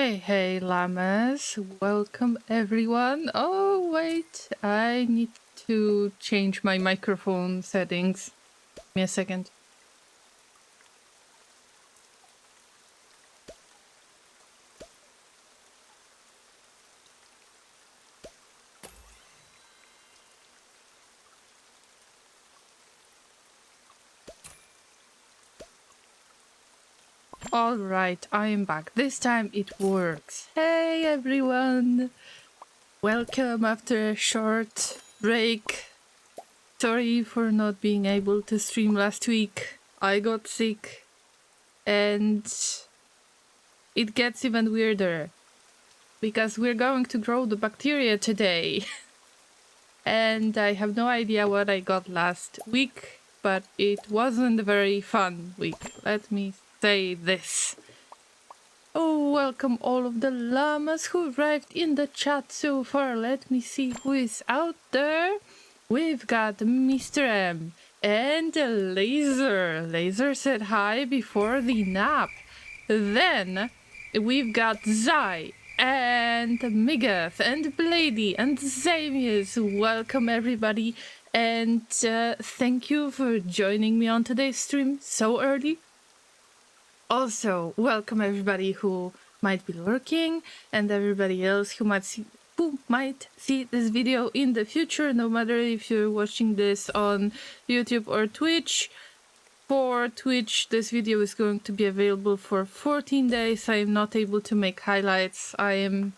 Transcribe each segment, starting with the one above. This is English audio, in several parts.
Hey, llamas. Welcome, everyone. Oh, wait. I need to change my microphone settings. Give me a second. Alright, I am back. This time it works. Hey, everyone. Welcome after a short break. Sorry for not being able to stream last week. I got sick. And it gets even weirder. Because we're going to grow the bacteria today. And I have no idea what I got last week, but it wasn't a very fun week. Let me say this. Oh, welcome all of the llamas who arrived in the chat so far. Let me see who is out there. We've got Mr. M and Laser. Laser said hi before the nap. Then we've got Zai and Migath and Blady and Zamius. Welcome everybody, and thank you for joining me on today's stream so early. Also, welcome everybody who might be lurking and everybody else who might see this video in the future, no matter if you're watching this on YouTube or Twitch. For Twitch, this video is going to be available for 14 days. I am not able to make highlights. I am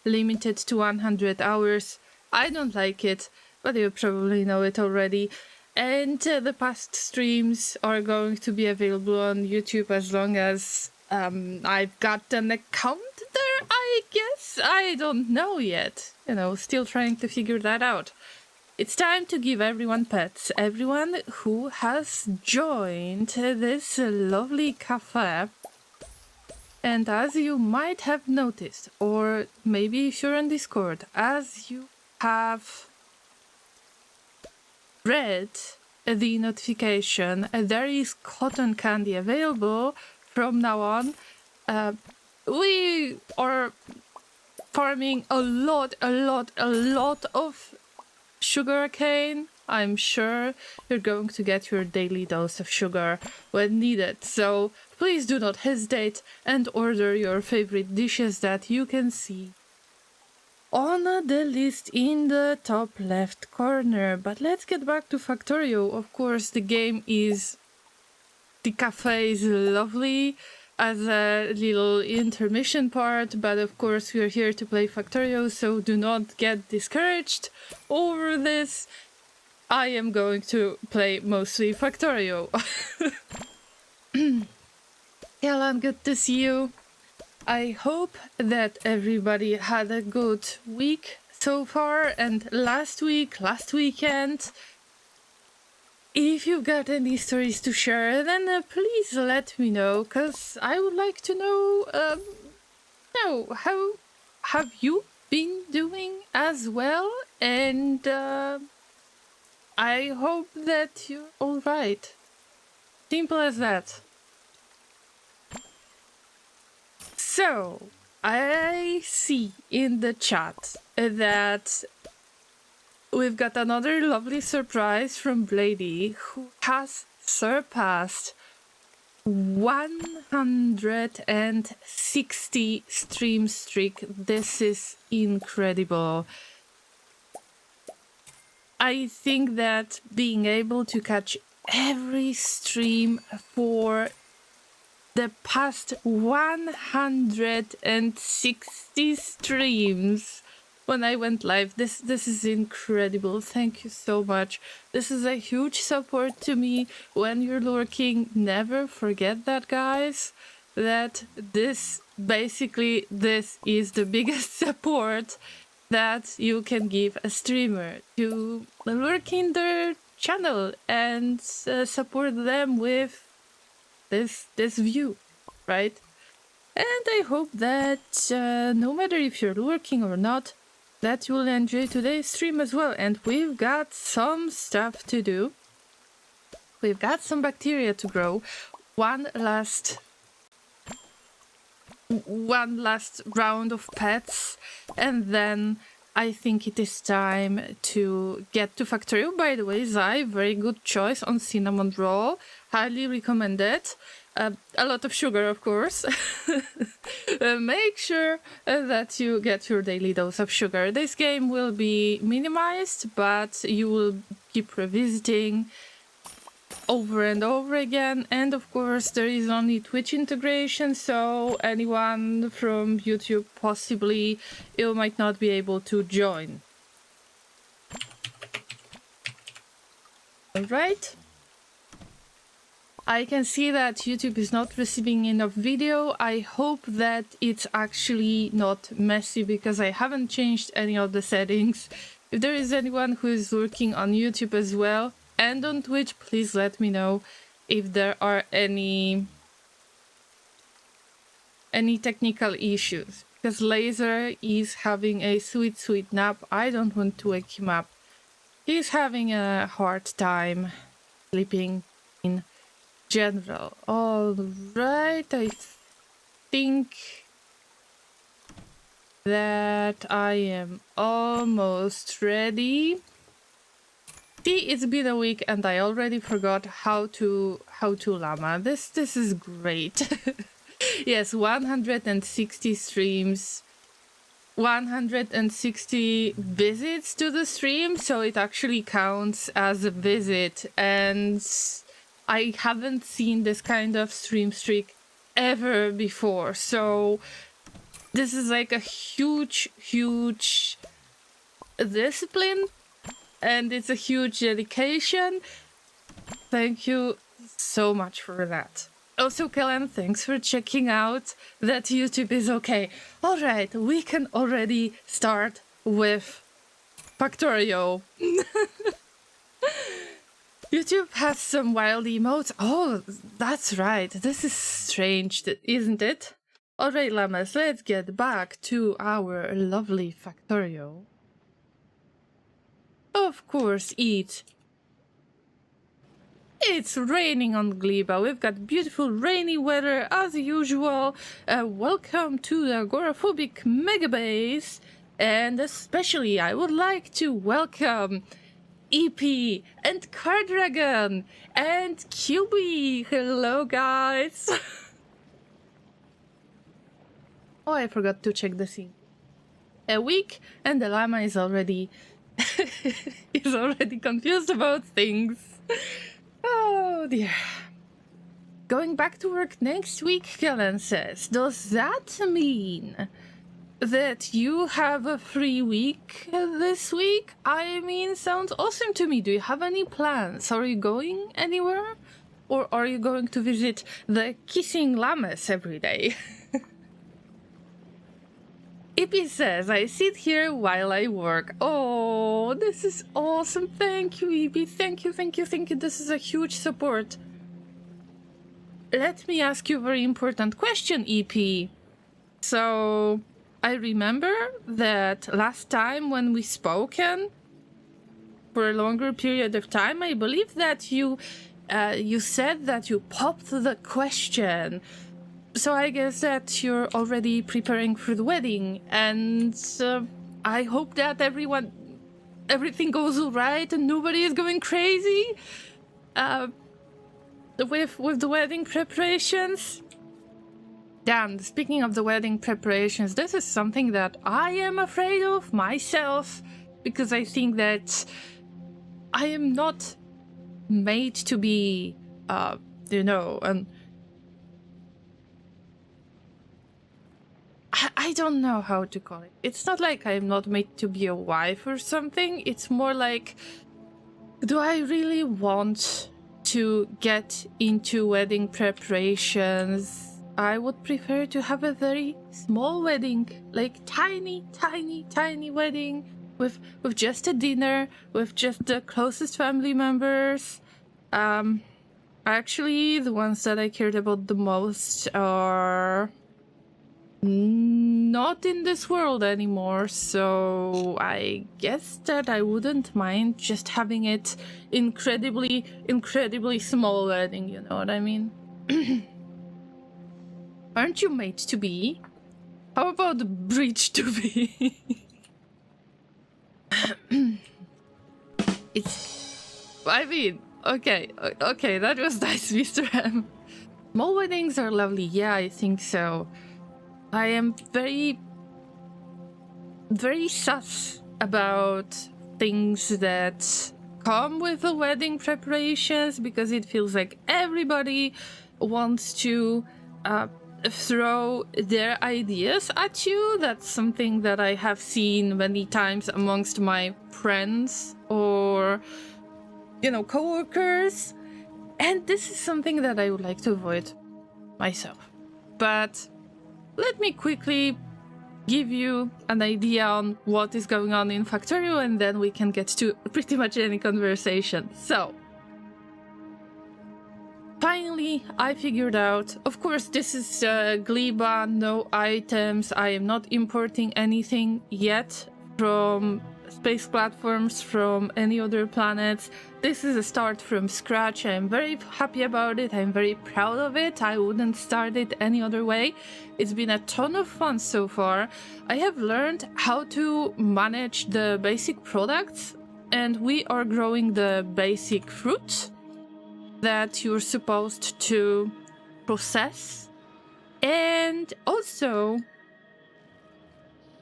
limited to 100 hours. I don't like it, but you probably know it already. And the past streams are going to be available on YouTube as long as I've got an account there, I guess. I don't know yet. You know, still trying to figure that out. It's time to give everyone pets, everyone who has joined this lovely cafe. And as you might have noticed, or maybe if you're on Discord, as you have read the notification, there is cotton candy available from now on. We are farming a lot of sugarcane. I'm sure you're going to get your daily dose of sugar when needed. So please do not hesitate and order your favorite dishes that you can see on the list in the top left corner. But let's get back to Factorio. Of course, the cafe is lovely as a little intermission part, but of course we're here to play Factorio, so do not get discouraged over this. I am going to play mostly Factorio. Helen, good to see you. I hope that everybody had a good week so far, and last weekend. If you've got any stories to share, then please let me know, because I would like to know, how have you been doing as well, and I hope that you're alright. Simple as that. So, I see in the chat that we've got another lovely surprise from Blady, who has surpassed 160 stream streak. This is incredible. I think that being able to catch every stream for the past 160 streams when I went live, this is incredible. Thank you so much. This is a huge support to me when you're lurking. Never forget that, guys, that this is the biggest support that you can give a streamer, to lurk in their channel and support them with this view, right? And I hope that no matter if you're lurking or not, that you will enjoy today's stream as well. And we've got some stuff to do. We've got some bacteria to grow. One last one last round of pets, and then I think it is time to get to Factorio. By the way, Zai, very good choice on cinnamon roll. Highly recommended. A lot of sugar, of course. Make sure that you get your daily dose of sugar. This game will be minimized, but you will keep revisiting over and over again. And of course, there is only Twitch integration, so anyone from YouTube possibly you might not be able to join. All right. I can see that YouTube is not receiving enough video. I hope that it's actually not messy because I haven't changed any of the settings. If there is anyone who is working on YouTube as well and on Twitch, please let me know if there are any technical issues. Because Laser is having a sweet nap. I don't want to wake him up. He's having a hard time sleeping in general. All right, I think that I am almost ready. See, it's been a week and I already forgot how to llama. This is great. Yes, 160 streams, 160 visits to the stream, so it actually counts as a visit, and I haven't seen this kind of stream streak ever before, so this is like a huge discipline, and it's a huge dedication. Thank you so much for that. Also, Kellen, thanks for checking out that YouTube is okay. Alright, we can already start with Factorio. YouTube has some wild emotes. Oh, that's right. This is strange, isn't it? Alright, llamas, let's get back to our lovely Factorio. Of course, eat. It's raining on Gleba. We've got beautiful rainy weather as usual. Welcome to the Agoraphobic Megabase. And especially I would like to welcome EP and Cardragon and QB. Hello, guys. Oh, I forgot to check the scene. A week and the llama is already confused about things. Oh dear. Going back to work next week, Kellen says. Does that mean that you have a free week this week? I mean, sounds awesome to me. Do you have any plans? Are you going anywhere? Or are you going to visit the kissing llamas every day? Ippy says, I sit here while I work. Oh, this is awesome. Thank you, Ippy. Thank you. This is a huge support. Let me ask you a very important question, Ippy. So, I remember that last time when we spoken, for a longer period of time, I believe that you said that you popped the question. So I guess that you're already preparing for the wedding, and I hope that everything goes all right and nobody is going crazy with the wedding preparations. Dan, speaking of the wedding preparations, this is something that I am afraid of myself, because I think that I am not made to be, I don't know how to call it. It's not like I'm not made to be a wife or something. It's more like, do I really want to get into wedding preparations? I would prefer to have a very small wedding, like tiny wedding with just a dinner, with just the closest family members. Actually, the ones that I cared about the most are not in this world anymore, so I guess that I wouldn't mind just having it incredibly small wedding, you know what I mean? Aren't you made to be? How about bridge to be? I mean, okay, that was nice, Mr. M. Mole weddings are lovely, yeah, I think so. I am very sus about things that come with the wedding preparations, because it feels like everybody wants to throw their ideas at you. That's something that I have seen many times amongst my friends or, you know, coworkers. And this is something that I would like to avoid myself. But let me quickly give you an idea on what is going on in Factorio, and then we can get to pretty much any conversation. So, finally, I figured out, of course, this is Gleba, no items. I am not importing anything yet from space platforms from any other planets. This is a start from scratch. I'm very happy about it. I'm very proud of it. I wouldn't start it any other way. It's been a ton of fun so far. I have learned how to manage the basic products, and we are growing the basic fruit that you're supposed to process. And also,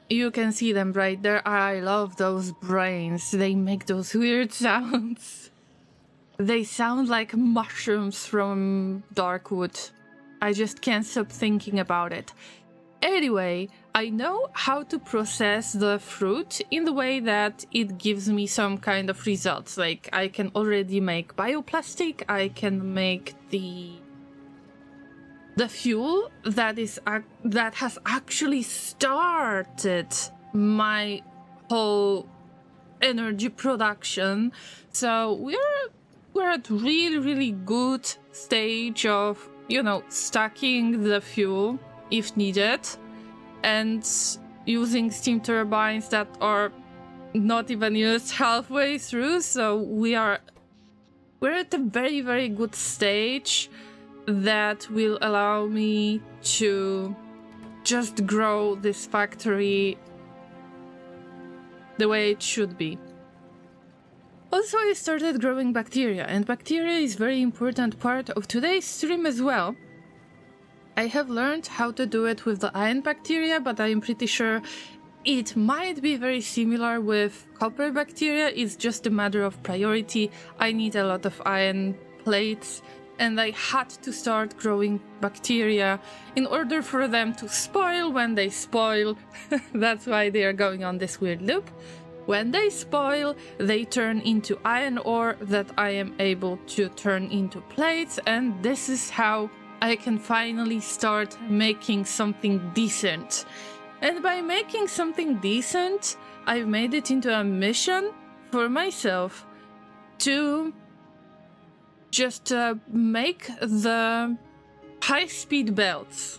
you can see them right there. I love those brains. They make those weird sounds. They sound like mushrooms from Darkwood. I just can't stop thinking about it. Anyway, I know how to process the fruit in the way that it gives me some kind of results. Like, I can already make bioplastic, I can make the fuel that has actually started my whole energy production. So we're at really good stage of, you know, stacking the fuel if needed and using steam turbines that are not even used halfway through. So we're at a very good stage that will allow me to just grow this factory the way it should be. Also, I started growing bacteria, and bacteria is a very important part of today's stream as well. I have learned how to do it with the iron bacteria, but I am pretty sure it might be very similar with copper bacteria. It's just a matter of priority. I need a lot of iron plates, and I had to start growing bacteria in order for them to spoil when they spoil. That's why they are going on this weird loop. When they spoil, they turn into iron ore that I am able to turn into plates, and this is how I can finally start making something decent. And by making something decent, I've made it into a mission for myself to just make the high-speed belts.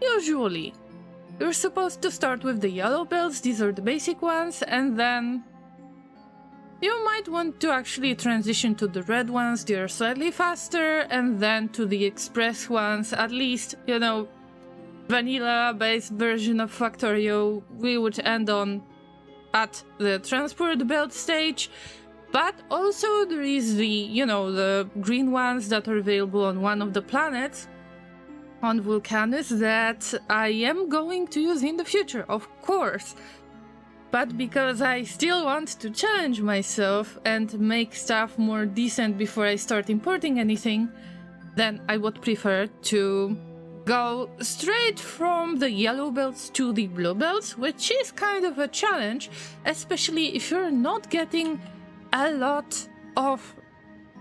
Usually, you're supposed to start with the yellow belts, these are the basic ones, and then you might want to actually transition to the red ones, they are slightly faster, and then to the express ones. At least, you know, vanilla-based version of Factorio, we would end on at the transport belt stage. But also there is the, you know, the green ones that are available on one of the planets on Vulcanus that I am going to use in the future, of course. But because I still want to challenge myself and make stuff more decent before I start importing anything, then I would prefer to go straight from the yellow belts to the blue belts, which is kind of a challenge, especially if you're not getting a lot of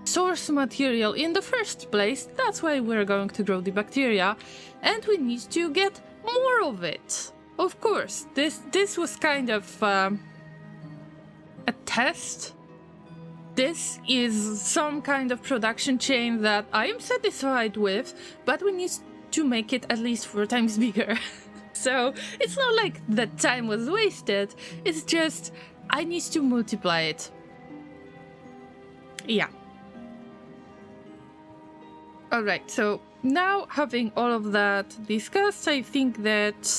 source material in the first place. That's why we're going to grow the bacteria, and we need to get more of it. Of course, this was kind of a test. This is some kind of production chain that I am satisfied with, but we need to make it at least 4 times bigger. So it's not like the time was wasted, it's just I need to multiply it. Yeah. Alright, so now having all of that discussed, I think that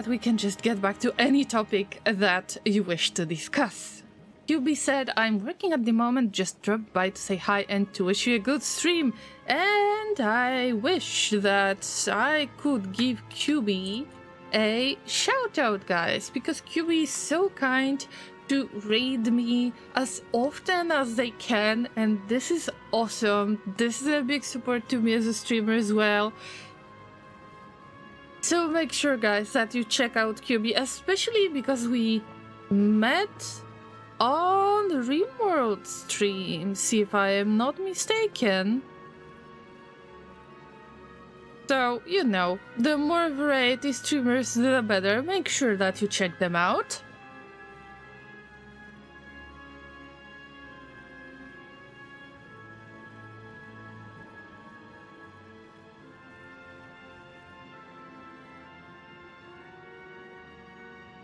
we can just get back to any topic that you wish to discuss. QB said, I'm working at the moment, just dropped by to say hi and to wish you a good stream. And I wish that I could give QB a shout out, guys, because QB is so kind to raid me as often as they can, and this is awesome. This is a big support to me as a streamer as well. So make sure, guys, that you check out QB, especially because we met on the RimWorld streams, if I am not mistaken. So, you know, the more variety streamers, the better. Make sure that you check them out.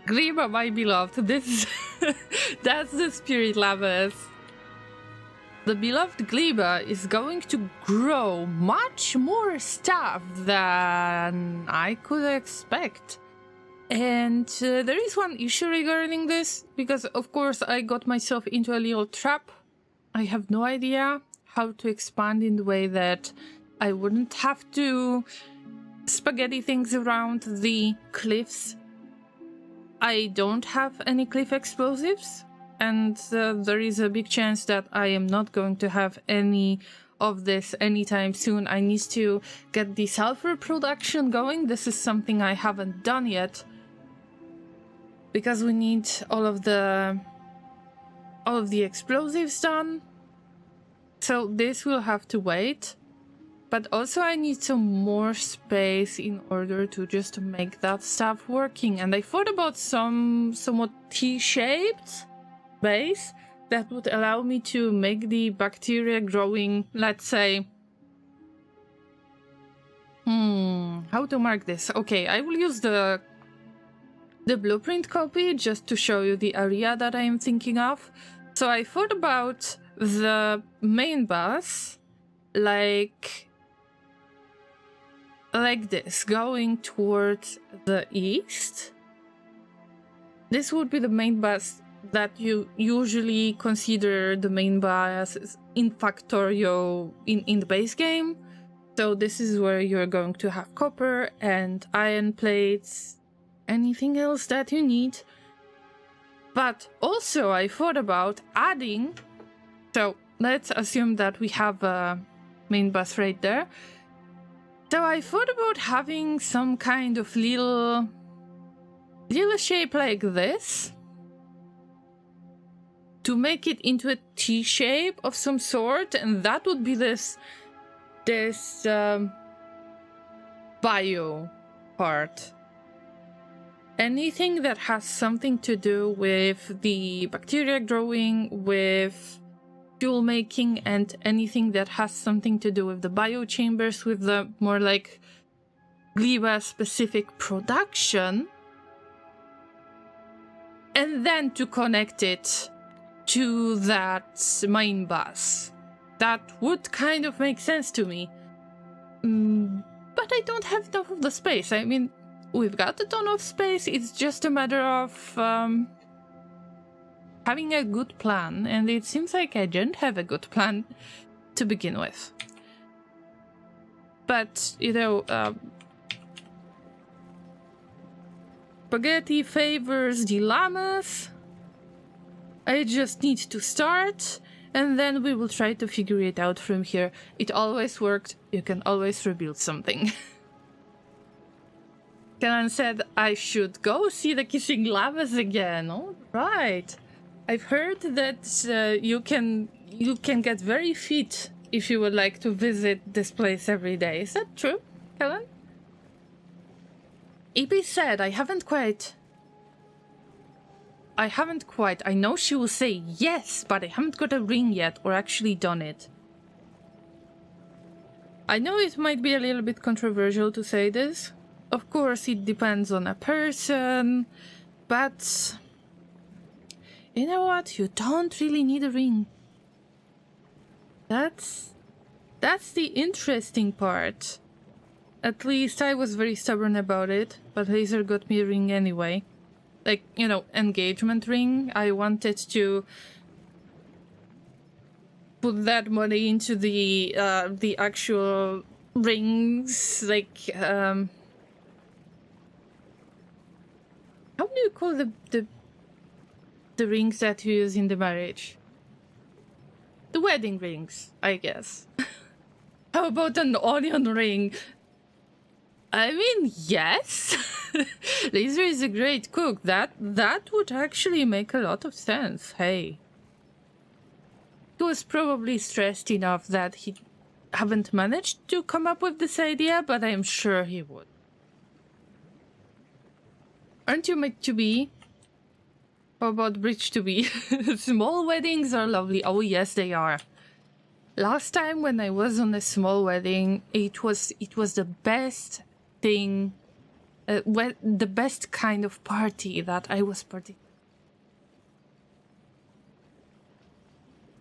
Gleba, my beloved, that's the spirit, Llamas. The beloved Gleba is going to grow much more stuff than I could expect. And there is one issue regarding this, because of course I got myself into a little trap. I have no idea how to expand in the way that I wouldn't have to spaghetti things around the cliffs. I don't have any cliff explosives, and there is a big chance that I am not going to have any of this anytime soon. I need to get the sulfur production going. This is something I haven't done yet, because we need all of the explosives done. So this will have to wait. But also I need some more space in order to just make that stuff working. And I thought about some somewhat T-shaped base that would allow me to make the bacteria growing, let's say... how to mark this? Okay, I will use the blueprint copy just to show you the area that I am thinking of. So I thought about the main bus like this, going towards the east. This would be the main bus that you usually consider the main bus in Factorio in the base game. So this is where you're going to have copper and iron plates, anything else that you need. But also I thought about adding, so let's assume that we have a main bus right there. So I thought about having some kind of little shape like this to make it into a T shape of some sort, and that would be this bio part. Anything that has something to do with the bacteria growing, with fuel making, and anything that has something to do with the biochambers, with the more like Gleba specific production, and then to connect it to that main bus. That would kind of make sense to me. But I don't have enough of the space. I mean, we've got a ton of space, it's just a matter of having a good plan, and it seems like I don't have a good plan to begin with. But, you know, spaghetti favors the llamas. I just need to start, and then we will try to figure it out from here. It always worked, you can always rebuild something. Kanan said I should go see the kissing llamas again. All right. I've heard that you can get very fit if you would like to visit this place every day. Is that true, Helen? EP said I haven't quite. I know she will say yes, but I haven't got a ring yet or actually done it. I know it might be a little bit controversial to say this. Of course, it depends on a person, but you know what? You don't really need a ring. That's That's the interesting part. At least I was very stubborn about it, but Laser got me a ring anyway. Like, you know, engagement ring. I wanted to put that money into the actual rings, like, how do you call the rings that you use in the marriage? The wedding rings, I guess. How about an onion ring? I mean, yes. Laser is a great cook. That would actually make a lot of sense. Hey. He was probably stressed enough that he haven't managed to come up with this idea, but I'm sure he would. Aren't you meant to be? How about bridge to be? Small weddings are lovely. Oh yes, they are. Last time when I was on a small wedding, it was the best thing, the best kind of party that I was participating.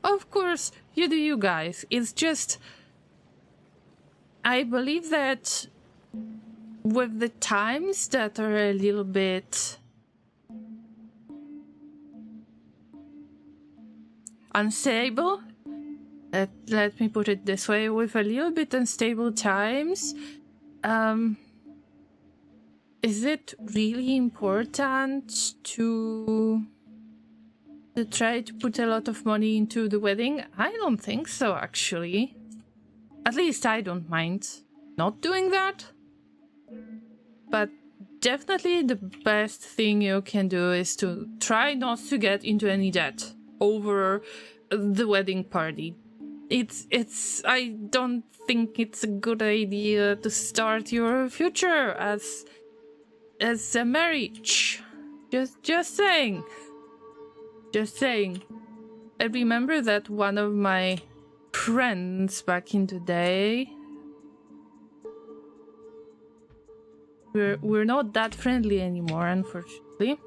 Of course, you do you guys. It's just, I believe that with the times that are a little bit unstable, let me put it this way, with a little bit unstable times, is it really important to try to put a lot of money into the wedding? I don't think so, actually. At least I don't mind not doing that. But definitely the best thing you can do is to try not to get into any debt over the wedding party. I don't think it's a good idea to start your future as a marriage. Just saying. Just saying. I remember that one of my friends back in the day, we're not that friendly anymore, unfortunately.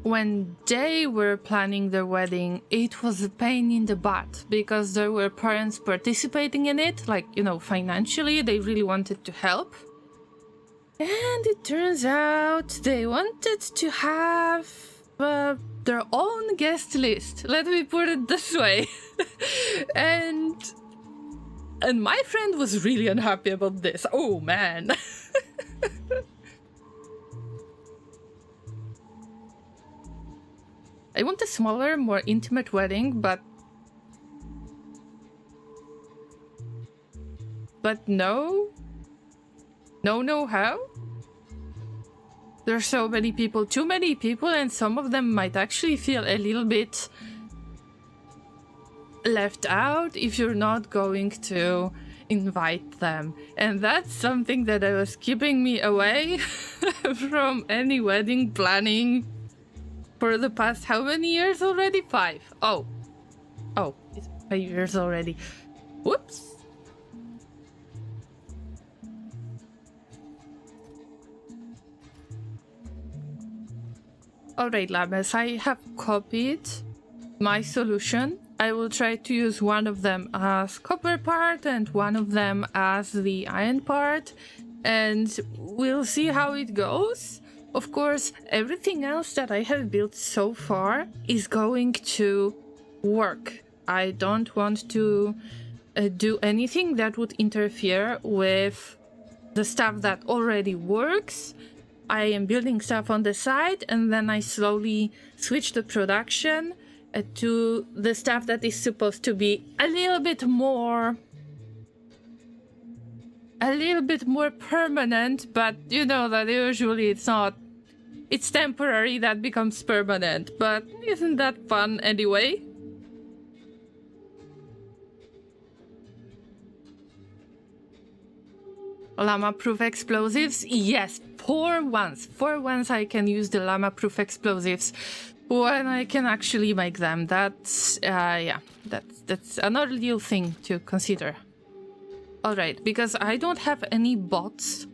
When they were planning their wedding, it was a pain in the butt because there were parents participating in it, like, you know, financially, they really wanted to help. And it turns out they wanted to have their own guest list. Let me put it this way. and my friend was really unhappy about this. Oh man. I want a smaller, more intimate wedding, but no. No, how? There's so many people, too many people, and some of them might actually feel a little bit left out if you're not going to invite them. And that's something that was keeping me away from any wedding planning for the past how many years already? 5. Oh, it's 5 years already. Whoops. Alright, Llamas, I have copied my solution. I will try to use one of them as copper part and one of them as the iron part, and we'll see how it goes. Of course, everything else that I have built so far is going to work. I don't want to do anything that would interfere with the stuff that already works. I am building stuff on the side, and then I slowly switch the production to the stuff that is supposed to be a little bit more permanent, but you know that usually it's not. It's temporary that becomes permanent, but isn't that fun anyway? Llama-proof explosives? Yes, for once I can use the llama-proof explosives when I can actually make them. That's, yeah, that's another little thing to consider. Alright, because I don't have any bots,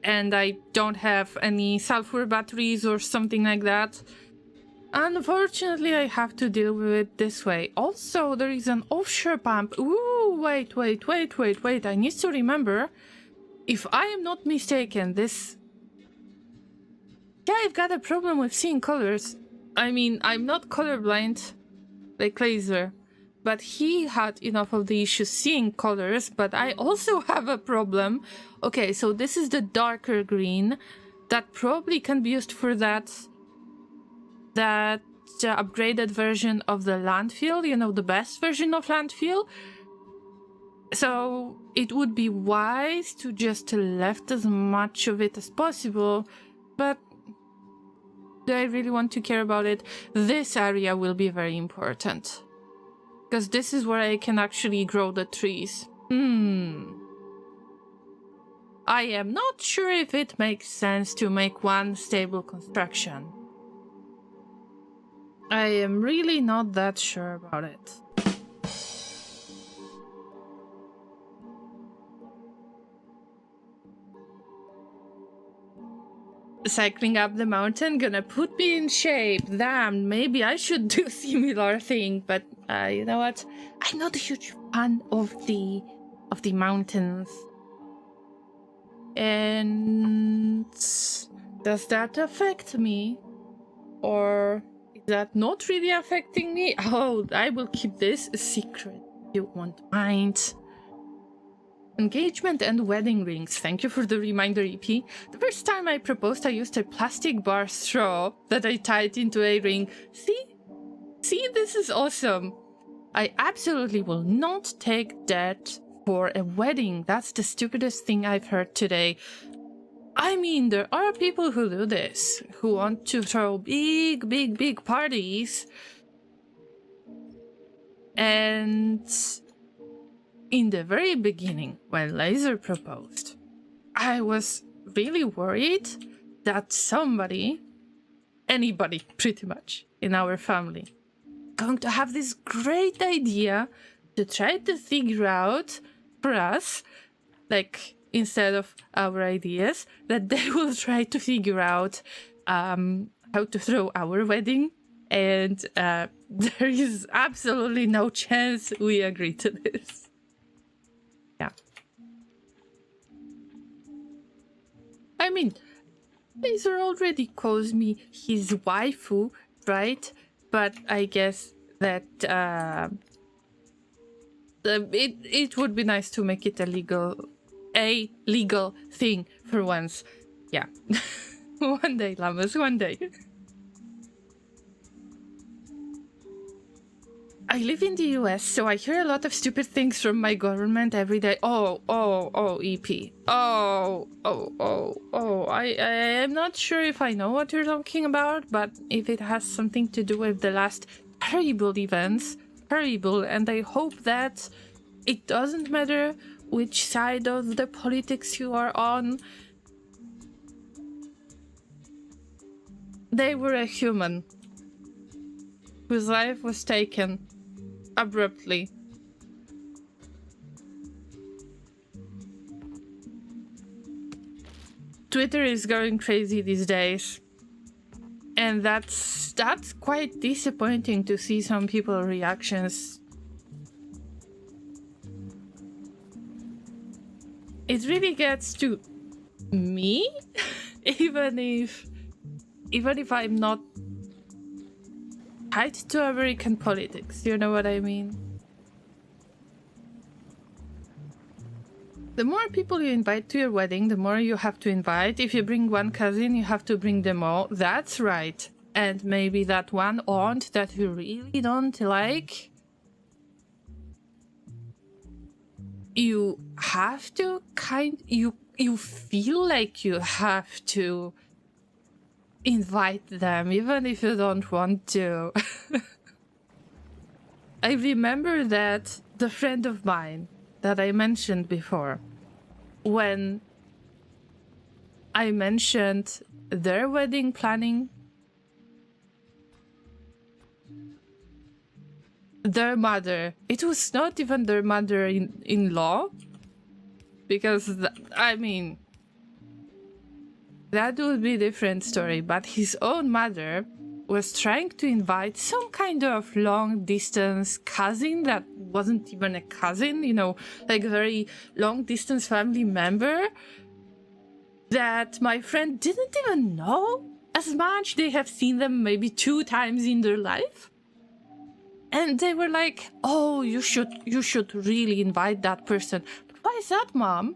and I don't have any sulfur batteries or something like that, Unfortunately, I have to deal with it this way. Also, there is an offshore pump. Ooh, wait. I need to remember. If I am not mistaken, this... Yeah, I've got a problem with seeing colors. I mean, I'm not colorblind, like Laser. But he had enough of the issue seeing colors, but I also have a problem. Okay, so this is the darker green. That probably can be used for that upgraded version of the landfill, you know, the best version of landfill. So it would be wise to just left as much of it as possible, but do I really want to care about it? This area will be very important, because this is where I can actually grow the trees. I am not sure if it makes sense to make one stable construction. I am really not that sure about it. Cycling up the mountain gonna put me in shape. Damn, maybe I should do a similar thing, but you know what? I'm not a huge fan of the mountains. And does that affect me? Or is that not really affecting me? Oh, I will keep this a secret. You won't mind. Engagement and wedding rings. Thank you for the reminder, EP. The first time I proposed, I used a plastic bar straw that I tied into a ring. See, this is awesome. I absolutely will not take that for a wedding. That's the stupidest thing I've heard today. I mean, there are people who do this, who want to throw big parties. And in the very beginning, when Laser proposed, I was really worried that anybody pretty much in our family, going to have this great idea to try to figure out for us, like, instead of our ideas, that they will try to figure out how to throw our wedding. And there is absolutely no chance we agree to this. Yeah. I mean, Laser already calls me his waifu, right? But I guess that it would be nice to make it a legal thing for once. Yeah. One day, Llamas, one day. I live in the US, so I hear a lot of stupid things from my government every day. Oh, EP. I am not sure if I know what you're talking about, but if it has something to do with the last terrible events, and I hope that it doesn't matter which side of the politics you are on. They were a human whose life was taken abruptly. Twitter is going crazy these days, and that's quite disappointing to see some people's reactions. It really gets to me, even if I'm not tied to American politics, you know what I mean? The more people you invite to your wedding, the more you have to invite. If you bring one cousin, you have to bring them all. That's right. And maybe that one aunt that you really don't like, you have to you feel like you have to invite them, even if you don't want to. I remember that the friend of mine that I mentioned before, when I mentioned their wedding planning, their mother, it was not even their mother-in-law, because I mean, that would be a different story, but his own mother was trying to invite some kind of long distance cousin that wasn't even a cousin, you know, like a very long distance family member that my friend didn't even know as much. They have seen them maybe 2 times in their life. And they were like, oh, you should really invite that person. But why is that, Mom?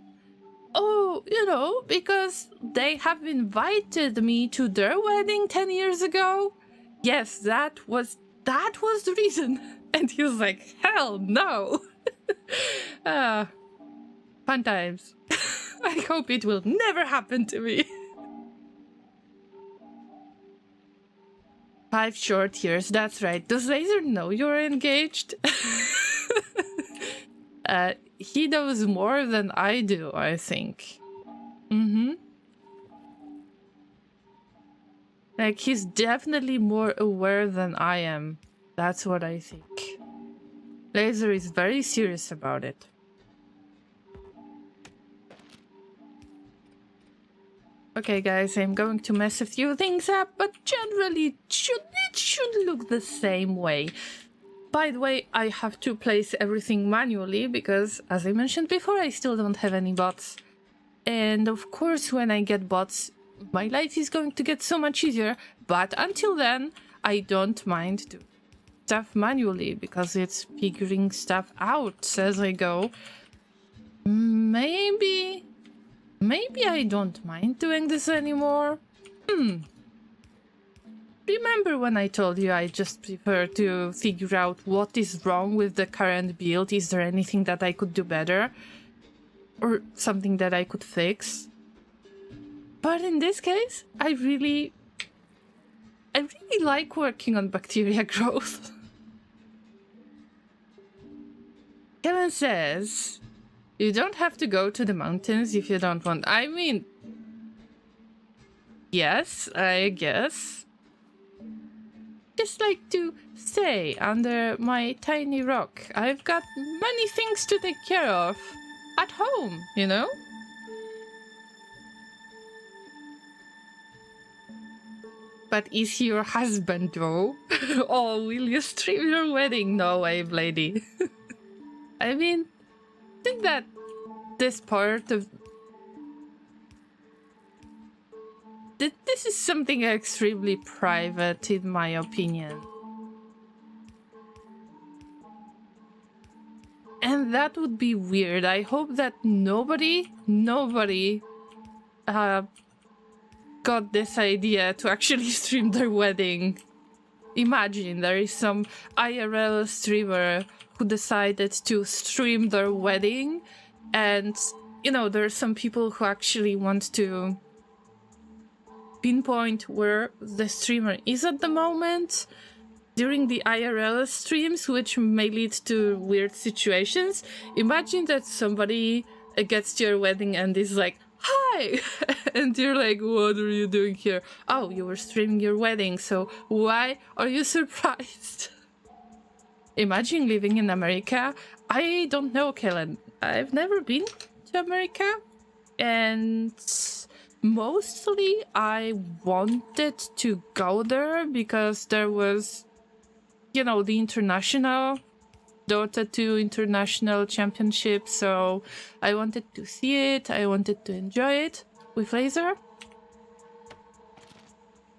Oh, you know, because they have invited me to their wedding 10 years ago. Yes, that was the reason. And he was like, hell no. Fun times. I hope it will never happen to me. 5 short years, that's right. Does Laser know you're engaged? He knows more than I do, I think. Like, he's definitely more aware than I am. That's what I think. Laser is very serious about it. Okay, guys, I'm going to mess a few things up, but generally it should look the same way. By the way, I have to place everything manually because, as I mentioned before, I still don't have any bots. And of course, when I get bots, my life is going to get so much easier. But until then, I don't mind doing stuff manually because it's figuring stuff out as I go. Maybe I don't mind doing this anymore. Remember when I told you I just prefer to figure out what is wrong with the current build? Is there anything that I could do better? Or something that I could fix? But in this case, I really like working on bacteria growth. Kevin says, you don't have to go to the mountains if you don't want. I mean, yes, I guess. Just like to stay under my tiny rock. I've got many things to take care of at home, you know? But is he your husband, though? Oh, will you stream your wedding? No way, lady. I mean, I think that this part of... This is something extremely private, in my opinion. And that would be weird. I hope that nobody got this idea to actually stream their wedding. Imagine there is some IRL streamer who decided to stream their wedding, and you know, there are some people who actually want to pinpoint where the streamer is at the moment during the IRL streams, which may lead to weird situations. Imagine that somebody gets to your wedding and is like, hi! And you're like, what are you doing here? Oh, you were streaming your wedding, so why are you surprised? Imagine living in America. I don't know, Kellen. I've never been to America, and mostly I wanted to go there because there was, you know, the international Dota 2 International Championship, so I wanted to see it, I wanted to enjoy it with Laser.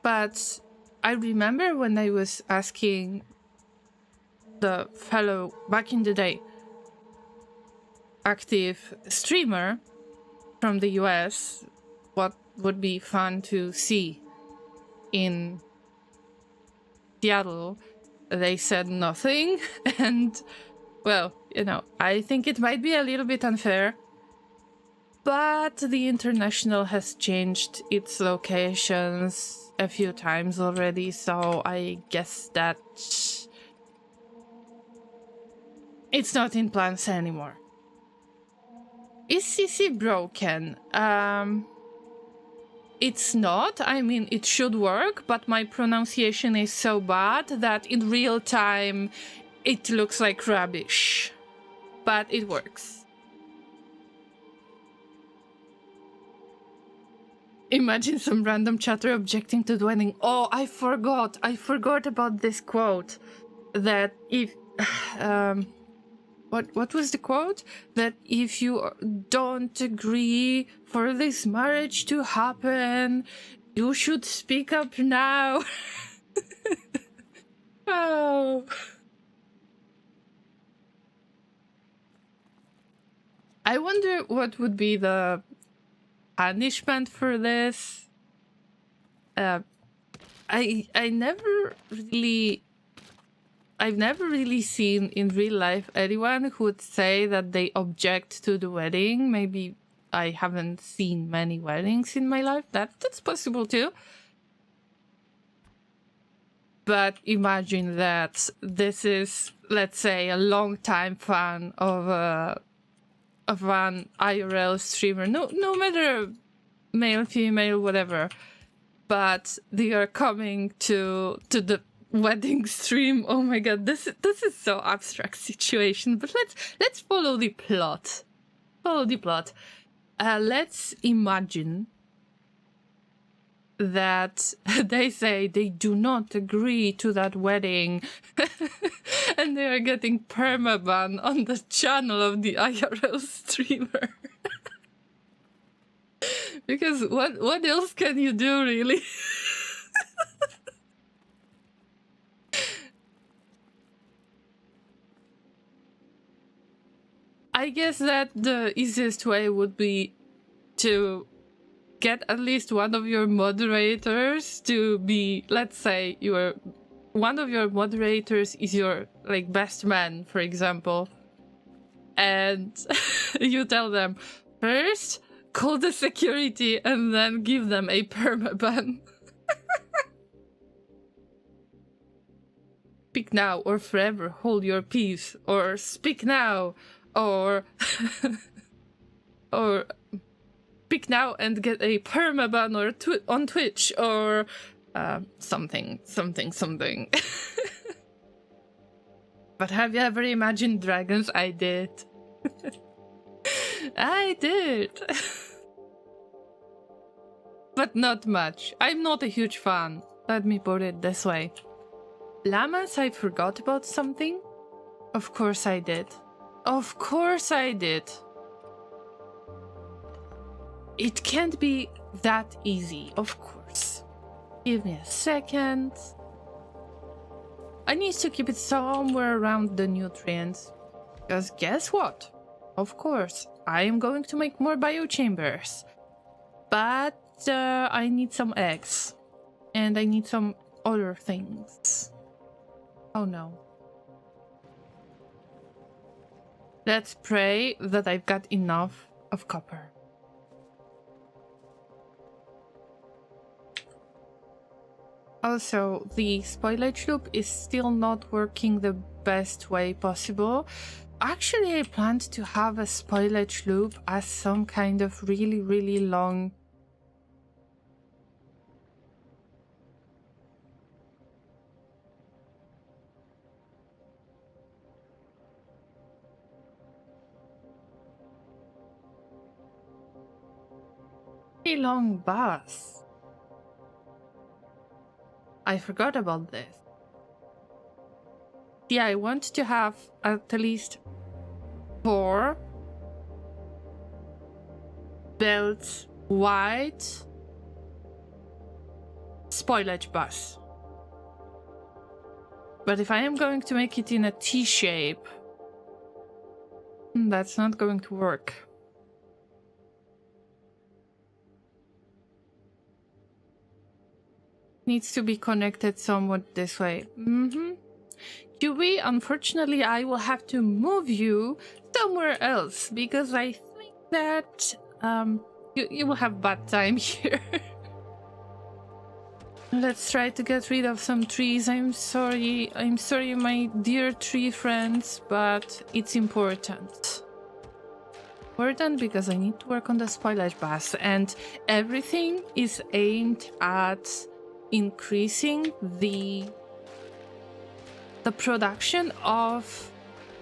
But I remember when I was asking the fellow, back in the day, active streamer from the US, what would be fun to see in Seattle. They said nothing, and well, you know, I think it might be a little bit unfair, but the International has changed its locations a few times already, so I guess that it's not in plans anymore. Is CC broken? It's not. I mean, it should work, but my pronunciation is so bad that in real time it looks like rubbish. But it works. Imagine some random chatter objecting to the wedding. Oh, I forgot about this quote. That if what was the quote? That if you don't agree for this marriage to happen, you should speak up now. Oh. I wonder what would be the punishment for this. I've never really seen in real life anyone who would say that they object to the wedding. Maybe I haven't seen many weddings in my life. That's possible too. But imagine that this is, let's say, a long-time fan of an IRL streamer. No matter male, female, whatever. But they are coming to the wedding stream. Oh my god, this is so abstract situation. But let's follow the plot. Let's imagine that they say they do not agree to that wedding and they are getting permaban on the channel of the IRL streamer. Because what else can you do, really? I guess that the easiest way would be to get at least one of your moderators to be, let's say, one of your moderators is your like best man, for example, and you tell them first call the security and then give them a permaban. Speak now or forever hold your peace, or speak now, or or speak now and get a permaban or on Twitch, or something. But have you ever imagined dragons? I did. I did. But not much. I'm not a huge fan. Let me put it this way. Llamas, I forgot about something? Of course I did. Of course I did. It can't be that easy, of course. Give me a second. I need to keep it somewhere around the nutrients. Because guess what? Of course, I am going to make more biochambers. But I need some eggs. And I need some other things. Oh no. Let's pray that I've got enough of copper. Also, the spoilage loop is still not working the best way possible. Actually, I planned to have a spoilage loop as some kind of really long bus. I forgot about this. Yeah, I want to have at least 4 belts wide spoilage bus. But if I am going to make it in a T shape, that's not going to work. Needs to be connected somewhat this way. QB, unfortunately, I will have to move you somewhere else because I think that you will have bad time here. Let's try to get rid of some trees. I'm sorry, my dear tree friends, but it's important. Important because I need to work on the spoilage bus, and everything is aimed at increasing the production of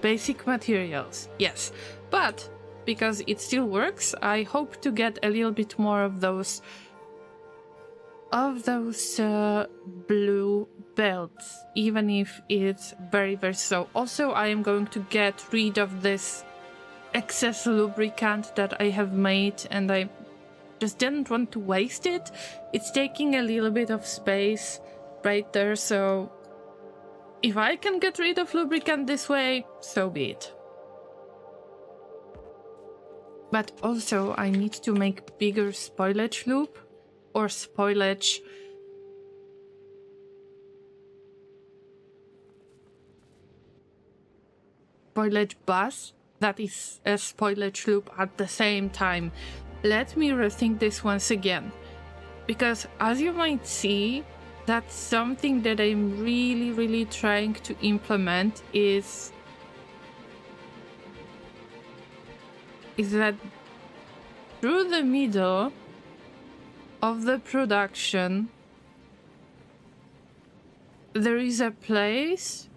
basic materials. Yes, but because it still works, I hope to get a little bit more of those of those blue belts, even if it's very, very slow. Also, I am going to get rid of this excess lubricant that I have made, and I just didn't want to waste it. It's taking a little bit of space right there, so if I can get rid of lubricant this way, so be it. But also I need to make bigger spoilage loop or spoilage bus that is a spoilage loop at the same time. Let me rethink this once again, because as you might see, that's something that I'm really trying to implement is that through the middle of the production there is a place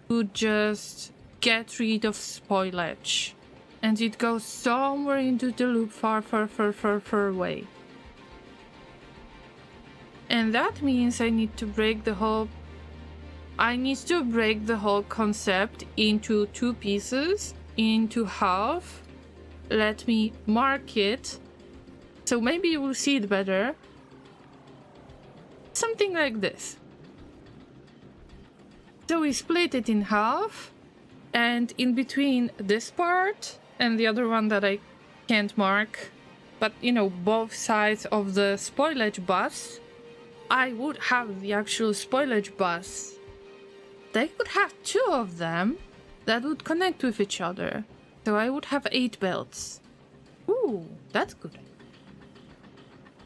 to just get rid of spoilage, and it goes somewhere into the loop far away. And that means I need to break the whole concept into two pieces, into half. Let me mark it, so maybe you will see it better. Something like this. So we split it in half, and in between this part and the other one that I can't mark, but you know, both sides of the spoilage bus, I would have the actual spoilage bus. They could have two of them that would connect with each other. So I would have 8 belts. Ooh, that's good.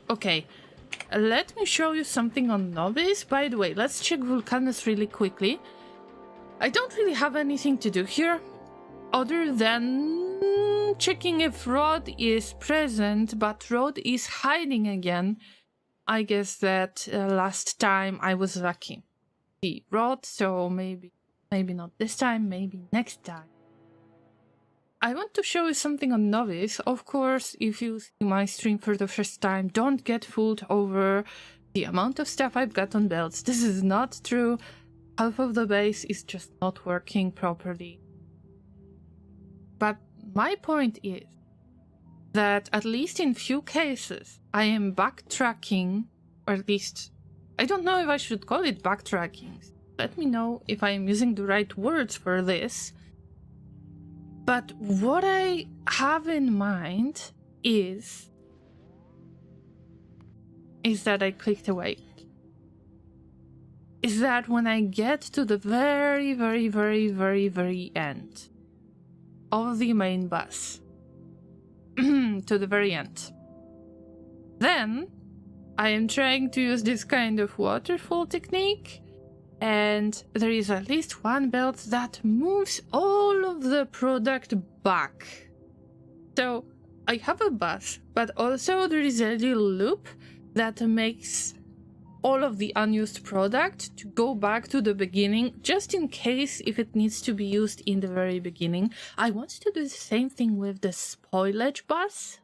Okay, let me show you something on Novice. By the way, let's check Vulcanus really quickly. I don't really have anything to do here, other than checking if Rod is present, but Rod is hiding again. I guess that last time I was lucky. See Rod, so maybe not this time, maybe next time. I want to show you something on Novice. Of course, if you see my stream for the first time, don't get fooled over the amount of stuff I've got on belts. This is not true. Half of the base is just not working properly. But my point is that at least in few cases, I am backtracking, or at least, I don't know if I should call it backtracking. Let me know if I am using the right words for this. But what I have in mind is that I clicked away. Is that when I get to the very end of the main bus, to the very end, then I am trying to use this kind of waterfall technique, and there is at least one belt that moves all of the product back. So I have a bus, but also there is a little loop that makes all of the unused product to go back to the beginning, just in case if it needs to be used in the very beginning. I want to do the same thing with the spoilage bus,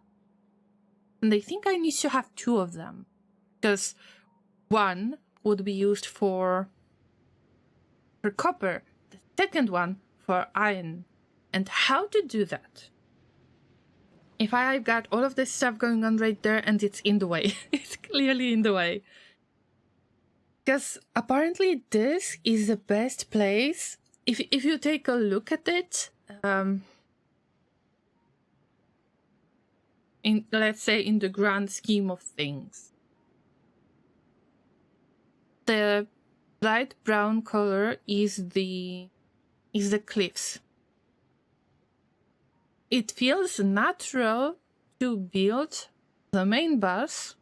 and I think I need to have 2 of them, because one would be used for copper, the second one for iron. And how to do that? If I've got all of this stuff going on right there and it's in the way, it's clearly in the way. Because apparently this is the best place, if you take a look at it, in, let's say, in the grand scheme of things. The light brown color is the cliffs. It feels natural to build the main bus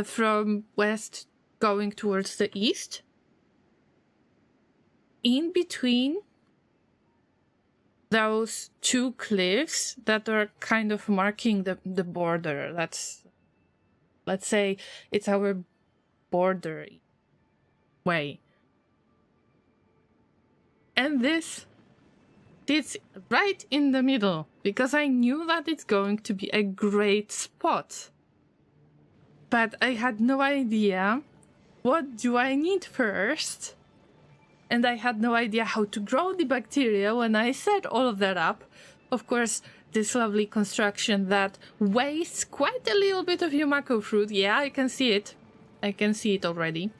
from west going towards the east, in between those 2 cliffs that are kind of marking the border. Let's say it's our border way. And this sits right in the middle, because I knew that it's going to be a great spot. But I had no idea what do I need first. And I had no idea how to grow the bacteria when I set all of that up. Of course, this lovely construction that wastes quite a little bit of Yumako fruit. Yeah, I can see it. I can see it already.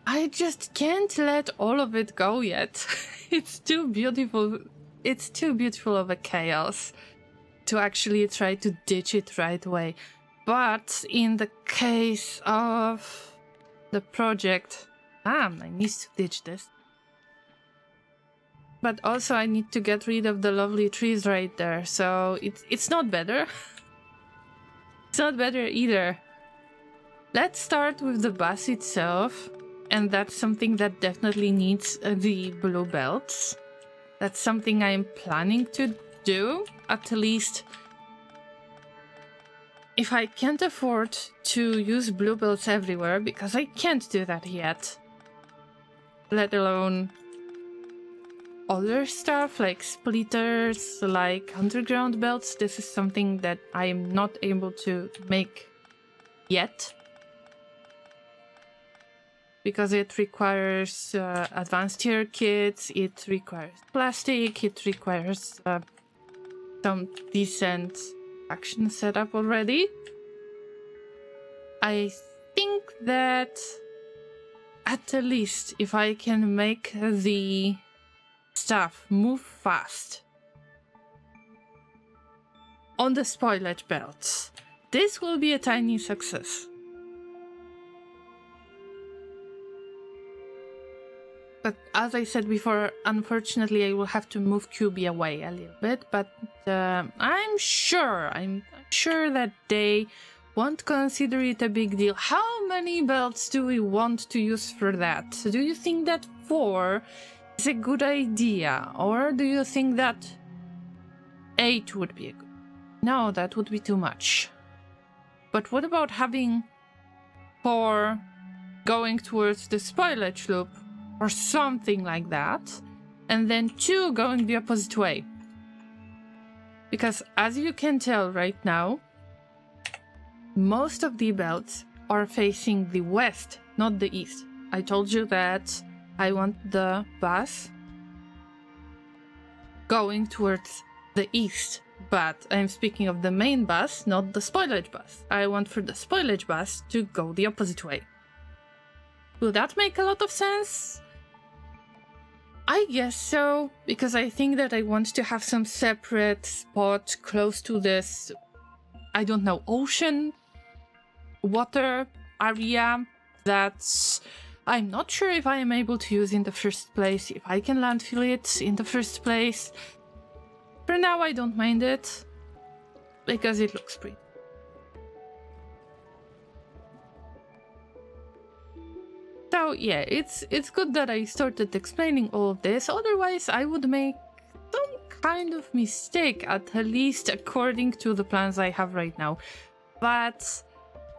I just can't let all of it go yet. It's too beautiful. It's too beautiful of a chaos to actually try to ditch it right away. But in the case of the project, I need to ditch this. But also I need to get rid of the lovely trees right there, so it's not better. It's not better either. Let's start with the bus itself, and that's something that definitely needs the blue belts. That's something I'm planning to do, at least if I can't afford to use blue belts everywhere, because I can't do that yet. Let alone other stuff like splitters, like underground belts. This is something that I am not able to make yet, because it requires advanced tier kits, it requires plastic, it requires some decent action setup already. I think that at least if I can make the stuff move fast on the spoilage belts, this will be a tiny success. But as I said before, unfortunately I will have to move QB away a little bit, but I'm sure that they won't consider it a big deal. How many belts do we want to use for that? Do you think that 4 is a good idea, or do you think that 8 would be a good? No, that would be too much. But what about having 4 going towards the spoilage loop or something like that, and then 2 going the opposite way? Because as you can tell right now, most of the belts are facing the west, not the east. I told you that I want the bus going towards the east, but I'm speaking of the main bus, not the spoilage bus. I want for the spoilage bus to go the opposite way. Will that make a lot of sense? I guess so, because I think that I want to have some separate spot close to this, I don't know, ocean, water area that I'm not sure if I am able to use in the first place, if I can landfill it in the first place. For now, I don't mind it, because it looks pretty. So yeah, it's good that I started explaining all of this, otherwise I would make some kind of mistake, at least according to the plans I have right now. But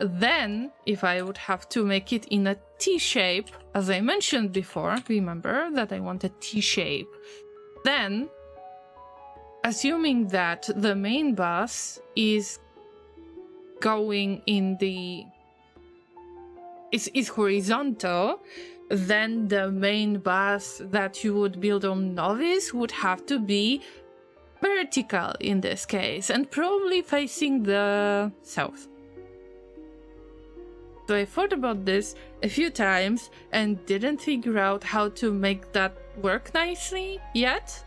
then, if I would have to make it in a T-shape, as I mentioned before, remember that I want a T-shape, then, assuming that the main bus is going in the is horizontal, then the main bus that you would build on Novice would have to be vertical in this case, and probably facing the south. So I thought about this a few times and didn't figure out how to make that work nicely yet.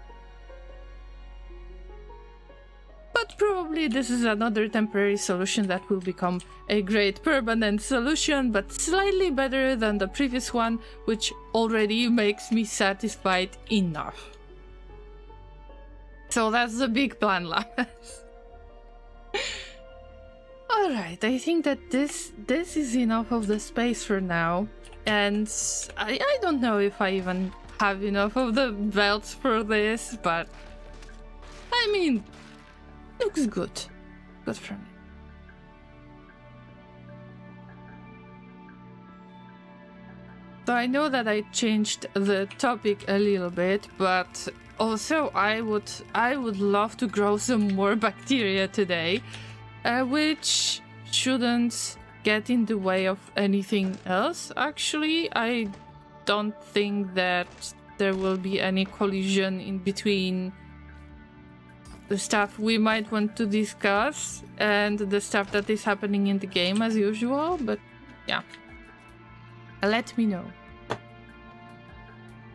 But probably this is another temporary solution that will become a great permanent solution, but slightly better than the previous one, which already makes me satisfied enough. So that's the big plan, Llamas. Alright, I think that this is enough of the space for now. And I don't know if I even have enough of the belts for this, but I mean, looks good. Good for me. So I know that I changed the topic a little bit, but also I would love to grow some more bacteria today. which shouldn't get in the way of anything else. Actually, I don't think that there will be any collision in between the stuff we might want to discuss and the stuff that is happening in the game as usual, but yeah. Let me know.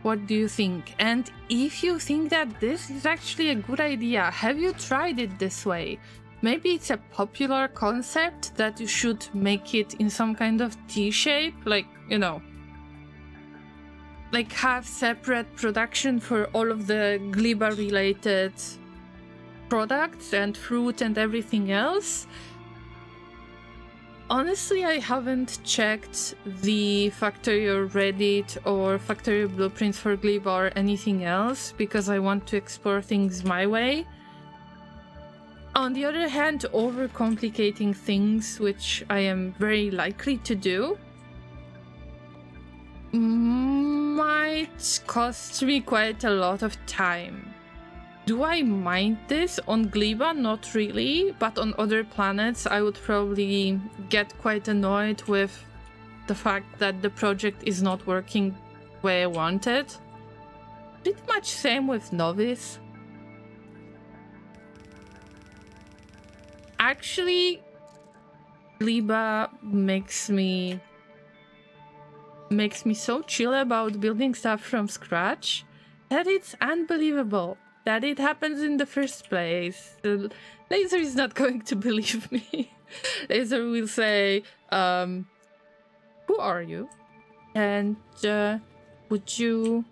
What do you think? And if you think that this is actually a good idea, have you tried it this way? Maybe it's a popular concept that you should make it in some kind of T-shape, like, you know, like have separate production for all of the Gleba related products and fruit and everything else. Honestly, I haven't checked the Factorio Reddit or Factorio blueprints for Gleba or anything else because I want to explore things my way. On the other hand, overcomplicating things, which I am very likely to do, might cost me quite a lot of time. Do I mind this? On Gleba? Not really, but on other planets I would probably get quite annoyed with the fact that the project is not working the way I wanted. Pretty much same with Novice. Actually, Gleba makes me so chill about building stuff from scratch that it's unbelievable that it happens in the first place. Laser is not going to believe me. Laser will say, who are you? And would you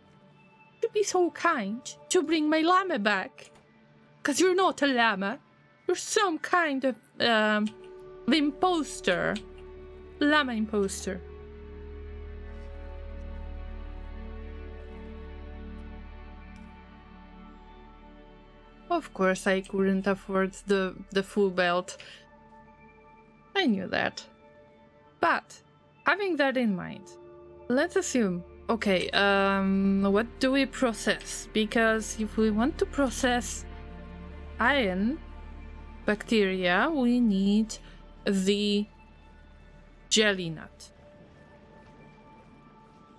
be so kind to bring my llama back? Because you're not a llama. You're some kind of imposter. Llama imposter. Of course, I couldn't afford the full belt. I knew that. But, having that in mind, let's assume, okay, what do we process? Because if we want to process iron bacteria, we need the jelly nut.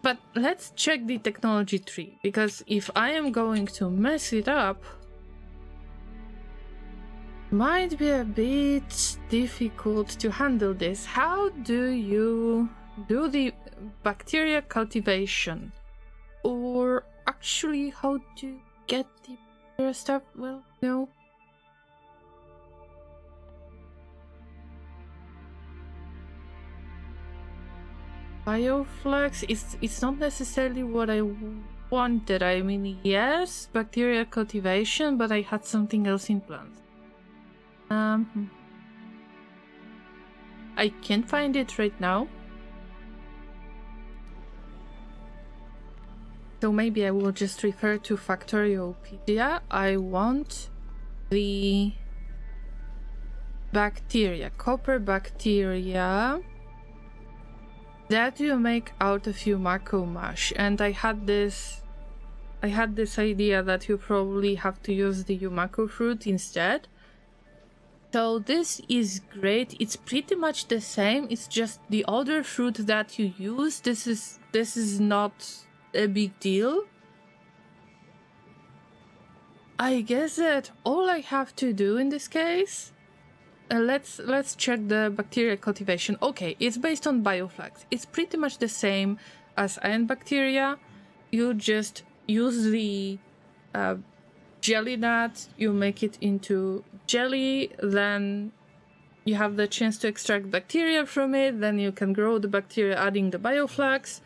But let's check the technology tree, because if I am going to mess it up, might be a bit difficult to handle this. How do you do the bacteria cultivation? Or actually, how do you get the bacteria stuff? Well, no. Bioflux, it's not necessarily what I wanted. I mean, yes, bacteria cultivation, but I had something else in plans. I can't find it right now. So maybe I will just refer to Factoriopedia. I want the bacteria, copper bacteria that you make out of Yumako mash. And I had this idea that you probably have to use the Yumako fruit instead. So this is great. It's pretty much the same. It's just the other fruit that you use. This is not a big deal. I guess that all I have to do in this case, let's check the bacteria cultivation. Okay, it's based on bioflux. It's pretty much the same as iron bacteria. You just use the jelly nut, you make it into jelly, then you have the chance to extract bacteria from it, then you can grow the bacteria adding the bioflux.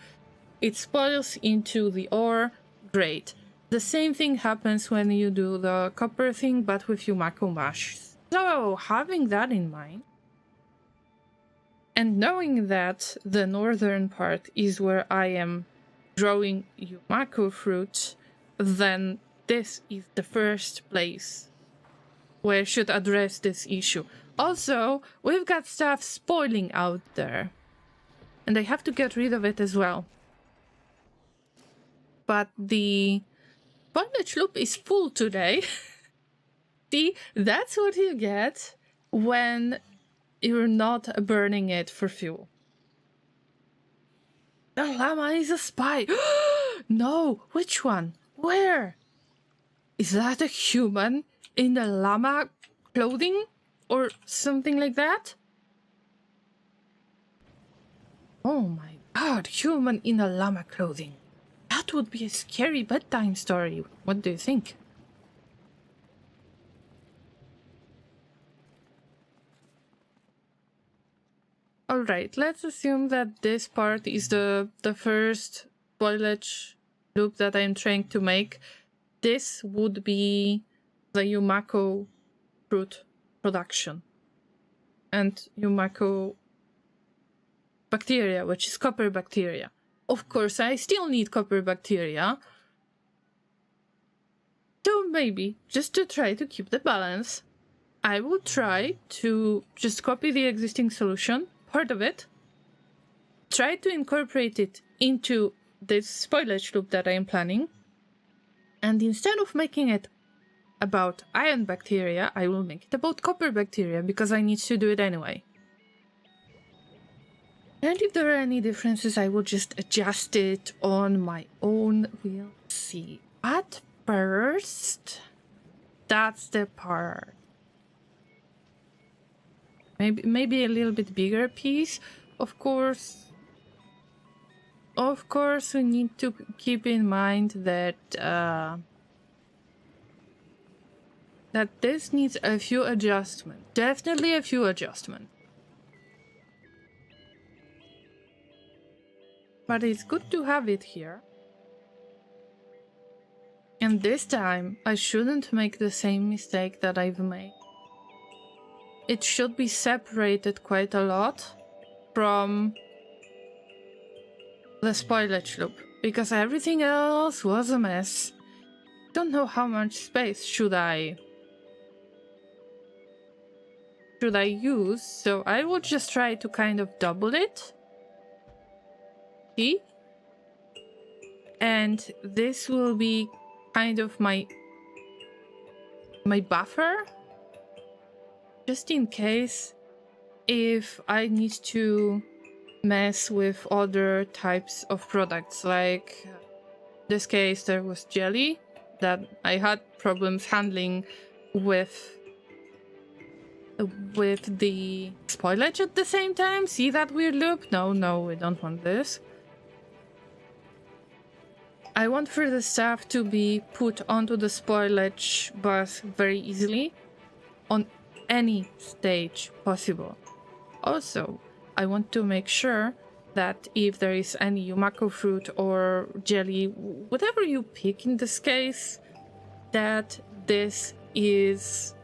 It spoils into the ore. Great. The same thing happens when you do the copper thing, but with Yumako mash. So, having that in mind, and knowing that the northern part is where I am growing Yumako fruit, then this is the first place where I should address this issue. Also, we've got stuff spoiling out there, and I have to get rid of it as well. But the bondage loop is full today. See, that's what you get when you're not burning it for fuel. The llama is a spy. No, which one? Where? Is that a human in the llama clothing or something like that? Oh my god, human in a llama clothing. That would be a scary bedtime story. What do you think? Alright, let's assume that this part is the first spoilage loop that I'm trying to make. This would be the Yumako fruit production. And Yumako bacteria, which is copper bacteria. Of course, I still need copper bacteria. So maybe, just to try to keep the balance, I will try to just copy the existing solution, part of it, try to incorporate it into this spoilage loop that I am planning, and instead of making it about iron bacteria, I will make it about copper bacteria, because I need to do it anyway. And if there are any differences, I will just adjust it on my own. We'll see. At first, that's the part. Maybe a little bit bigger piece. Of course, we need to keep in mind that that this needs a few adjustments. Definitely a few adjustments. But it's good to have it here. And this time, I shouldn't make the same mistake that I've made. It should be separated quite a lot from the spoilage loop, because everything else was a mess. Don't know how much space should I use, so I will just try to kind of double it. See? And this will be kind of my buffer, just in case if I need to mess with other types of products. Like in this case, there was jelly that I had problems handling with the spoilage at the same time. See that weird loop? No, we don't want this. I want for the stuff to be put onto the spoilage bus very easily on any stage possible. Also, I want to make sure that if there is any Yumako fruit or jelly, whatever you pick in this case, that this is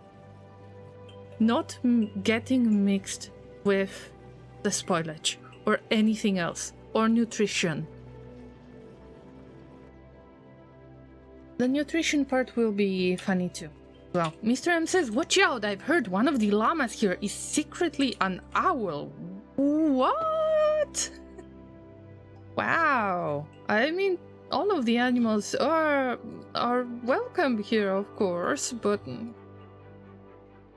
not getting mixed with the spoilage or anything else, or nutrition. The nutrition part will be funny too. Well, Mr. M says, watch out, I've heard one of the llamas here is secretly an owl. What? Wow. I mean, all of the animals are welcome here, of course, but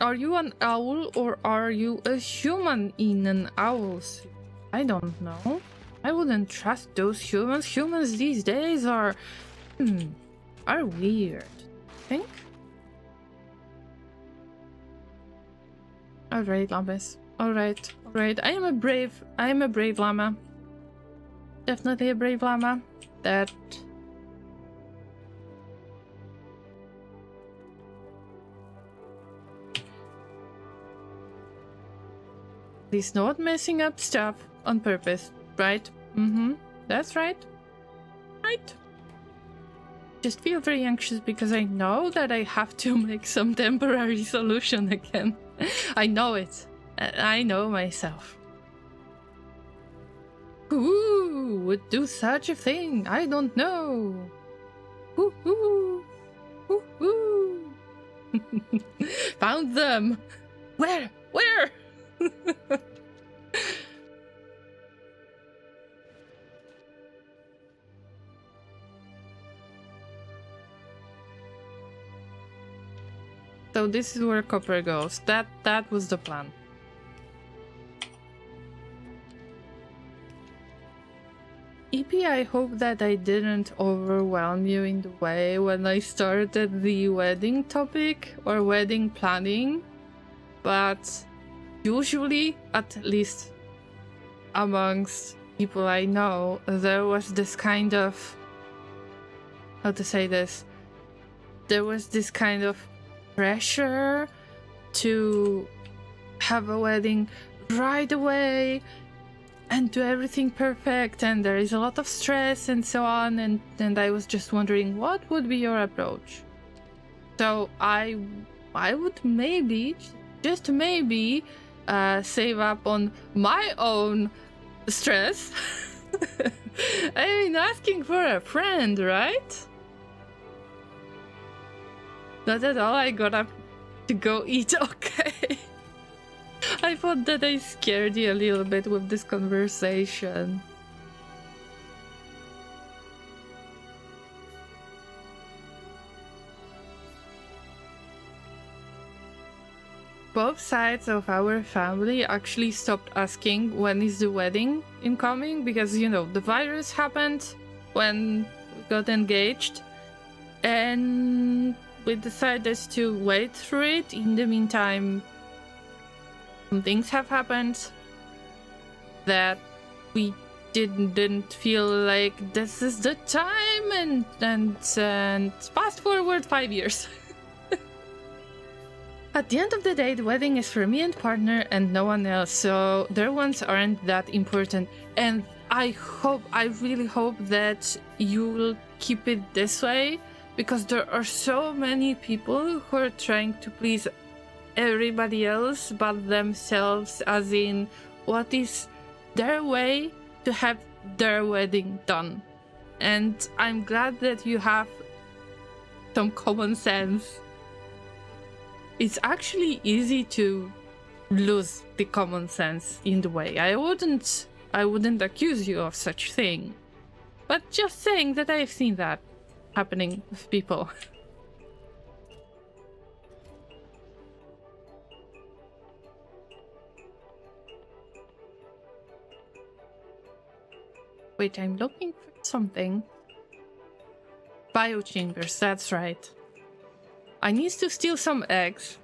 are you an owl or are you a human in an owl suit? I don't know. I wouldn't trust those humans. Humans these days are weird. Think? Alright, llamas. Alright. I am a brave llama. Definitely a brave llama. That is not messing up stuff on purpose, right? That's right. Right. Just feel very anxious because I know that I have to make some temporary solution again. I know it. I know myself. Who would do such a thing? I don't know. Woohoo! Woohoo! Found them! Where? So So this is where copper goes. That was the plan. EP, I hope that I didn't overwhelm you in the way when I started the wedding topic or wedding planning, but usually, at least amongst people I know, there was this kind of, how to say this, there was this kind of pressure to have a wedding right away and do everything perfect, and there is a lot of stress and so on, and I was just wondering what would be your approach. So I would maybe, just maybe, save up on my own stress. I mean, asking for a friend, right? Not at all, I got up to go eat, okay. I thought that I scared you a little bit with this conversation. Both sides of our family actually stopped asking when is the wedding incoming, because, you know, the virus happened when we got engaged, and we decided to wait through it. In the meantime, some things have happened that we didn't feel like this is the time, and fast forward 5 years. At the end of the day, the wedding is for me and partner and no one else, so their ones aren't that important. And I really hope that you will keep it this way, because there are so many people who are trying to please everybody else but themselves, as in what is their way to have their wedding done. And I'm glad that you have some common sense. It's actually easy to lose the common sense in the way. I wouldn't accuse you of such thing, but just saying that I've seen that happening with people. Wait, I'm looking for something. Biochambers, that's right. I need to steal some eggs.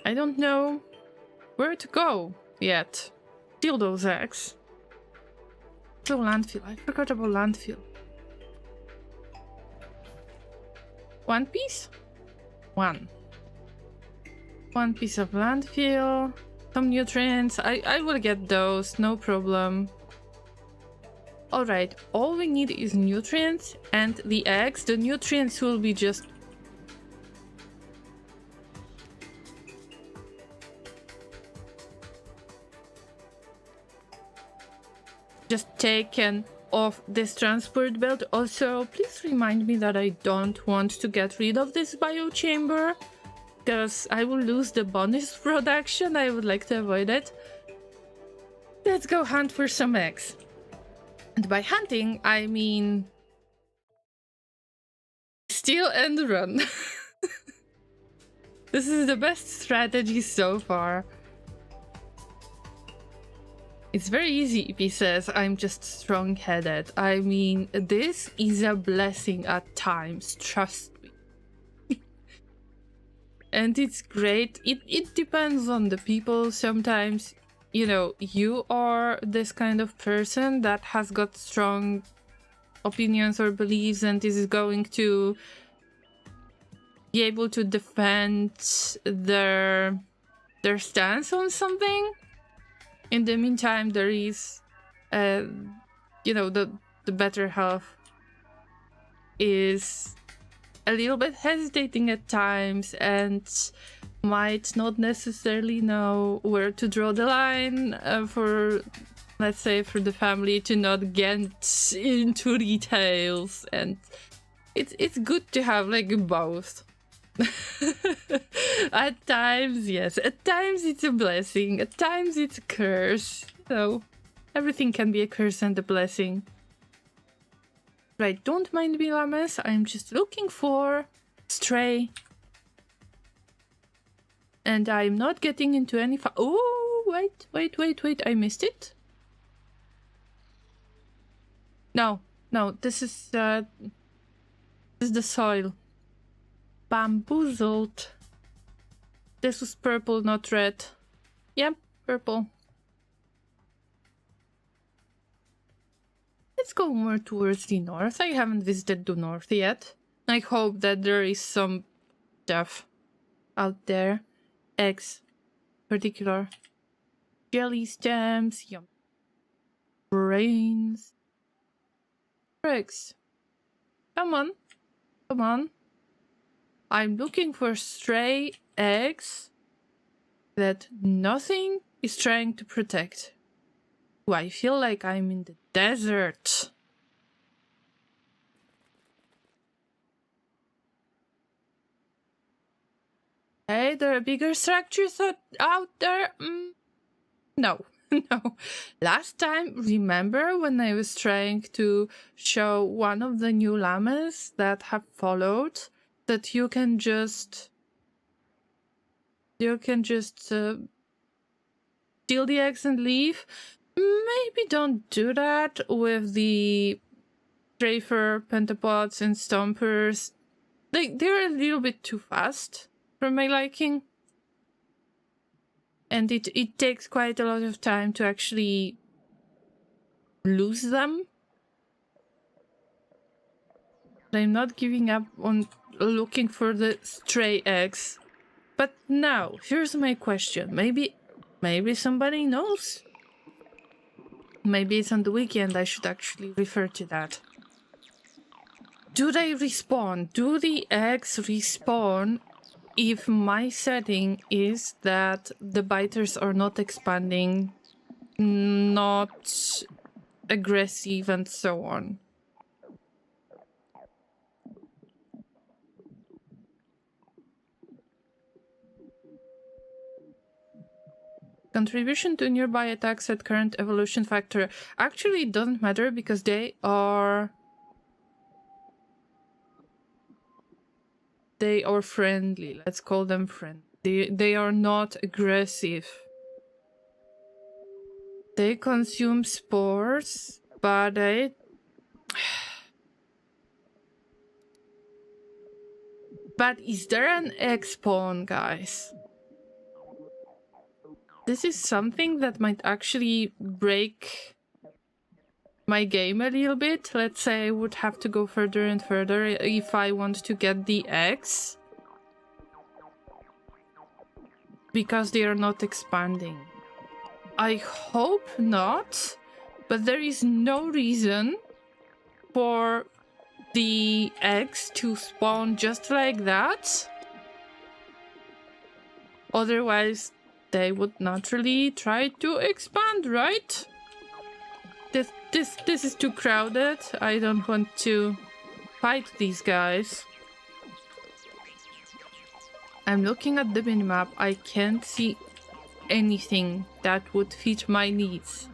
I don't know where to go yet. Steal those eggs. So landfill, I forgot about landfill. One piece? One piece of landfill. Some nutrients, I will get those, no problem. Alright, all we need is nutrients and the eggs. The nutrients will be just taken off this transport belt. Also, please remind me that I don't want to get rid of this biochamber, because I will lose the bonus production. I would like to avoid it. Let's go hunt for some eggs. And by hunting, I mean steal and run. This is the best strategy so far. It's very easy, EP says, I'm just strong-headed. I mean, this is a blessing at times, trust me. And it's great. It depends on the people. Sometimes, you know, you are this kind of person that has got strong opinions or beliefs and is going to be able to defend their stance on something. In the meantime, there is, you know, the better half is a little bit hesitating at times and might not necessarily know where to draw the line for, let's say, for the family to not get into details. And it's good to have like both. At times, yes. At times it's a blessing. At times it's a curse. So everything can be a curse and a blessing. Right, don't mind me, llamas. I'm just looking for stray And I'm not getting into any oh, wait, I missed it. No, this is the soil. Bamboozled. This was purple, not red. Yep, purple. Let's go more towards the north. I haven't visited the north yet. I hope that there is some stuff out there. Eggs, particular. Jelly stems, yum. Brains. Eggs. Come on. Come on. I'm looking for stray eggs that nothing is trying to protect. Ooh, I feel like I'm in the desert. Hey, there are bigger structures out there? No, no. Last time, remember when I was trying to show one of the new llamas that have followed that you can just steal the eggs and leave? Maybe don't do that with the Strafer, Pentapods, and Stompers. They're a little bit too fast for my liking. And it takes quite a lot of time to actually lose them. I'm not giving up on looking for the stray eggs. But now, here's my question. Maybe somebody knows. Maybe it's on the weekend, I should actually refer to that. Do they respawn? Do the eggs respawn if my setting is that the biters are not expanding, not aggressive, and so on? Contribution to nearby attacks at current evolution factor. Actually, it doesn't matter because they are friendly. Let's call them friendly. They are not aggressive. They consume spores, but But is there an egg spawn, guys? This is something that might actually break my game a little bit. Let's say I would have to go further and further if I want to get the eggs. Because they are not expanding. I hope not, but there is no reason for the eggs to spawn just like that. Otherwise, they would naturally try to expand, right? This is too crowded. I don't want to fight these guys. I'm looking at the minimap. I can't see anything that would fit my needs.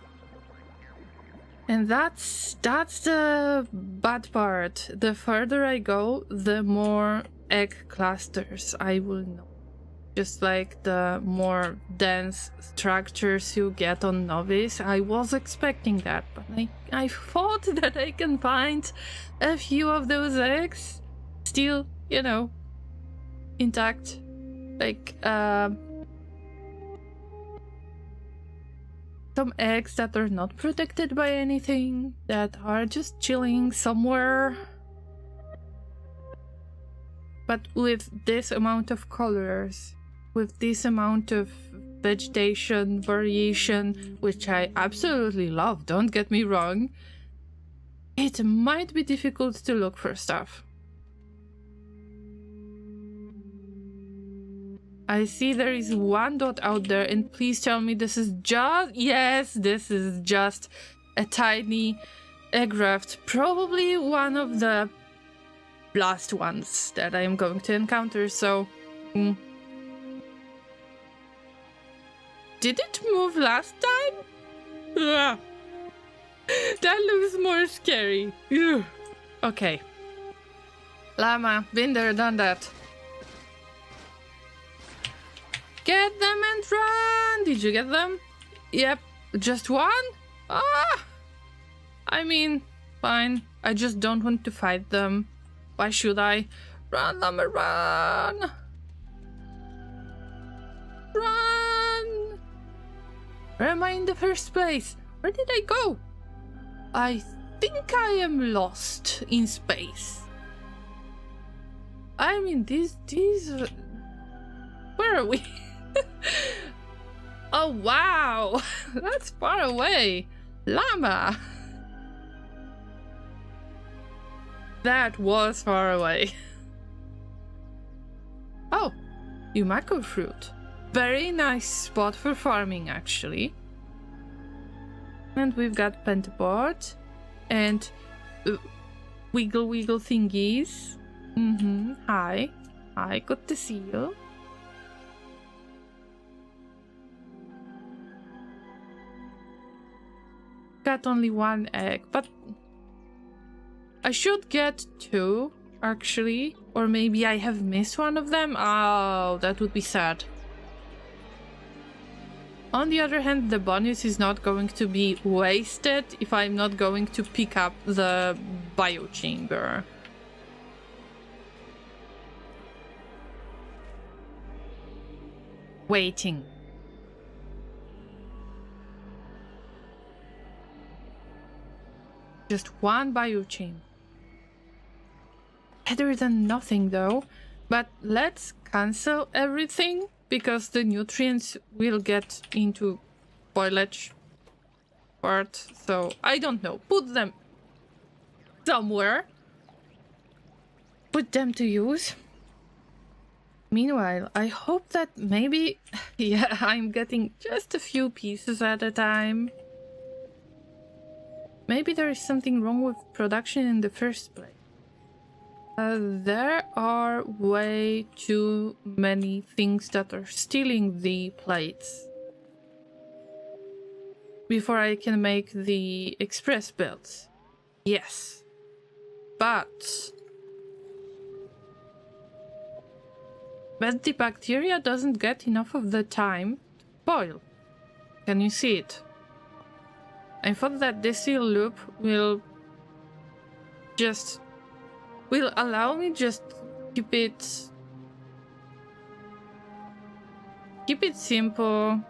And that's the bad part. The further I go, the more egg clusters I will know. Just like the more dense structures you get on Novice. I was expecting that, but I thought that I can find a few of those eggs still, you know, intact. Like, some eggs that are not protected by anything, that are just chilling somewhere. But with this amount of colors, with this amount of vegetation variation, which I absolutely love, don't get me wrong, it might be difficult to look for stuff. I see there is one dot out there, and please tell me this is just... Yes, this is just a tiny Agoraphobic, probably one of the last ones that I am going to encounter, so... Did it move last time? Ugh. That looks more scary. Ugh. Okay. Llama, been there, done that. Get them and run! Did you get them? Yep. Just one? Ah! I mean, fine. I just don't want to fight them. Why should I? Run, Llama, run! Run! Where am I in the first place? Where did I go? I think I am lost in space. I mean, these... Where are we? Oh, wow! That's far away. Llama! That was far away. Oh, Yumako fruit. Very nice spot for farming, actually. And we've got pentaport and wiggle wiggle thingies. Hi. Hi, good to see you. Got only one egg, but I should get two, actually. Or maybe I have missed one of them. Oh, that would be sad. On the other hand, the bonus is not going to be wasted if I'm not going to pick up the biochamber. Waiting. Just one biochamber. Better than nothing though. But let's cancel everything because the nutrients will get into foliage part. So I don't know. Put them somewhere. Put them to use. Meanwhile, I hope that maybe, yeah, I'm getting just a few pieces at a time. Maybe there is something wrong with production in the first place. There are way too many things that are stealing the plates before I can make the express builds. Yes, but the bacteria doesn't get enough of the time to boil. Can you see it? I thought that this seal loop will allow me just keep it simple,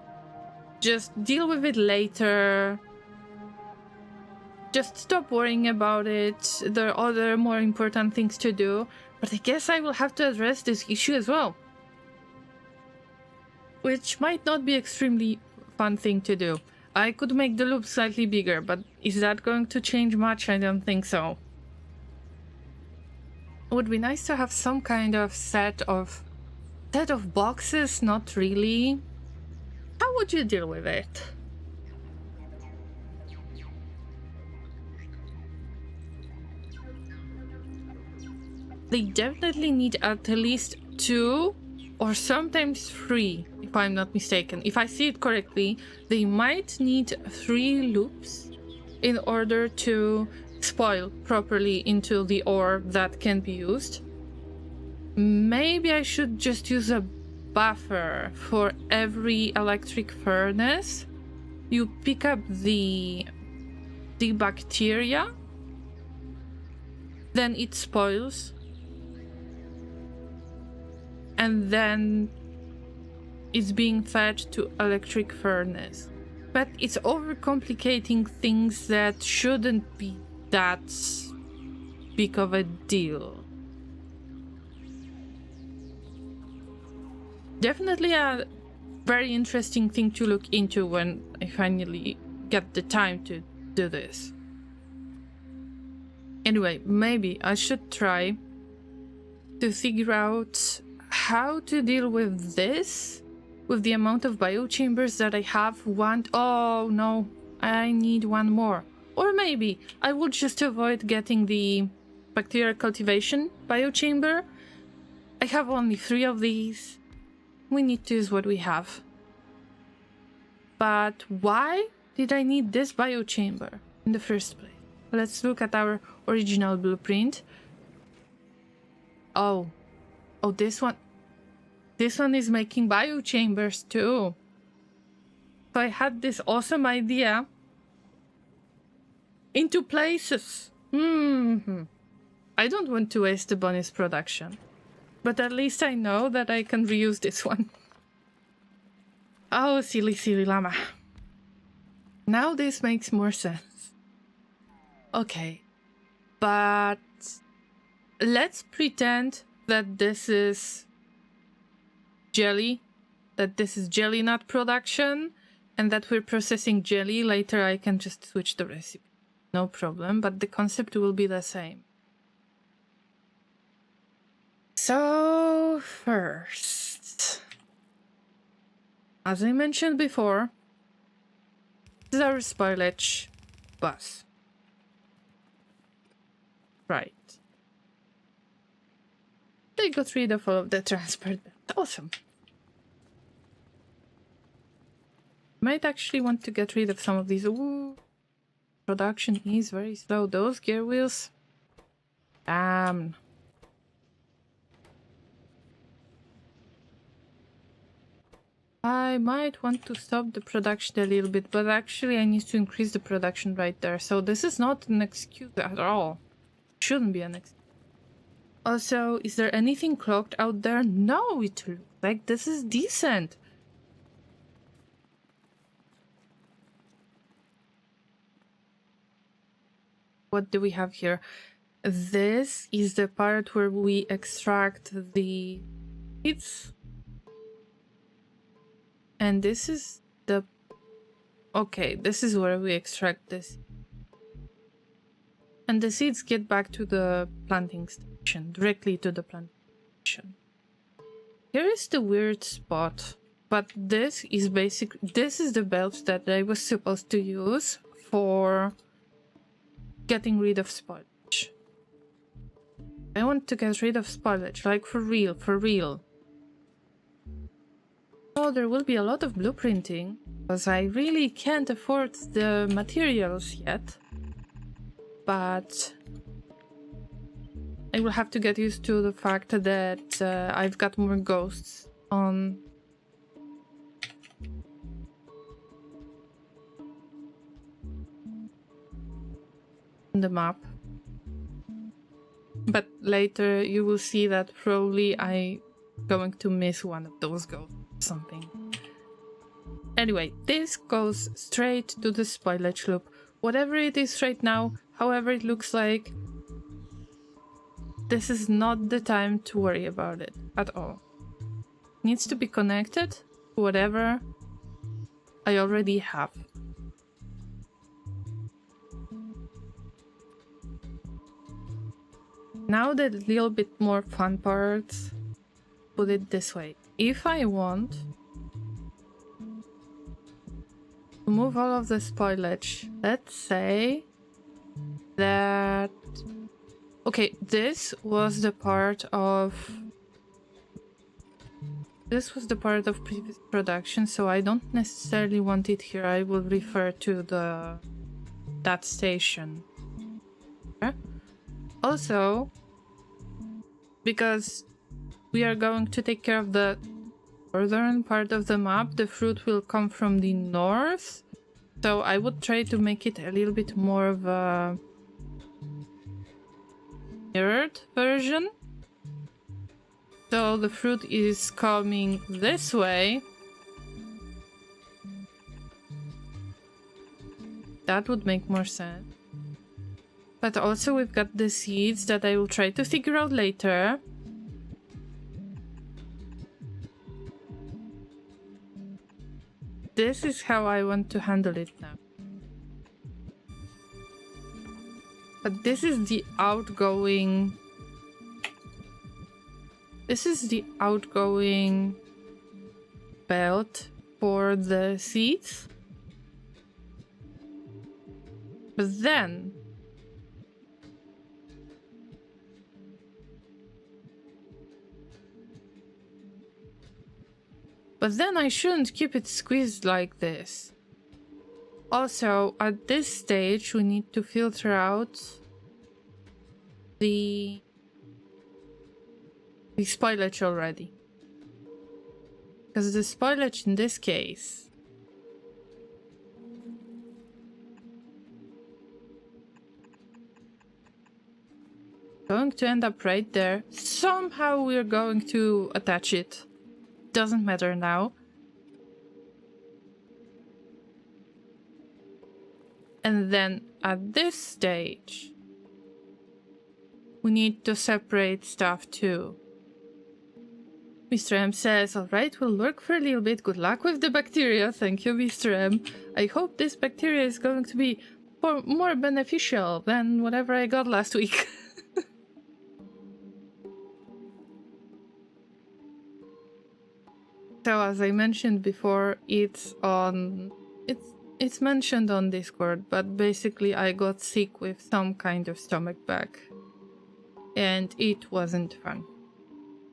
just deal with it later, just stop worrying about it. There are other more important things to do, but I guess I will have to address this issue as well, which might not be extremely fun thing to do. I could make the loop slightly bigger, but is that going to change much? I don't think so. It would be nice to have some kind of set of boxes, not really. How would you deal with it? They definitely need at least 2 or sometimes 3, if I'm not mistaken. If I see it correctly, they might need 3 loops in order to spoil properly into the ore that can be used. Maybe I should just use a buffer for every electric furnace. You pick up the bacteria, then it spoils, and then it's being fed to electric furnace. But it's overcomplicating things that shouldn't be that big of a deal. Definitely a very interesting thing to look into when I finally get the time to do this. Anyway, maybe I should try to figure out how to deal with this, with the amount of biochambers that I have. Oh no, I need one more. Or maybe I would just avoid getting the bacterial cultivation biochamber. I have only 3 of these. We need to use what we have. But why did I need this biochamber in the first place? Let's look at our original blueprint. Oh, this one. This one is making biochambers too. So I had this awesome idea into places. I don't want to waste the bonus production, but at least I know that I can reuse this one. Oh, silly, silly llama. Now this makes more sense. Okay, but let's pretend that this is jelly, that this is jelly nut production, and that we're processing jelly. Later I can just switch the recipe. No problem, but the concept will be the same. So first, as I mentioned before, this is our spoilage bus. Right. They got rid of all of the transport. Awesome. Might actually want to get rid of some of these. Ooh. Production is very slow. Those gear wheels. Damn. I might want to stop the production a little bit, but actually I need to increase the production right there. So this is not an excuse at all. Shouldn't be an excuse. Also, is there anything clogged out there? No, it looks like this is decent. What do we have here? This is the part where we extract the seeds. And this is the... Okay, this is where we extract this. And the seeds get back to the planting station, directly to the planting station. Here is the weird spot, but this is this is the belt that I was supposed to use for getting rid of spoilage. I want to get rid of spoilage, like for real, for real. Oh, there will be a lot of blueprinting, because I really can't afford the materials yet. But I will have to get used to the fact that I've got more ghosts on the map. But later you will see that probably I'm going to miss one of those ghosts or something. Anyway, this goes straight to the spoilage loop. Whatever it is right now, however it looks like, this is not the time to worry about it at all. It needs to be connected to whatever I already have. Now the little bit more fun parts, put it this way. If I want to move all of the spoilage, let's say that... Okay, this was the part of previous production, so I don't necessarily want it here. I will refer to that station. Okay? Also, because we are going to take care of the northern part of the map, the fruit will come from the north, so I would try to make it a little bit more of a mirrored version. So the fruit is coming this way. That would make more sense. But also we've got the seeds that I will try to figure out later. This is how I want to handle it now. But this is the outgoing... This is the outgoing belt for the seeds. But then... I shouldn't keep it squeezed like this. Also, at this stage, we need to filter out the spoilage already. because the spoilage in this case going to end up right there. Somehow we're going to attach it. Doesn't matter now. And then at this stage, we need to separate stuff too. Mr. M says, alright, we'll work for a little bit. Good luck with the bacteria. Thank you, Mr. M. I hope this bacteria is going to be more beneficial than whatever I got last week. So as I mentioned before, it's mentioned on Discord, but basically I got sick with some kind of stomach bug. And it wasn't fun.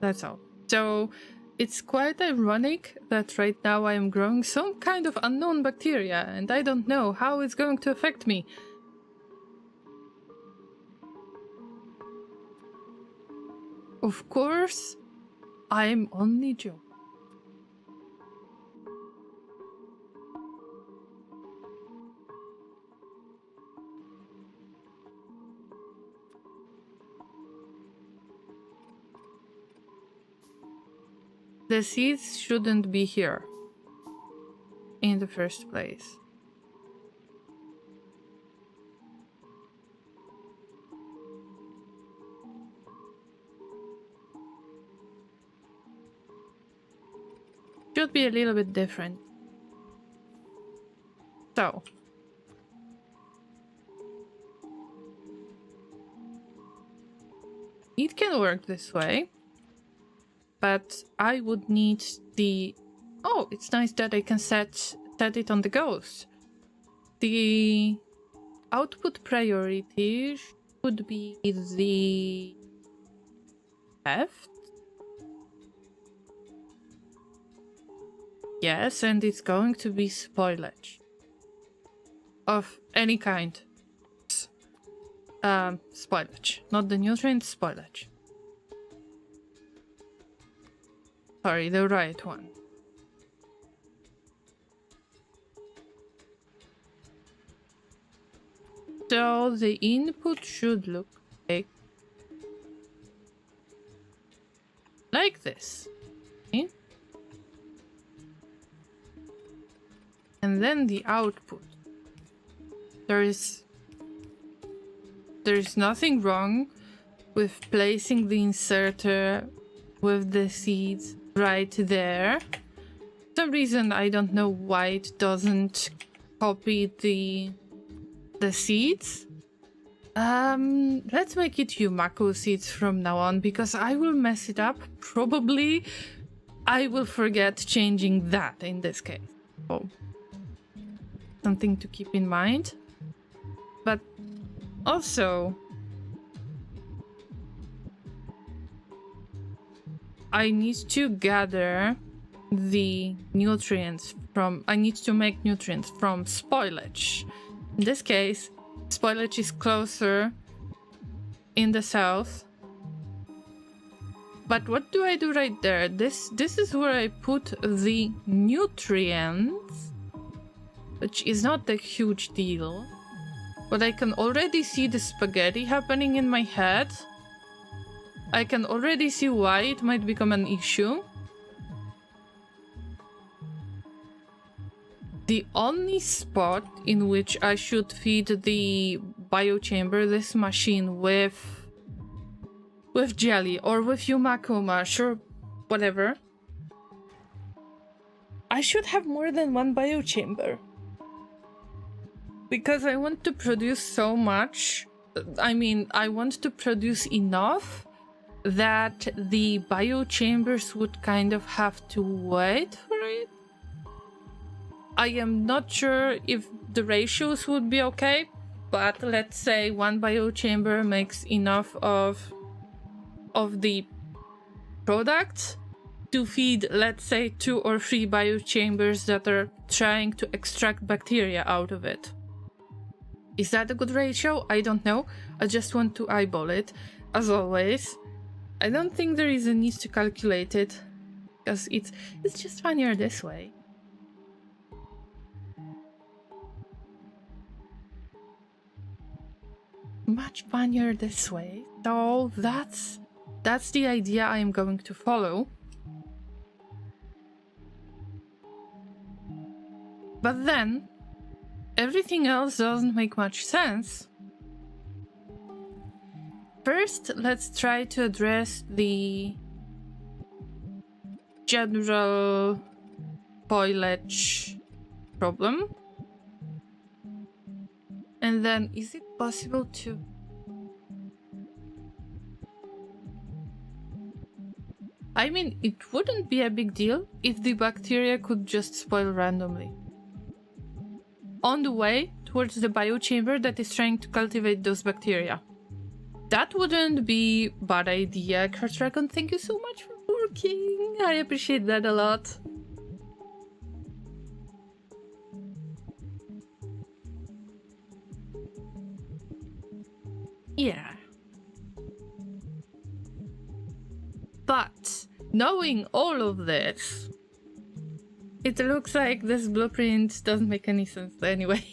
That's all. So it's quite ironic that right now I am growing some kind of unknown bacteria and I don't know how it's going to affect me. Of course, I'm only joking. The seeds shouldn't be here in the first place. Should be a little bit different. So. It can work this way. But I would need the... Oh, it's nice that I can set it on the ghost. The output priority should be the left. Yes, and it's going to be spoilage. Of any kind. Spoilage. Not the nutrient, spoilage. Sorry, the right one. So the input should look like this. Okay? And then the output. There's nothing wrong with placing the inserter with the seeds right there. For some reason I don't know why it doesn't copy the seeds. Let's make it Yumako seeds from now on because I will mess it up. Probably I will forget changing that in this case. So something to keep in mind. But also I need to gather the nutrients from... I need to make nutrients from spoilage. In this case, spoilage is closer in the south. But what do I do right there? This is where I put the nutrients, which is not a huge deal. But I can already see the spaghetti happening in my head. I can already see why it might become an issue. The only spot in which I should feed the biochamber, this machine, with jelly or with Yumako mash or whatever, I should have more than one biochamber. Because I want to produce so much. I mean, I want to produce enough that the biochambers would kind of have to wait for it. I am not sure if the ratios would be okay, but let's say one biochamber makes enough of the product to feed, let's say, 2 or 3 biochambers that are trying to extract bacteria out of it. Is that a good ratio? I don't know. I just want to eyeball it, as always. I don't think there is a need to calculate it. because it's just funnier this way. Much funnier this way. So that's the idea I am going to follow. But then everything else doesn't make much sense. First, let's try to address the general spoilage problem. And then, is it possible to... I mean, it wouldn't be a big deal if the bacteria could just spoil randomly. On the way towards the biochamber that is trying to cultivate those bacteria. That wouldn't be a bad idea. Dragon, thank you so much for working. I appreciate that a lot. Yeah. But knowing all of this, it looks like this blueprint doesn't make any sense anyway.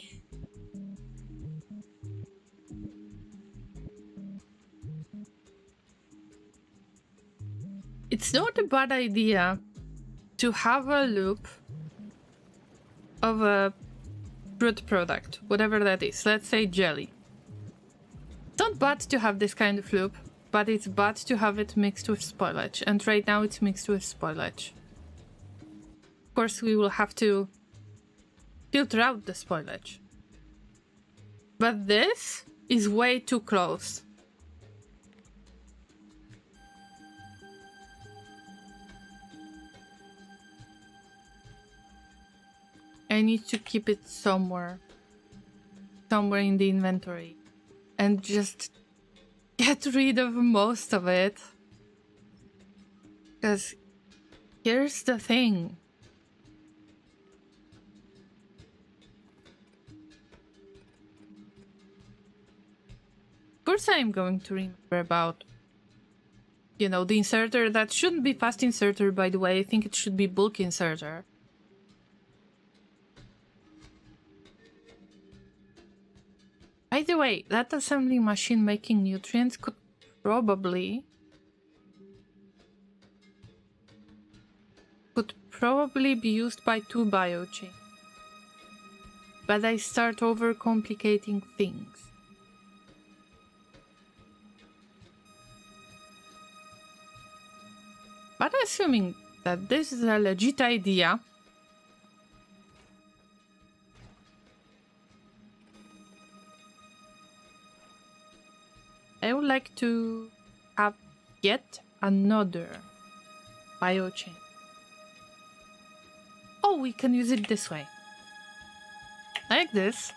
It's not a bad idea to have a loop of a fruit product, whatever that is. Let's say jelly. It's not bad to have this kind of loop, but it's bad to have it mixed with spoilage. And right now it's mixed with spoilage. Of course, we will have to filter out the spoilage. But this is way too close. I need to keep it somewhere in the inventory and just get rid of most of it. Because here's the thing. Of course I'm going to remember about, you know, the inserter. That shouldn't be fast inserter, by the way. I think it should be bulk inserter. By the way, that assembly machine making nutrients could probably be used by 2 biochains. But I start overcomplicating things. But assuming that this is a legit idea, I would like to have yet another biochain. Oh, we can use it this way. Like this.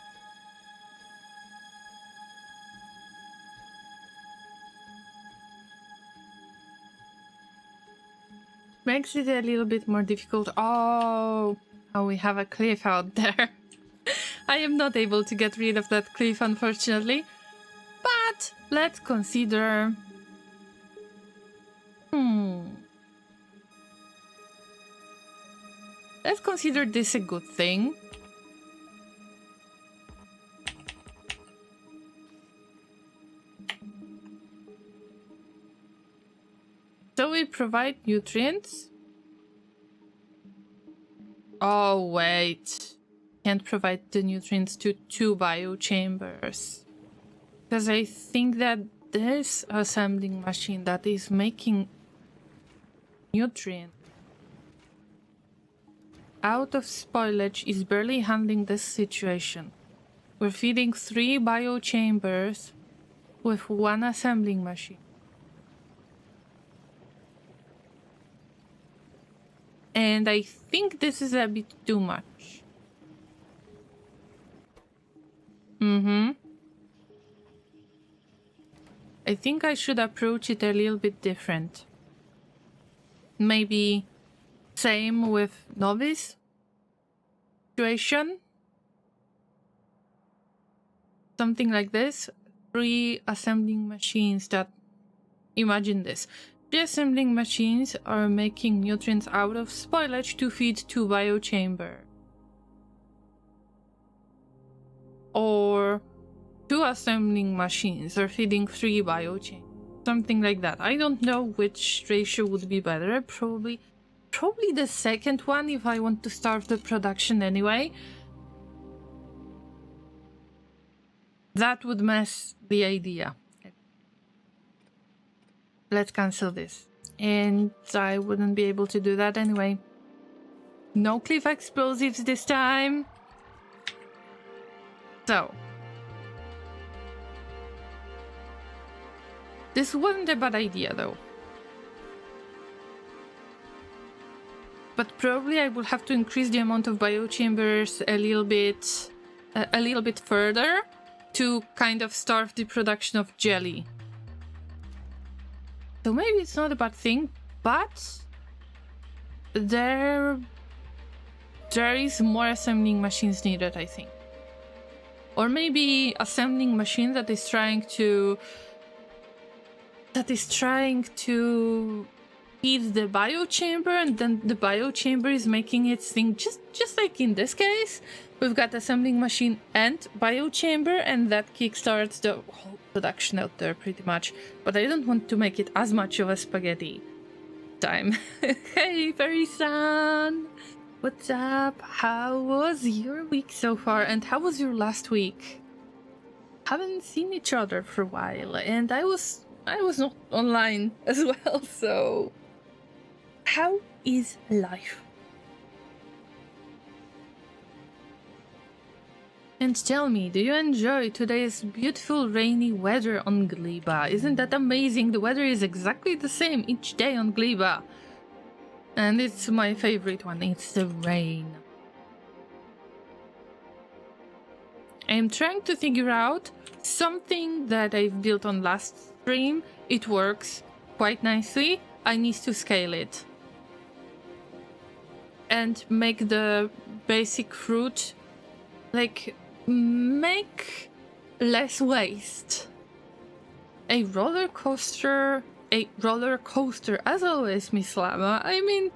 Makes it a little bit more difficult. Oh, we have a cliff out there. I am not able to get rid of that cliff, unfortunately. But let's consider... Let's consider this a good thing. So we provide nutrients. Oh, wait. Can't provide the nutrients to 2 biochambers. Because I think that this assembling machine that is making nutrients out of spoilage is barely handling this situation. We're feeding 3 biochambers with 1 assembling machine. And I think this is a bit too much. I think I should approach it a little bit different. Maybe same with novice situation. Something like this. 3 assembling machines that... Imagine this. The assembling machines are making nutrients out of spoilage to feed 2 biochamber. Or 2 assembling machines are feeding 3 biochambers. Something like that. I don't know which ratio would be better. Probably the second one if I want to start the production anyway. That would mess the idea. Let's cancel this. And I wouldn't be able to do that anyway. No cliff explosives this time. So. This wasn't a bad idea though. But probably I will have to increase the amount of biochambers a little bit further to kind of start the production of jelly. So maybe it's not a bad thing, but there is more assembling machines needed, I think. Or maybe assembling machine that is trying to feed the biochamber, and then the biochamber is making its thing, just like in this case. We've got assembling machine and biochamber, and that kickstarts the whole production out there pretty much. But I don't want to make it as much of a spaghetti time. Hey, Fairy-san! What's up? How was your week so far? And how was your last week? Haven't seen each other for a while, and I was not online as well, so... How is life? And tell me, do you enjoy today's beautiful rainy weather on Gleba? Isn't that amazing? The weather is exactly the same each day on Gleba. And it's my favorite one, it's the rain. I'm trying to figure out something that I've built on last stream. It works quite nicely. I need to scale it. And make the basic fruit, like, make less waste. A roller coaster, as always, Miss Llama. I mean,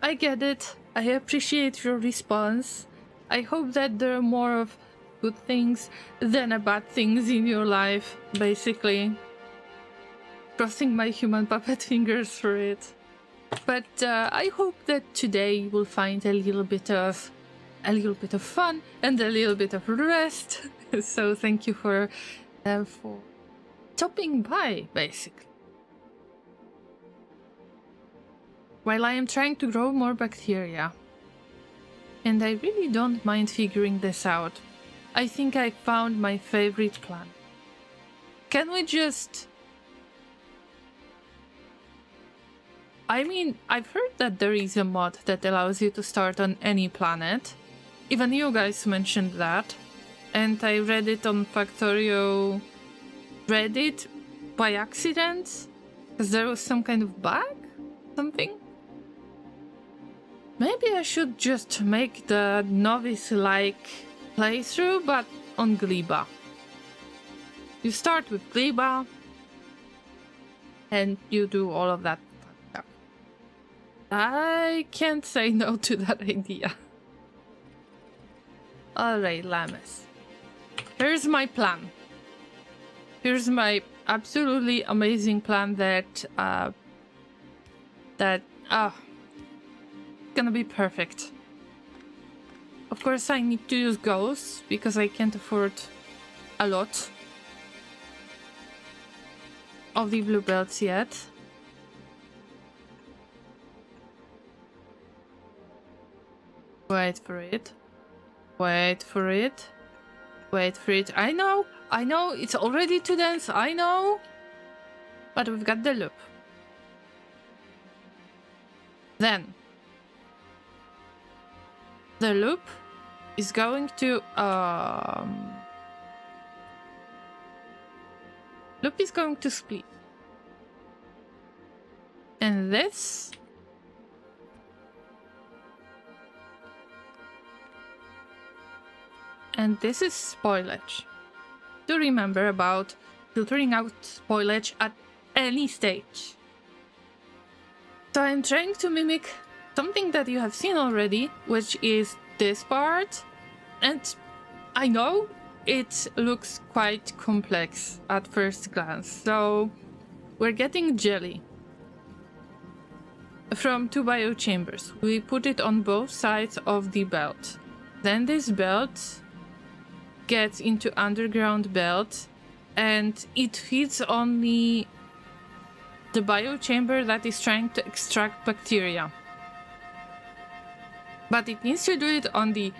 I get it. I appreciate your response. I hope that there are more of good things than bad things in your life, basically. Crossing my human puppet fingers for it. But I hope that today you will find a little bit of fun and a little bit of rest. So thank you for stopping by, basically. While I am trying to grow more bacteria, and I really don't mind figuring this out, I think I found my favorite plan. Can we just... I mean, I've heard that there is a mod that allows you to start on any planet. Even you guys mentioned that. And I read it on Factorio Reddit by accident. Because there was some kind of bug? Something? Maybe I should just make the novice-like playthrough, but on Gleba. You start with Gleba, and you do all of that. I can't say no to that idea. Alright, Llamas. Here's my plan. Here's my absolutely amazing plan that gonna be perfect. Of course I need to use ghosts because I can't afford a lot of the blue belts yet. Wait for it. Wait for it. Wait for it. I know, it's already too dense, I know. But we've got the loop. Then the loop is going to split. And this is spoilage. Do remember about filtering out spoilage at any stage. So I'm trying to mimic something that you have seen already, which is this part. And I know it looks quite complex at first glance. So we're getting jelly from 2 biochambers. We put it on both sides of the belt. Then this belt gets into underground belt and it feeds only the biochamber that is trying to extract bacteria. But it needs to do it on the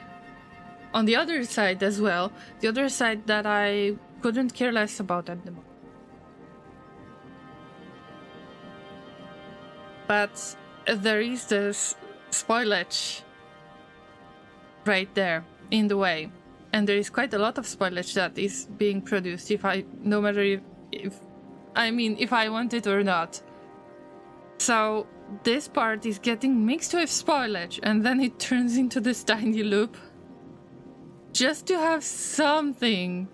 other side as well. The other side that I couldn't care less about at the moment. But there is this spoilage right there in the way. And there is quite a lot of spoilage that is being produced if I want it or not. So this part is getting mixed with spoilage and then it turns into this tiny loop. Just to have something.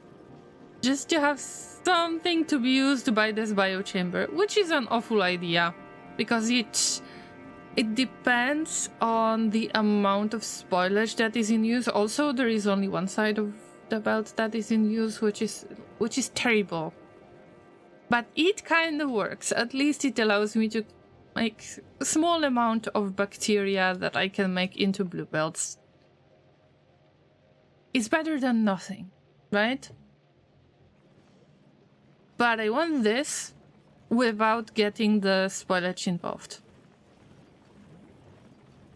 Just to have something to be used by this biochamber, which is an awful idea. Because it depends on the amount of spoilage that is in use. Also, there is only one side of the belt that is in use, which is terrible. But it kind of works. At least it allows me to make a small amount of bacteria that I can make into blue belts. It's better than nothing, right? But I want this without getting the spoilage involved.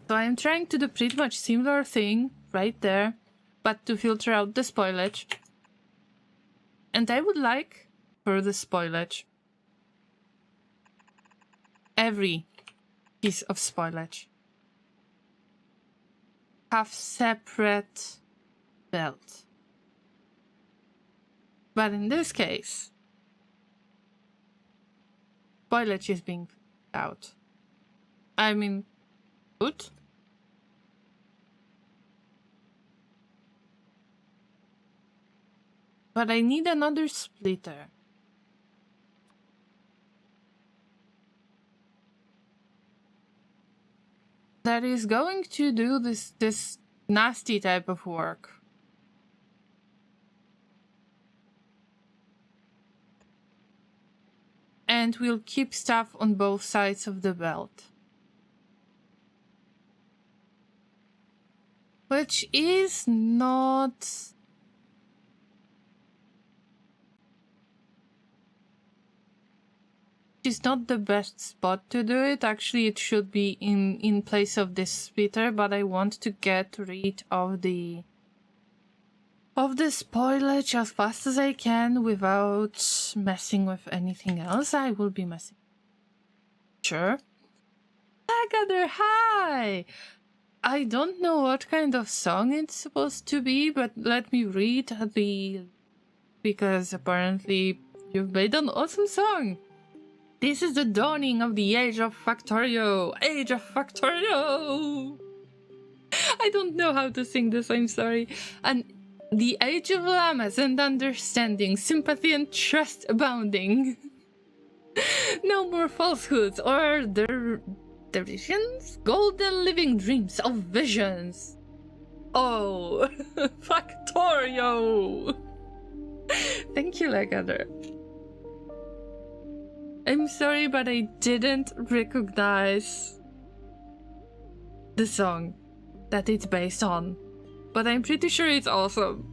So I'm trying to do pretty much similar thing right there, but to filter out the spoilage. And I would like for the spoilage, every piece of spoilage, have separate belt. But in this case, spoilage is being out. I mean, good. But I need another splitter. That is going to do this nasty type of work. And we'll keep stuff on both sides of the belt. Which is not... It's not the best spot to do it. Actually, it should be in place of this splitter, but I want to get rid of the spoilage as fast as I can without messing with anything else. I will be messing. Sure. Agather, hi! I don't know what kind of song it's supposed to be, but let me read because apparently you've made an awesome song. This is the dawning of the age of Factorio! Age of Factorio! I don't know how to sing this, I'm sorry. And the age of llamas and understanding, sympathy and trust abounding. No more falsehoods or derisions, golden living dreams of visions. Oh, Factorio! Thank you, Legather. I'm sorry, but I didn't recognize the song that it's based on. But I'm pretty sure it's awesome.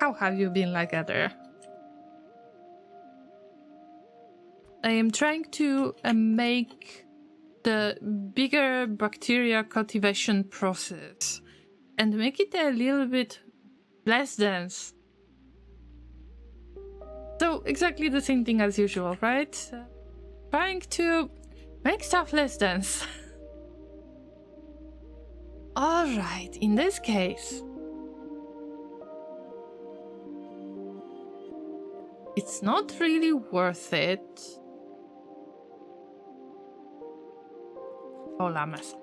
How have you been, Legather? I am trying to make the bigger bacteria cultivation process and make it a little bit less dense. So exactly the same thing as usual, right? Trying to make stuff less dense. Alright, in this case, it's not really worth it. Oh, llamas.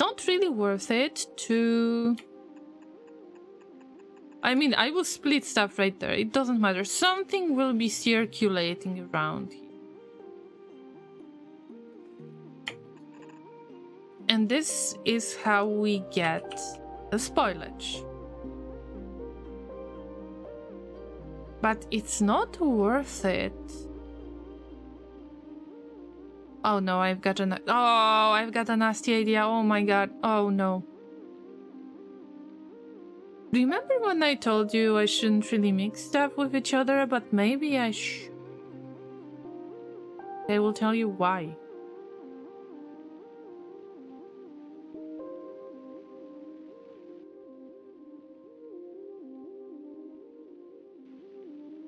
Not really worth it to... I mean, I will split stuff right there. It doesn't matter. Something will be circulating around here. And this is how we get the spoilage. But it's not worth it. Oh no, I've got a nasty idea. Oh my god. Oh no. Remember when I told you I shouldn't really mix stuff with each other, but maybe I should? I will tell you why.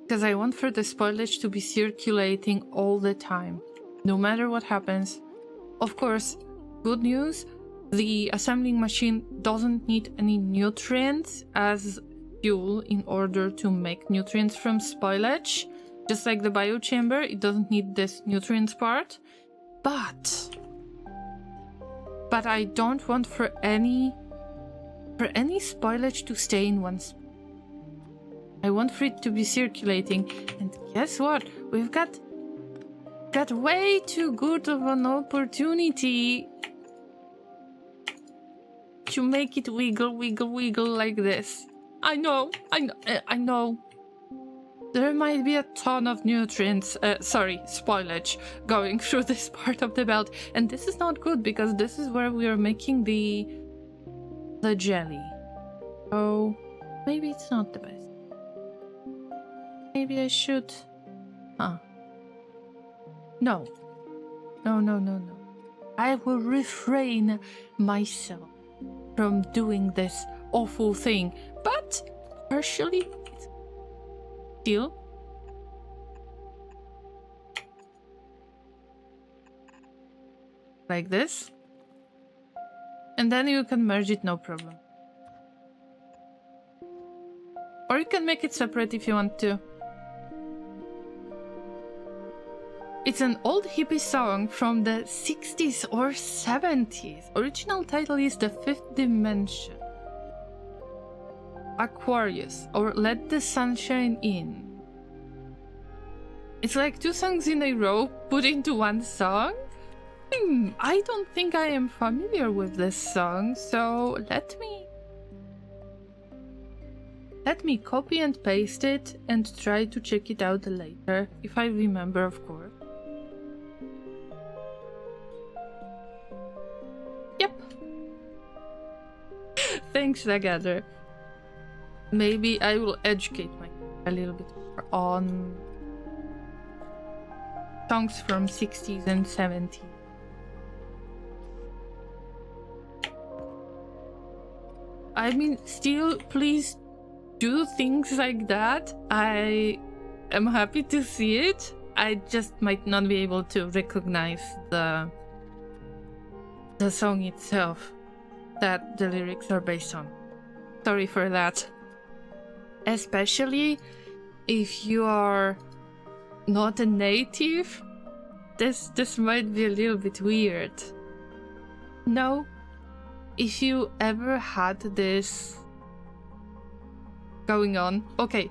Because I want for the spoilage to be circulating all the time, no matter what happens. Of course, good news, the assembling machine doesn't need any nutrients as fuel in order to make nutrients from spoilage. Just like the biochamber, it doesn't need this nutrients part. But I don't want for any spoilage to stay in one spot. I want for it to be circulating, and guess what? We've got way too good of an opportunity to make it wiggle, wiggle, wiggle like this. I know. There might be a ton of nutrients, spoilage going through this part of the belt, and this is not good because this is where we are making the jelly. Oh, maybe it's not the best. Maybe I should... No. No. I will refrain myself from doing this awful thing. But, partially, it's still... like this. And then you can merge it, no problem. Or you can make it separate if you want to. It's an old hippie song from the 60s or 70s. Original title is The Fifth Dimension. Aquarius, or Let the Sunshine In. It's like two songs in a row put into one song. I don't think I am familiar with this song, so let me copy and paste it and try to check it out later, if I remember, of course. Yep. Thanks, Nagader. Maybe I will educate myself a little bit more on songs from 60s and 70s. I mean, still, please do things like that. I am happy to see it. I just might not be able to recognize the song itself that the lyrics are based on. Sorry for that. Especially if you are not a native, this might be a little bit weird. No, if you ever had this going on, okay,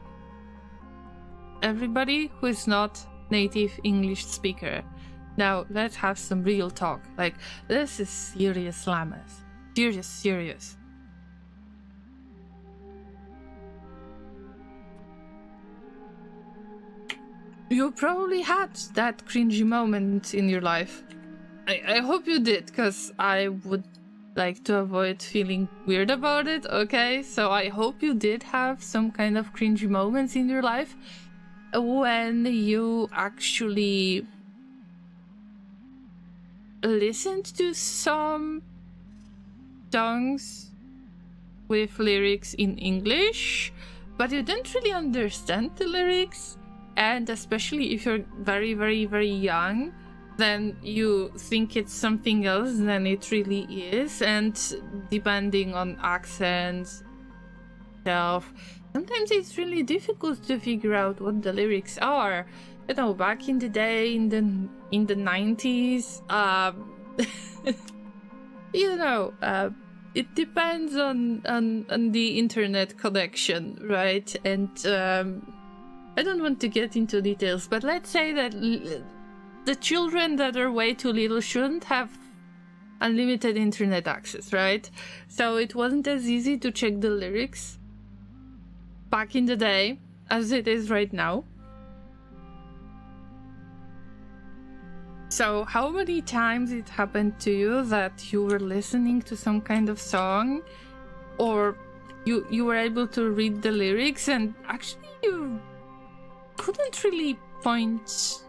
everybody who is not native English speaker, now let's have some real talk. Like, this is serious, Llamas. Serious. You probably had that cringy moment in your life. I hope you did, because I would like to avoid feeling weird about it, okay? So I hope you did have some kind of cringy moments in your life when you actually listened to some songs with lyrics in English, but you didn't really understand the lyrics. And especially if you're very, very, very young, then you think it's something else than it really is. And depending on accents, sometimes it's really difficult to figure out what the lyrics are. You know, back in the day, in the 90s, it depends on the internet connection, right? And I don't want to get into details, but let's say that the children that are way too little shouldn't have unlimited internet access, right? So it wasn't as easy to check the lyrics back in the day as it is right now. So how many times it happened to you that you were listening to some kind of song, or you were able to read the lyrics and actually you couldn't really point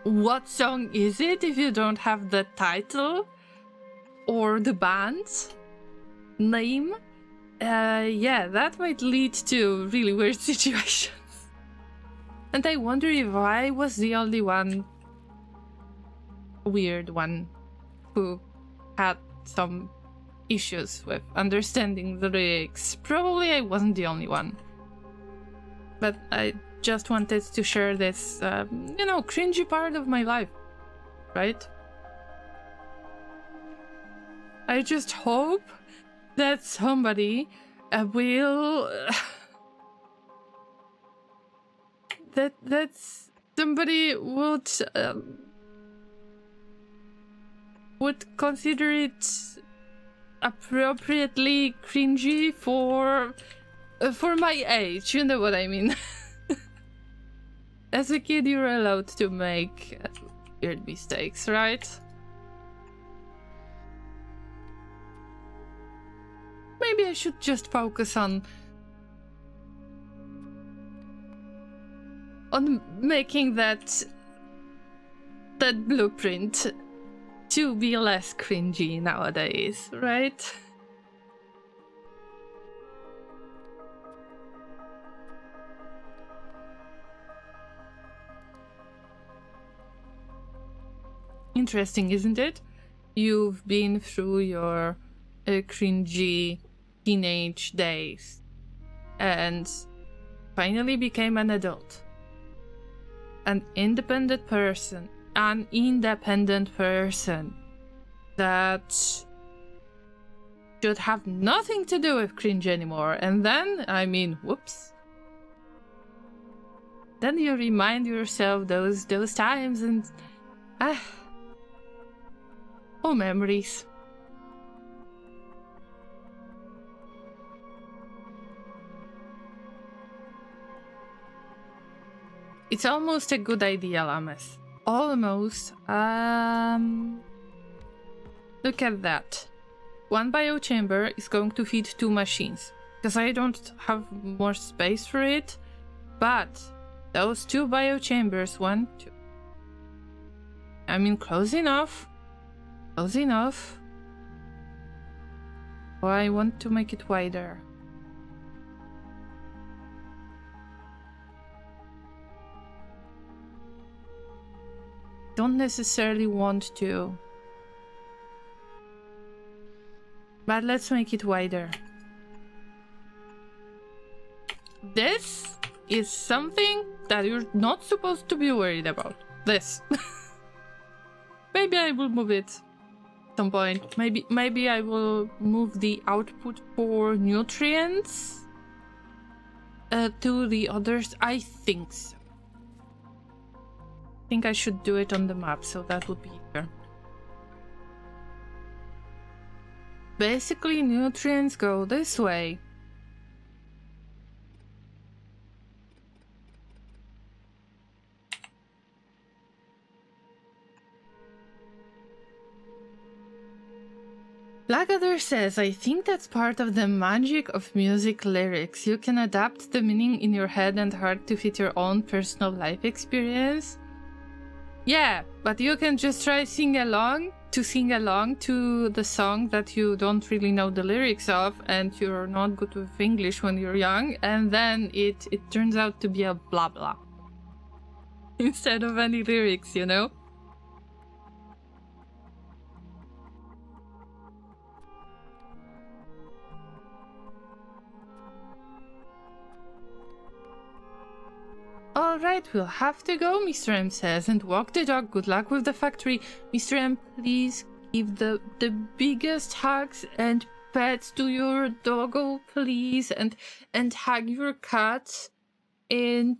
what song is it if you don't have the title or the band's name? Yeah, that might lead to really weird situations. And I wonder if I was the only weird one, who had some issues with understanding the lyrics. Probably I wasn't the only one. But I just wanted to share this, cringy part of my life, right? I just hope that somebody will... that somebody would consider it appropriately cringy for my age, you know what I mean. As a kid, you're allowed to make weird mistakes, right? Maybe I should just focus on making that blueprint to be less cringy nowadays, right? Interesting, isn't it? You've been through your cringy teenage days and finally became an adult. An independent person that should have nothing to do with cringe anymore. And then, I mean, whoops. Then you remind yourself those times and oh, memories. It's almost a good idea, Llamas. Almost. Look at that. One biochamber is going to feed 2 machines, because I don't have more space for it. But those 2 biochambers, 1, 2. I mean, close enough. Close enough. Oh, I want to make it wider. Don't necessarily want to, but let's make it wider. This is something that you're not supposed to be worried about. This. Maybe I will move it at some point. Maybe I will move the output for nutrients to the others. I think so. I think I should do it on the map, so that would be easier. Basically, nutrients go this way. Blackadder says, I think that's part of the magic of music lyrics. You can adapt the meaning in your head and heart to fit your own personal life experience. Yeah, but you can just try sing along to the song that you don't really know the lyrics of, and you're not good with English when you're young, and then it turns out to be a blah blah instead of any lyrics, you know? Alright, we'll have to go, Mr. M says, and walk the dog. Good luck with the factory. Mr. M, please give the biggest hugs and pets to your doggo, please, and hug your cat and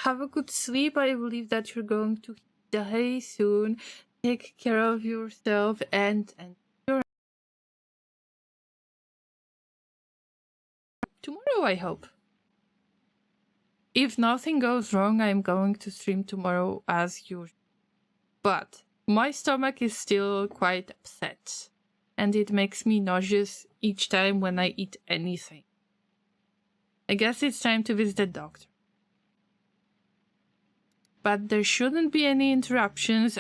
have a good sleep. I believe that you're going to die soon. Take care of yourself and your tomorrow, I hope. If nothing goes wrong, I'm going to stream tomorrow as usual. But my stomach is still quite upset, and it makes me nauseous each time when I eat anything. I guess it's time to visit the doctor. But there shouldn't be any interruptions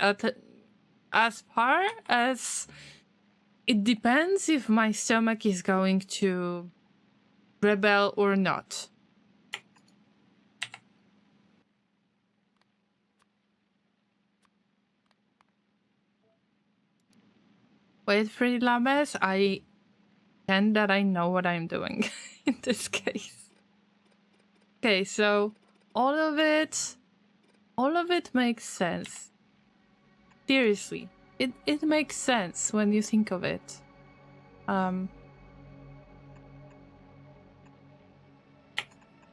as far as it depends if my stomach is going to rebel or not. Wait, Freddy Lames, I pretend that I know what I'm doing in this case. Okay, so all of it makes sense. Seriously, it makes sense when you think of it.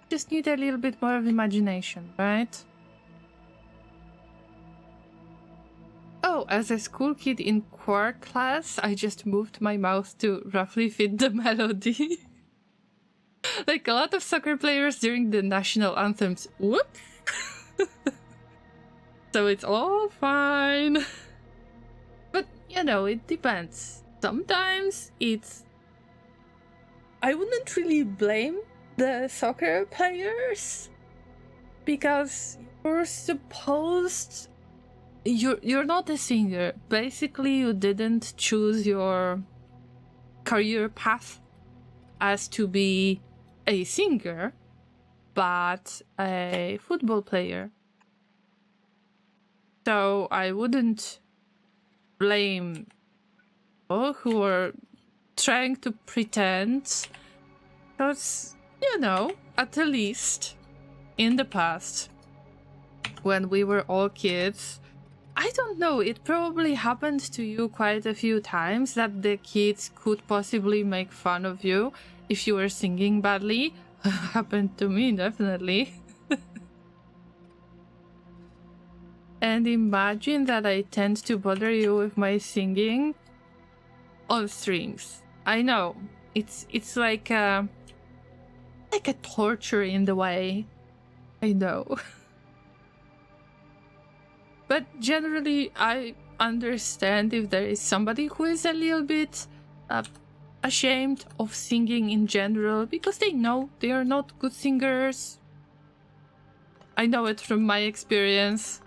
Just need a little bit more of imagination, right? Oh, as a school kid in quark class, I just moved my mouth to roughly fit the melody. Like a lot of soccer players during the national anthems. Whoops! So it's all fine. But, you know, it depends. Sometimes it's... I wouldn't really blame the soccer players, because you're supposed... You're not a singer. Basically, you didn't choose your career path as to be a singer, but a football player. So I wouldn't blame people who are trying to pretend, because, you know, at the least in the past, when we were all kids, I don't know, it probably happened to you quite a few times that the kids could possibly make fun of you if you were singing badly. Happened to me, definitely. And imagine that I tend to bother you with my singing on streams. I know, it's like a torture in the way. I know. But generally, I understand if there is somebody who is a little bit ashamed of singing in general, because they know they are not good singers. I know it from my experience.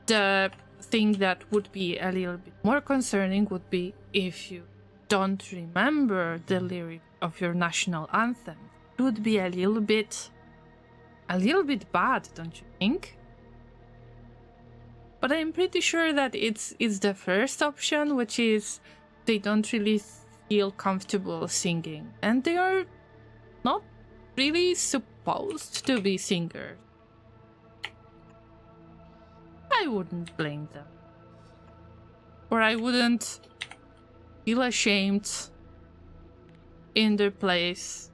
The thing that would be a little bit more concerning would be if you don't remember the lyric of your national anthem. It would be a little bit bad, don't you think? But I'm pretty sure that it's the first option, which is they don't really feel comfortable singing, and they are not really supposed to be singers. I wouldn't blame them. Or I wouldn't feel ashamed in their place.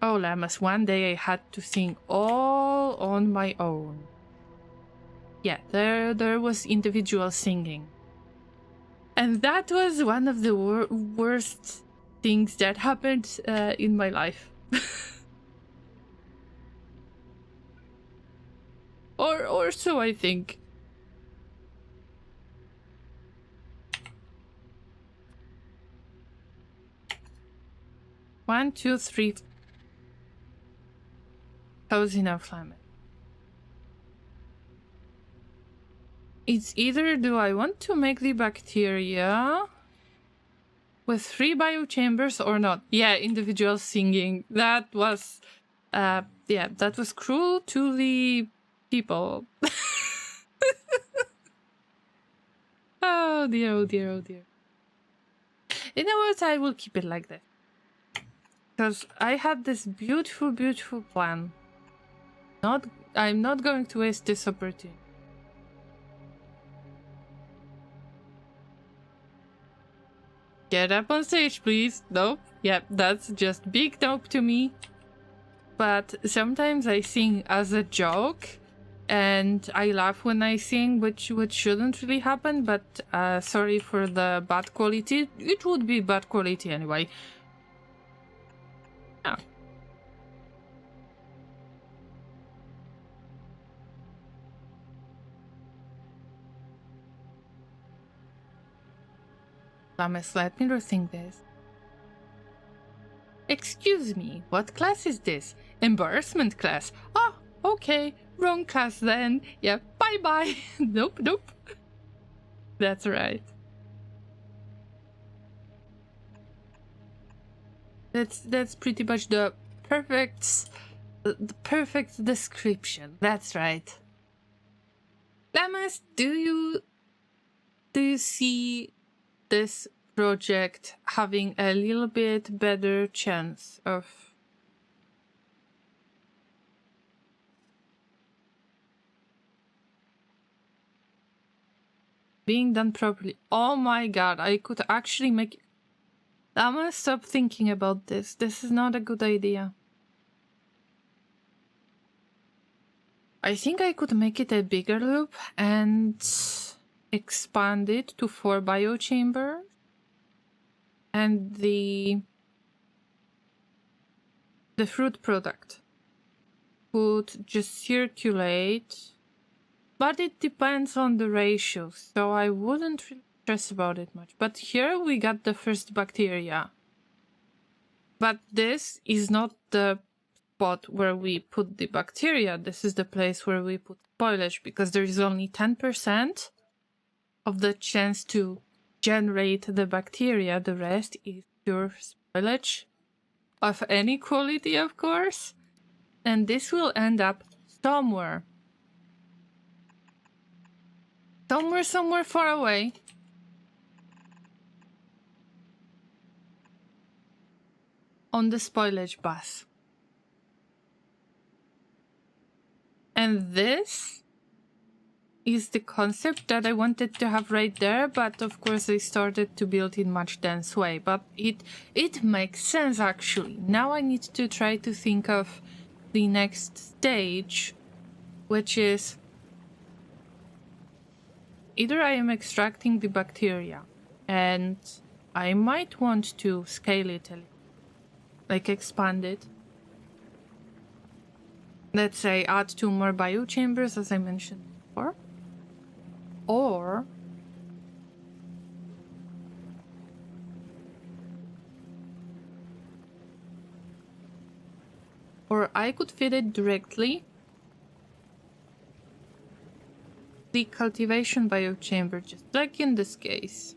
Oh, Llamas, one day I had to sing all on my own. Yeah, there was individual singing. And that was one of the worst things that happened in my life. Or so I think. One, two, three. Close enough, Llama. It's either do I want to make the bacteria with 3 biochambers or not? Yeah, individual singing. That was, yeah, that was cruel to the people. Oh dear, oh dear, oh dear. You know what? I will keep it like that. Because I had this beautiful, beautiful plan. I'm not going to waste this opportunity. Get up on stage, please. Nope. Yep, that's just big nope to me. But sometimes I sing as a joke, and I laugh when I sing, which shouldn't really happen, but sorry for the bad quality. It would be bad quality anyway. Yeah. Llamas, let me rethink this. Excuse me, what class is this? Embarrassment class. Oh, okay, wrong class then. Yeah, bye-bye. Nope, nope. That's right. That's pretty much the perfect description. That's right. Llamas, do you see this project having a little bit better chance of being done properly? Oh my god, I could actually make... I'm gonna stop thinking about this. This is not a good idea. I think I could make it a bigger loop and expand it to 4 biochambers. And the fruit product would just circulate, but it depends on the ratio, so I wouldn't really stress about it much. But here we got the first bacteria. But this is not the spot where we put the bacteria. This is the place where we put spoilage, because there is only 10% of the chance to generate the bacteria. The rest is pure spoilage of any quality, of course. And this will end up somewhere far away. On the spoilage bus. And this is the concept that I wanted to have right there, but of course I started to build in much dense way. But it makes sense actually. Now I need to try to think of the next stage, which is either I am extracting the bacteria, and I might want to scale it a little, like expand it. Let's say add 2 more biochambers, as I mentioned before. Or I could feed it directly the cultivation biochamber, just like in this case.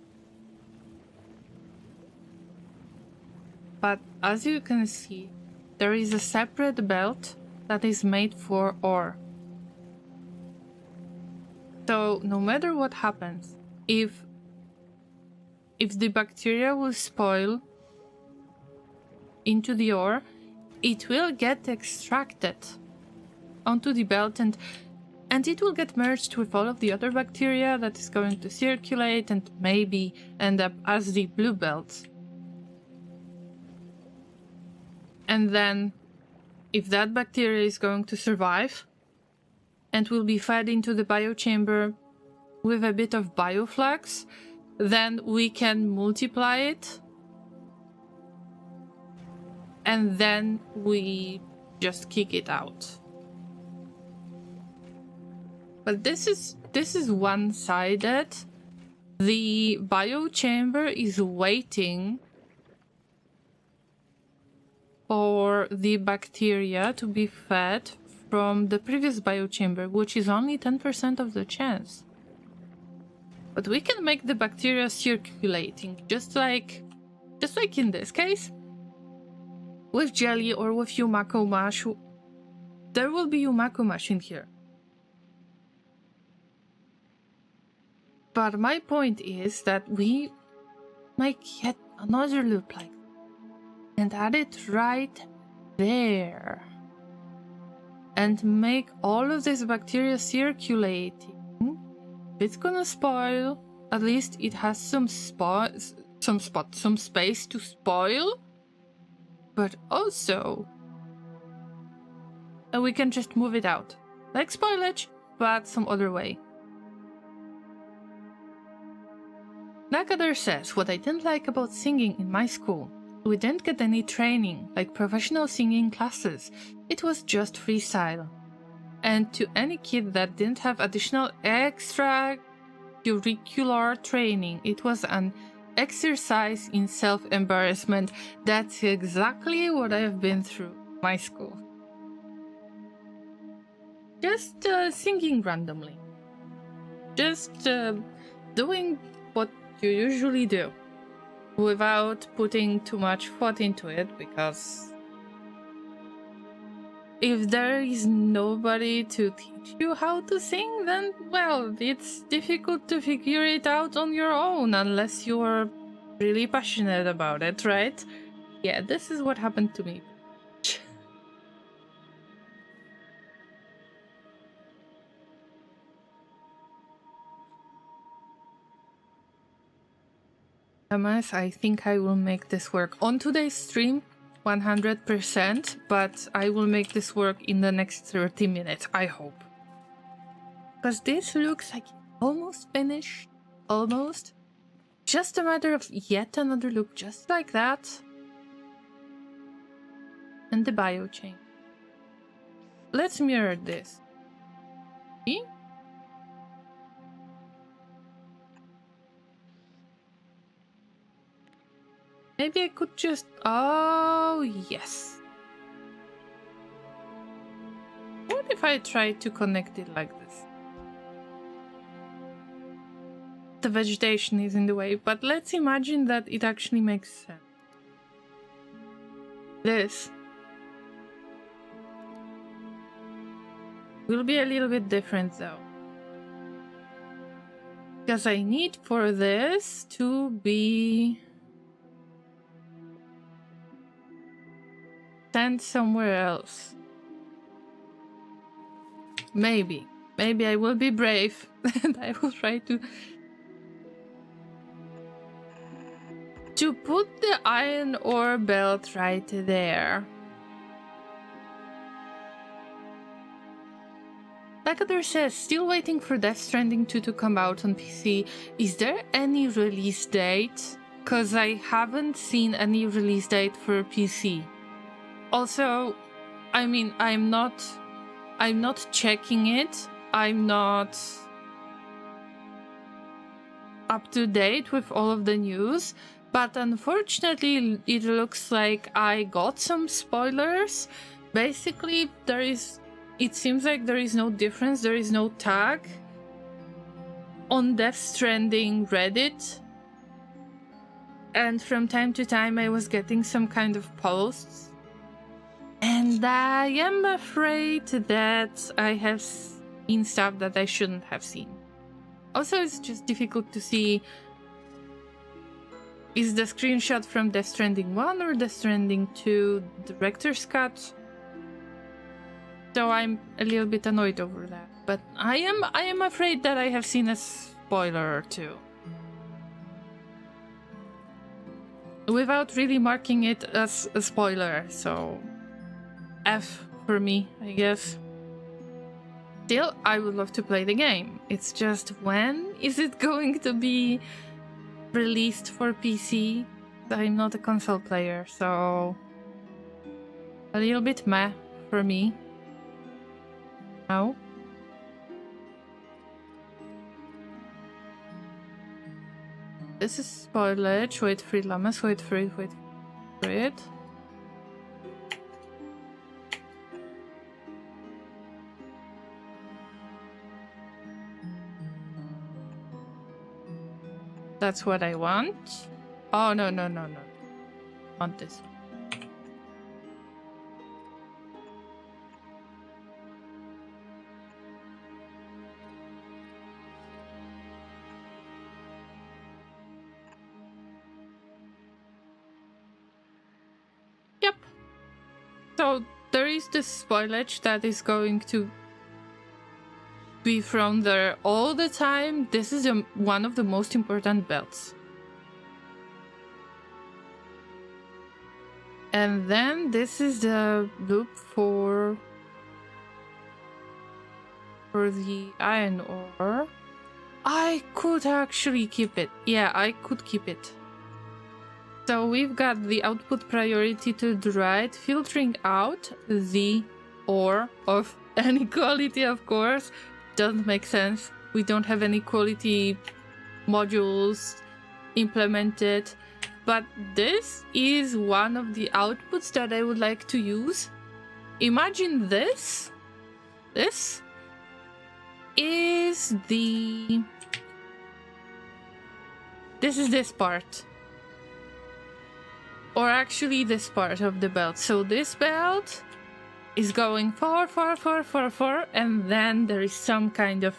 But as you can see, there is a separate belt that is made for ore. So no matter what happens, if the bacteria will spoil into the ore, it will get extracted onto the belt, and it will get merged with all of the other bacteria that is going to circulate and maybe end up as the blue belt. And then if that bacteria is going to survive and will be fed into the biochamber with a bit of bioflux, then we can multiply it, and then we just kick it out. But this is one-sided. The biochamber is waiting for the bacteria to be fed from the previous biochamber, which is only 10% of the chance. But we can make the bacteria circulating, just like in this case. With jelly or with Yumako mash. There will be Yumako mash in here. But my point is that we make yet another loop like that, and add it right there. And make all of this bacteria circulating. If it's gonna spoil, at least it has some some space to spoil, but also we can just move it out. Like spoilage, but some other way. Nakader says, what I didn't like about singing in my school, we didn't get any training, like professional singing classes. It was just freestyle. And to any kid that didn't have additional extracurricular training, it was an exercise in self-embarrassment. That's exactly what I've been through in my school. Just singing randomly. Just doing what you usually do without putting too much thought into it, because if there is nobody to teach you how to sing, then, well, it's difficult to figure it out on your own unless you're really passionate about it, right? Yeah, this is what happened to me. Llamas, I think I will make this work on today's stream 100%, but I will make this work in the next 30 minutes, I hope. Because this looks like almost finished. Almost. Just a matter of yet another look just like that. And the biochain. Let's mirror this. See? Maybe I could just... Oh, yes. What if I try to connect it like this? The vegetation is in the way, but let's imagine that it actually makes sense. This will be a little bit different though. Because I need for this to be... sent somewhere else. Maybe I will be brave and I will try to put the iron ore belt right there. Nakader says, still waiting for Death Stranding 2 to come out on PC. Is there any release date? Cause I haven't seen any release date for PC. Also, I mean, I'm not checking it. I'm not up to date with all of the news, but unfortunately, it looks like I got some spoilers. Basically, it seems like there is no difference. There is no tag on Death Stranding Reddit. And from time to time, I was getting some kind of posts. And I am afraid that I have seen stuff that I shouldn't have seen. Also, it's just difficult to see, is the screenshot from Death Stranding 1 or Death Stranding 2 director's cut? So I'm a little bit annoyed over that. But I am afraid that I have seen a spoiler or two. Without really marking it as a spoiler, so... F for me, I guess. Still, I would love to play the game. It's just, when is it going to be released for PC? I'm not a console player, so a little bit meh for me. No. This is spoilage. Wait for it, llamas. Wait for it. Wait for it. That's what I want. Oh, no. I want this. Yep. So there is this spoilage that is going to be thrown there all the time. This is one of the most important belts. And then this is the loop for the iron ore. I could actually keep it. Yeah, I could keep it. So we've got the output priority to the right, filtering out the ore of any quality, of course. Doesn't make sense. We don't have any quality modules implemented. But this is one of the outputs that I would like to use. Imagine this. This is the... This is this part. Or actually this part of the belt. So this belt is going far, and then there is some kind of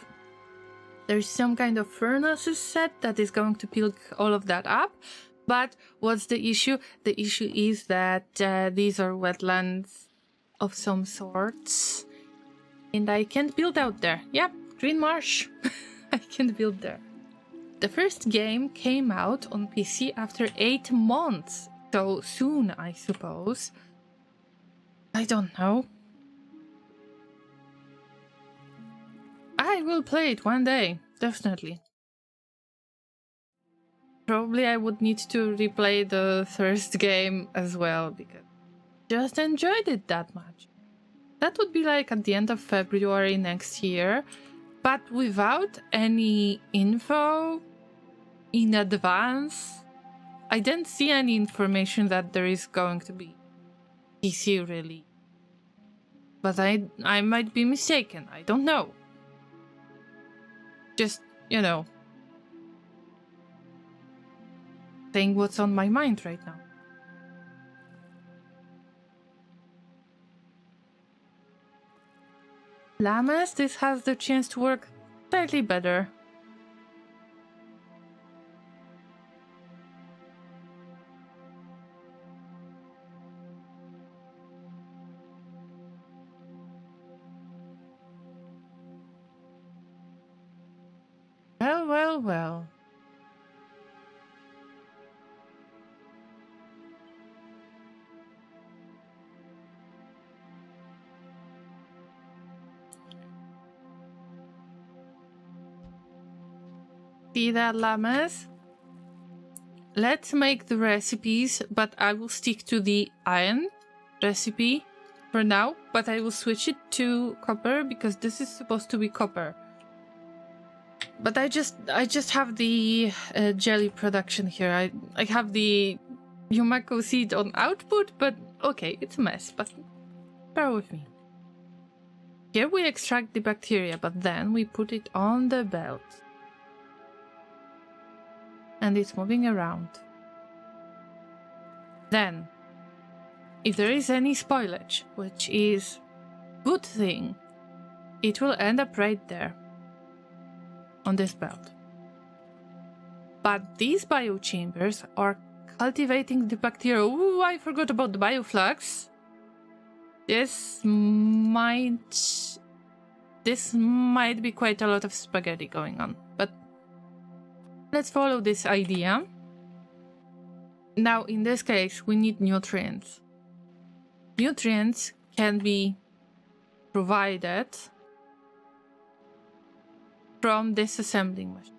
furnaces set that is going to pick all of that up. But what's the issue? The issue is that these are wetlands of some sorts, and I can't build out there. Yep, green marsh. I can't build there. The first game came out on PC after 8 months. So soon, I suppose. I don't know. I will play it one day, definitely. Probably I would need to replay the first game as well, because I just enjoyed it that much. That would be like at the end of February next year, but without any info in advance. I didn't see any information that there is going to be PC release. But I might be mistaken. I don't know. Just, you know, saying what's on my mind right now. Llamas, this has the chance to work slightly better. Well. See that, Llamas? Let's make the recipes, but I will stick to the iron recipe for now, but I will switch it to copper because this is supposed to be copper. But I just have the jelly production here. I have the Yumako seed on output, but okay, it's a mess, but bear with me. Here we extract the bacteria, but then we put it on the belt. And it's moving around. Then, if there is any spoilage, which is good thing, it will end up right there. On this belt. But these biochambers are cultivating the bacteria. Ooh, I forgot about the bioflux. This might be quite a lot of spaghetti going on, but let's follow this idea. Now, in this case, we need nutrients. Nutrients can be provided from this assembling machine.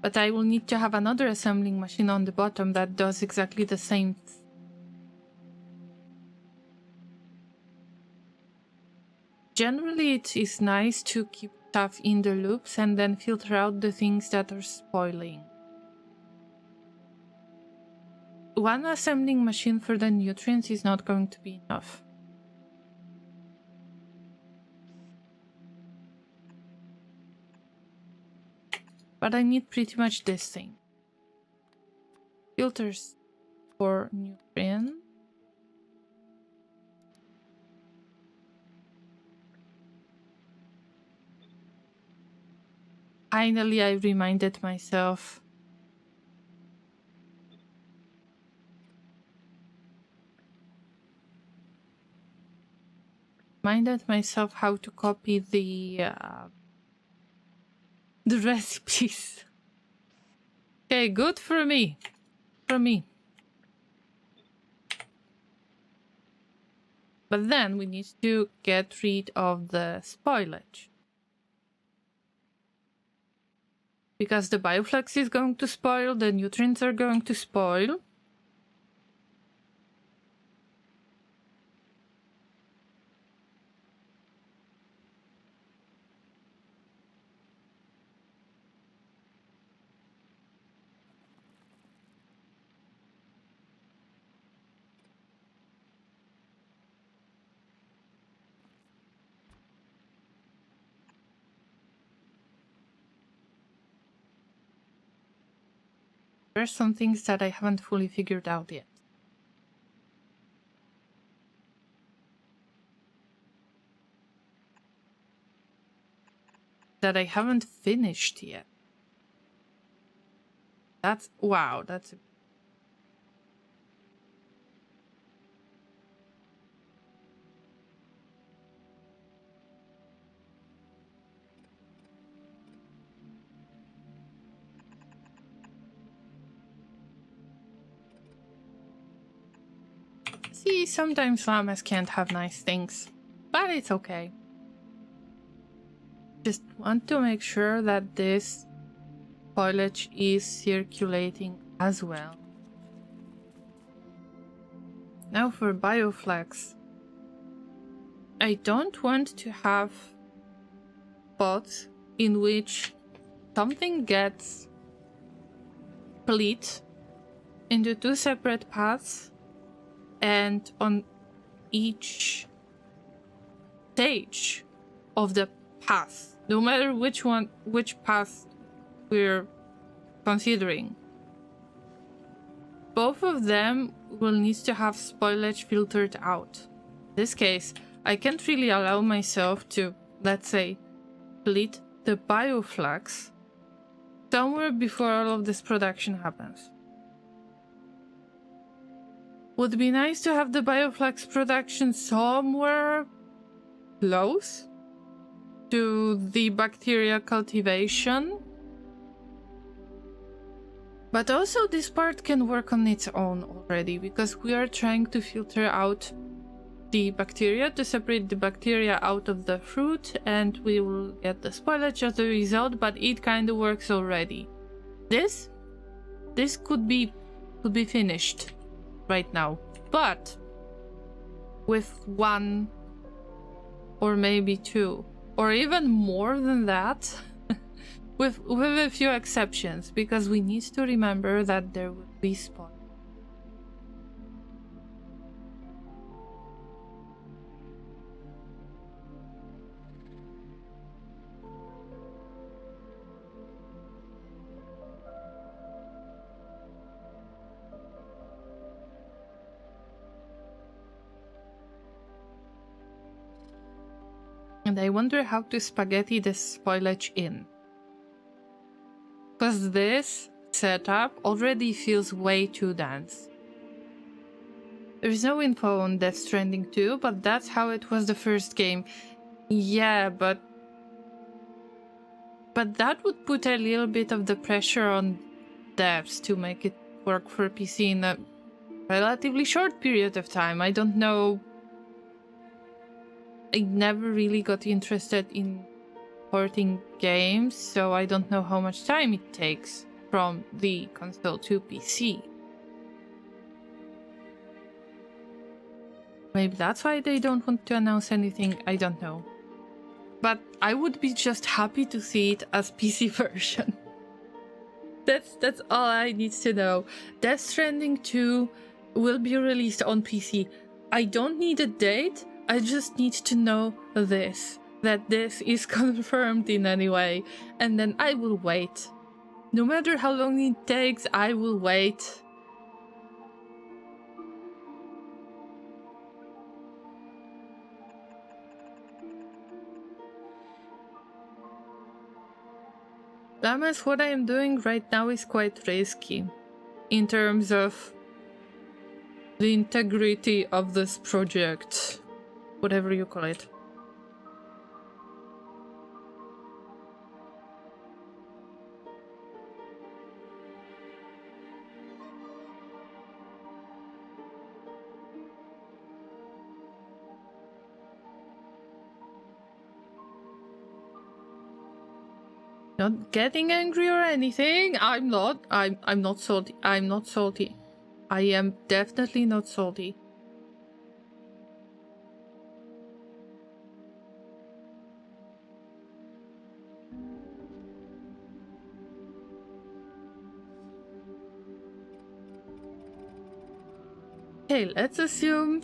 But I will need to have another assembling machine on the bottom that does exactly the same. Generally, it is nice to keep stuff in the loops and then filter out the things that are spoiling. One assembling machine for the nutrients is not going to be enough. But I need pretty much this thing. Filters for nutrients. Finally, I reminded myself. How to copy the recipes. Okay, good for me. For me. But then we need to get rid of the spoilage. Because the bioflux is going to spoil, the nutrients are going to spoil. There's some things that I haven't fully figured out yet. That I haven't finished yet. That's... wow, that's... See, sometimes llamas can't have nice things. But it's okay. Just want to make sure that this foliage is circulating as well. Now for bioflex. I don't want to have spots in which something gets split into two separate paths, and on each stage of the path, no matter which path we're considering, both of them will need to have spoilage filtered out. In this case, I can't really allow myself to, let's say, split the bioflux somewhere before all of this production happens. Would be nice to have the bioflux production somewhere close to the bacteria cultivation. But also this part can work on its own already, because we are trying to filter out the bacteria, to separate the bacteria out of the fruit, and we will get the spoilage as a result, but it kind of works already. This could be finished right now, but with one or maybe two, or even more than that, with a few exceptions, because we need to remember that there will be spoilage. And I wonder how to spaghetti this spoilage in. Because this setup already feels way too dense. There's no info on Death Stranding 2, but that's how it was the first game. Yeah, but that would put a little bit of the pressure on devs to make it work for PC in a relatively short period of time. I don't know. I never really got interested in porting games, so I don't know how much time it takes from the console to PC. Maybe that's why they don't want to announce anything, I don't know. But I would be just happy to see it as PC version. That's all I need to know. Death Stranding 2 will be released on PC. I don't need a date, I just need to know this. That this is confirmed in any way. And then I will wait. No matter how long it takes, I will wait. Llamas, what I am doing right now is quite risky. In terms of the integrity of this project. Whatever you call it. Not getting angry or anything. I'm not. I'm not salty. I'm not salty. I am definitely not salty. Okay, let's assume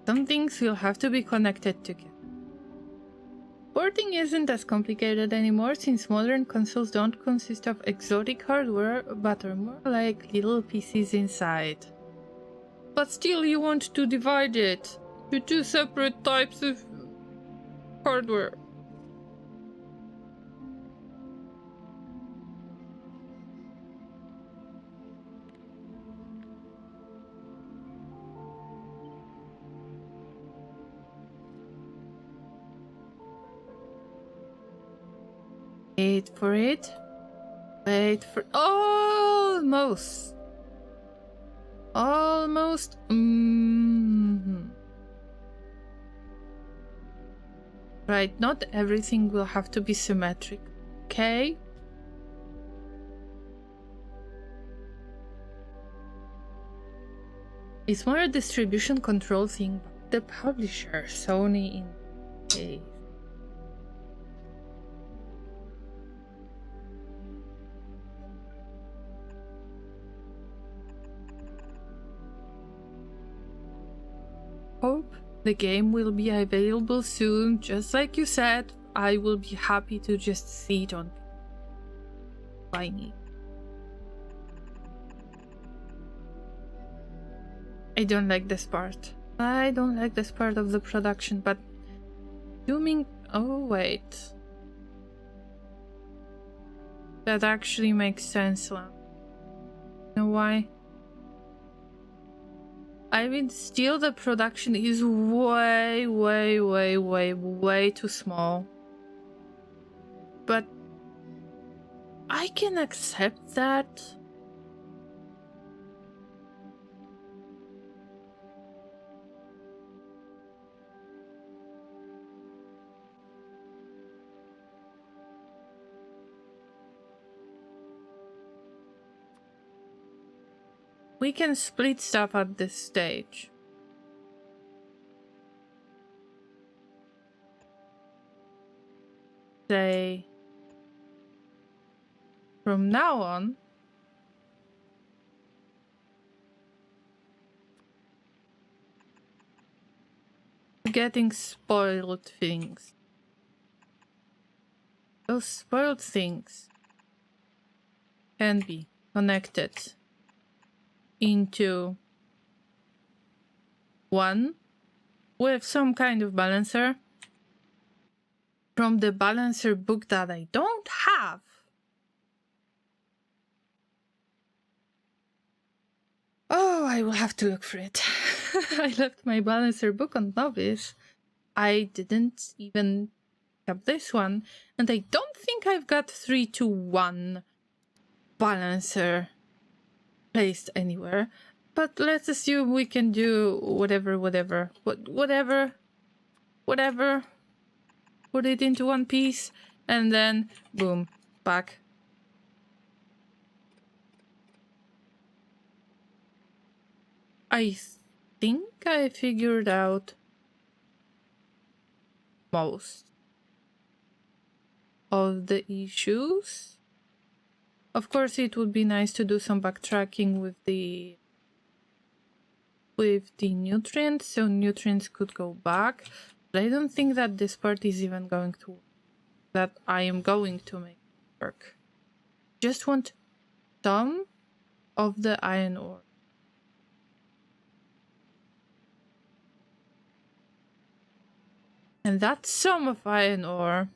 some things will have to be connected together. Porting isn't as complicated anymore since modern consoles don't consist of exotic hardware, but are more like little PCs inside. But still you want to divide it to two separate types of hardware. Wait for it. Wait for... Almost. Almost. Right, not everything will have to be symmetric. Okay? It's more a distribution control thing, but the publisher, Sony, in case. Hope the game will be available soon. Just like you said, I will be happy to just see it on Tiny. I don't like this part. I don't like this part of the production, but zooming... Oh, wait. That actually makes sense, Llama. You know why? I mean, still the production is way too small. But I can accept that. We can split stuff at this stage. Say, from now on, getting spoiled things. Those spoiled things can be connected into one with some kind of balancer from the balancer book that I don't have. Oh, I will have to look for it. I left my balancer book on Novice. I didn't even have this one, and I don't think I've got 3-to-1 balancer placed anywhere, but let's assume we can do whatever, put it into one piece, and then boom, back. I think I figured out most of the issues. Of course, it would be nice to do some backtracking with the nutrients, so nutrients could go back. But I don't think that this part is even going to work. That I am going to make it work. Just want some of the iron ore. And that some of iron ore.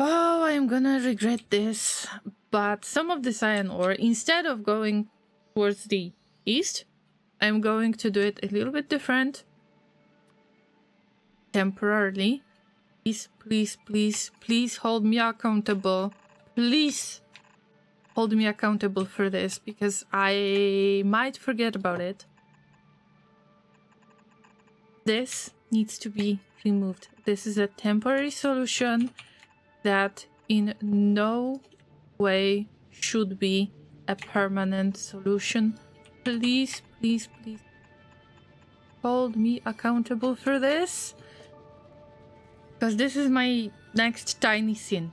Oh, I'm gonna regret this. But some of this iron ore, instead of going towards the east, I'm going to do it a little bit different. Temporarily. Please hold me accountable. Please hold me accountable for this, because I might forget about it. This needs to be removed. This is a temporary solution that in no way should be a permanent solution. Please, please, please hold me accountable for this. Because this is my next tiny sin.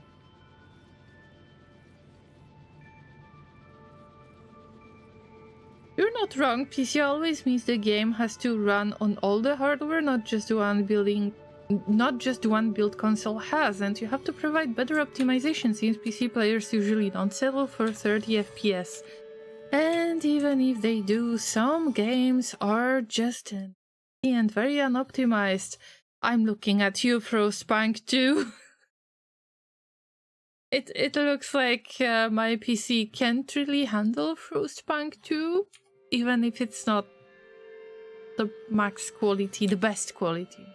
You're not wrong. PC always means the game has to run on all the hardware, not just one build console has, and you have to provide better optimization since PC players usually don't settle for 30 FPS. And even if they do, some games are just and very unoptimized. I'm looking at you, Frostpunk 2. It looks like my PC can't really handle Frostpunk 2, even if it's not the max quality, the best quality.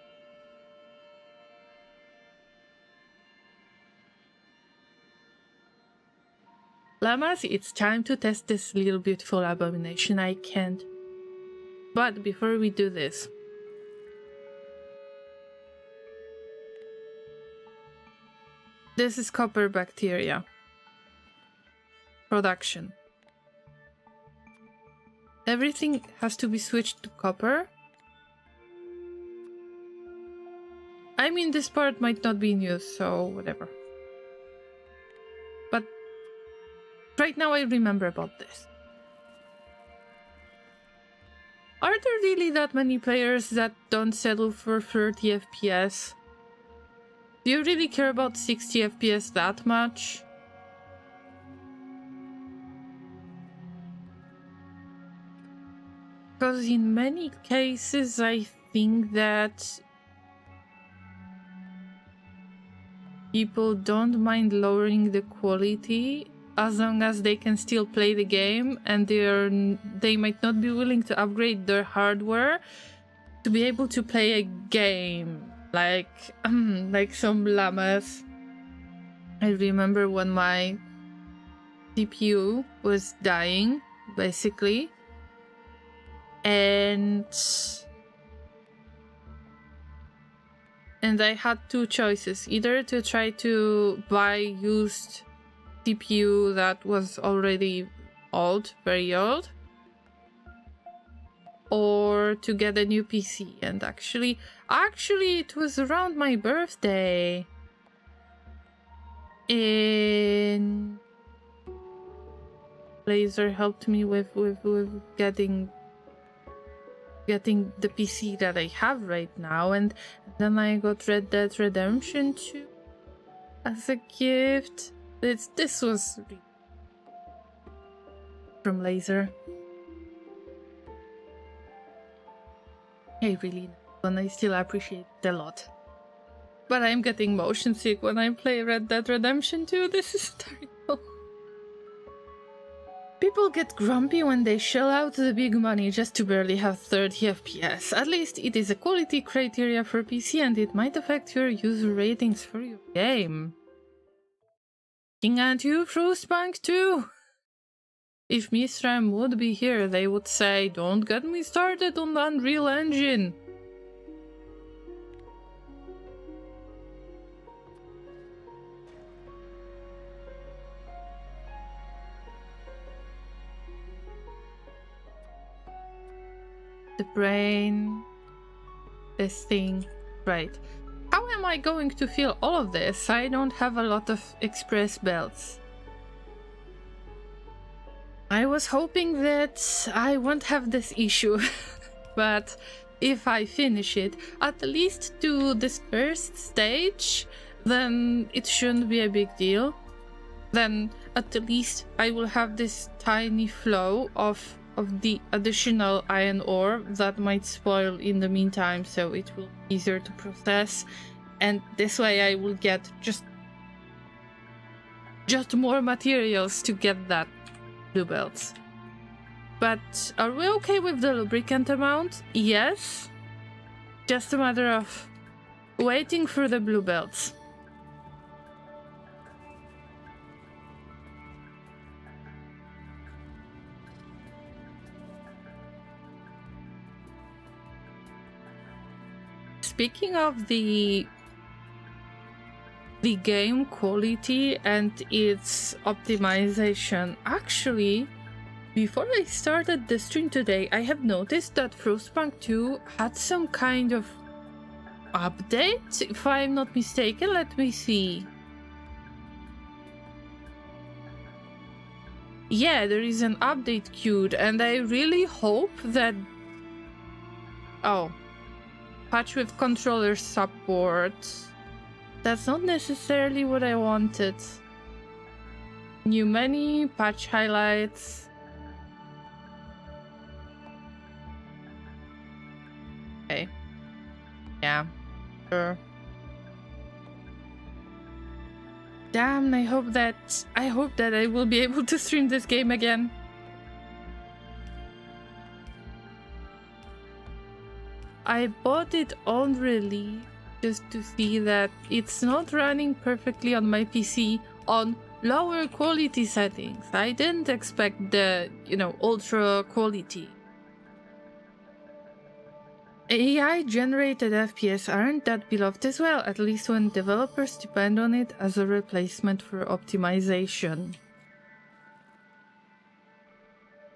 Llamas, it's time to test this little beautiful abomination. I can't. But before we do this, this is copper bacteria production. Everything has to be switched to copper. I mean, this part might not be in use, so whatever. But right now I remember about this. Are there really that many players that don't settle for 30 FPS? Do you really care about 60 FPS that much? Because in many cases I think that people don't mind lowering the quality as long as they can still play the game, and they might not be willing to upgrade their hardware to be able to play a game like some llamas. I remember when my CPU was dying, basically, and I had two choices: either to try to buy used CPU that was already old, very old, or to get a new PC. And actually it was around my birthday. And Laser helped me with getting the PC that I have right now, and then I got Red Dead Redemption 2 as a gift. This was from Laser. I really know, and I still appreciate it a lot. But I'm getting motion sick when I play Red Dead Redemption 2. This is terrible. People get grumpy when they shell out the big money just to barely have 30 FPS. At least it is a quality criteria for PC, and it might affect your user ratings for your game. Looking at you, Frostpunk 2. If Mistram would be here, they would say, "Don't get me started on the Unreal Engine." The brain, this thing, right. How am I going to feel all of this? I don't have a lot of express belts. I was hoping that I won't have this issue, but if I finish it, at least to this first stage, then it shouldn't be a big deal. Then at least I will have this tiny flow of the additional iron ore that might spoil in the meantime, so it will be easier to process, and this way I will get just more materials to get that blue belts. But are we okay with the lubricant amount? Yes. Just a matter of waiting for the blue belts. speaking of the game quality and its optimization, actually, before I started the stream today, I have noticed that Frostpunk 2 had some kind of update, if I'm not mistaken. Let me see. Yeah, there is an update queued, and I really hope that... Oh. Patch with controller support. That's not necessarily what I wanted. New menu, patch highlights. Okay. Yeah, sure. Damn, I hope that I will be able to stream this game again. I bought it on release just to see that it's not running perfectly on my PC on lower quality settings. I didn't expect the, ultra quality. AI generated FPS aren't that beloved as well, at least when developers depend on it as a replacement for optimization.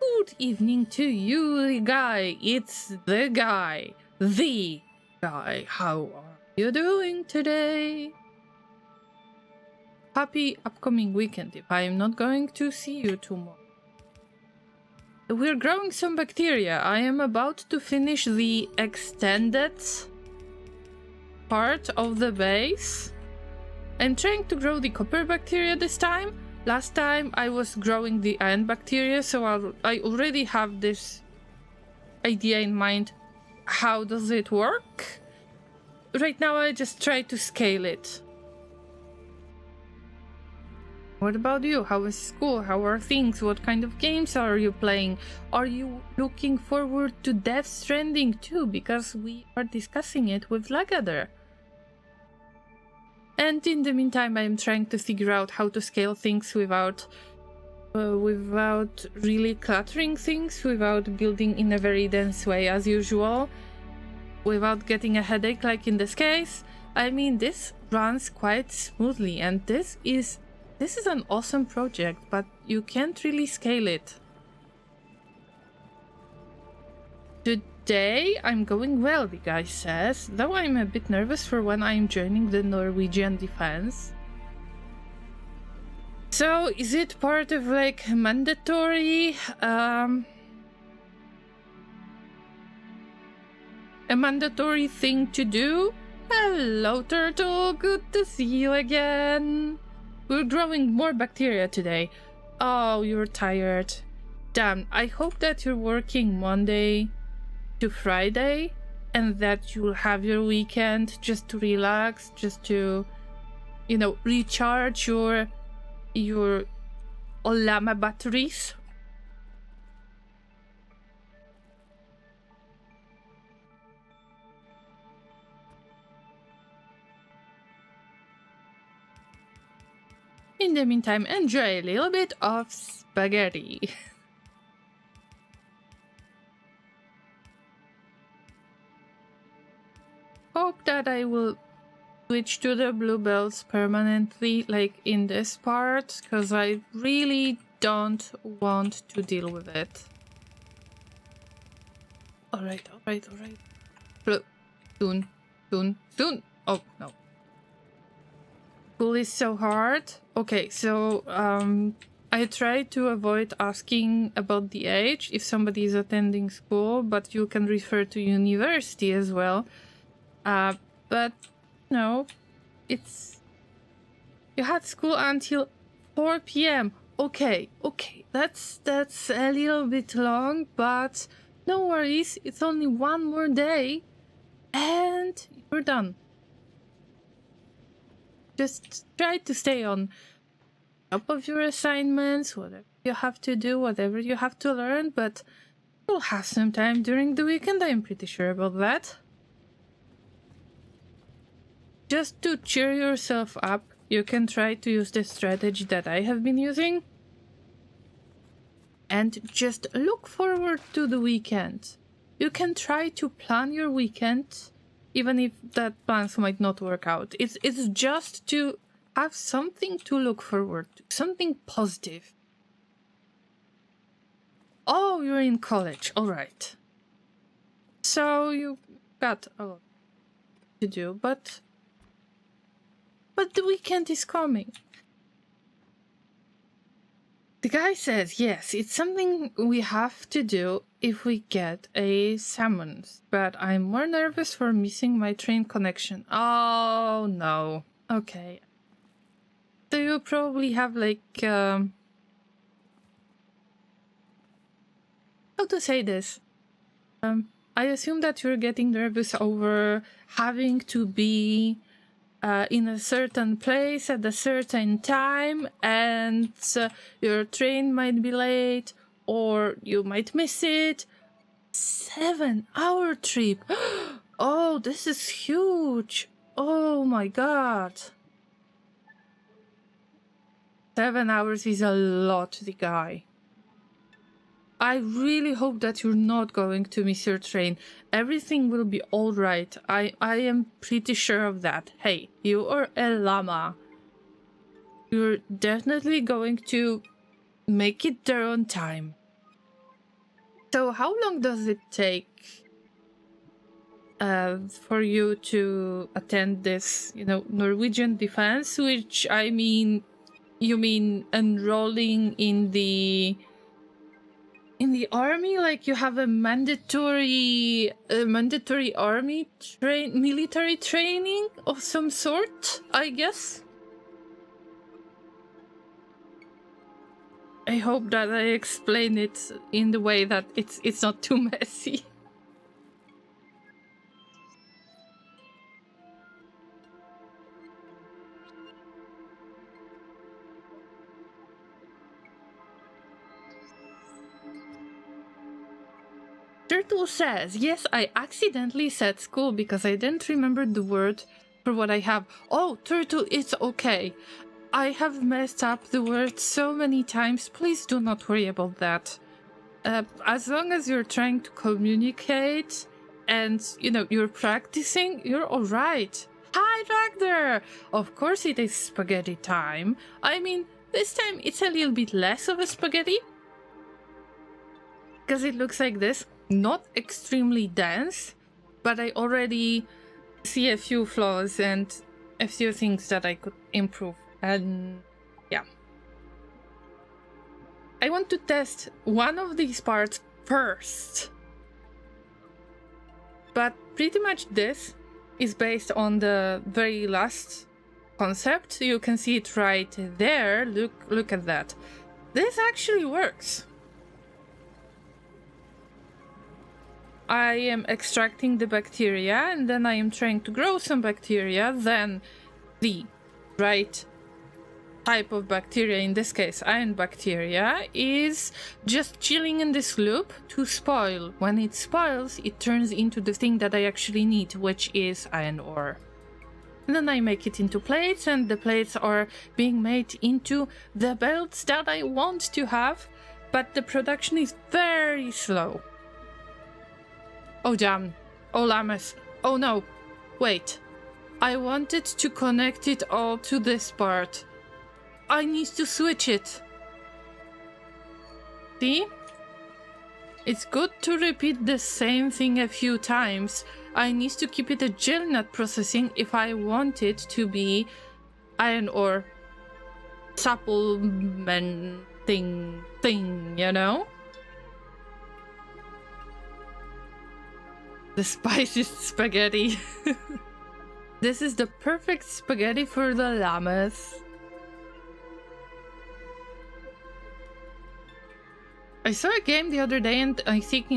Good evening to you, guy. It's the guy. The guy. How are you doing today? Happy upcoming weekend if I am not going to see you tomorrow. We're growing some bacteria. I am about to finish the extended part of the base. I'm trying to grow the copper bacteria this time. Last time I was growing the iron bacteria, so I already have this idea in mind. How does it work? Right now I just try to scale it. What about you? How is school? How are things? What kind of games are you playing? Are you looking forward to Death Stranding too? Because we are discussing it with Lagader. And in the meantime, I'm trying to figure out how to scale things without really cluttering things, without building in a very dense way as usual, without getting a headache like in this case. I mean, this runs quite smoothly, and this is an awesome project, but you can't really scale it. Today I'm going well, the guy says, though I'm a bit nervous for when I'm joining the Norwegian defense. So, is it part of like mandatory a mandatory thing to do? Hello, Turtle, good to see you again. We're growing more bacteria today. Oh, you're tired. Damn, I hope that you're working Monday to Friday and that you'll have your weekend just to relax, just to, recharge your Llama batteries. In the meantime, enjoy a little bit of spaghetti. Hope that I will switch to the bluebells permanently, like in this part, because I really don't want to deal with it. Alright. Soon. Oh, no. School is so hard. Okay, so I try to avoid asking about the age if somebody is attending school, but you can refer to university as well. But no, you had school until 4 p.m. Okay, that's a little bit long, but no worries, it's only one more day and you're done. Just try to stay on top of your assignments, whatever you have to do, whatever you have to learn, but you'll have some time during the weekend, I'm pretty sure about that. Just to cheer yourself up, you can try to use the strategy that I have been using. And just look forward to the weekend. You can try to plan your weekend even if that plans might not work out. It's just to have something to look forward to, something positive. Oh, you're in college, all right. So you got a lot to do, but the weekend is coming. The guy says, yes, it's something we have to do if we get a summons, but I'm more nervous for missing my train connection. Oh, no. Okay. So you probably have, like, how to say this? I assume that you're getting nervous over having to be in a certain place at a certain time, and your train might be late or you might miss it. 7-hour trip. Oh, this is huge. Oh my god. 7 hours is a lot, the guy. I really hope that you're not going to miss your train. Everything will be all right. I am pretty sure of that. Hey, you are a llama. You're definitely going to make it there on time. So how long does it take for you to attend this, Norwegian defense? Which, I mean, you mean enrolling in the army? Like you have a mandatory army military training of some sort, I guess. I hope that I explain it in the way that it's not too messy. Turtle says, yes, I accidentally said school because I didn't remember the word for what I have. Oh, Turtle, it's okay. I have messed up the word so many times. Please do not worry about that. As long as you're trying to communicate and, you're practicing, you're all right. Hi, Ragnar! Of course it is spaghetti time. I mean, this time it's a little bit less of a spaghetti. Because it looks like this. Not extremely dense, but I already see a few flaws and a few things that I could improve. And yeah. I want to test one of these parts first. But pretty much this is based on the very last concept. You can see it right there. Look at that. This actually works. I am extracting the bacteria and then I am trying to grow some bacteria, then the right type of bacteria, in this case iron bacteria, is just chilling in this loop to spoil. When it spoils, it turns into the thing that I actually need, which is iron ore. And then I make it into plates, and the plates are being made into the belts that I want to have, but the production is very slow. Oh damn. Oh llamas. Oh no. Wait. I wanted to connect it all to this part. I need to switch it. See? It's good to repeat the same thing a few times. I need to keep it a gel nut processing if I want it to be iron ore supplement thing, you know? The spiciest spaghetti. This is the perfect spaghetti for the llamas. I saw a game the other day and I think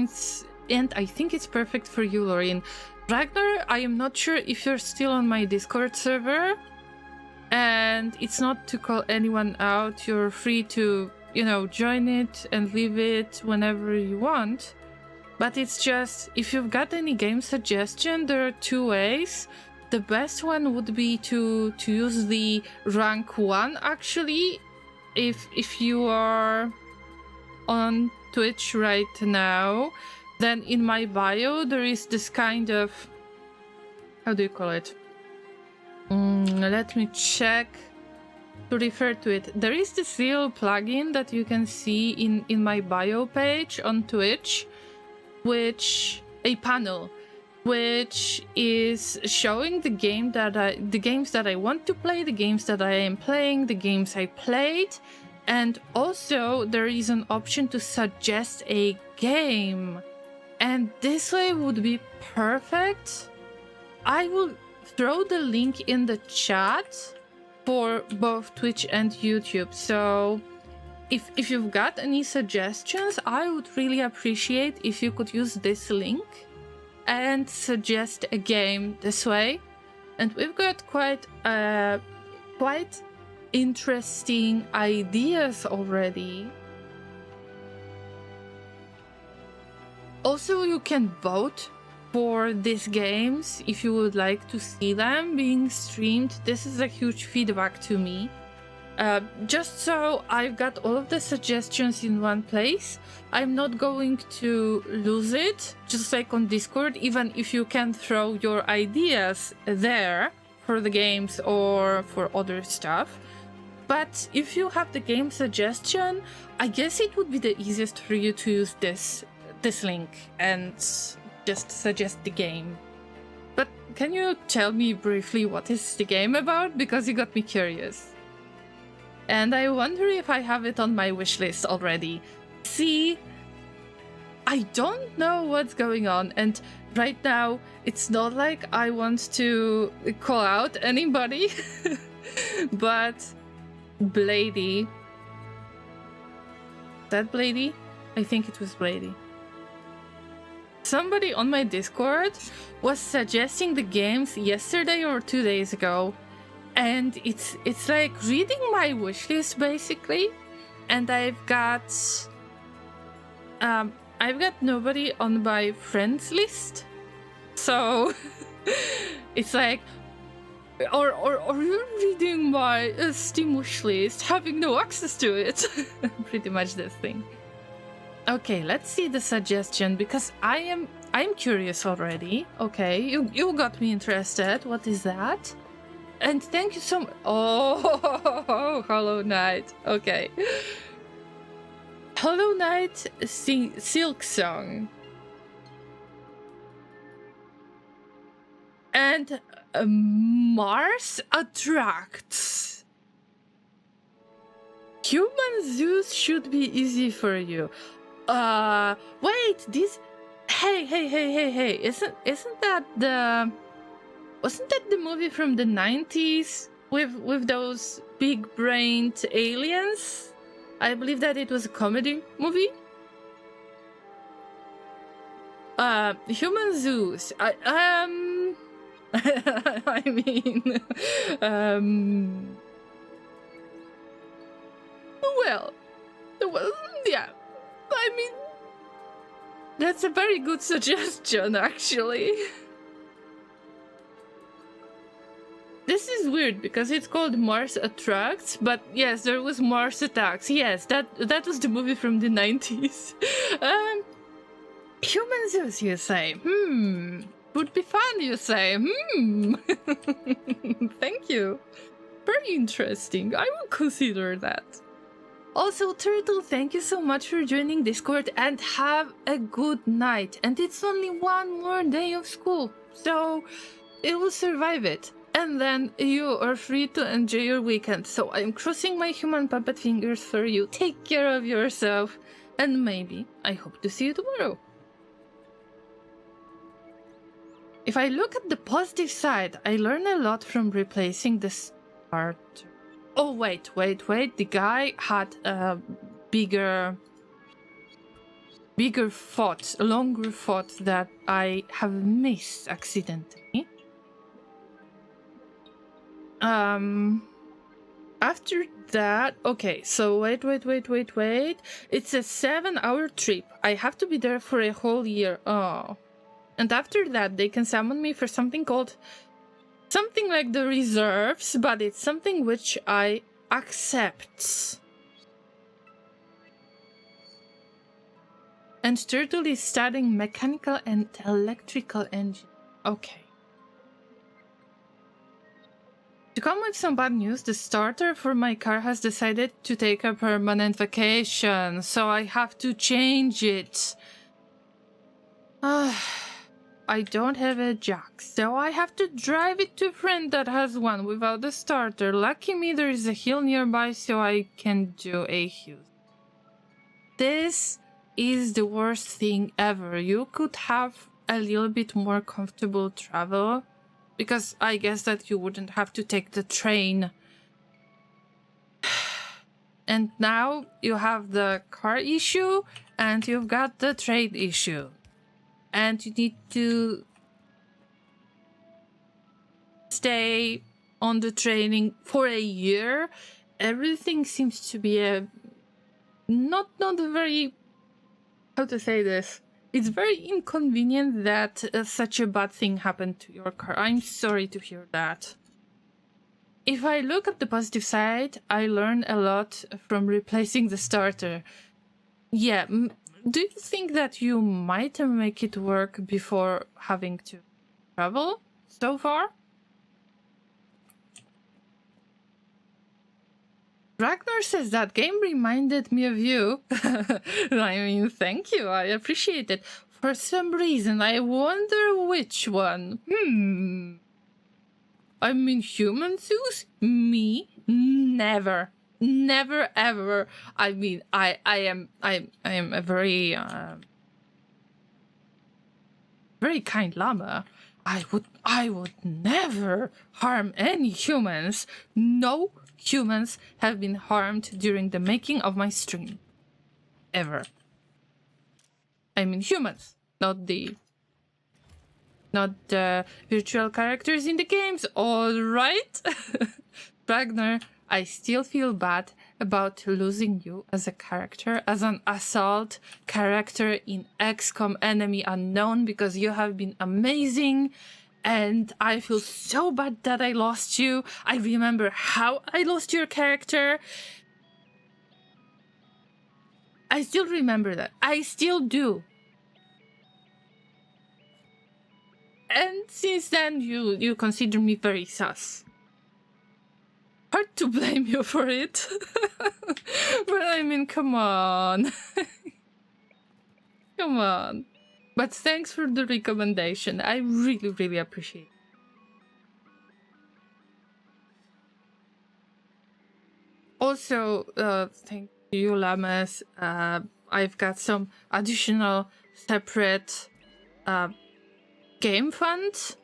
it's perfect for you, Lauren. Ragnar, I am not sure if you're still on my Discord server, and it's not to call anyone out. You're free to, join it and leave it whenever you want. But it's just, if you've got any game suggestion, there are two ways. The best one would be to use the rank 1, actually. If you are on Twitch right now, then in my bio there is this kind of how do you call it? Let me check to refer to it. There is this little plugin that you can see in my bio page on Twitch, which a panel which is showing the games that I want to play, the games that I am playing, the games I played, and also there is an option to suggest a game. And this way would be perfect. I will throw the link in the chat for both Twitch and YouTube. So if you've got any suggestions, I would really appreciate if you could use this link and suggest a game this way. And we've got quite interesting ideas already. Also, you can vote for these games if you would like to see them being streamed. This is a huge feedback to me. Just so I've got all of the suggestions in one place, I'm not going to lose it, just like on Discord, even if you can throw your ideas there for the games or for other stuff. But if you have the game suggestion, I guess it would be the easiest for you to use this link and just suggest the game. But can you tell me briefly what is the game about? Because you got me curious. And I wonder if I have it on my wish list already. See, I don't know what's going on, and right now it's not like I want to call out anybody, but Blady. That Blady? I think it was Blady. Somebody on my Discord was suggesting the games yesterday or 2 days ago. And it's like reading my wish list basically, and I've got nobody on my friends list, so it's like, or you're reading my Steam wish list, having no access to it. Pretty much this thing. Okay, let's see the suggestion, because I'm curious already. Okay, you got me interested. What is that? And thank you so much. Oh, Hollow Knight. Okay. Hollow Knight Silk Song. And Mars Attracts. Human Zeus should be easy for you. Wait, this... Hey. Isn't that the... Wasn't that the movie from the 90s with those big-brained aliens? I believe that it was a comedy movie. Human Zeus. I mean, well, yeah. I mean, that's a very good suggestion, actually. This is weird because it's called Mars Attracts, but yes, there was Mars Attacks. Yes, that was the movie from the 90s. Human Zeus, you say? Would be fun, you say? Thank you. Very interesting. I will consider that. Also, Turtle, thank you so much for joining Discord, and have a good night. And it's only one more day of school, so it will survive it. And then you are free to enjoy your weekend. So I'm crossing my human puppet fingers for you. Take care of yourself. And maybe I hope to see you tomorrow. If I look at the positive side, I learn a lot from replacing the starter. Oh, wait. The guy had a bigger thought, longer thought that I have missed accidentally. After that, okay, so wait. It's a 7-hour trip. I have to be there for a whole year. Oh. And after that, they can summon me for something called... something like the reserves, but it's something which I accept. And Turtle is studying mechanical and electrical engine. Okay. To come with some bad news, the starter for my car has decided to take a permanent vacation, so I have to change it. I don't have a jack, so I have to drive it to a friend that has one without a starter. Lucky me, there is a hill nearby, so I can do a hill. This is the worst thing ever. You could have a little bit more comfortable travel, because I guess that you wouldn't have to take the train. And now you have the car issue, and you've got the train issue. And you need to stay on the training for a year. Everything seems to be a not very, how to say this? It's very inconvenient that such a bad thing happened to your car. I'm sorry to hear that. If I look at the positive side, I learned a lot from replacing the starter. Yeah, do you think that you might make it work before having to travel so far? Ragnar says that game reminded me of you. I mean, thank you, I appreciate it. For some reason, I wonder which one. I mean, human Zeus? Me? Never. Never ever. I mean, I am a very very kind llama. I would never harm any humans. No humans have been harmed during the making of my stream. Ever. I mean humans, not the virtual characters in the games, alright? Ragnar, I still feel bad about losing you as a character, as an assault character in XCOM Enemy Unknown, because you have been amazing, and I feel so bad that I lost you. I remember how I lost your character. I still remember that. I still do. And since then, you consider me very sus. Hard to blame you for it. But I mean, come on. Come on. But thanks for the recommendation. I really, really appreciate it. Also, thank you, Llamas. I've got some additional separate game fund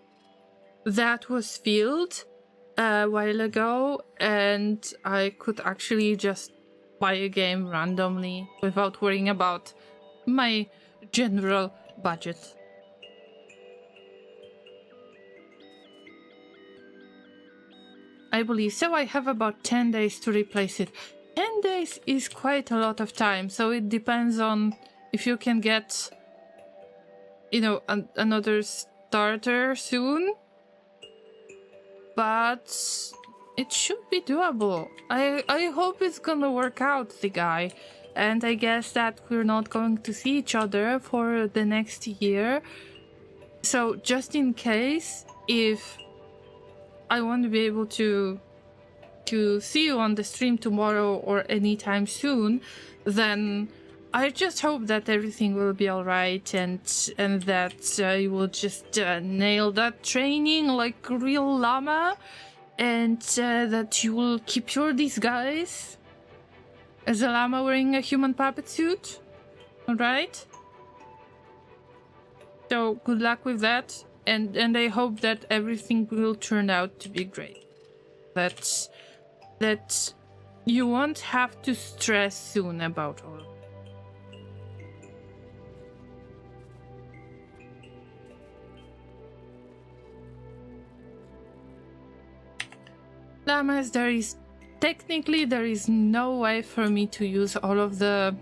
that was filled a while ago, and I could actually just buy a game randomly without worrying about my general budget. I believe so. I have about 10 days to replace it. 10 days is quite a lot of time, so it depends on if you can get, you know, another starter soon. But it should be doable. I hope it's gonna work out, the guy. And I guess that we're not going to see each other for the next year. So just in case, if I won't be able to see you on the stream tomorrow or anytime soon, then I just hope that everything will be alright, and that you will just nail that training like a real llama, and that you will keep your disguise as a llama wearing a human puppet suit. Alright? So good luck with that, and I hope that everything will turn out to be great. That you won't have to stress soon about all of it. Llamas, there is no way for me to use all of the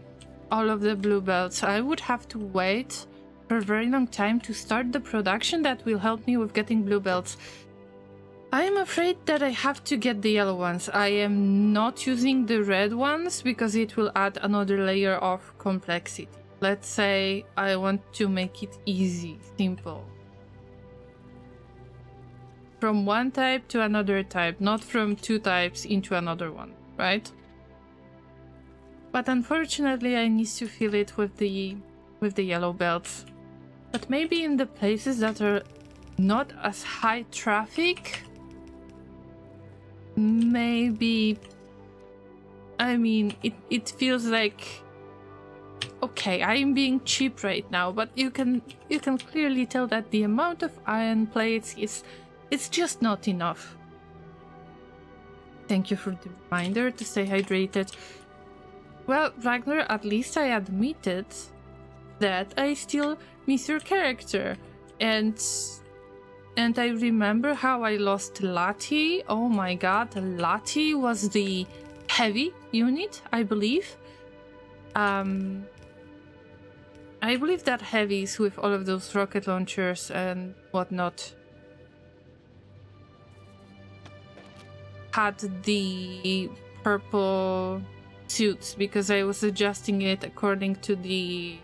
blue belts. I would have to wait for a very long time to start the production that will help me with getting blue belts. I am afraid that I have to get the yellow ones. I am not using the red ones because it will add another layer of complexity. Let's say I want to make it easy, simple. from one type to another type, not from two types into another one, right? But unfortunately, I need to fill it with the yellow belts. But maybe in the places that are not as high traffic, maybe, I mean, it feels like, okay, I'm being cheap right now, but you can clearly tell that the amount of iron plates it's just not enough. Thank you for the reminder to stay hydrated. Well, Ragnar, at least I admitted that I still miss your character, and I remember how I lost Lati. Oh my god, Lati was the heavy unit, I believe. I believe that heavies with all of those rocket launchers and whatnot had the purple suits, because I was adjusting it according to the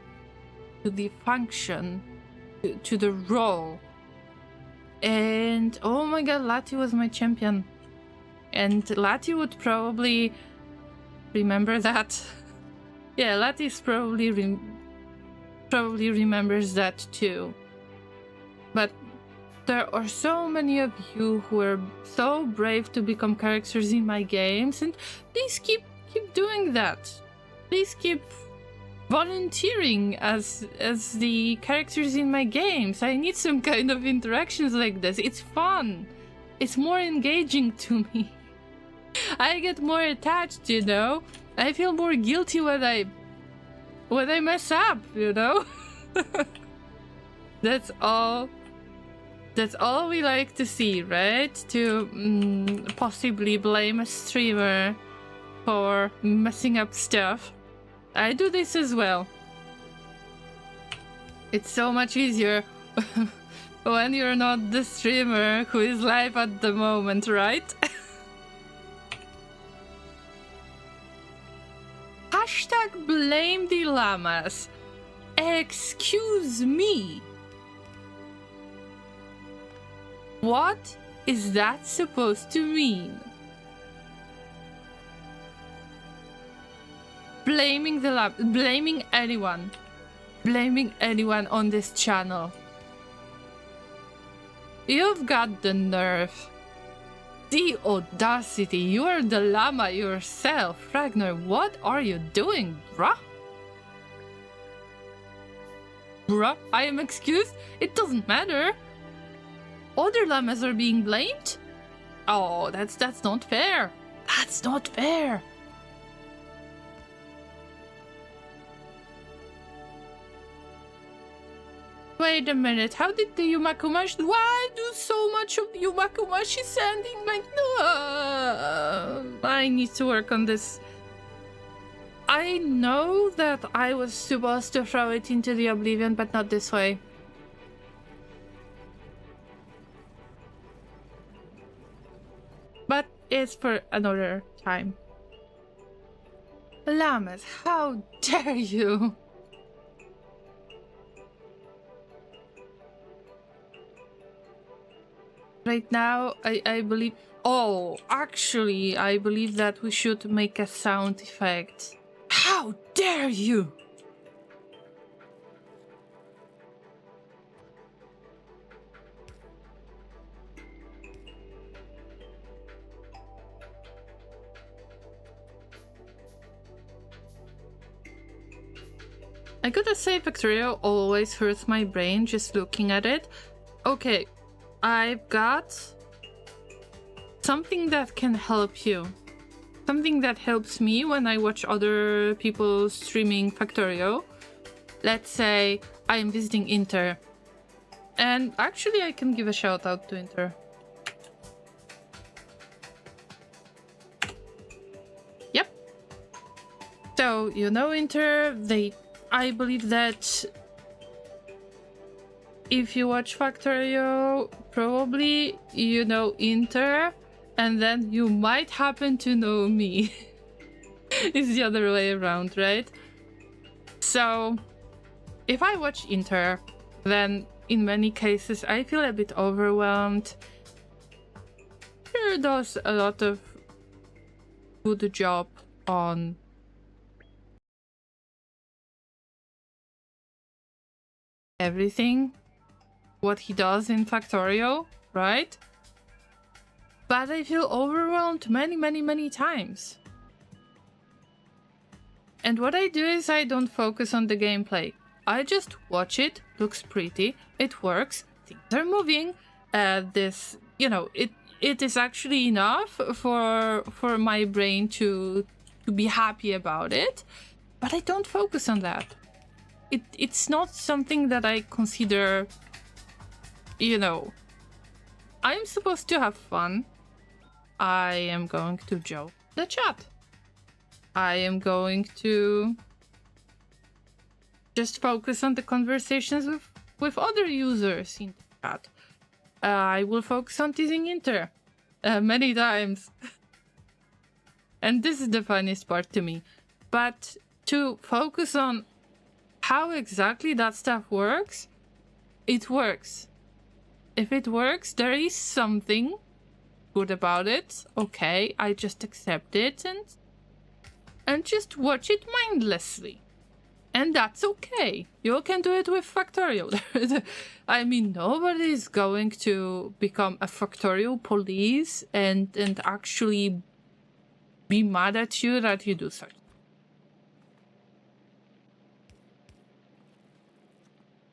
function, to the role. And oh my god, Lati was my champion, and Lati would probably remember that. Yeah, Lati's probably remembers that too. But there are so many of you who are so brave to become characters in my games, and please keep doing that. Please keep volunteering as the characters in my games. I need some kind of interactions like this. It's fun. It's more engaging to me. I get more attached, you know. I feel more guilty when I mess up, you know. That's all we like to see, right? To possibly blame a streamer for messing up stuff. I do this as well. It's so much easier when you're not the streamer who is live at the moment, right? Hashtag blame the llamas. Excuse me. What is that supposed to mean? Blaming the lab, blaming anyone on this channel. You've got the nerve, the audacity. You are the llama yourself. Ragnar, what are you doing, bruh? Bruh, I am excused? It doesn't matter. Other llamas are being blamed? Oh, that's not fair. That's not fair. Wait a minute, how did the Yumakumashi... Why do so much of the Yumakumashi sounding like... No, I need to work on this. I know that I was supposed to throw it into the oblivion, but not this way. But it's for another time. Llamas, how dare you! Right now, I believe... Oh, actually, I believe that we should make a sound effect. How dare you! I gotta say, Victoria always hurts my brain just looking at it. Okay, I've got something that can help you. Something that helps me when I watch other people streaming Factorio. Let's say I'm visiting Inter. And actually I can give a shout out to Inter. Yep. So, you know Inter, I believe that if you watch Factorio, probably you know Inter, and then you might happen to know me. It's the other way around, right? So, if I watch Inter, then in many cases I feel a bit overwhelmed. Factorio does a lot of good job on everything what he does in Factorio, right? But I feel overwhelmed many times. And what I do is I don't focus on the gameplay. I just watch it, looks pretty, it works, things are moving. This, you know, it is actually enough for my brain to be happy about it. But I don't focus on that. It's not something that I consider, you know, I'm supposed to have fun. I am going to joke the chat. I am going to just focus on the conversations with other users in the chat. I will focus on teasing Inter many times. And this is the funniest part to me. But to focus on how exactly that stuff works, it works. If it works, there is something good about it. Okay, I just accept it and just watch it mindlessly. And that's okay. You can do it with Factorio. I mean, nobody is going to become a Factorio police and actually be mad at you that you do such.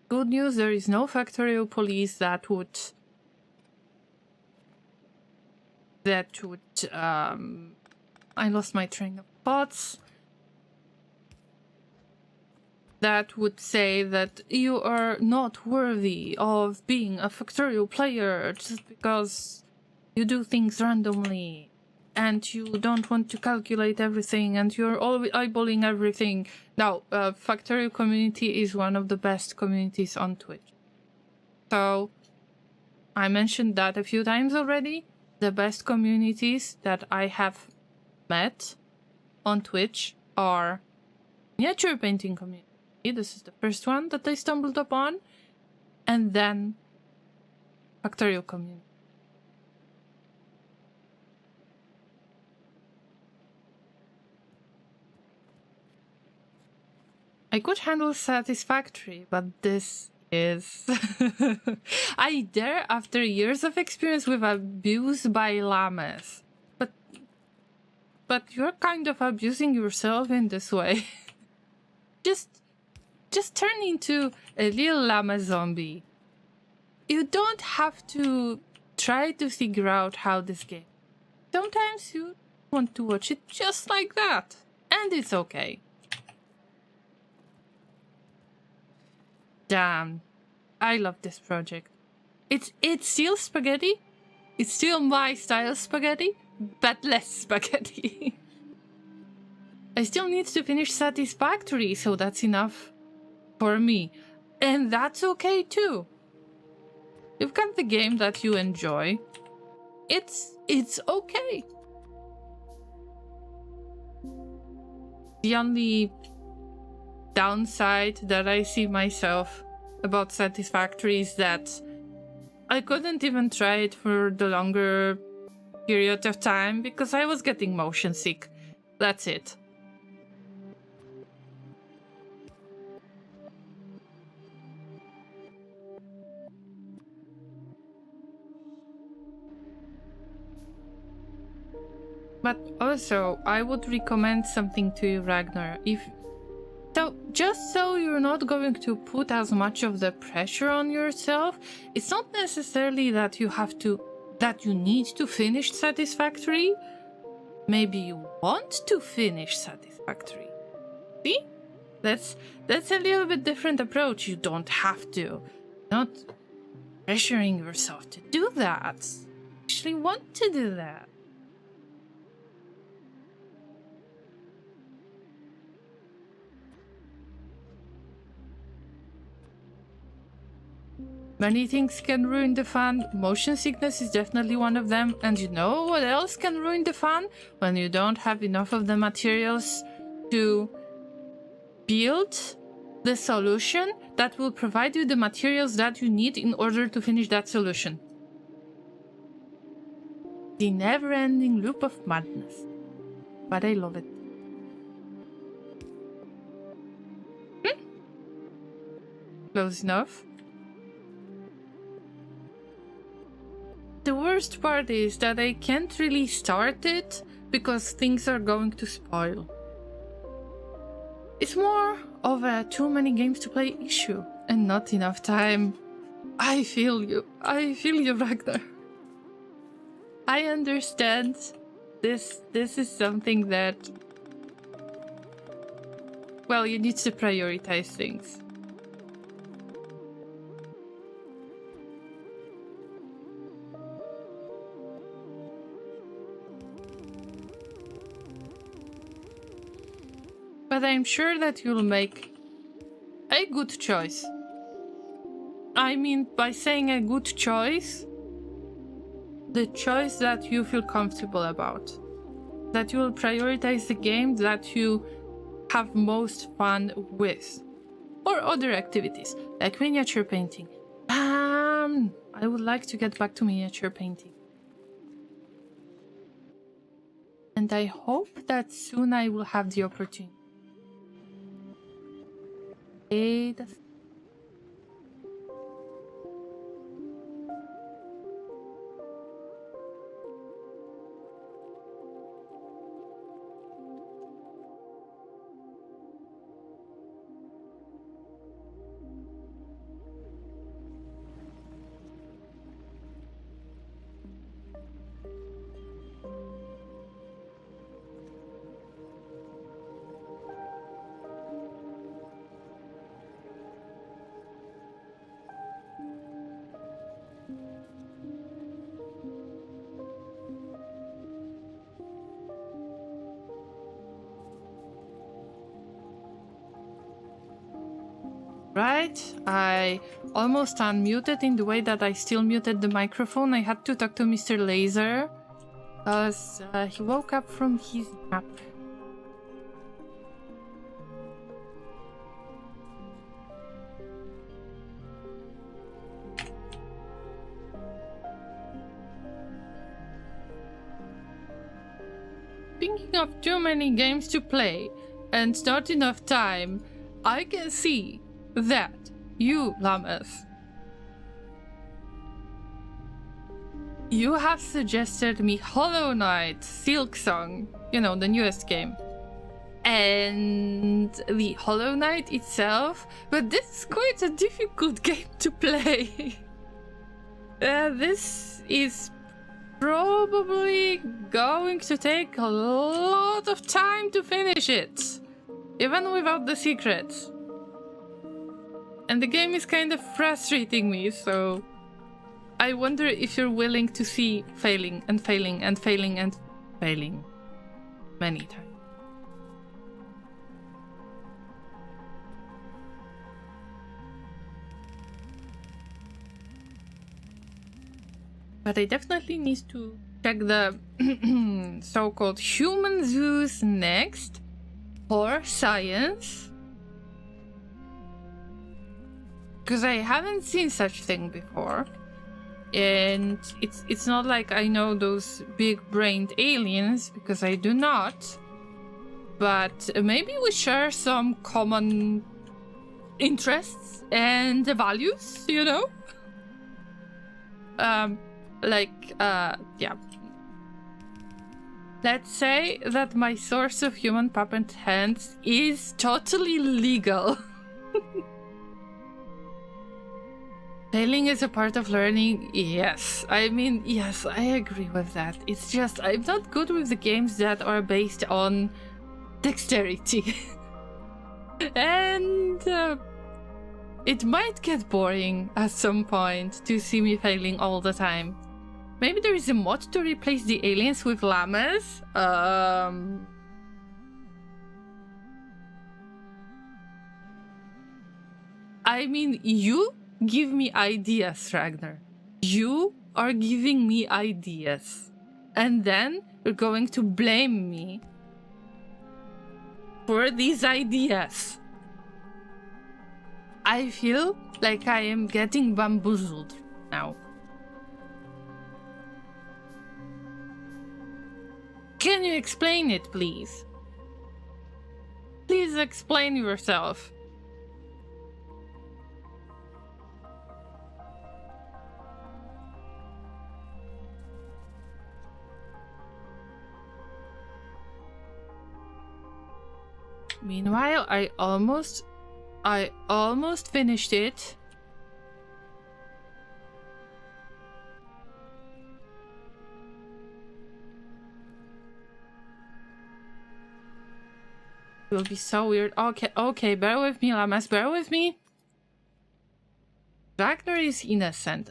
Good news, there is no Factorio police that would I lost my train of thoughts. That would say that you are not worthy of being a Factorio player just because you do things randomly and you don't want to calculate everything and you're always eyeballing everything. Now, Factorio community is one of the best communities on Twitch. So, I mentioned that a few times already. The best communities that I have met on Twitch are miniature painting community. This is the first one that I stumbled upon. And then Factorio community. I could handle Satisfactory, but this is... I dare after years of experience with abuse by llamas. But you're kind of abusing yourself in this way. Just turn into a little llama zombie. You don't have to try to figure out how this game. Sometimes you want to watch it just like that. And it's okay. Damn. I love this project. It's still spaghetti. It's still my style spaghetti, but less spaghetti. I still need to finish Satisfactory, so that's enough for me. And that's okay too. You've got the game that you enjoy. It's okay. The only downside that I see myself about Satisfactory is that I couldn't even try it for the longer period of time because I was getting motion sick. That's it. But also, I would recommend something to you, Ragnar. Just so you're not going to put as much of the pressure on yourself, it's not necessarily that you need to finish Satisfactory. Maybe you want to finish Satisfactory. See? That's a little bit different approach. You don't have to. Not pressuring yourself to do that. You actually want to do that. Many things can ruin the fun. Motion sickness is definitely one of them. And you know what else can ruin the fun? When you don't have enough of the materials to build the solution that will provide you the materials that you need in order to finish that solution. The never-ending loop of madness. But I love it. Close enough. The worst part is that I can't really start it because things are going to spoil. It's more of a too many games to play issue and not enough time. I feel you. I feel you, Ragnar. I understand. This is something that... Well, you need to prioritize things. But I'm sure that you'll make a good choice. I mean, by saying a good choice, the choice that you feel comfortable about. That you will prioritize the game that you have most fun with. Or other activities, like miniature painting. I would like to get back to miniature painting. And I hope that soon I will have the opportunity. Right, I almost unmuted in the way that I still muted the microphone. I had to talk to Mr. Laser because he woke up from his nap. Thinking of too many games to play and not enough time, I can see that you, Llamas, you have suggested me Hollow Knight, Silksong, you know, the newest game, and the Hollow Knight itself, but this is quite a difficult game to play. This is probably going to take a lot of time to finish it, even without the secrets. And the game is kind of frustrating me, so I wonder if you're willing to see failing and failing and failing and failing many times. But I definitely need to check the so-called human zoos next for science. Because I haven't seen such thing before. And it's not like I know those big-brained aliens, because I do not. But maybe we share some common interests and values, you know? Yeah. Let's say that my source of human puppet hands is totally legal. Failing is a part of learning, yes. I mean, yes, I agree with that. It's just, I'm not good with the games that are based on dexterity. And it might get boring at some point to see me failing all the time. Maybe there is a mod to replace the aliens with llamas? I mean, you give me ideas, Ragnar. You are giving me ideas. And then you're going to blame me for these ideas. I feel like I am getting bamboozled now. Can you explain it, please? Please explain yourself. Meanwhile, I almost finished it. It will be so weird. Okay, bear with me, Llamas, bear with me. Ragnar is innocent.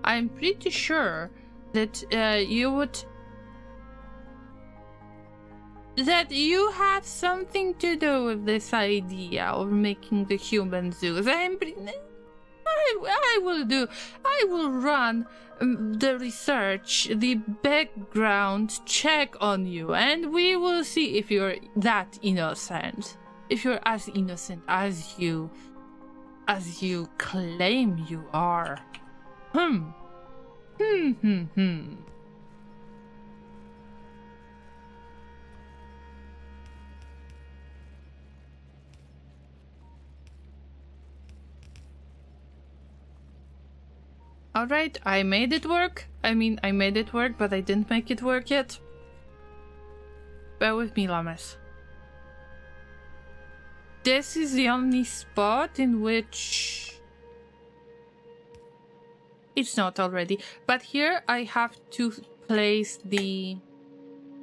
I'm pretty sure that you have something to do with this idea of making the human zoos. I will run the research, the background check on you, and we will see if you're that innocent. If you're as innocent as you claim you are. Alright, I made it work. I mean, I made it work, but I didn't make it work yet. Bear with me, Llamas. This is the only spot in which... It's not already, but here I have to place the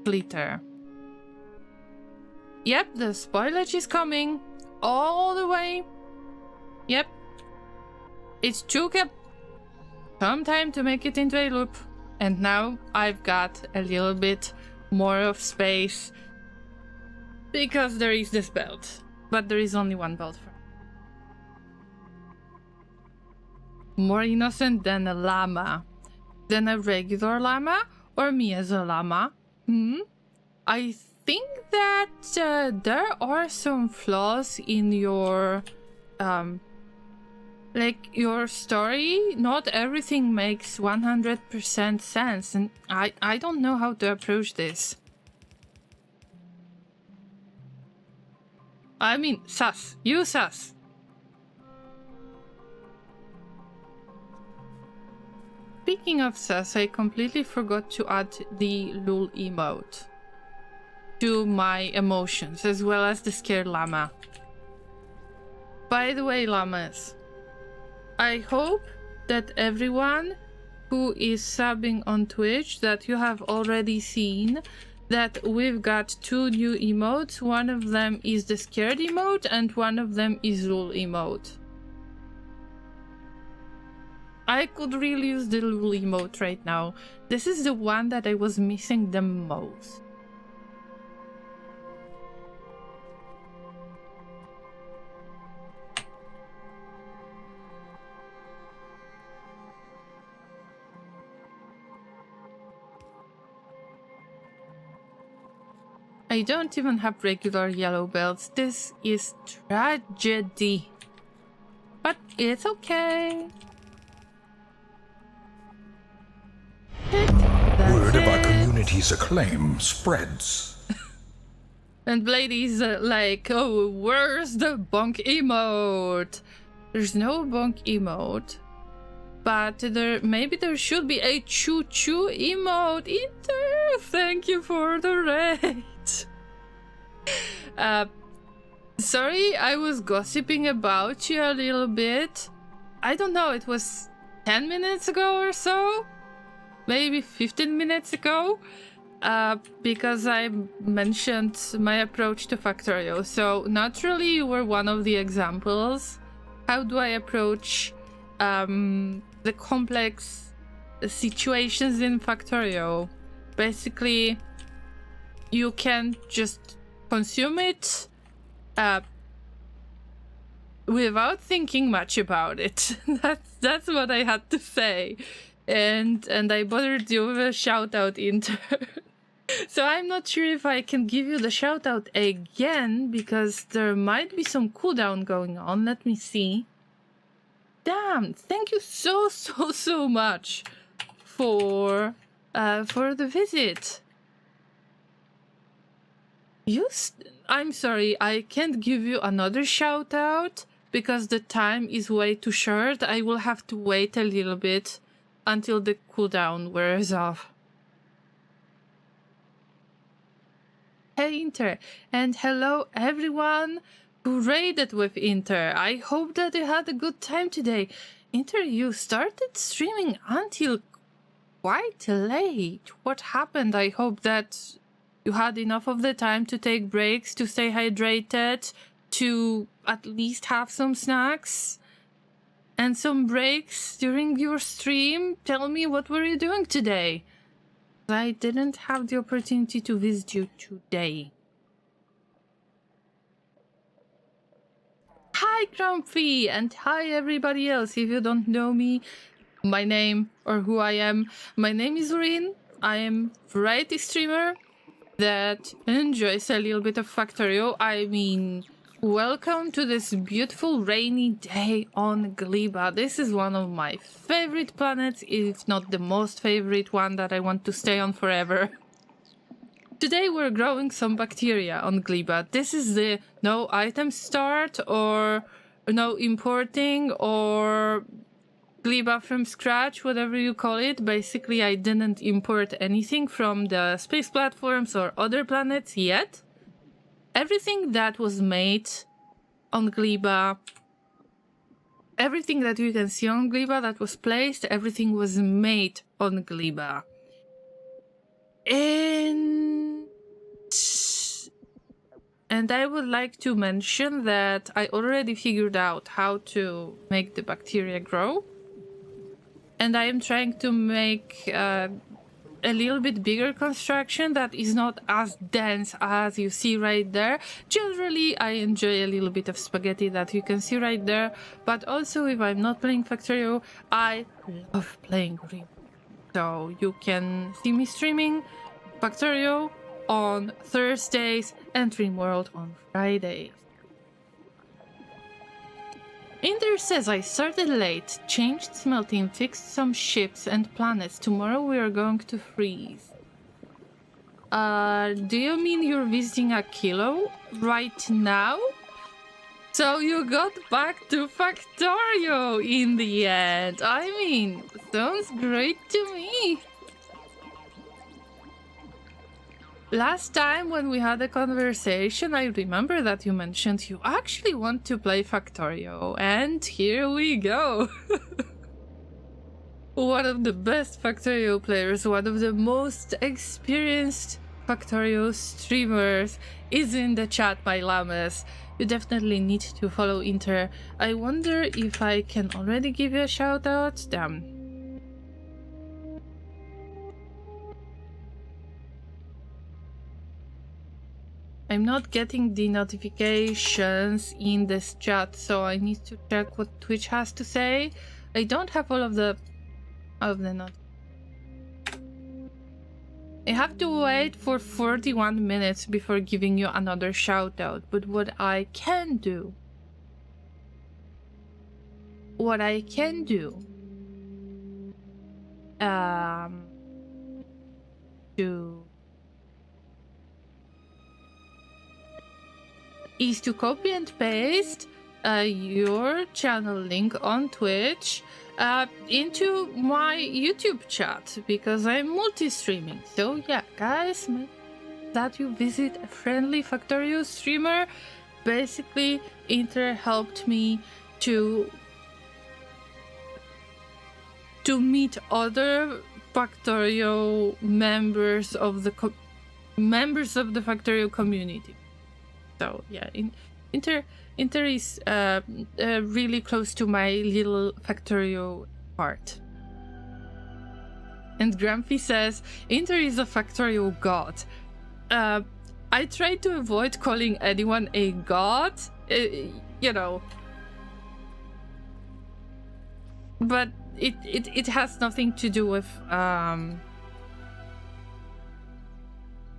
glitter. Yep, the spoilage is coming all the way. Yep. It took some time to make it into a loop, and now I've got a little bit more of space because there is this belt, but there is only one belt for more innocent than a llama, than a regular llama, or me as a llama. I think that there are some flaws in your your story. Not everything makes 100% sense, and I don't know how to approach this. I mean, sus. You sus. Speaking of sus, I completely forgot to add the lul emote to my emotions, as well as the scared llama. By the way, llamas, I hope that everyone who is subbing on Twitch, that you have already seen that we've got 2 new emotes. One of them is the scared emote, and one of them is lul emote. I could really use the lul emote right now. This is the one that I was missing the most. I don't even have regular yellow belts. This is tragedy. But it's okay. Word of our community's acclaim spreads. And Blady's like, oh, where's the bonk emote? There's no bonk emote. But maybe there should be a choo-choo emote. Thank you for the raid. Sorry, I was gossiping about you a little bit. I don't know, it was 10 minutes ago or so? Maybe 15 minutes ago? Because I mentioned my approach to Factorio. So naturally you were one of the examples. How do I approach the complex situations in Factorio? Basically, you can just consume it without thinking much about it. That's what I had to say. And I bothered you with a shout out intern. So I'm not sure if I can give you the shout out again, because there might be some cooldown going on. Let me see. Damn, welcome. Thank you so much for the visit. I'm sorry, I can't give you another shout out because the time is way too short. I will have to wait a little bit until the cooldown wears off. Hey Inter, and hello everyone who raided with Inter. I hope that you had a good time today. Inter, you started streaming until quite late. What happened? I hope that you had enough of the time to take breaks, to stay hydrated, to at least have some snacks and some breaks during your stream. Tell me, what were you doing today? I didn't have the opportunity to visit you today. Hi Grumpy, and hi everybody else. If you don't know me, my name or who I am, my name is Rin. I am a variety streamer that enjoys a little bit of Factorio. I mean, welcome to this beautiful rainy day on Gleba. This is one of my favorite planets, if not the most favorite one that I want to stay on forever. Today we're growing some bacteria on Gleba. This is the no item start or no importing or Gleba from scratch, whatever you call it. Basically, I didn't import anything from the space platforms or other planets yet. Everything that was made on Gleba, everything that you can see on Gleba that was placed, everything was made on Gleba. And I would like to mention that I already figured out how to make the bacteria grow. And I am trying to make a little bit bigger construction that is not as dense as you see right there. Generally, I enjoy a little bit of spaghetti that you can see right there. But also, if I'm not playing Factorio, I love playing Rim. So you can see me streaming Factorio on Thursdays and Dreamworld on Fridays. Inder says, I started late, changed smelting, fixed some ships and planets. Tomorrow we are going to freeze. Do you mean you're visiting a kilo right now? So you got back to Factorio in the end. I mean, sounds great to me. Last time when we had a conversation, I remember that you mentioned you actually want to play Factorio, and here we go. One of the best Factorio players, one of the most experienced Factorio streamers is in the chat, my llamas. You definitely need to follow Inter. I wonder if I can already give you a shout out. Damn. I'm not getting the notifications in this chat, so I need to check what Twitch has to say. I don't have all of the not. I have to wait for 41 minutes before giving you another shout out, but what I can do is to copy and paste your channel link on Twitch into my YouTube chat, because I'm multi-streaming. So yeah, guys, make that you visit a friendly Factorio streamer. Basically, Inter helped me to meet other Factorio members of the Factorio community. So yeah, Inter is really close to my little Factorio heart. And Grumpy says, Inter is a Factorio god. I try to avoid calling anyone a god, you know. But it has nothing to do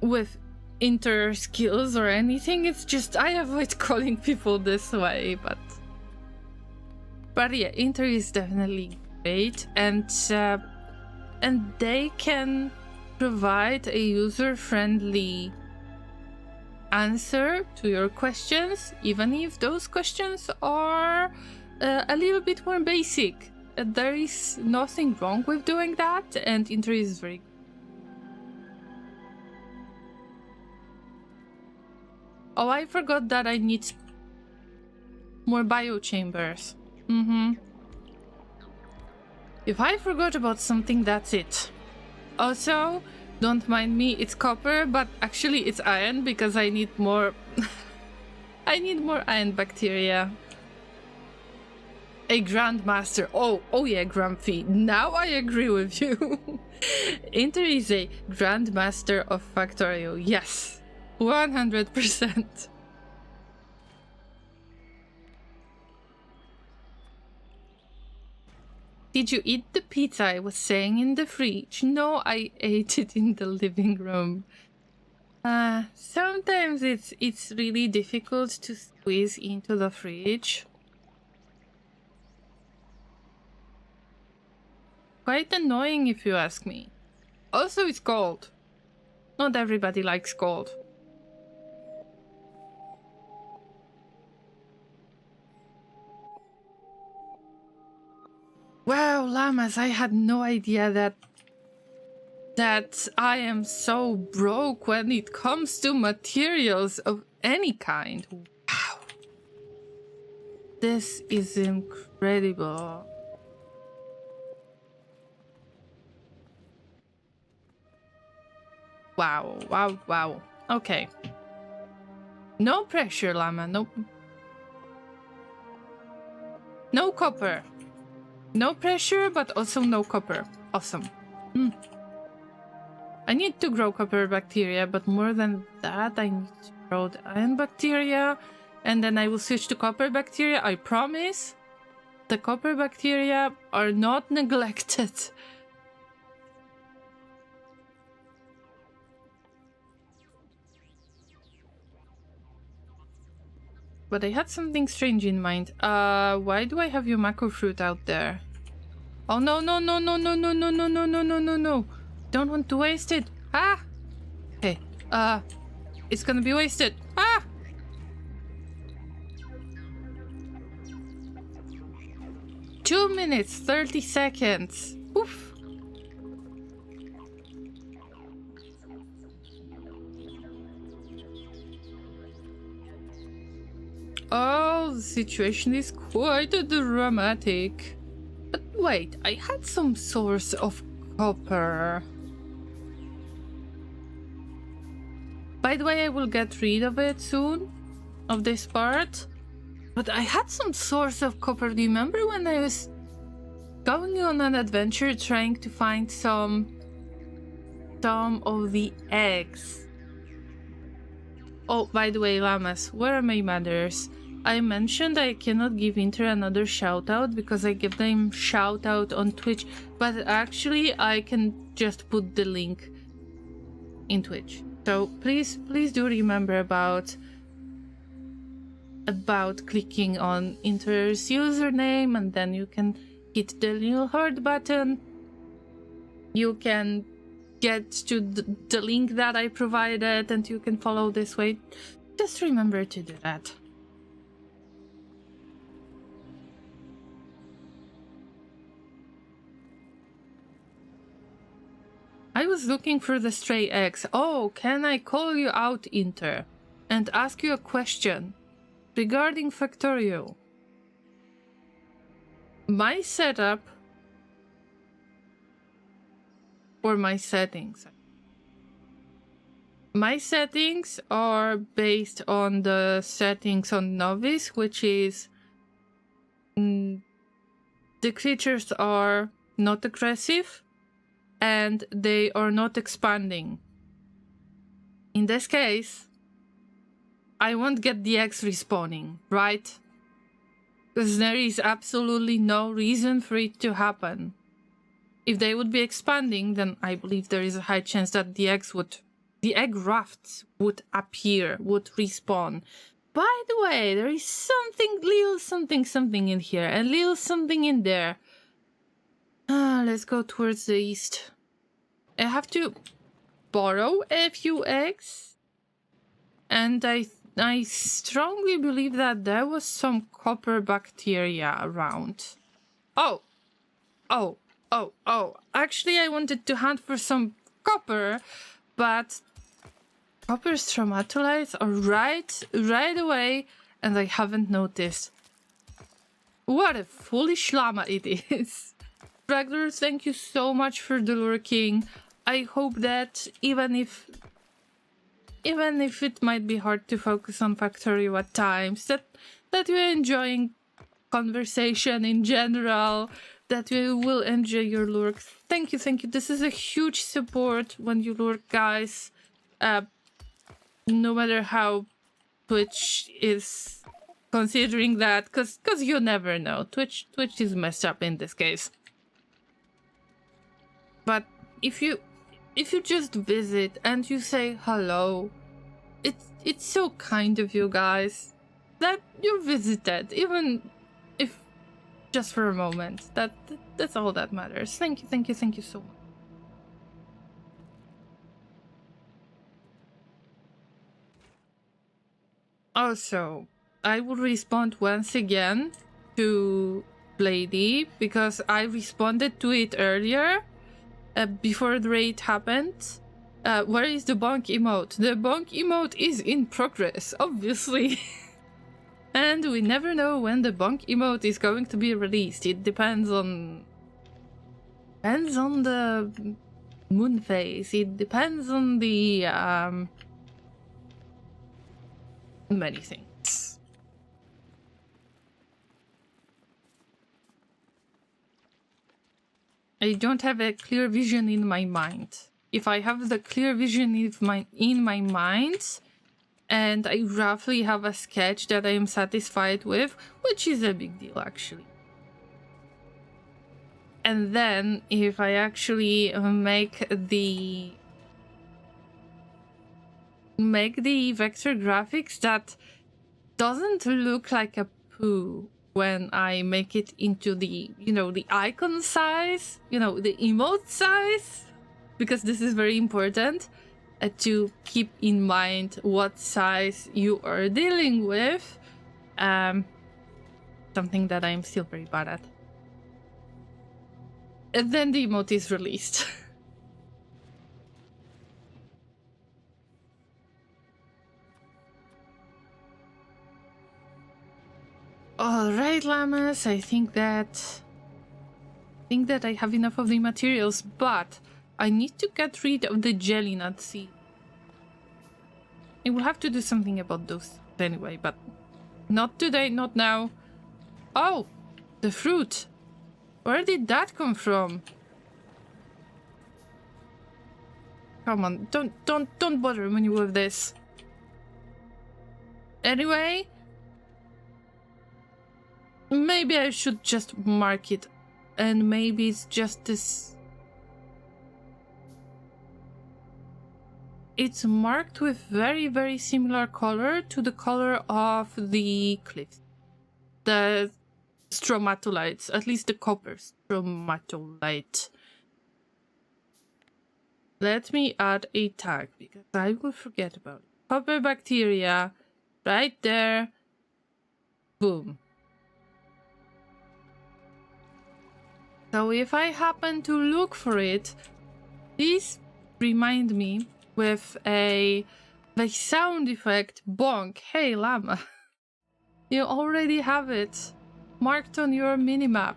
with Inter skills or anything. It's just I avoid calling people this way, but But yeah, Inter is definitely great, and they can provide a user-friendly answer to your questions, even if those questions are a little bit more basic. There is nothing wrong with doing that, and Inter is very good. Oh, I forgot that I need more biochambers. If I forgot about something, that's it. Also, don't mind me, it's copper, but actually it's iron because I need more... I need more iron bacteria. A Grandmaster. Oh yeah, Grumpy. Now I agree with you. Inter is a Grandmaster of Factorio. Yes, 100%. Did you eat the pizza I was saying in the fridge? No, I ate it in the living room. Sometimes it's really difficult to squeeze into the fridge. Quite annoying if you ask me. Also, it's cold. Not everybody likes cold. Wow, llamas, I had no idea that I am so broke when it comes to materials of any kind. Wow. This is incredible. Wow. Okay. No pressure, llama. No copper. No pressure, but also no copper. Awesome. I need to grow copper bacteria, but more than that, I need to grow the iron bacteria, and then I will switch to copper bacteria, I promise. The copper bacteria are not neglected. But I had something strange in mind. Why do I have your mako fruit out there? Oh no. Don't want to waste it. Ah! Okay. It's gonna be wasted. Ah! Two minutes, 30 seconds. Oof. Oh, the situation is quite dramatic. But wait, I had some source of copper. By the way, I will get rid of it soon, of this part. But I had some source of copper. Do you remember when I was going on an adventure trying to find some of the eggs? Oh, by the way, llamas, where are my mothers? I mentioned I cannot give Inter another shout out because I give them shout out on Twitch, but actually I can just put the link in Twitch. So please do remember about clicking on Inter's username, and then you can hit the little heart button. You can get to the link that I provided, and you can follow this way. Just remember to do that. I was looking for the stray eggs. Oh, can I call you out, Inter, and ask you a question regarding Factorio? My setup, or my settings. My settings are based on the settings on Novice, which is the creatures are not aggressive and they are not expanding. In this case, I won't get the eggs respawning, right? Because there is absolutely no reason for it to happen. If they would be expanding, then I believe there is a high chance that the egg rafts would appear, would respawn. by the way, there is something, little something in here, and little something in there. Let's go towards the east. I have to borrow a few eggs, and I strongly believe that there was some copper bacteria around. Oh. Actually, I wanted to hunt for some copper, but copper stromatolites are right away, and I haven't noticed. What a foolish llama it is. Ragnar, thank you so much for the lurking. I hope that even if it might be hard to focus on Factorio at times, that you're enjoying conversation in general, that you will enjoy your lurk. Thank you. This is a huge support when you lurk, guys. No matter how Twitch is considering that, cause you never know. Twitch is messed up in this case. But if you just visit and you say hello, it's so kind of you guys that you visited, even if just for a moment. That's all that matters. Thank you so much. Also, I will respond once again to Lady because I responded to it earlier before the raid happened. Where is the bonk emote? The bonk emote is in progress, obviously. And we never know when the bonk emote is going to be released. It depends on the moon phase. It depends on the many things. I don't have a clear vision in my mind. If I have the clear vision in my mind, and I roughly have a sketch that I am satisfied with, which is a big deal actually. And then if I actually make the vector graphics that doesn't look like a poo when I make it into the, the icon size, the emote size, because this is very important to keep in mind what size you are dealing with. Something that I'm still very bad at. And then the emote is released. Alright, llamas, I think that I have enough of the materials, but I need to get rid of the jelly nut seed. I will have to do something about those anyway, but not today, not now. Oh, the fruit. Where did that come from? Come on, don't bother me with this. Anyway, maybe I should just mark it, and maybe it's just this. It's marked with very, very similar color to the color of the cliffs. The stromatolites, at least the copper stromatolite. Let me add a tag because I will forget about it. Copper bacteria, right there. Boom. So if I happen to look for it, please remind me with a sound effect. Bonk. Hey, llama. You already have it marked on your minimap.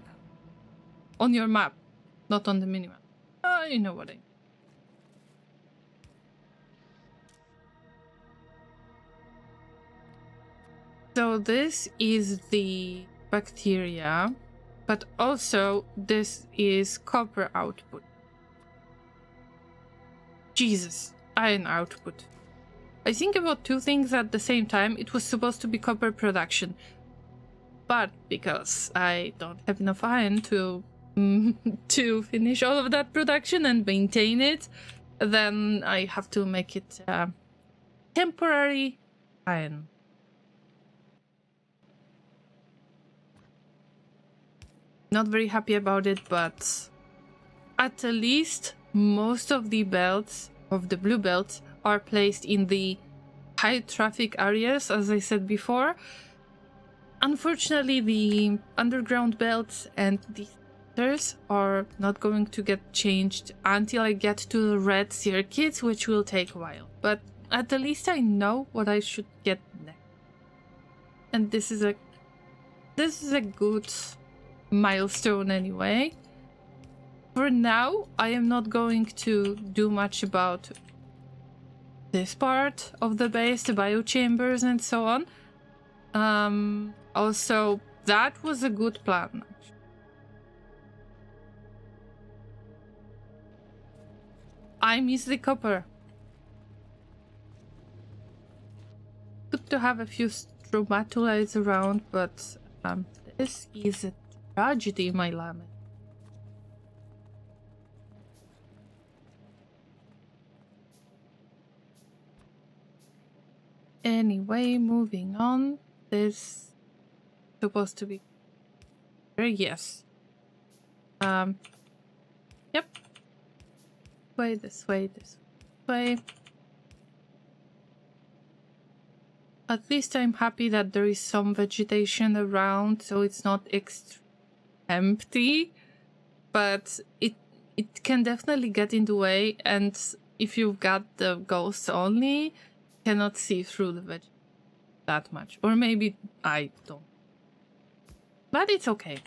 On your map, not on the minimap. You know what I mean. So this is the bacteria, but also this is copper output. Jesus, iron output. I think about two things at the same time. It was supposed to be copper production, but because I don't have enough iron to finish all of that production and maintain it, then I have to make it temporary iron. Not very happy about it, but at least most of the belts, of the blue belts, are placed in the high traffic areas, as I said before. Unfortunately, the underground belts and the sectors are not going to get changed until I get to the red circuits, which will take a while. But at the least I know what I should get next. And this is a good milestone anyway. For now, I am not going to do much about this part of the base, the biochambers and so on. Also, that was a good plan. I miss the copper. Good to have a few stromatolites around, but this is a tragedy, my llama. Anyway, moving on. This supposed to be yes. Yep. This way. At least I'm happy that there is some vegetation around, so it's not empty. But it can definitely get in the way, and if you've got the ghosts only, cannot see through the veg that much. Or maybe I don't. But it's okay.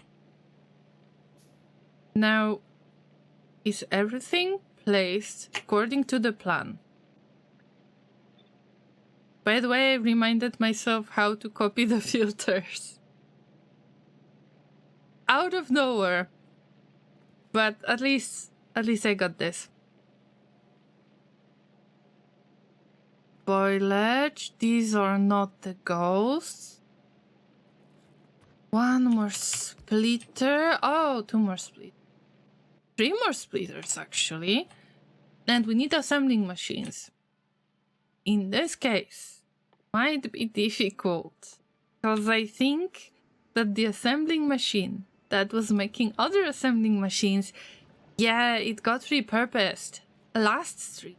Now, is everything placed according to the plan? By the way, I reminded myself how to copy the filters. Out of nowhere. But at least I got this. Foliage, these are not the ghosts. One more splitter. Oh, two more splitters. Three more splitters, actually. And we need assembling machines. In this case, might be difficult. Because I think that the assembling machine that was making other assembling machines, yeah, it got repurposed. Last stream,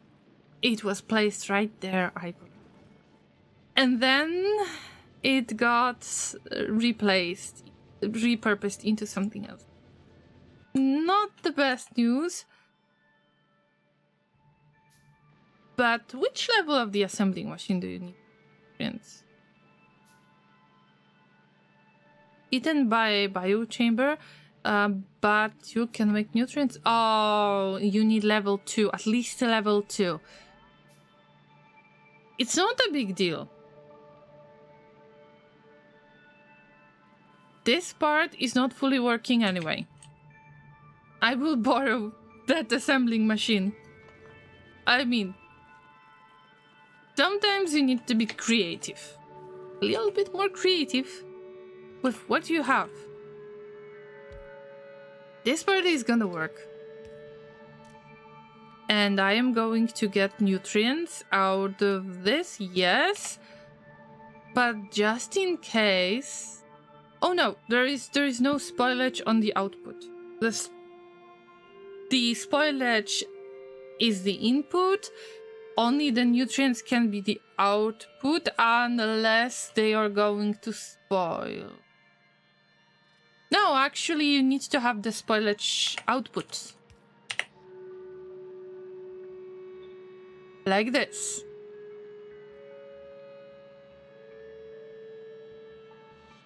it was placed right there, I believe. And then it got repurposed into something else. Not the best news. But which level of the assembling machine do you need? Nutrients? Eaten by biochamber, but you can make nutrients. Oh, you need level 2, at least level 2. It's not a big deal. This part is not fully working anyway. I will borrow that assembling machine. I mean, sometimes you need to be creative. A little bit more creative with what you have. This part is gonna work. And I am going to get nutrients out of this, yes. But just in case... Oh no, there is no spoilage on the output. The spoilage is the input. Only the nutrients can be the output unless they are going to spoil. No, actually you need to have the spoilage output. Like this.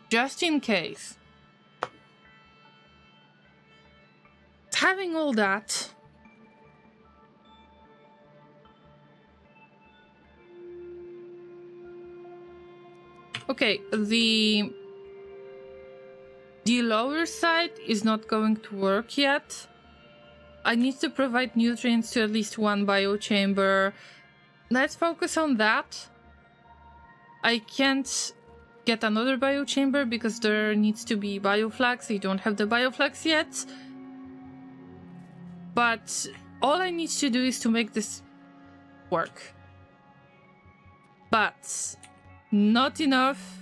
Just in case. Having all that... Okay, the lower side is not going to work yet. I need to provide nutrients to at least one biochamber. Let's focus on that. I can't get another biochamber because there needs to be bioflags. I don't have the bioflags yet. But all I need to do is to make this work. But not enough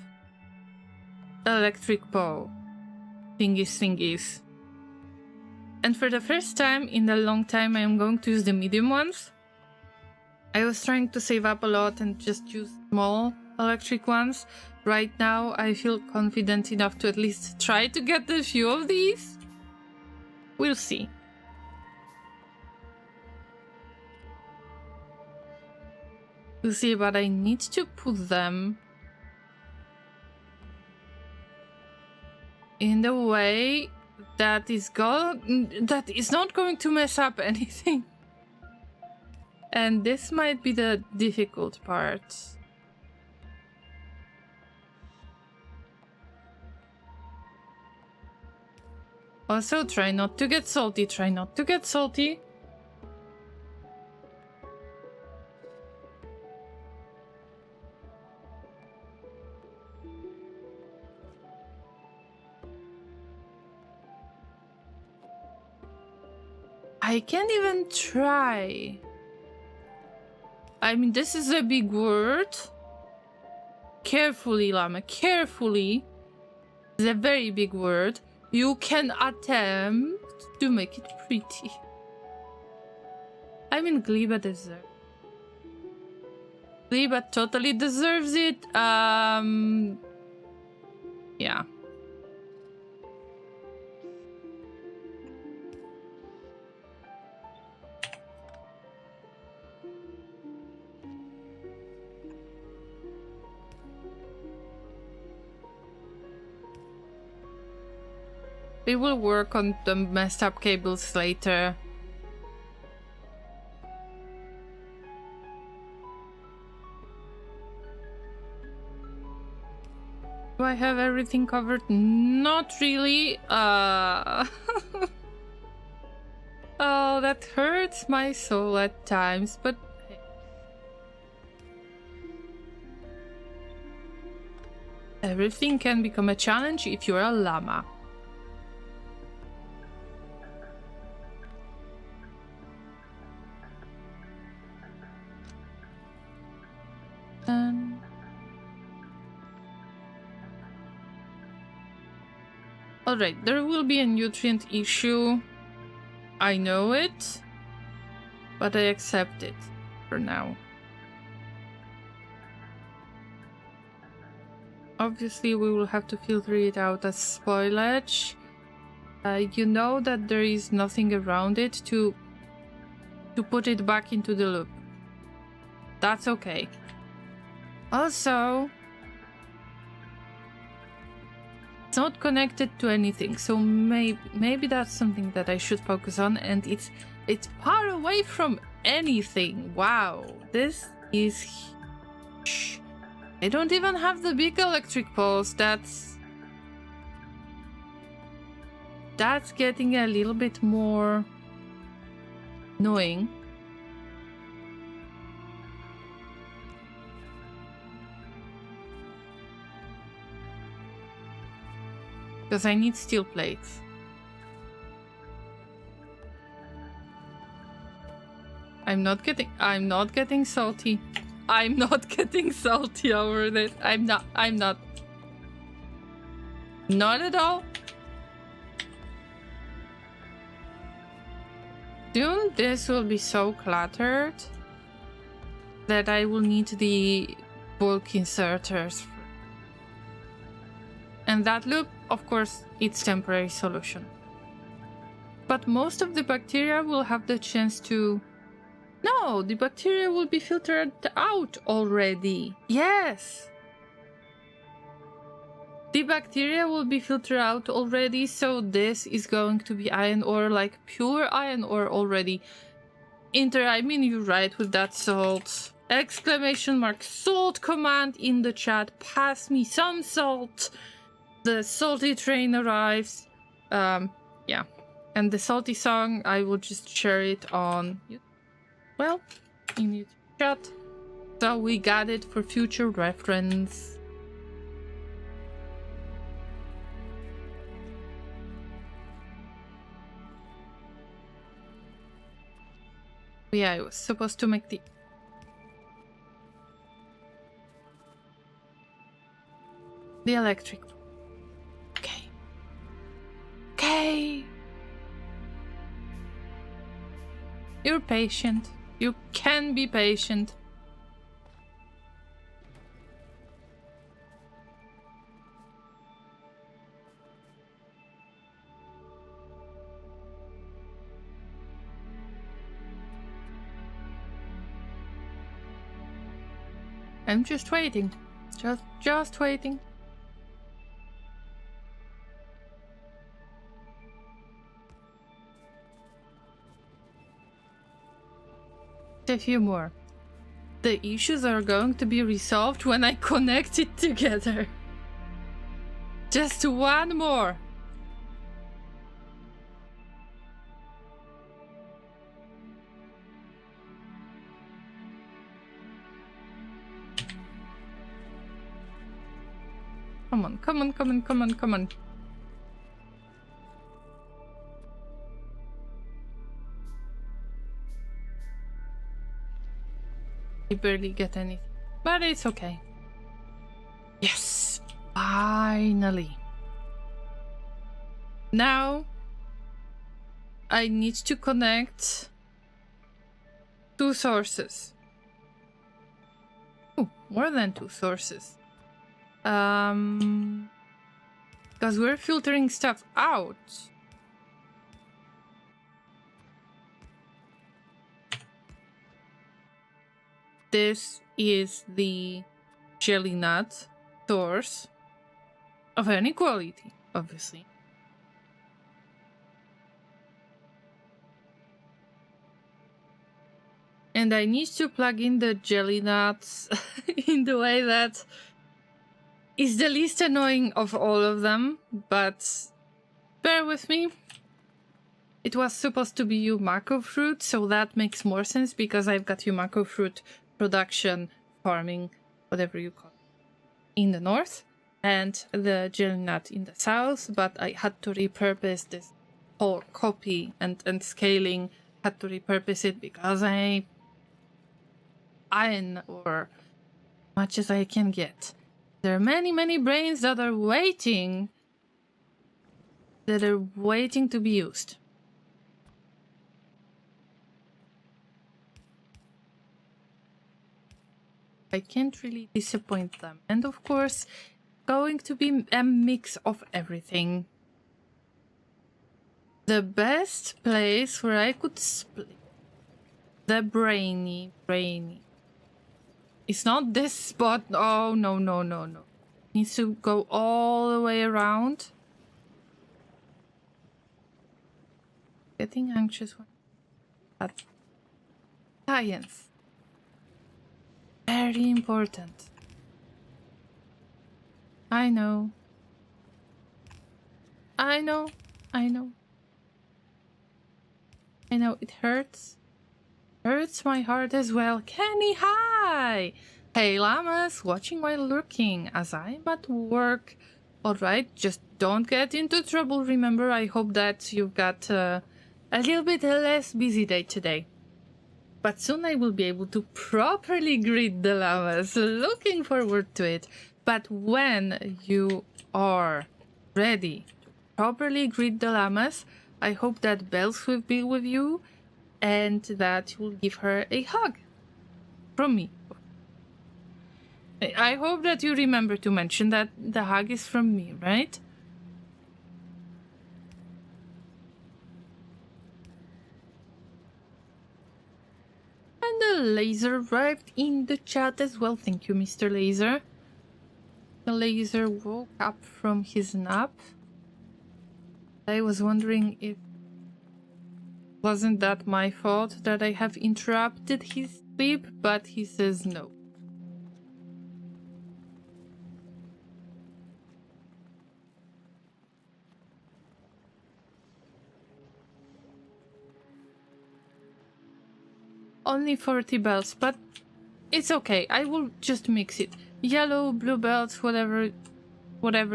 electric bow thingies. And for the first time in a long time, I am going to use the medium ones. I was trying to save up a lot and just use small electric ones. Right now, I feel confident enough to at least try to get a few of these. We'll see. We'll see, but I need to put them in the way that is not going to mess up anything. And this might be the difficult part. Also, try not to get salty. Try not to get salty. I can't even try. I mean, this is a big word. Carefully, Llama, carefully. It's a very big word. You can attempt to make it pretty. I mean, Gleba deserves. Gleba totally deserves it. Yeah. We will work on the messed up cables later. Do I have everything covered? Not really. Oh, that hurts my soul at times, but hey. Everything can become a challenge if you're a llama. Alright, there will be a nutrient issue. I know it, but I accept it for now. Obviously, we will have to filter it out as spoilage. You know that there is nothing around it to put it back into the loop. That's okay. Also, it's not connected to anything, so maybe that's something that I should focus on, and it's far away from anything. Wow, this is huge. I don't even have the big electric poles. That's getting a little bit more annoying. Because I need steel plates. I'm not getting salty. I'm not getting salty over this. I'm not. Not at all. Soon this will be so cluttered that I will need the bulk inserters. And that loop, of course, it's temporary solution. But most of the bacteria will have the chance to... No, the bacteria will be filtered out already. Yes! The bacteria will be filtered out already, so this is going to be iron ore, like pure iron ore already. I mean, you're right with that salt. Exclamation mark salt command in the chat. Pass me some salt. The salty train arrives. Yeah. And the salty song, I will just share it on, well, in YouTube chat. So we got it for future reference. Yeah, I was supposed to make the... electric. Okay. You're patient. You can be patient. I'm just waiting. Just waiting. A few more. The issues are going to be resolved when I connect it together. Just one more. Come on, come on, come on, come on, come on. I barely get anything, but it's okay. Yes, finally. Now I need to connect two sources. Oh, more than two sources. Because we're filtering stuff out. This is the jelly nut source of any quality, obviously. And I need to plug in the jelly nuts in the way that is the least annoying of all of them, but bear with me. It was supposed to be Yumako fruit, so that makes more sense because I've got Yumako fruit production, farming, whatever you call it, in the north, and the jelly nut in the south, but I had to repurpose this whole copy and scaling, had to repurpose it because I or much as I can get. There are many brains that are waiting to be used. I can't really disappoint them. And of course, going to be a mix of everything. The best place where I could split the brainy. It's not this spot. Oh, no. Needs to go all the way around. Getting anxious. But science. Very important. I know. It hurts. Hurts my heart as well. Kenny, hi! Hey, llamas, watching while lurking as I'm at work. Alright, just don't get into trouble, remember. I hope that you've got a little bit less busy day today. But soon I will be able to properly greet the llamas. Looking forward to it. But when you are ready to properly greet the llamas, I hope that Bells will be with you and that you'll give her a hug from me. I hope that you remember to mention that the hug is from me, right? And the laser arrived in the chat as well. Thank you, Mr. Laser. The laser woke up from his nap. I was wondering if wasn't that my fault that I have interrupted his sleep, but he says no. Only 40 bells, but it's okay. I will just mix it. Yellow, blue bells, whatever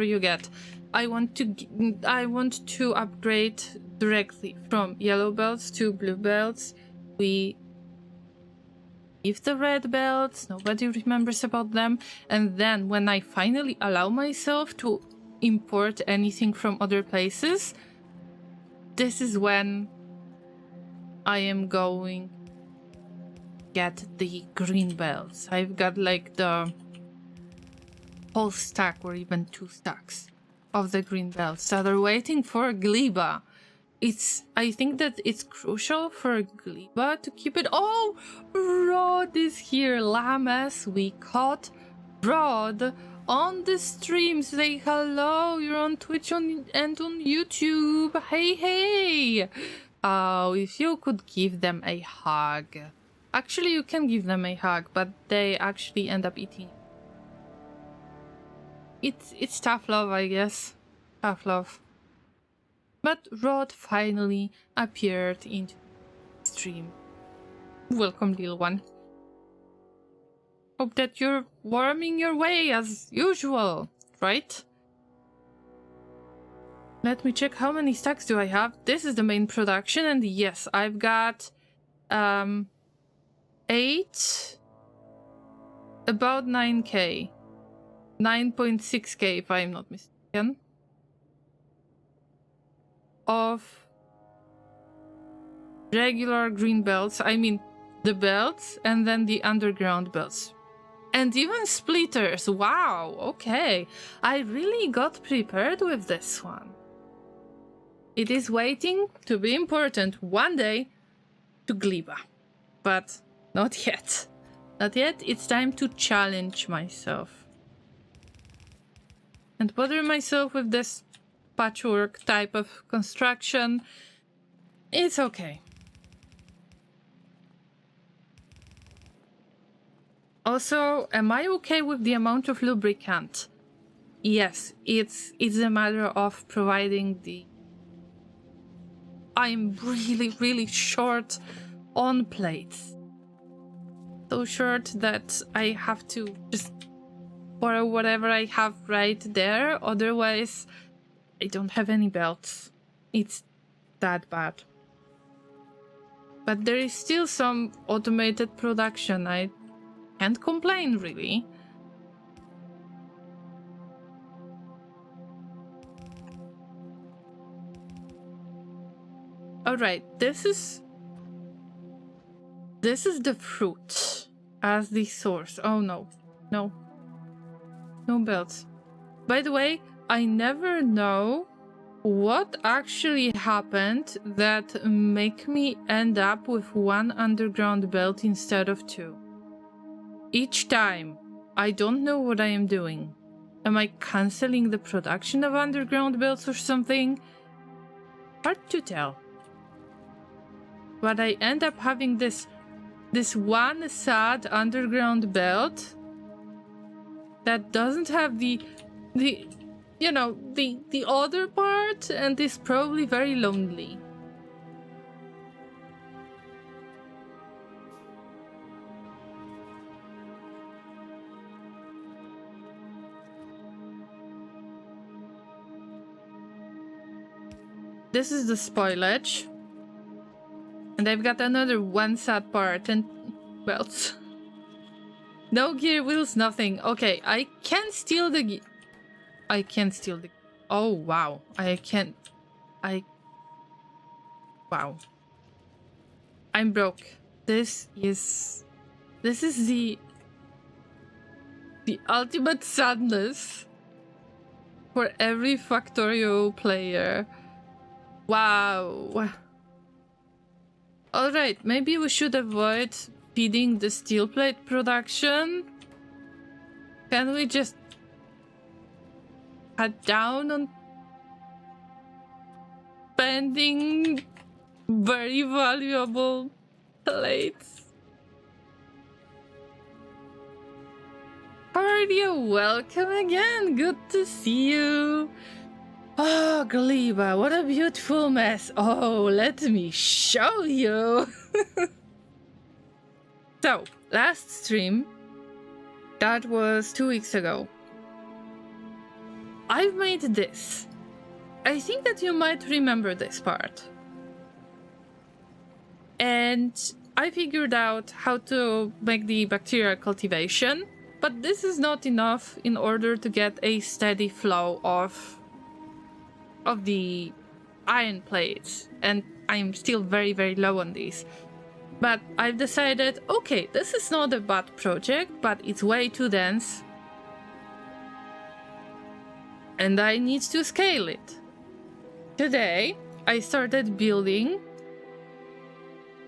you get. I want to upgrade directly from yellow belts to blue belts. We give the red belts, nobody remembers about them, and then when I finally allow myself to import anything from other places, this is when I am going get the green belts. I've got like the whole stack or even 2 stacks of the green belts that are waiting for Gleba. I think that it's crucial for Gleba to keep it. Oh, Rod is here. Llamas, we caught Rod on the stream. Say hello. You're on Twitch and on YouTube. Hey, hey. Oh, if you could give them a hug. Actually, you can give them a hug, but they actually end up eating. It's tough love, I guess. Tough love. But Rod finally appeared into the stream. Welcome, little one. Hope that you're warming your way as usual, right? Let me check how many stacks do I have. This is the main production, and yes, I've got 8, about 9k. 9.6k if I'm not mistaken. Of regular green belts. I mean the belts and then the underground belts. And even splitters. Wow, okay. I really got prepared with this one. It is waiting to be important one day to Gleba. But not yet. Not yet. It's time to challenge myself. And bother myself with this patchwork type of construction. It's okay. Also, am I okay with the amount of lubricant? Yes, it's a matter of providing the... I'm really short on plates. So short that I have to just borrow whatever I have right there. Otherwise, I don't have any belts. It's that bad. But there is still some automated production. I can't complain, really. Alright, this is the fruit as the source. Oh no. No. No belts. By the way, I never know what actually happened that make me end up with 1 underground belt instead of 2. Each time, I don't know what I am doing. Am I canceling the production of underground belts or something? Hard to tell. But I end up having this one sad underground belt that doesn't have the you know, the other part, and is probably very lonely. This is the spoilage. And I've got another one sad part and belts. No gear wheels, nothing. Okay, I can steal the gear. I can steal the... Oh, wow. Wow. I'm broke. This is the ultimate sadness for every Factorio player. Wow. Alright, maybe we should avoid feeding the steel plate production. Can we just cut down on spending very valuable plates? Cardia, welcome again. Good to see you. Oh, Gleba, what a beautiful mess. Oh, let me show you. So, last stream, that was 2 weeks ago. I've made this. I think that you might remember this part. And I figured out how to make the bacterial cultivation, but this is not enough in order to get a steady flow of the iron plates, and I'm still very, very low on these. But I've decided, okay, this is not a bad project, but it's way too dense. And I need to scale it. Today, I started building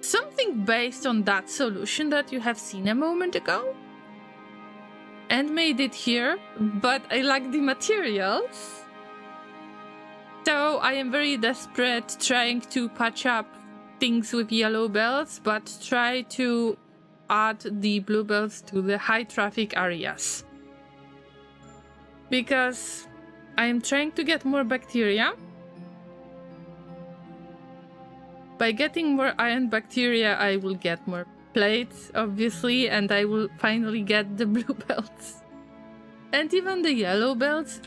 something based on that solution that you have seen a moment ago. And made it here, but I lack the materials. So I am very desperate trying to patch up things with yellow belts, but try to add the blue belts to the high traffic areas. Because I am trying to get more bacteria. By getting more iron bacteria, I will get more plates, obviously, and I will finally get the blue belts. And even the yellow belts,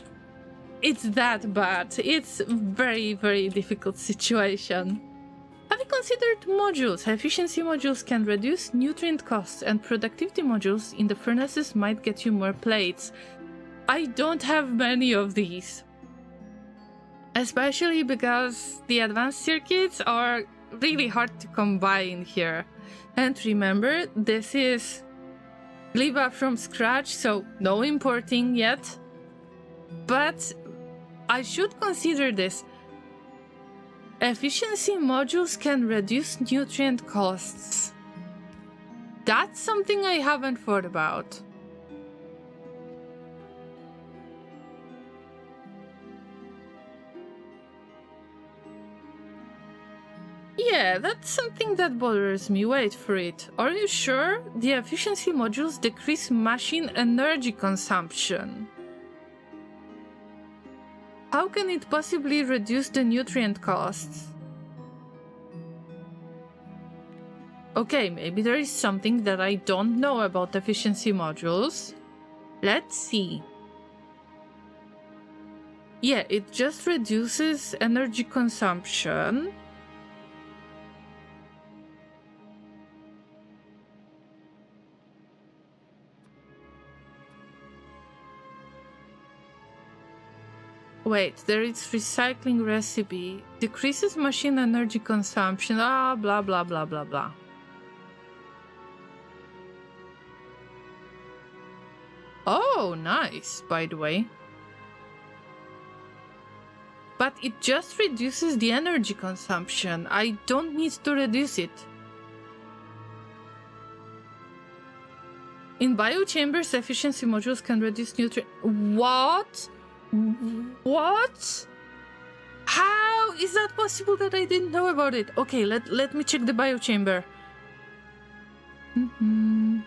it's that bad. It's very, very difficult situation. Have you considered modules? Efficiency modules can reduce nutrient costs, and productivity modules in the furnaces might get you more plates. I don't have many of these. Especially because the advanced circuits are really hard to combine here. And remember, this is Llama from scratch, so no importing yet. But I should consider this. Efficiency modules can reduce nutrient costs. That's something I haven't thought about. Yeah, that's something that bothers me. Wait for it. Are you sure? The efficiency modules decrease machine energy consumption. How can it possibly reduce the nutrient costs? Okay, maybe there is something that I don't know about efficiency modules. Let's see. Yeah, it just reduces energy consumption. Wait, there is recycling recipe. Decreases machine energy consumption. Ah, blah, blah, blah, blah, blah. Oh, nice, by the way. But it just reduces the energy consumption. I don't need to reduce it. In biochambers, efficiency modules can reduce nutrient... What? What? How is that possible that I didn't know about it? Okay, let me check the biochamber. In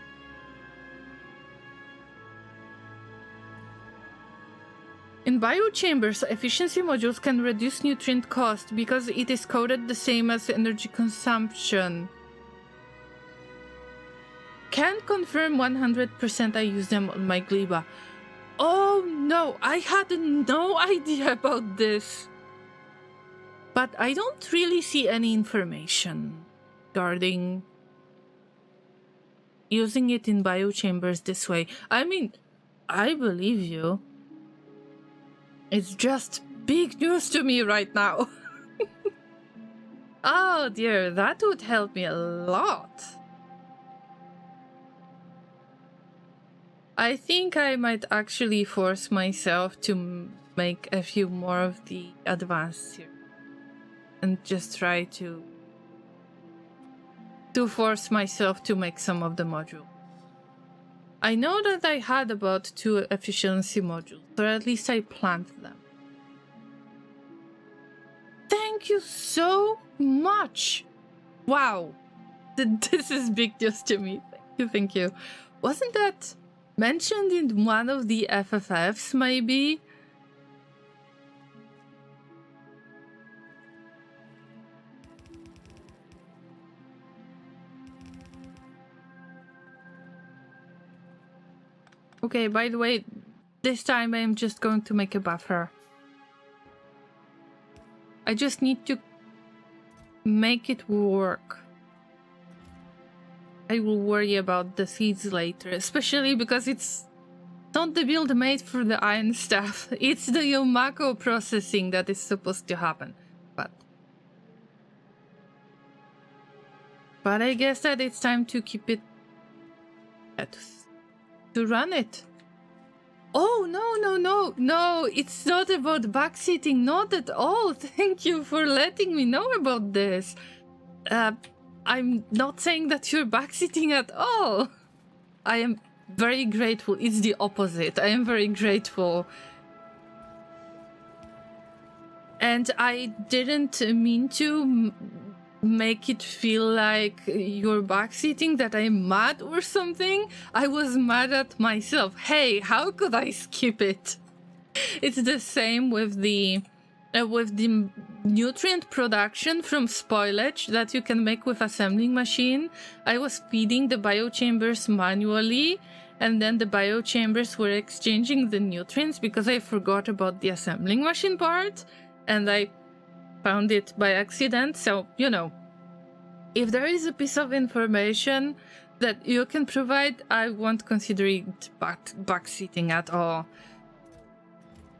biochambers, efficiency modules can reduce nutrient cost because it is coded the same as energy consumption. Can confirm 100% I use them on my Llama. Oh no, I had no idea about this. But I don't really see any information regarding using it in biochambers this way. I mean, I believe you. It's just big news to me right now. Oh dear, that would help me a lot. I think I might actually force myself to make a few more of the advanced series and just try to force myself to make some of the modules. I know that I had about 2 efficiency modules, or at least I planned them. Thank you so much! Wow, this is big news to me. Thank you. Wasn't that mentioned in one of the FFFs, maybe? Okay, by the way, this time I'm just going to make a buffer. I just need to make it work. I will worry about the seeds later, especially because it's not the build made for the iron stuff. It's the Yomako processing that is supposed to happen. But I guess that it's time to keep it... to run it. Oh, no, it's not about backseating, not at all. Thank you for letting me know about this. I'm not saying that you're backseating at all. I am very grateful. It's the opposite. I am very grateful. And I didn't mean to make it feel like you're backseating, that I'm mad or something. I was mad at myself. Hey, how could I skip it? It's the same with the nutrient production from spoilage that you can make with assembling machine. I was feeding the biochambers manually, and then the biochambers were exchanging the nutrients because I forgot about the assembling machine part, and I found it by accident. So, you know, if there is a piece of information that you can provide, I won't consider it backseating at all.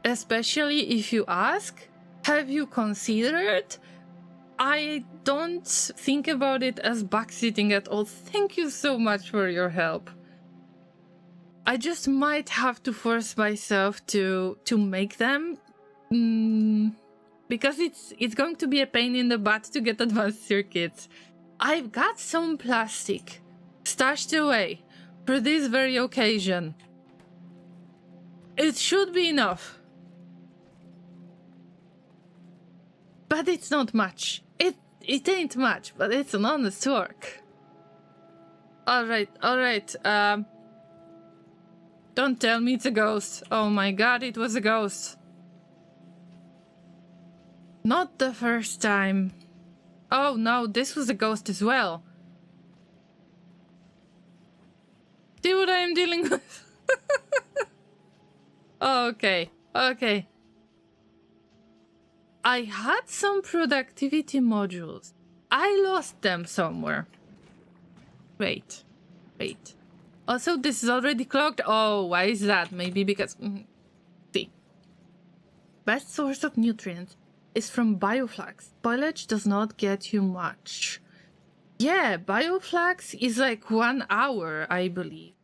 Especially if you ask, have you considered? I don't think about it as backseating at all. Thank you so much for your help. I just might have to force myself to make them. Because it's going to be a pain in the butt to get advanced circuits. I've got some plastic stashed away for this very occasion. It should be enough. But it's not much. It ain't much, but it's an honest work. Alright. Don't tell me it's a ghost. Oh my god, it was a ghost. Not the first time. Oh no, this was a ghost as well. See what I am dealing with? Okay. I had some productivity modules. I lost them somewhere. Wait. Also, this is already clogged. Oh, why is that? Maybe because... See. Best source of nutrients is from bioflax. Spoilage does not get you much. Yeah, bioflax is like 1 hour, I believe.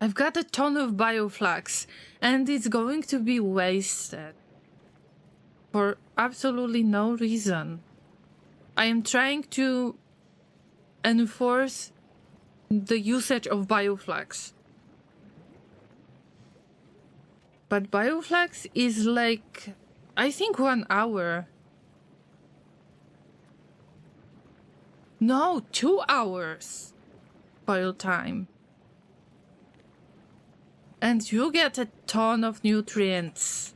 I've got a ton of bioflax, and it's going to be wasted. For absolutely no reason. I am trying to enforce the usage of bioflax. But bioflax is like... I think 1 hour. No, 2 hours. Boil time. And you get a ton of nutrients.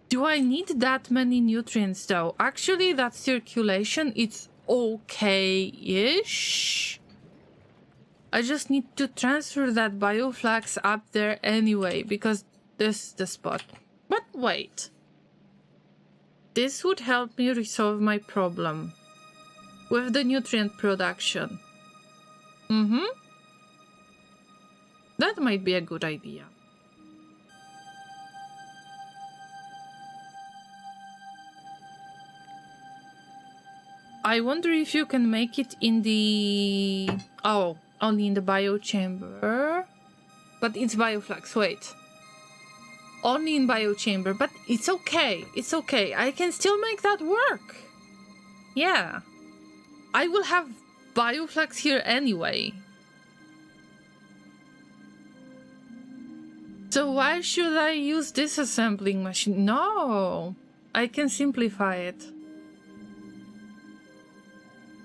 Do I need that many nutrients though? Actually, that circulation, it's okay-ish. I just need to transfer that bioflax up there anyway, because this is the spot. But wait. This would help me resolve my problem with the nutrient production. That might be a good idea. I wonder if you can make it in the... Oh, only in the biochamber. But it's bioflax, wait. Only in biochamber, but it's okay. It's okay. I can still make that work. Yeah. I will have bioflax here anyway. So why should I use this assembling machine? No. I can simplify it.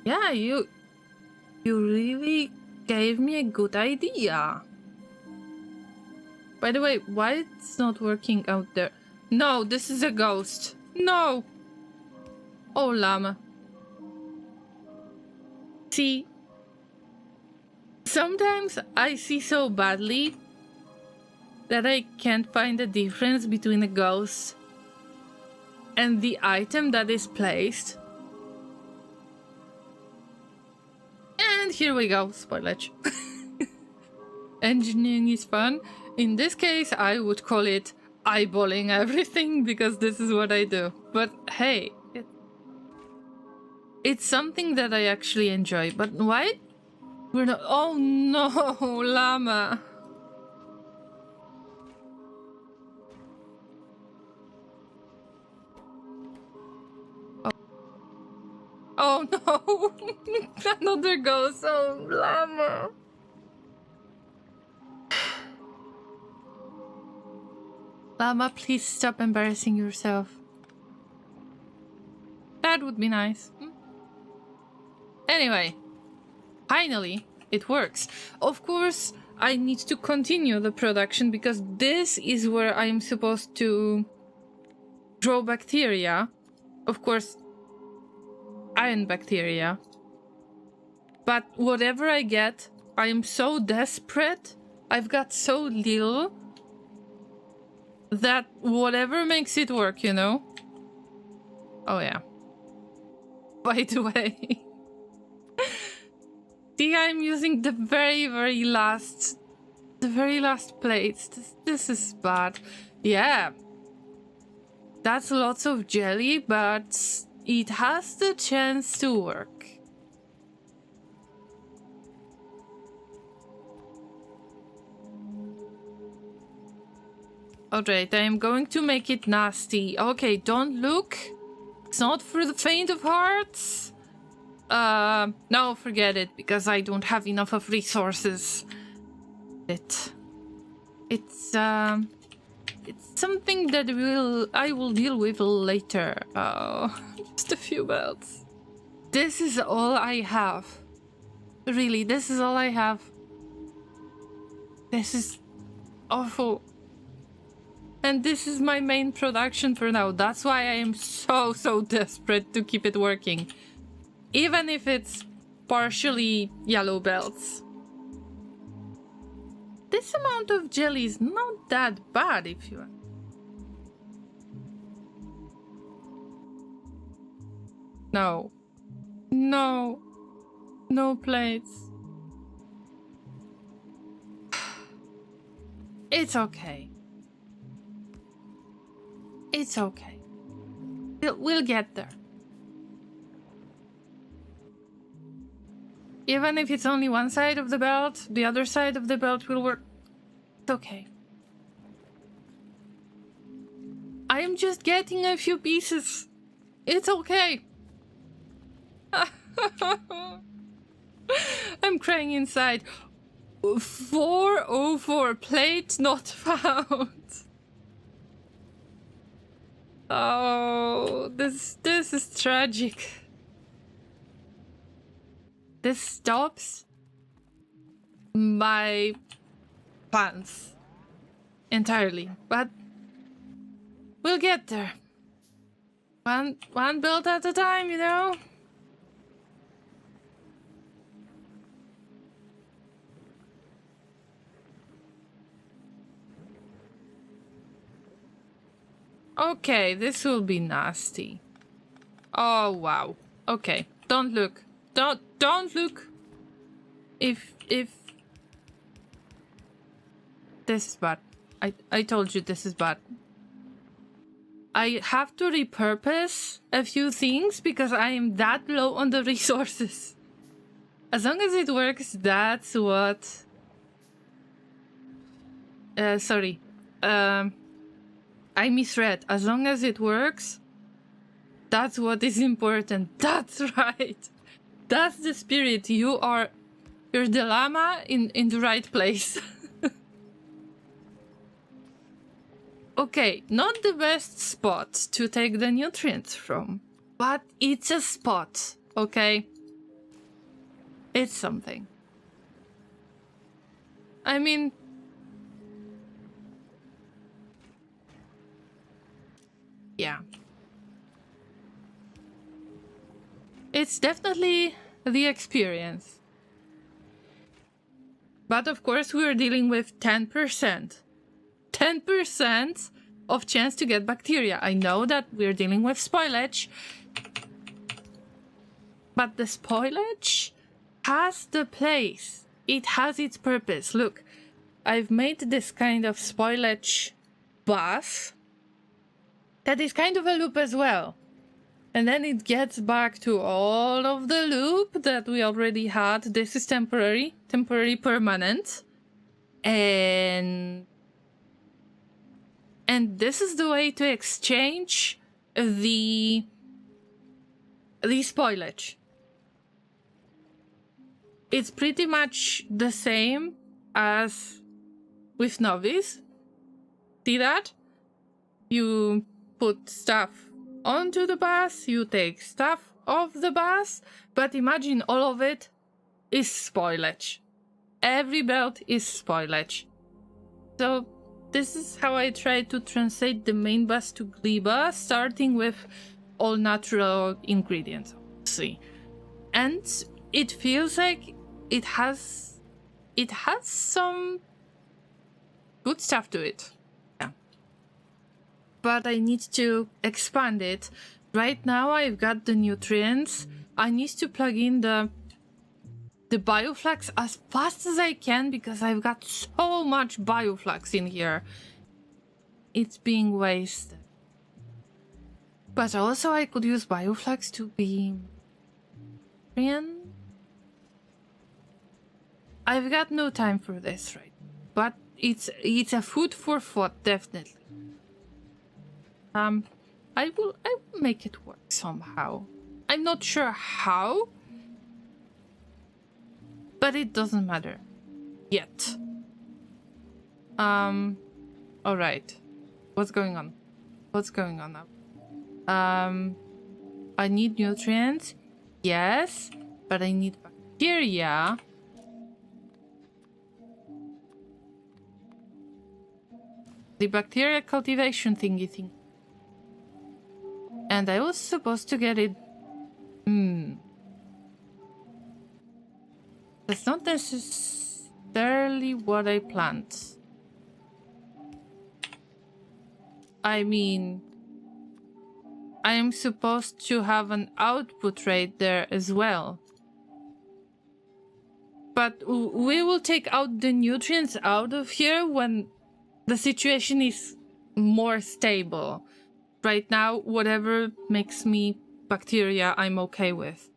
Yeah, you really gave me a good idea. By the way, why it's not working out there? No, this is a ghost. No! Oh, Llama. See, sometimes I see so badly that I can't find the difference between a ghost and the item that is placed. And here we go, spoilage. Engineering is fun. In this case, I would call it eyeballing everything, because this is what I do. But hey, It's something that I actually enjoy, but why? We're not. Oh no, llama. Oh no, another ghost. Oh, llama. Llama, please stop embarrassing yourself. That would be nice. Anyway, finally, it works. Of course, I need to continue the production because this is where I'm supposed to grow bacteria. Of course, iron bacteria. But whatever I get, I am so desperate. I've got so little that whatever makes it work, you know? Oh yeah. By the way. See, I'm using the very last plates. This is bad. Yeah. That's lots of jelly, but it has the chance to work. Alright, I am going to make it nasty. Okay, don't look. It's not for the faint of hearts. No, forget it, because I don't have enough of resources. It's something that I will deal with later. Oh, just a few belts. This is all I have. Really, this is all I have. This is awful. And this is my main production for now. That's why I am so desperate to keep it working. Even if it's partially yellow belts. This amount of jelly is not that bad if you... No. No. No plates. It's okay. It's okay. We'll get there. Even if it's only one side of the belt, the other side of the belt will work. It's okay. I am just getting a few pieces. It's okay. I'm crying inside. 404 plate not found. Oh, this is tragic. This stops my plans entirely, but we'll get there. One build at a time, you know? Okay, this will be nasty. Oh, wow. Okay, don't look. Don't look. If this is bad. I told you this is bad. I have to repurpose a few things because I am that low on the resources. As long as it works, that's what... sorry. I misread. As long as it works, that's what is important. That's right. That's the spirit. You're the llama in the right place. Okay, not the best spot to take the nutrients from, but it's a spot, okay? It's something. I mean... yeah. It's definitely the experience. But of course we're dealing with 10%. 10% of chance to get bacteria. I know that we're dealing with spoilage. But the spoilage has the place. It has its purpose. Look, I've made this kind of spoilage bath that is kind of a loop as well. And then it gets back to all of the loop that we already had. This is temporary permanent. And this is the way to exchange the spoilage. It's pretty much the same as with Novice. See that? You put stuff onto the bus, you take stuff off the bus, but imagine all of it is spoilage. Every belt is spoilage. So this is how I try to translate the main bus to Gleba, starting with all natural ingredients, obviously. And it feels like it has some good stuff to it. Yeah. But I need to expand it. Right now I've got the nutrients. I need to plug in the bioflux as fast as I can because I've got so much bioflux in here. It's being wasted. But also I could use bioflux to be I've got no time for this right now, but it's a food for thought, definitely. I will make it work somehow. I'm not sure how, but it doesn't matter yet. All right. What's going on? What's going on now? I need nutrients. Yes, but I need bacteria. The bacteria cultivation thingy thing. And I was supposed to get it. That's not necessarily what I planned. I mean, I am supposed to have an output rate there as well. But we will take out the nutrients out of here when the situation is more stable. Right now, whatever makes me bacteria, I'm okay with.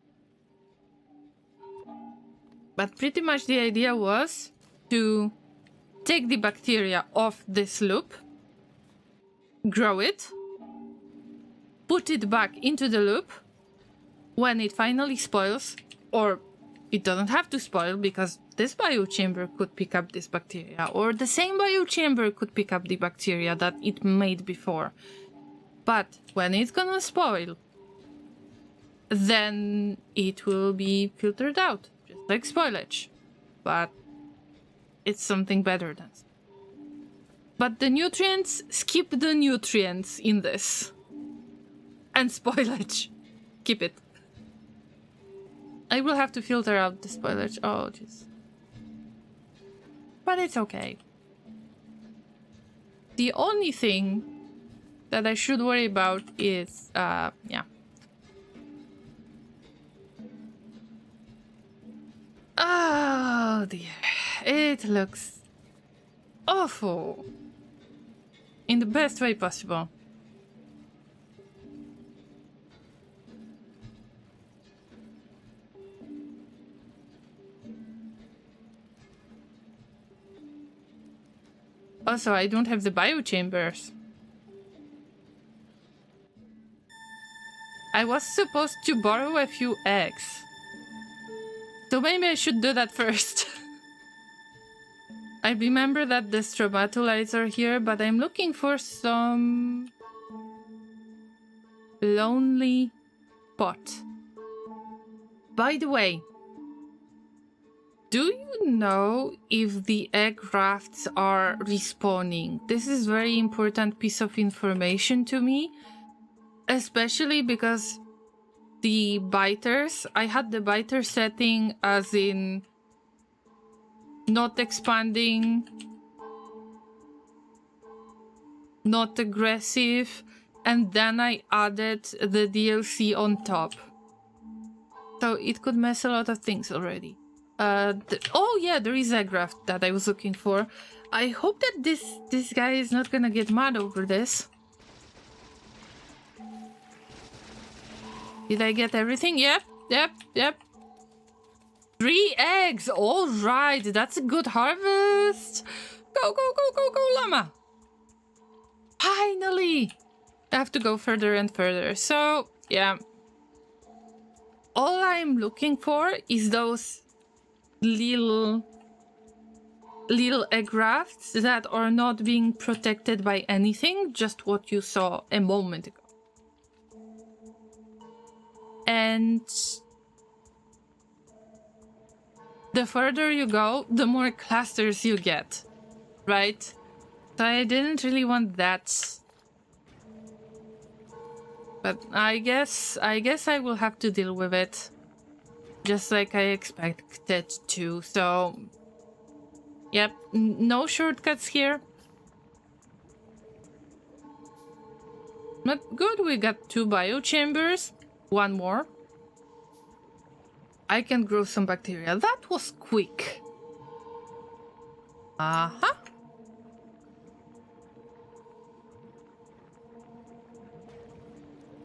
But pretty much the idea was to take the bacteria off this loop, grow it, put it back into the loop. When it finally spoils, or it doesn't have to spoil because this biochamber could pick up this bacteria, or the same biochamber could pick up the bacteria that it made before. But when it's gonna spoil, then it will be filtered out, just like spoilage. But it's something better than. But the nutrients, skip the nutrients in this. And spoilage. Keep it. I will have to filter out the spoilage. Oh, jeez. But it's okay. The only thing that I should worry about is, yeah. Oh dear. It looks awful. In the best way possible. Also, I don't have the biochambers. I was supposed to borrow a few eggs. So maybe I should do that first. I remember that the stromatolites are here, but I'm looking for some lonely pot. By the way, do you know if the egg rafts are respawning? This is a very important piece of information to me, especially because the biters, I had the biter setting as in not expanding, not aggressive, and then I added the DLC on top. So it could mess a lot of things already. Oh yeah, there is a graft that I was looking for. I hope that this guy is not gonna get mad over this. Did I get everything? Yep, yep, yep. 3 eggs. All right, that's a good harvest. Go, go, go, go, go, llama. Finally. I have to go further and further. So, yeah. All I'm looking for is those little egg rafts that are not being protected by anything, just what you saw a moment ago. And the further you go, the more clusters you get, right? So I didn't really want that. But I guess I will have to deal with it. Just like I expected to. So, yep, no shortcuts here. But good, we got 2 biochambers. 1 more. I can grow some bacteria. That was quick. Uh-huh.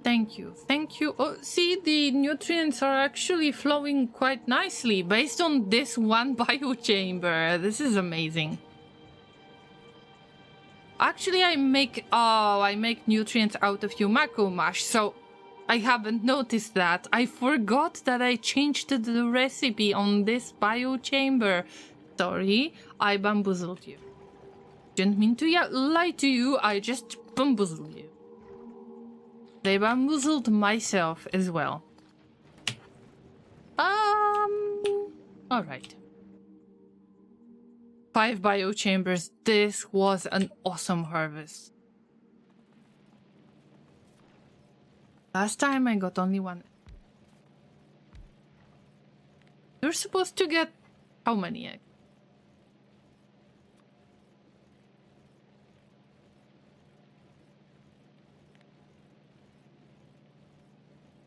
Thank you, thank you. Oh, see, the nutrients are actually flowing quite nicely based on this one biochamber. This is amazing. Actually, I make nutrients out of Yumako mash, so I haven't noticed that. I forgot that I changed the recipe on this biochamber. Sorry, I bamboozled you. Didn't mean to lie to you, I just bamboozled you. They bamboozled myself as well. Alright. 5 biochambers. This was an awesome harvest. Last time I got only 1. You're supposed to get how many eggs?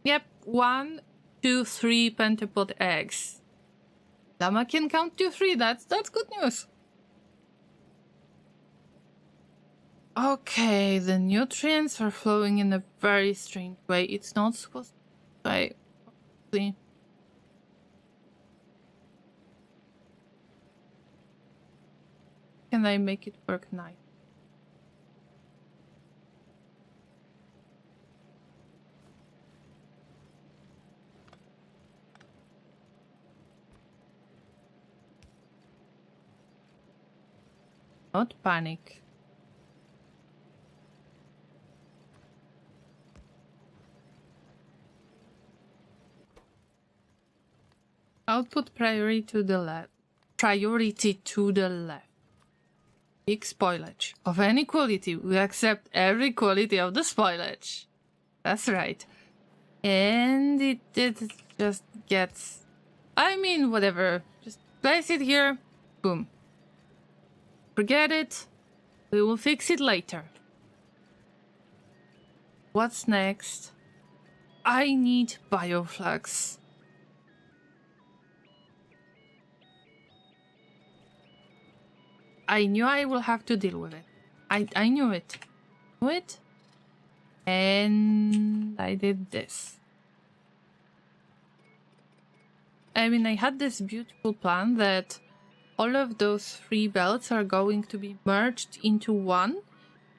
Yep, 1, 2, 3 pentapod eggs. Llama can count to 3. That's good news. Okay, the nutrients are flowing in a very strange way. It's not supposed to. Wait, see. Can I make it work nice? Not panic. Output priority to the left. Priority to the left. Big spoilage. Of any quality, we accept every quality of the spoilage. That's right. And it just gets... I mean, whatever. Just place it here. Boom. Forget it. We will fix it later. What's next? I need bioflux. I knew I will have to deal with it. I knew it. Knew it. And I did this. I mean, I had this beautiful plan that all of those 3 belts are going to be merged into one,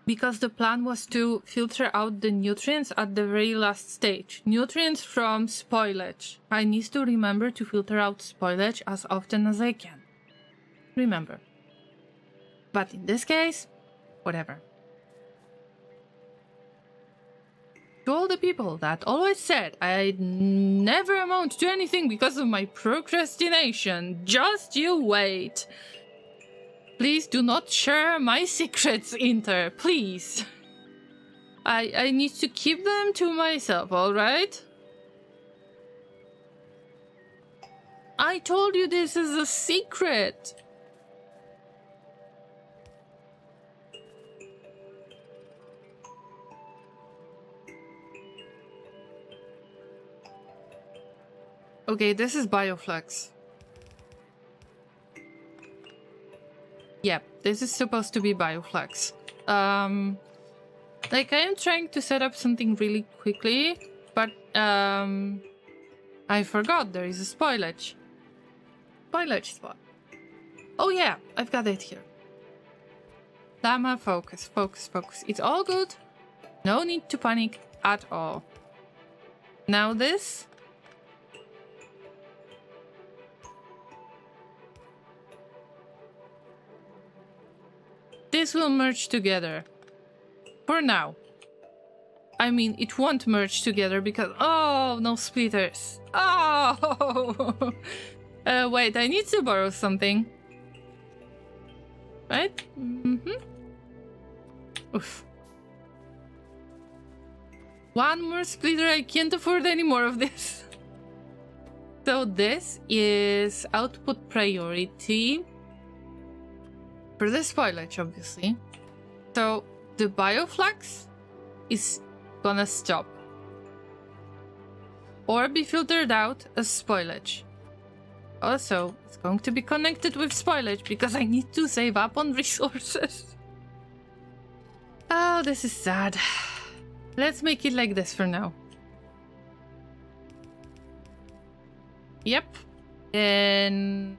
because the plan was to filter out the nutrients at the very last stage. Nutrients from spoilage. I need to remember to filter out spoilage as often as I can. Remember. But in this case, whatever. To all the people that always said I'd never amount to anything because of my procrastination, just you wait. Please do not share my secrets, Inter, please. I need to keep them to myself, alright? I told you this is a secret. Okay, this is bioflux. Yep, this is supposed to be bioflux. Like, I am trying to set up something really quickly, but I forgot there is a spoilage. Spoilage spot. Oh yeah, I've got it here. Llama, focus, focus, focus. It's all good. No need to panic at all. Now this. This will merge together. For now. I mean, it won't merge together because... Oh, no splitters. Oh! Wait, I need to borrow something. Right? Mm-hmm. Oof. One more splitter, I can't afford any more of this. So this is output priority. For the spoilage, obviously. So the bioflux is gonna stop. Or be filtered out as spoilage. Also, it's going to be connected with spoilage because I need to save up on resources. Oh, this is sad. Let's make it like this for now. Yep. And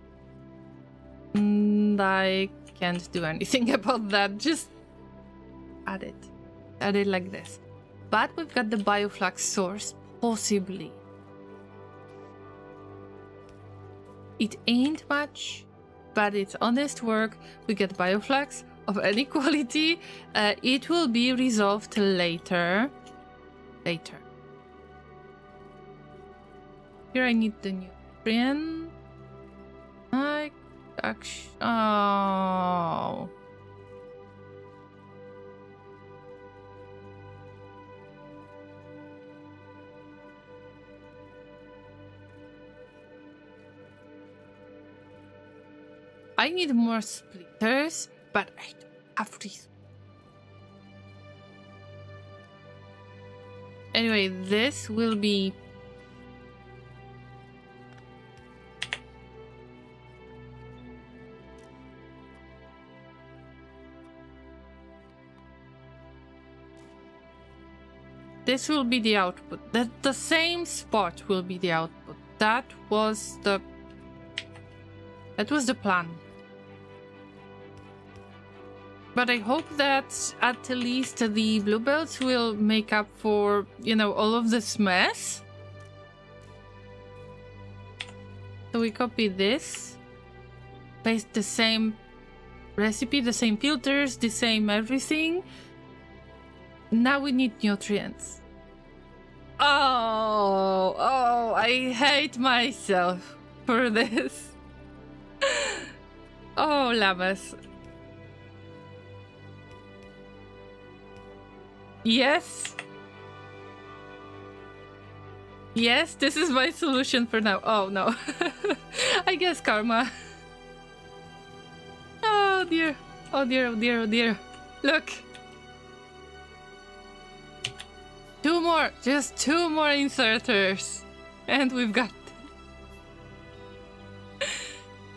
I can't do anything about that. Just add it. Add it like this. But we've got the bioflux source, possibly. It ain't much, but it's honest work. We get bioflux of any quality. It will be resolved later. Here I need the nutrient. Oh. I need more splitters, but I don't have these. Anyway, this will be... This will be the output. The same spot will be the output. That was the plan. But I hope that at least the bluebells will make up for, you know, all of this mess. So we copy this. Paste the same recipe, the same filters, the same everything. Now we need nutrients. Oh, I hate myself for this. Oh, llamas. Yes. Yes, this is my solution for now. Oh, no. I guess karma. Oh, dear. Oh, dear, oh, dear, oh, dear. Look. Two more. Just two more inserters. And we've got...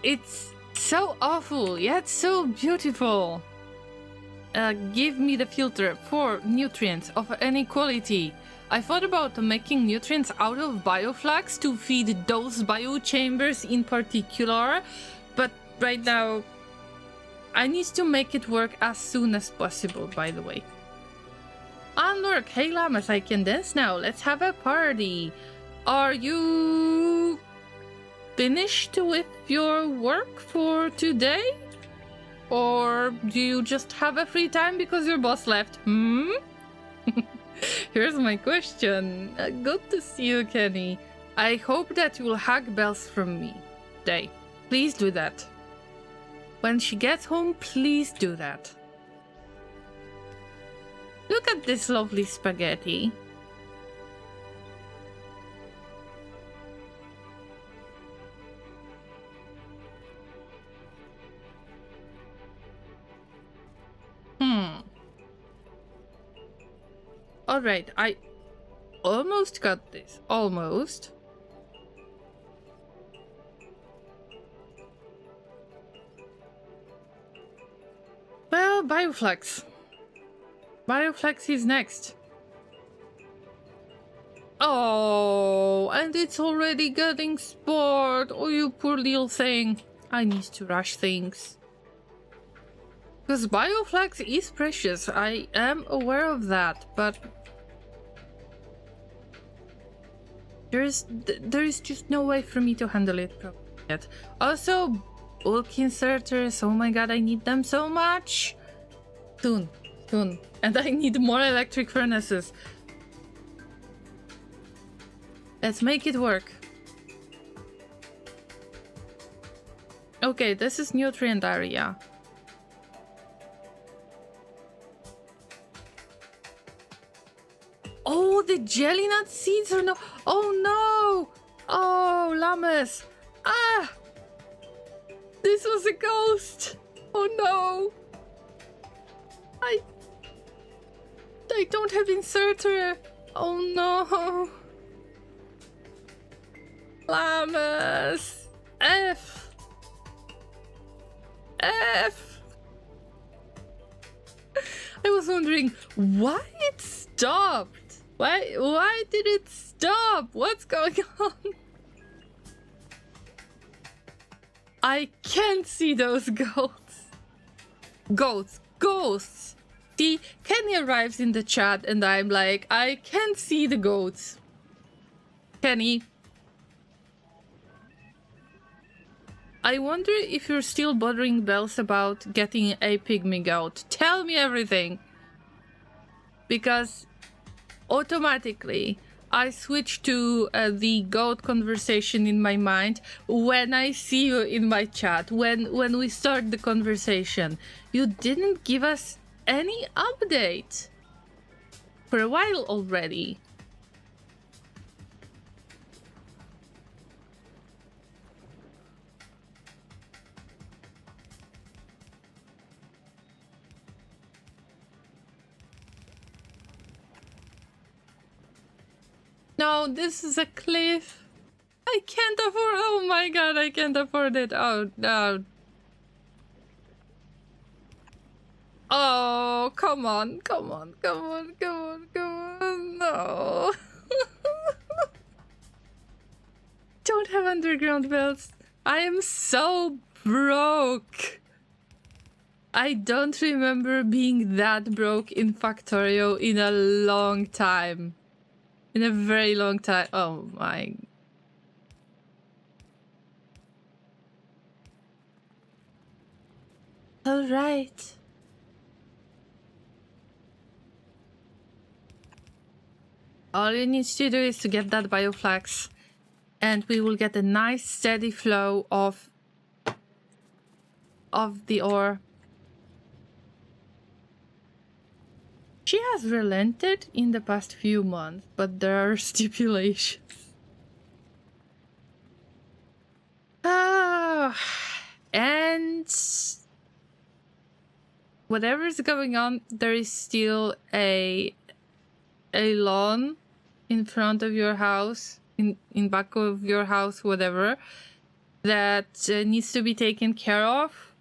It's so awful, yet so beautiful. Give me the filter for nutrients of any quality. I thought about making nutrients out of bioflux to feed those biochambers in particular, but right now I need to make it work as soon as possible, by the way. And look, hey llamas, I can dance now. Let's have a party. Are you finished with your work for today? Or do you just have a free time because your boss left? Here's my question. Good to see you, Kenny. I hope that you will hug bells from me today. Please do that. When she gets home, please do that. Look at this lovely spaghetti. Alright, I almost got this. Almost. Well, bioflux. Bioflux is next. Oh, and it's already getting spoiled. Oh, you poor little thing. I need to rush things. Because bioflax is precious. I am aware of that, but there is just no way for me to handle it properly yet. Also, bulk inserters. Oh my god, I need them so much. Soon. And I need more electric furnaces. Let's make it work. Okay, this is nutrient area. Oh, the jelly nut seeds are no. Oh no! Oh, llamas! Ah! This was a ghost! Oh no! I don't have inserter! Oh no! Llamas! F! I was wondering why it stopped. Why did it stop? What's going on? I can't see those goats. Ghosts. See, Kenny arrives in the chat and I'm like, I can't see the goats. Kenny. I wonder if you're still bothering Bells about getting a pygmy goat. Tell me everything. Because automatically I switch to the goat conversation in my mind when I see you in my chat, when we start the conversation. You didn't give us any update for a while already. No, this is a cliff. I can't afford. Oh my god, I can't afford it. Oh no. Oh, come on. No. Don't have underground belts. I am so broke. I don't remember being that broke in Factorio in a long time. In a very long time. Oh my. All right. All you need to do is to get that bioflax and we will get a nice steady flow of the ore. She has relented in the past few months, but there are stipulations. And whatever's going on, there is still a lawn in front of your house, in back of your house, whatever, that needs to be taken care of.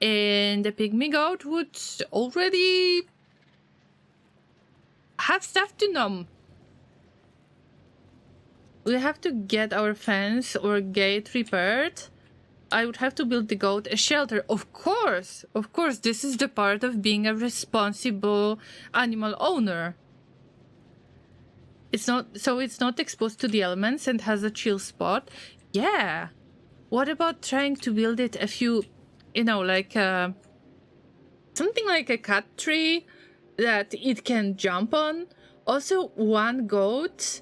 And the pygmy goat would already have stuff to numb. We have to get our fence or gate repaired. I would have to build the goat a shelter. Of course, this is the part of being a responsible animal owner. It's not exposed to the elements and has a chill spot. Yeah. What about trying to build it a few, like something like a cat tree that it can jump on? Also, one goat,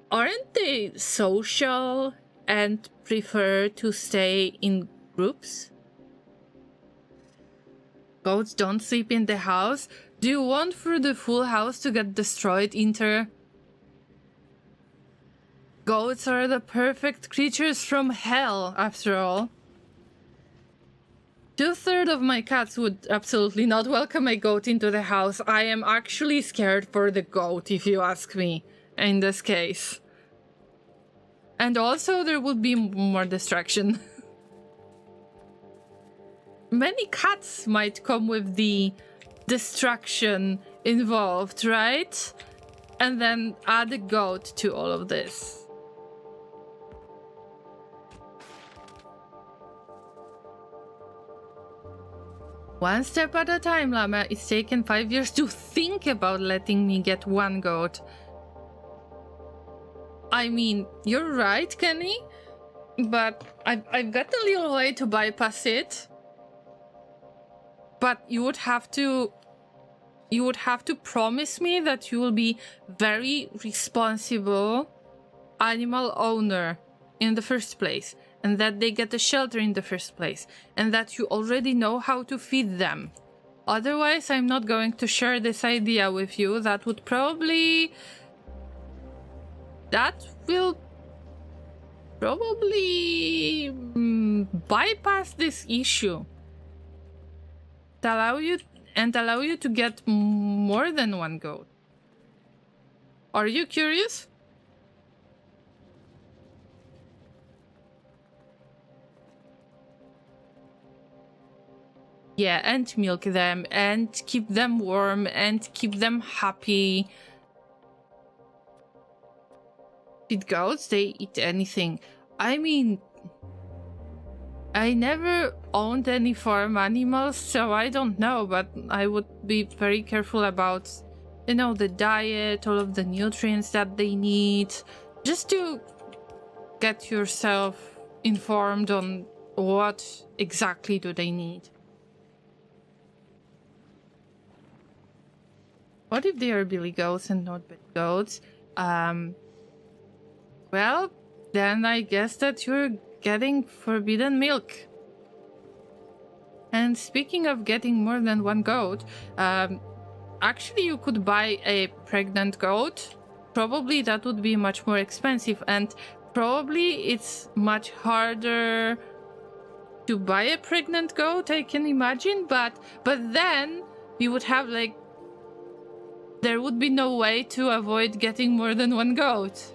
aren't they social and prefer to stay in groups? Goats don't sleep in the house. Do you want for the full house to get destroyed, Inter? Goats are the perfect creatures from hell, after all. 2/3 of my cats would absolutely not welcome a goat into the house. I am actually scared for the goat, if you ask me, in this case. And also, there would be more distraction. Many cats might come with the distraction involved, right? and then add a goat to all of this. One step at a time, Llama. It's taken 5 years to think about letting me get one goat. I mean, you're right, Kenny, but I've got a little way to bypass it. But you would have to promise me that you will be very responsible animal owner in the first place, and that they get a shelter in the first place, and that you already know how to feed them. Otherwise, I'm not going to share this idea with you. That will probably bypass this issue. Allow you to get more than one goat. Are you curious? Yeah, and milk them, and keep them warm, and keep them happy. Feed goats, they eat anything. I mean, I never owned any farm animals, so I don't know, but I would be very careful about, you know, the diet, all of the nutrients that they need, just to get yourself informed on what exactly do they need. What if they are billy goats and not big goats? Well, then I guess that you're getting forbidden milk. And speaking of getting more than one goat, actually you could buy a pregnant goat. Probably that would be much more expensive, and probably it's much harder to buy a pregnant goat, I can imagine, but then you would have like, there would be no way to avoid getting more than one goat.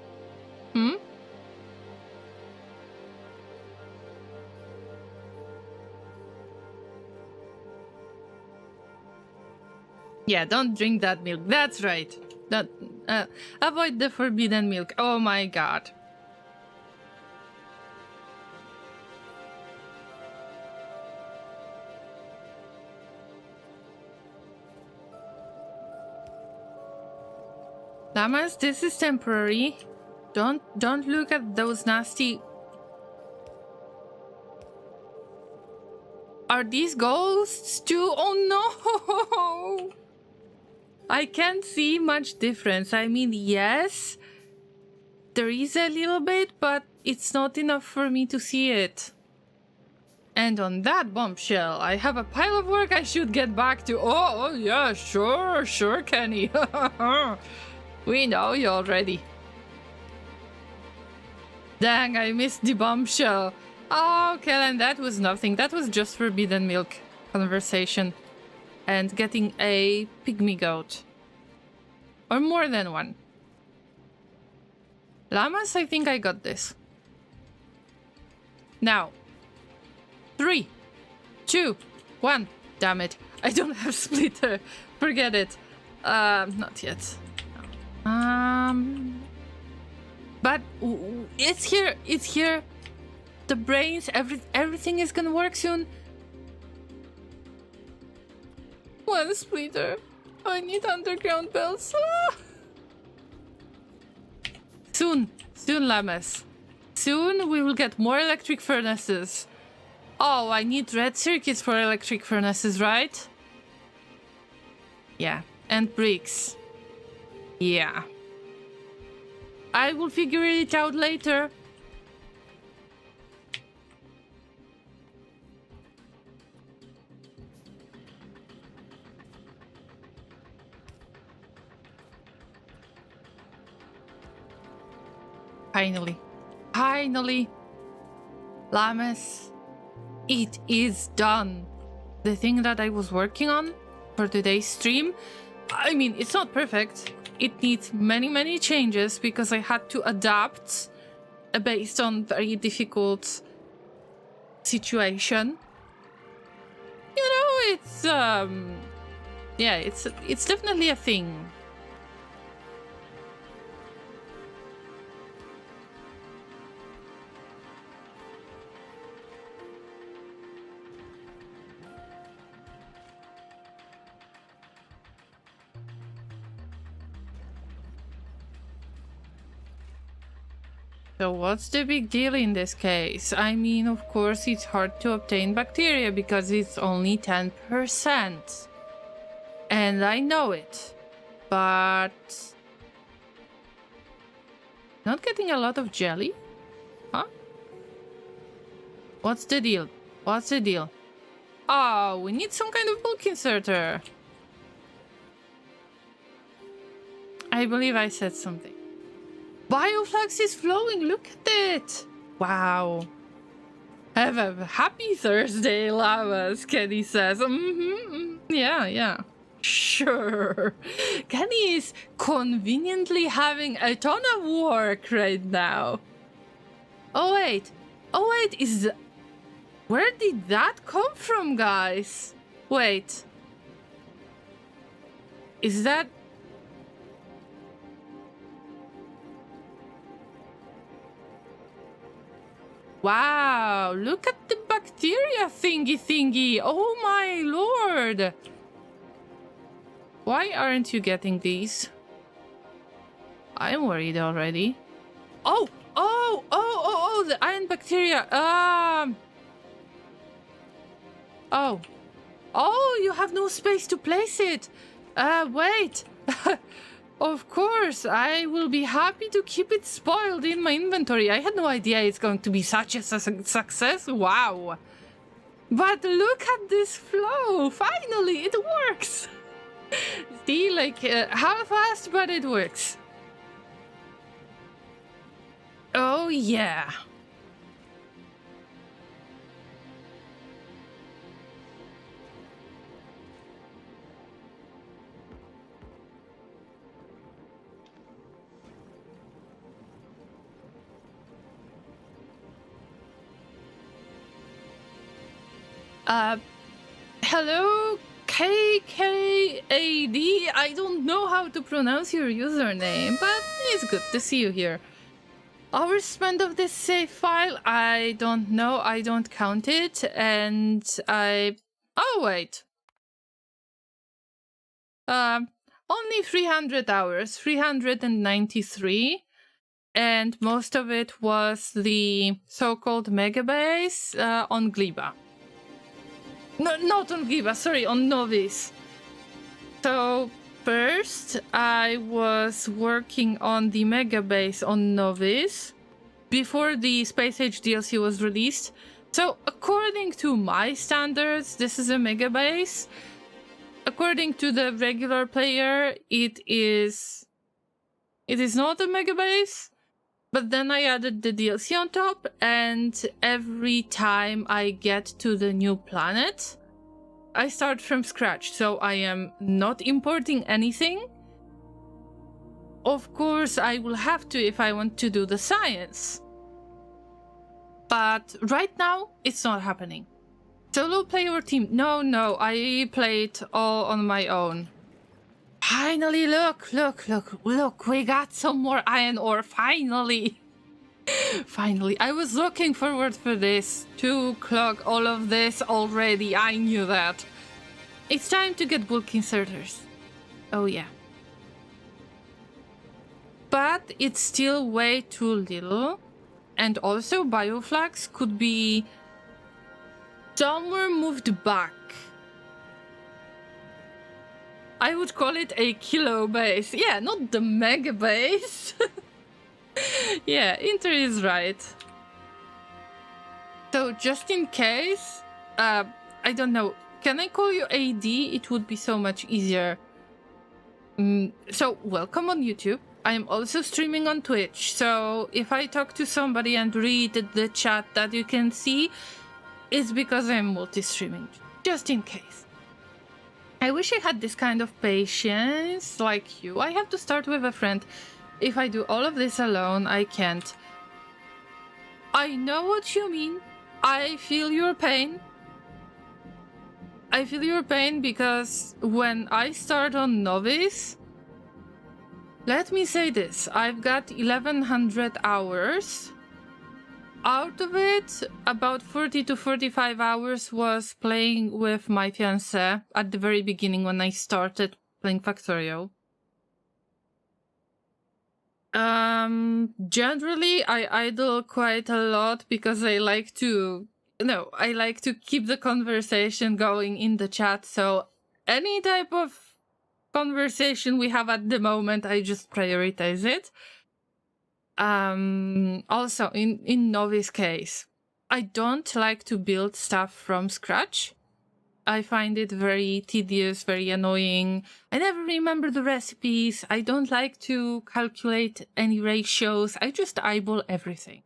Yeah, don't drink that milk. That's right. Avoid the forbidden milk. Oh my god. Llamas, this is temporary. Don't look at those nasty... Are these ghosts too? Oh no! I can't see much difference. I mean, yes, there is a little bit, but it's not enough for me to see it. And on that bombshell, I have a pile of work I should get back to. Oh yeah, sure, Kenny. We know you already. Dang, I missed the bombshell. Oh, Kellen, that was nothing. That was just forbidden milk conversation. And getting a pygmy goat. Or more than one. Llamas, I think I got this. Now. 3, 2, 1. Damn it. I don't have splitter. Forget it. Not yet. But it's here. It's here. The brains, everything is gonna work soon. One splitter. I need underground bells. Ah! Soon, Llamas. Soon we will get more electric furnaces. Oh, I need red circuits for electric furnaces, right? Yeah, and bricks. Yeah. I will figure it out later. Finally, Llamas, it is done. The thing that I was working on for today's stream, I mean, it's not perfect. It needs many changes because I had to adapt based on very difficult situation. You know, it's yeah, it's definitely a thing. So what's the big deal in this case? I mean, of course, it's hard to obtain bacteria because it's only 10%. And I know it. But... not getting a lot of jelly? Huh? What's the deal? What's the deal? Oh, we need some kind of bulk inserter. I believe I said something. Bioflux is flowing, look at it! Wow. Have a happy Thursday, Llamas, Kenny says. Yeah. Sure. Kenny is conveniently having a ton of work right now. Oh wait, is the... where did that come from, guys? Wait. Is that... wow, look at the bacteria thingy. Oh my lord. Why aren't you getting these? I'm worried already. Oh, the iron bacteria. Oh, you have no space to place it. Wait. Of course, I will be happy to keep it spoiled in my inventory. I had no idea it's going to be such a success. Wow. But look at this flow. Finally, it works. See, like half-assed, but it works. Oh, yeah. Hello, KKAD. I don't know how to pronounce your username, but it's good to see you here. Hours spent of this save file, I don't know, I don't count it, and oh, wait. Only 300 hours, 393. And most of it was the so-called Megabase on Gleba. No, not on Gleba, sorry, on Novice. So first I was working on the Megabase on Novice before the Space Age DLC was released. So according to my standards, this is a Megabase. According to the regular player, it is not a Megabase. But then I added the DLC on top, and every time I get to the new planet, I start from scratch. So I am not importing anything. Of course, I will have to if I want to do the science. But right now, it's not happening. Solo player or team? No, I played all on my own. Finally, look, we got some more iron ore, finally. Finally, I was looking forward for this to clog all of this already, I knew that. It's time to get bulk inserters. Oh yeah. But it's still way too little, and also Bioflux could be somewhere moved back. I would call it a kilo base. Yeah, not the mega base. Yeah, Inter is right. So just in case, I don't know, can I call you AD? It would be so much easier. So welcome on YouTube. I am also streaming on Twitch. So if I talk to somebody and read the chat that you can see, it's because I'm multi-streaming, just in case. I wish I had this kind of patience like you. I have to start with a friend. If I do all of this alone, I can't. I know what you mean. I feel your pain. I feel your pain because when I start on Novice, let me say this, I've got 1100 hours. Out of it, about 40 to 45 hours was playing with my fiancé at the very beginning when I started playing Factorio. Generally, I idle quite a lot because I like to keep the conversation going in the chat. So any type of conversation we have at the moment, I just prioritize it. Also in Novi's case, I don't like to build stuff from scratch. I find it very tedious, very annoying. I never remember the recipes. I don't like to calculate any ratios. I just eyeball everything.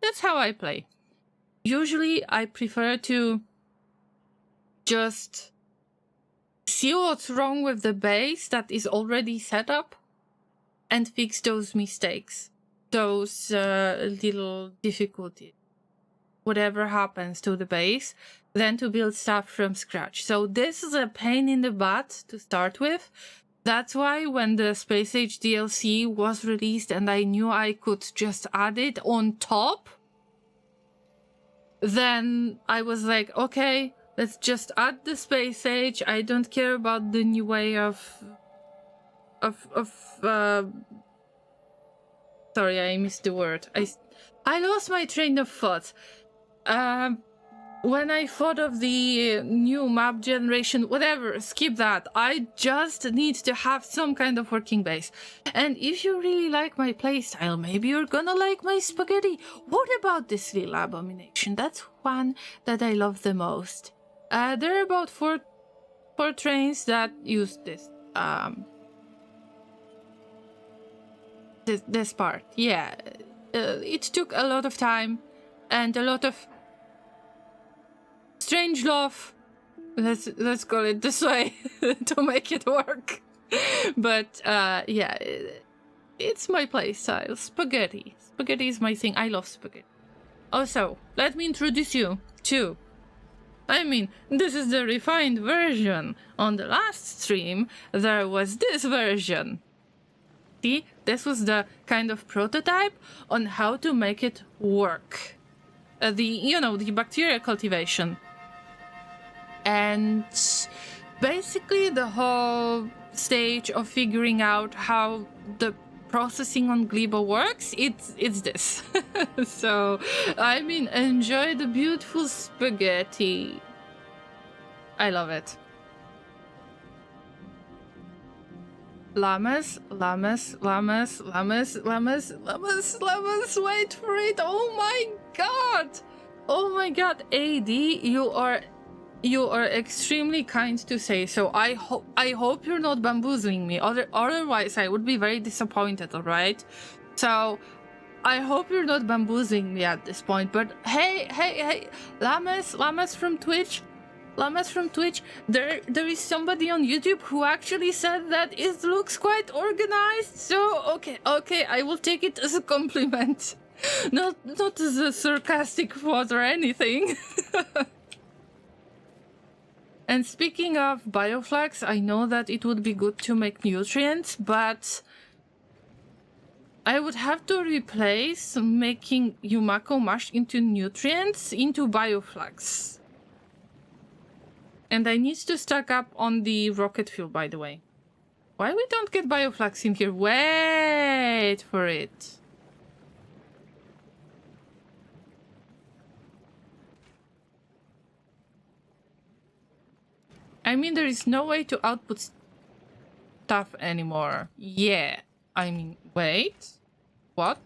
That's how I play. Usually I prefer to just see what's wrong with the base that is already set up and fix those mistakes, those little difficulties, whatever happens to the base, then to build stuff from scratch. So this is a pain in the butt to start with. That's why when the Space Age DLC was released and I knew I could just add it on top, then I was like, okay, let's just add the Space Age. I don't care about the new way of sorry, I missed the word. I lost my train of thought. When I thought of the new map generation, whatever, skip that. I just need to have some kind of working base. And if you really like my playstyle, maybe you're gonna like my spaghetti. What about this little abomination? That's one that I love the most. There are about four trains that use this. This part. Yeah. It took a lot of time and a lot of strange love, let's call it this way, to make it work. But yeah, it's my playstyle. Spaghetti is my thing. I love spaghetti. Also, let me introduce you to, I mean, this is the refined version. On the last stream there was this version. See, this was the kind of prototype on how to make it work. The bacteria cultivation. And basically the whole stage of figuring out how the processing on Glebo works, it's this. So, I mean, enjoy the beautiful spaghetti. I love it. Llamas, wait for it. Oh my god, AD, you are extremely kind to say so. I hope you're not bamboozling me. Otherwise I would be very disappointed, alright? So I hope you're not bamboozling me at this point. But hey, Llamas from Twitch. There is somebody on YouTube who actually said that it looks quite organized. So okay, I will take it as a compliment. Not as a sarcastic thought or anything. And speaking of bioflax, I know that it would be good to make nutrients, but I would have to replace making Yumako mash into nutrients into bioflax. And I need to stack up on the rocket fuel, by the way. Why we don't get bioflax in here? Wait for it. I mean, there is no way to output stuff anymore. Yeah. I mean, wait. What?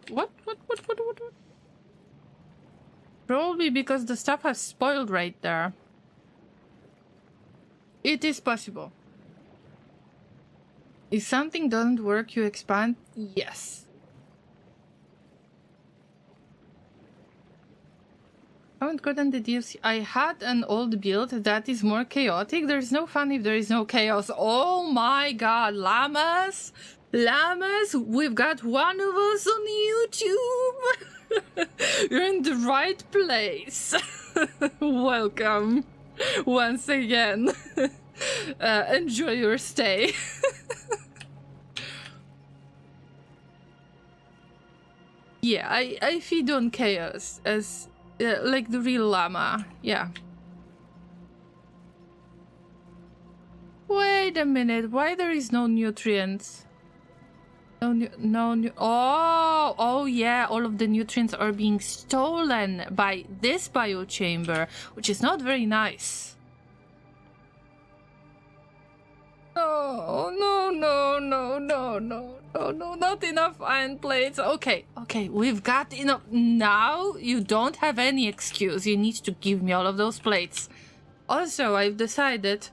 Probably because the stuff has spoiled right there. It is possible. If something doesn't work, you expand? Yes. I haven't gotten the DLC. I had an old build that is more chaotic. There's no fun if there is no chaos. Oh my god, Llamas! We've got one of us on YouTube! You're in the right place. Welcome. Once again. Enjoy your stay. Yeah, I feed on chaos as like the real llama. Yeah. Wait a minute, why there is no nutrients? Oh yeah, all of the nutrients are being stolen by this biochamber, which is not very nice. No, not enough iron plates. Okay, we've got enough. Now you don't have any excuse. You need to give me all of those plates. Also, I've decided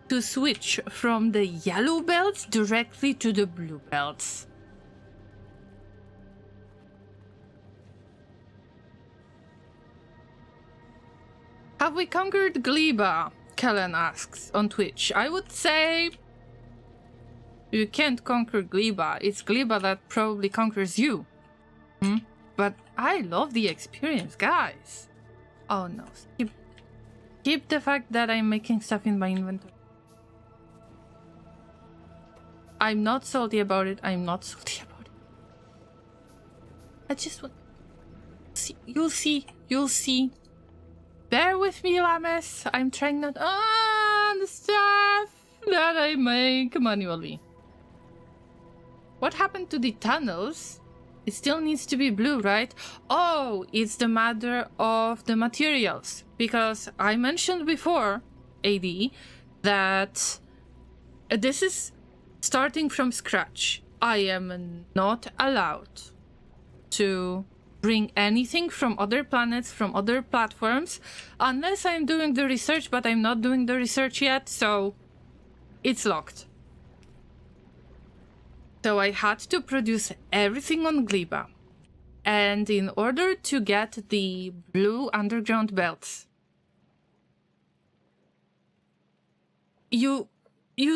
to switch from the yellow belts directly to the blue belts. Have we conquered Gleba? Kellen asks on Twitch. I would say you can't conquer Gleba. It's Gleba that probably conquers you. But I love the experience, guys. Oh no. Keep the fact that I'm making stuff in my inventory. I'm not salty about it. I just want... You'll see. Bear with me, Llamas. I'm trying not the stuff that I make manually. What happened to the tunnels? It still needs to be blue, right? Oh, it's the matter of the materials. Because I mentioned before, AD, that this is starting from scratch. I am not allowed to bring anything from other planets, from other platforms, unless I'm doing the research, but I'm not doing the research yet, so it's locked. So I had to produce everything on Gleba. And in order to get the blue underground belts, you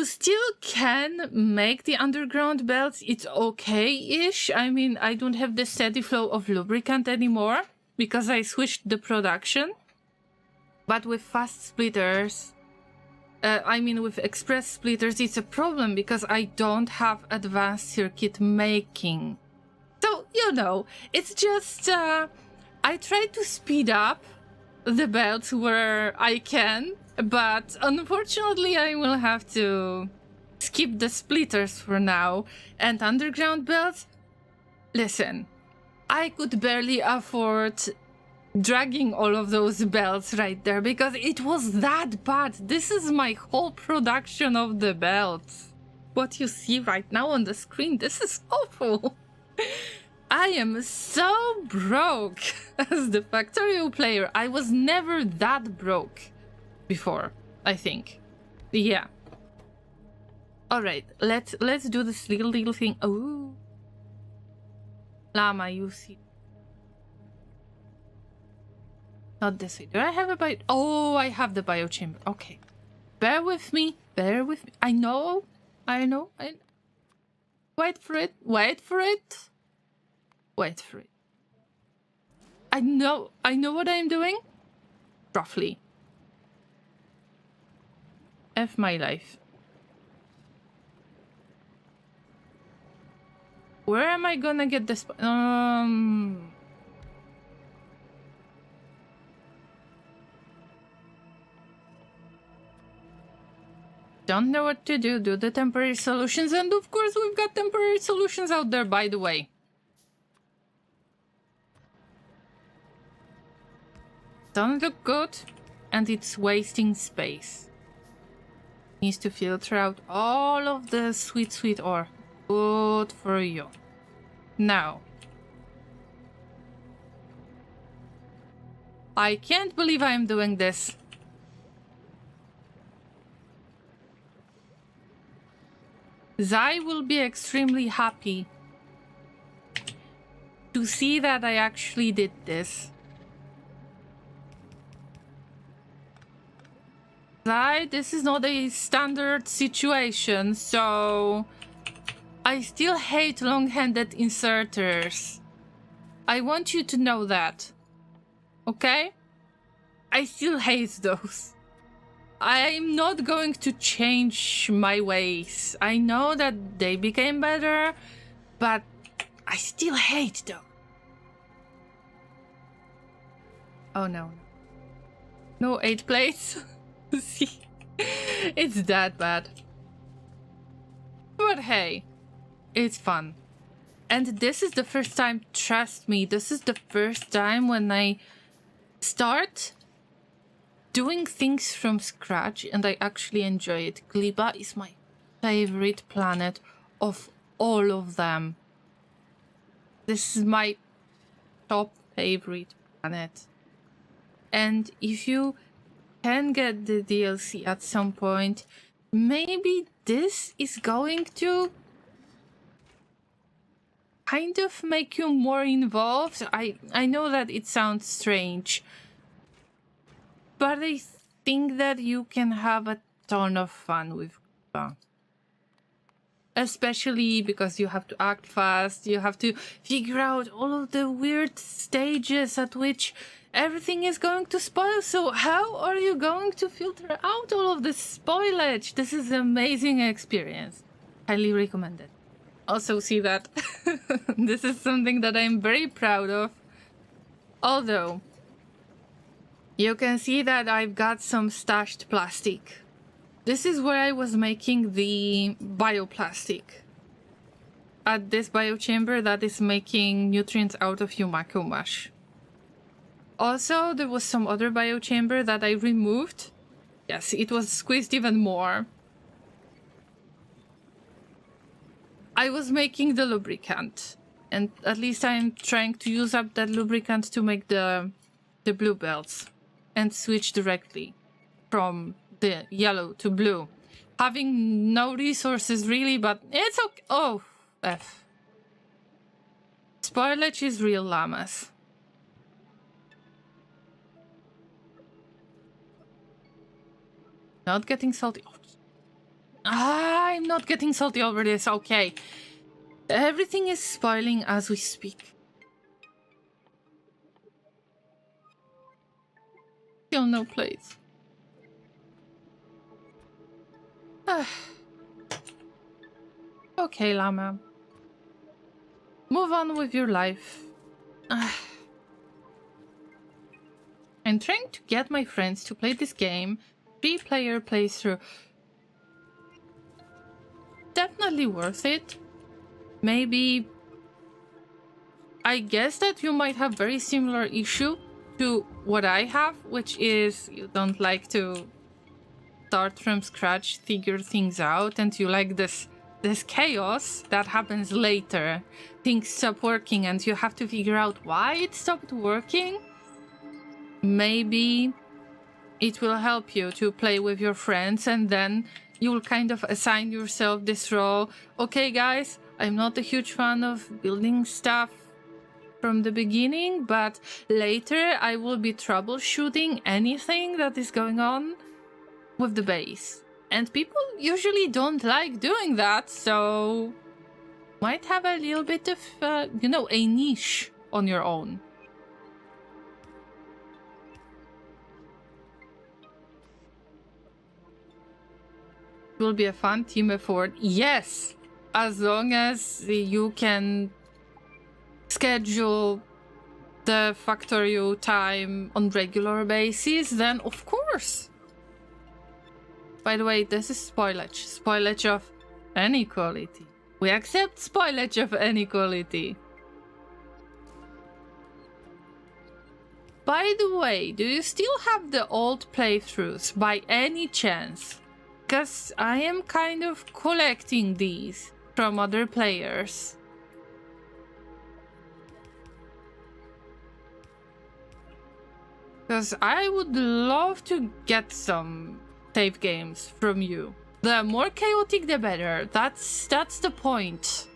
still can make the underground belts. It's okay-ish. I mean, I don't have the steady flow of lubricant anymore because I switched the production. But with fast splitters, with express splitters, it's a problem because I don't have advanced circuit making. So, it's just, I try to speed up the belts where I can. But unfortunately, I will have to skip the splitters for now. And underground belts? Listen, I could barely afford dragging all of those belts right there because it was that bad. This is my whole production of the belts. What you see right now on the screen, this is awful. I am so broke as the Factorio player. I was never that broke before, I think. Yeah. Alright, let's do this little thing. Oh. Llama, you see. Not this way. Do I have a bio? Oh, I have the biochamber. Okay. Bear with me. I know. Wait for it. I know what I'm doing. Roughly. F my life. Where am I gonna get this? Don't know what to do. Do the temporary solutions, and of course we've got temporary solutions out there, by the way. Doesn't look good, and it's wasting space. Needs to filter out all of the sweet ore. Good for you. Now. I can't believe I'm doing this. Zai will be extremely happy to see that I actually did this. This is not a standard situation, so I still hate long-handed inserters. I want you to know that. Okay? I still hate those. I'm not going to change my ways. I know that they became better, but I still hate them. Oh no. No 8 plates? See, it's that bad. But hey, it's fun. And this is the first time, trust me, this is the first time when I start doing things from scratch and I actually enjoy it. Gliba is my favorite planet of all of them. This is my top favorite planet. And if you can get the DLC at some point, maybe this is going to kind of make you more involved. I know that it sounds strange, but I think that you can have a ton of fun with Gliba. Especially because you have to act fast, you have to figure out all of the weird stages at which everything is going to spoil. So how are you going to filter out all of this spoilage? This is an amazing experience. Highly recommend it. Also see that this is something that I'm very proud of. Although, you can see that I've got some stashed plastic. This is where I was making the bioplastic. At this biochamber that is making nutrients out of Yumako mush. Also, there was some other biochamber that I removed. Yes, it was squeezed even more. I was making the lubricant, and at least I'm trying to use up that lubricant to make the blue belts and switch directly from the yellow to blue. Having no resources really, but it's okay. Oh, F. Spoilage is real, llamas. Not getting salty. I'm not getting salty over this, okay. Everything is spoiling as we speak. Still no plates. Okay, Llama. Move on with your life. I'm trying to get my friends to play this game. 3-player playthrough. Definitely worth it. Maybe... I guess that you might have very similar issue to what I have, which is you don't like to start from scratch, figure things out, and you like this chaos that happens later. Things stop working and you have to figure out why it stopped working. Maybe it will help you to play with your friends, and then you will kind of assign yourself this role. Okay, guys, I'm not a huge fan of building stuff from the beginning, but later I will be troubleshooting anything that is going on with the base. And people usually don't like doing that, so might have a little bit of, you know, a niche on your own. It will be a fun team effort. Yes, as long as you can schedule the Factorio time on regular basis, then of course. By the way, this is spoilage. Spoilage of any quality. We accept spoilage of any quality. By the way, do you still have the old playthroughs by any chance? Because I am kind of collecting these from other players. Because I would love to get some save games from you. The more chaotic, the better. That's the point.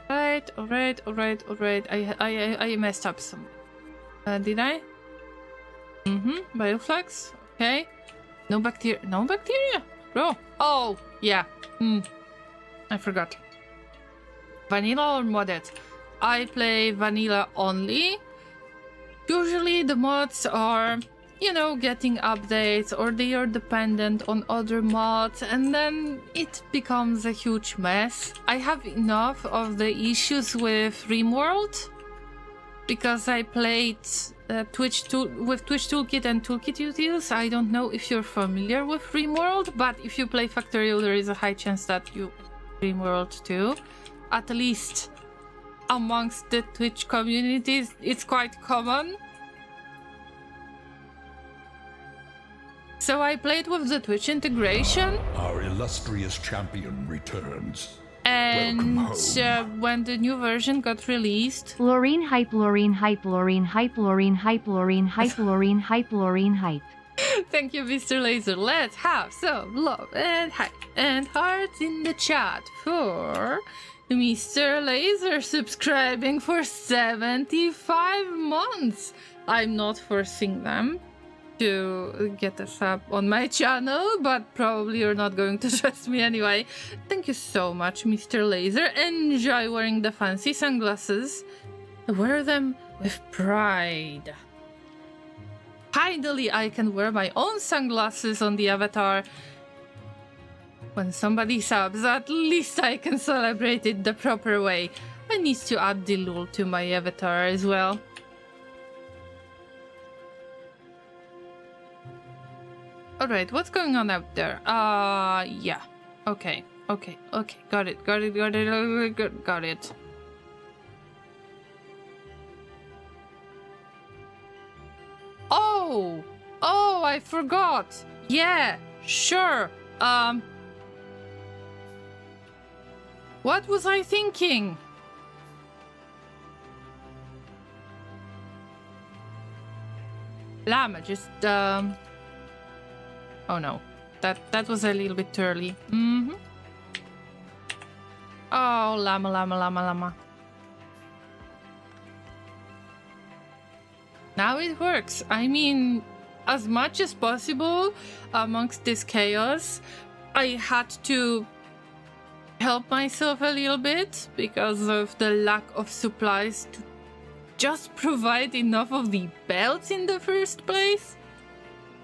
Alright. I messed up some. Did I? Bioflux. Okay. No bacteria. No bacteria? Bro. Oh, yeah. I forgot. Vanilla or modded? I play vanilla only. Usually the mods are, you know, getting updates, or they are dependent on other mods, and then it becomes a huge mess. I have enough of the issues with RimWorld because I played Twitch Toolkit and Toolkit utils. I don't know if you're familiar with RimWorld, but if you play Factorio, there is a high chance that you RimWorld too. At least amongst the Twitch communities, it's quite common. So I played with the Twitch integration. Our illustrious champion returns. And when the new version got released... Loreen hype, Loreen hype, Loreen hype, Loreen hype, Loreen hype, Loreen hype, Loreen hype. Thank you, Mr. Laser. Let's have some love and hype and hearts in the chat for Mr. Laser subscribing for 75 months. I'm not forcing them to get a sub on my channel, but probably you're not going to trust me anyway. Thank you so much, Mr. Laser. Enjoy wearing the fancy sunglasses. Wear them with pride. Finally, I can wear my own sunglasses on the avatar. When somebody subs, at least I can celebrate it the proper way. I need to add the lul to my avatar as well. Alright, what's going on out there? Yeah. Okay. Got it. Oh, I forgot. Yeah, sure. What was I thinking? Llama, just, oh no, that was a little bit early. Oh, llama. Now it works. I mean, as much as possible amongst this chaos, I had to help myself a little bit because of the lack of supplies to just provide enough of the belts in the first place.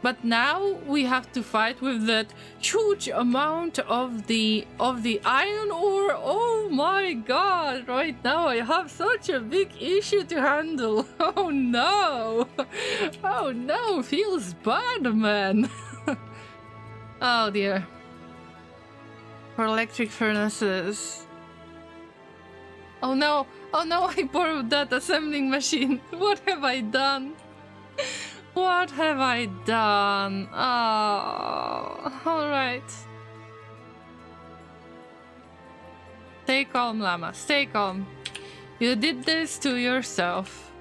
But now we have to fight with that huge amount of the iron ore. Oh my god, right now I have such a big issue to handle. Oh no. Oh no, feels bad, man. Oh dear. For electric furnaces. Oh no, I borrowed that assembling machine. What have I done? What have I done? Oh, alright. Stay calm, Llama. Stay calm. You did this to yourself.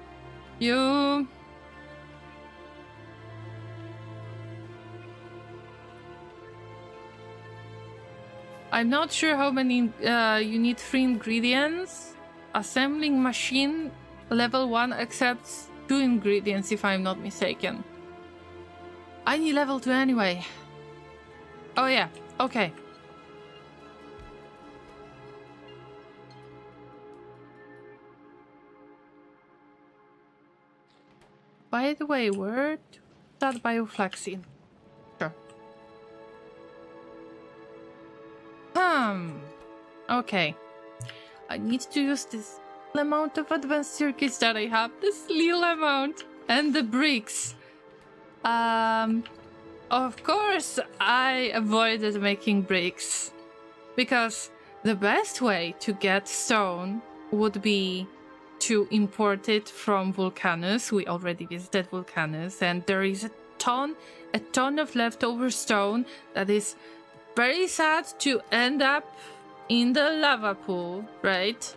I'm not sure how many you need 3 ingredients. Assembling machine level 1 accepts 2 ingredients, if I'm not mistaken. I need level 2 anyway. Oh yeah, okay. By the way, where to that bioflaxine? Sure. Okay. I need to use this amount of advanced circuits that I have, this little amount, and the bricks. Of course I avoided making bricks because the best way to get stone would be to import it from Vulcanus. We already visited Vulcanus, and there is a ton of leftover stone that is very sad to end up in the lava pool, right?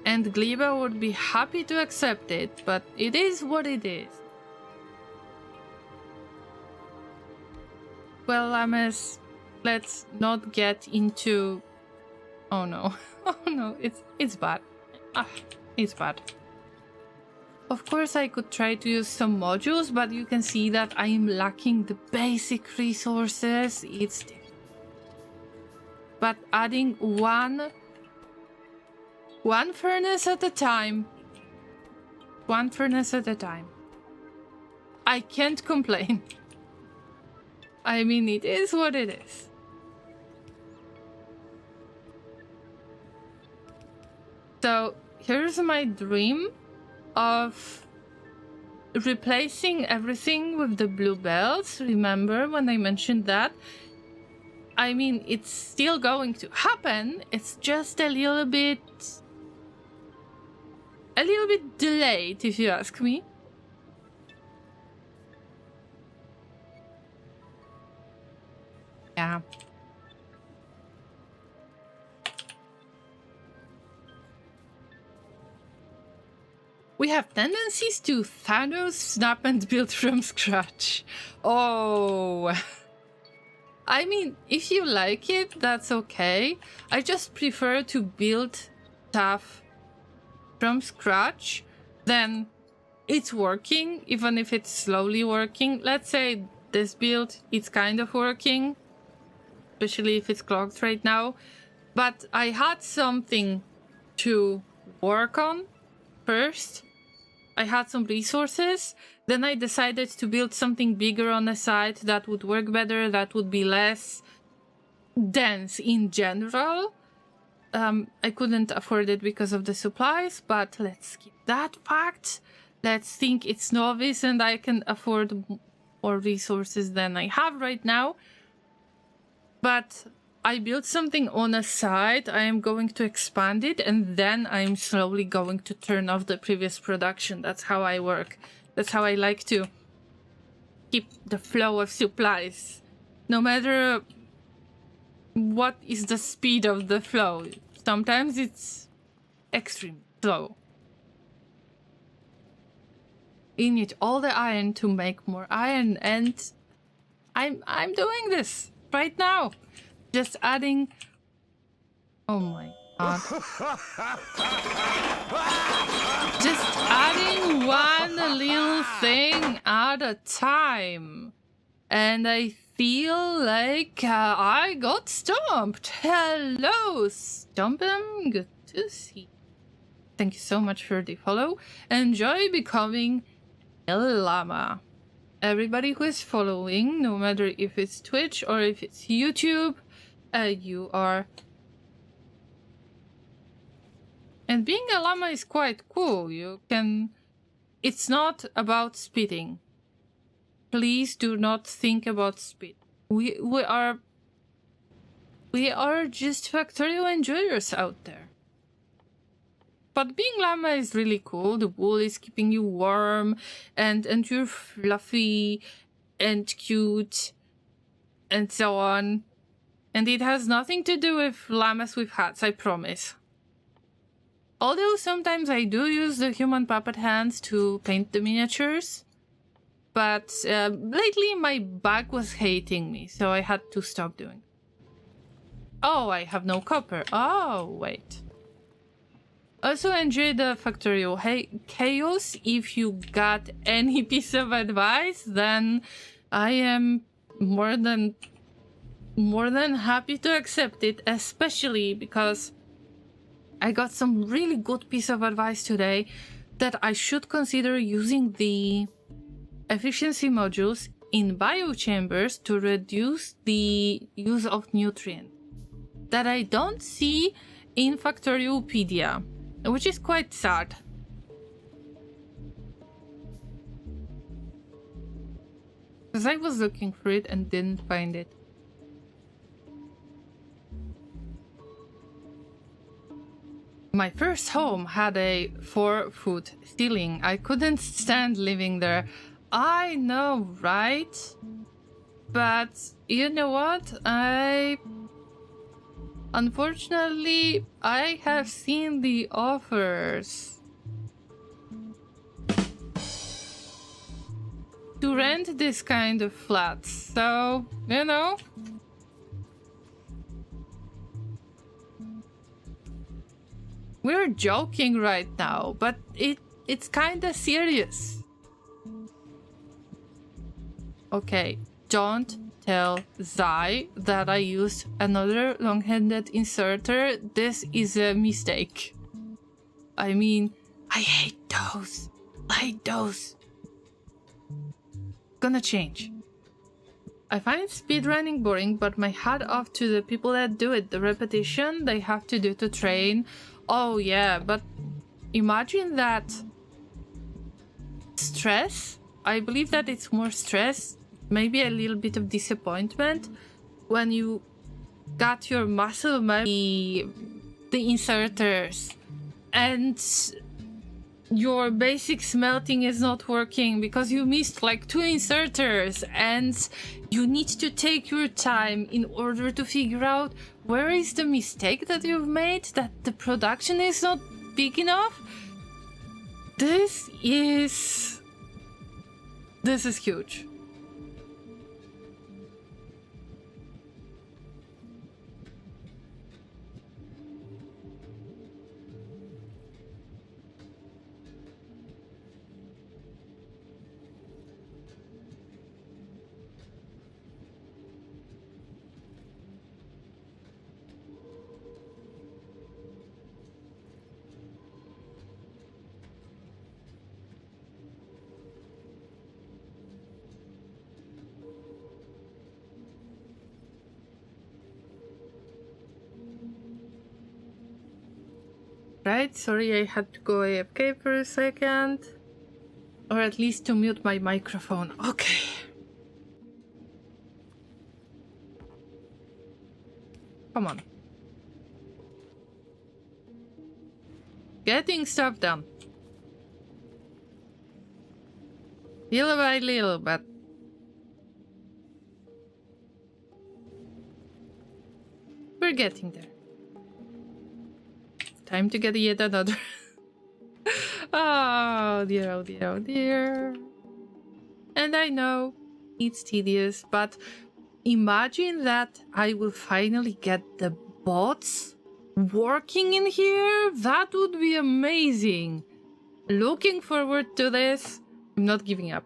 And Gleba would be happy to accept it, but it is what it is. Well, Lames, let's not get into... Oh no. Oh no, it's bad. It's bad. Of course I could try to use some modules, but you can see that I am lacking the basic resources. But adding one furnace at a time. One furnace at a time. I can't complain. I mean, it is what it is. So here's my dream of replacing everything with the blue bells. Remember when I mentioned that? I mean, it's still going to happen. It's just a little bit delayed, if you ask me. Yeah. We have tendencies to Thanos snap and build from scratch. Oh. I mean, if you like it, that's okay. I just prefer to build stuff from scratch, then it's working, even if it's slowly working. Let's say this build, it's kind of working, especially if it's clogged right now. But I had something to work on first. I had some resources. Then I decided to build something bigger on the side that would work better, that would be less dense in general. I couldn't afford it because of the supplies, but let's skip that fact. Let's think it's novice and I can afford more resources than I have right now. But I built something on the side. I am going to expand it and then I'm slowly going to turn off the previous production. That's how I work. That's how I like to keep the flow of supplies. No matter what is the speed of the flow. Sometimes it's extreme slow. You need all the iron to make more iron, and I'm doing this right now. Just adding. Oh my god. Just adding one little thing at a time. And I feel like I got stomped. Hello, Stomp'em. Good to see. Thank you so much for the follow. Enjoy becoming a llama. Everybody who is following, no matter if it's Twitch or if it's YouTube, you are. And being a llama is quite cool. You can. It's not about speeding. Please do not think about speed. We are just factorial enjoyers out there. But being llama is really cool. The wool is keeping you warm and you're fluffy and cute and so on. And it has nothing to do with llamas with hats, I promise. Although sometimes I do use the human puppet hands to paint the miniatures. But lately my bag was hating me, so I had to stop doing it. Oh, I have no copper. Oh, wait. Also enjoy the factorial chaos. If you got any piece of advice, then I am more than happy to accept it, especially because I got some really good piece of advice today that I should consider using the efficiency modules in biochambers to reduce the use of nutrient that I don't see in Factoriopedia, which is quite sad. Because I was looking for it and didn't find it. My first home had a 4-foot ceiling. I couldn't stand living there. I know, right? But you know what? Unfortunately, I have seen the offers to rent this kind of flats. So, you know. We're joking right now, but it's kinda serious. Okay, don't tell Zai that I used another long-handed inserter. This is a mistake. I mean, I hate those. I hate those. Gonna change. I find speedrunning boring, but my hat off to the people that do it. The repetition they have to do to train Oh yeah, but imagine that stress. I believe that it's more stress, maybe a little bit of disappointment when you got your muscle memory, the inserters, and your basic smelting is not working because you missed like 2 inserters, and you need to take your time in order to figure out where is the mistake that you've made, that the production is not big enough. This is huge. Right, sorry, I had to go AFK for a second. Or at least to mute my microphone. Okay. Come on. Getting stuff done. Little by little, but... we're getting there. Time to get yet another. Oh dear, oh dear, oh dear. And I know it's tedious, but imagine that I will finally get the bots working in here. That would be amazing. Looking forward to this. I'm not giving up.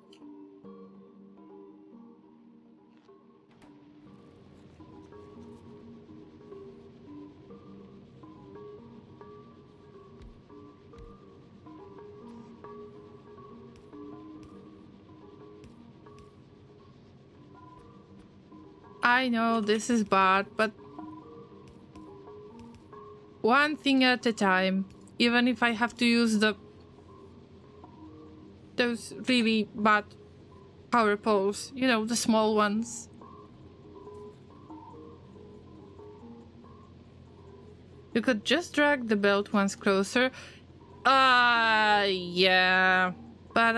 I know this is bad, but one thing at a time. Even if I have to use those really bad power poles, you know, the small ones. You could just drag the belt once closer. Yeah, but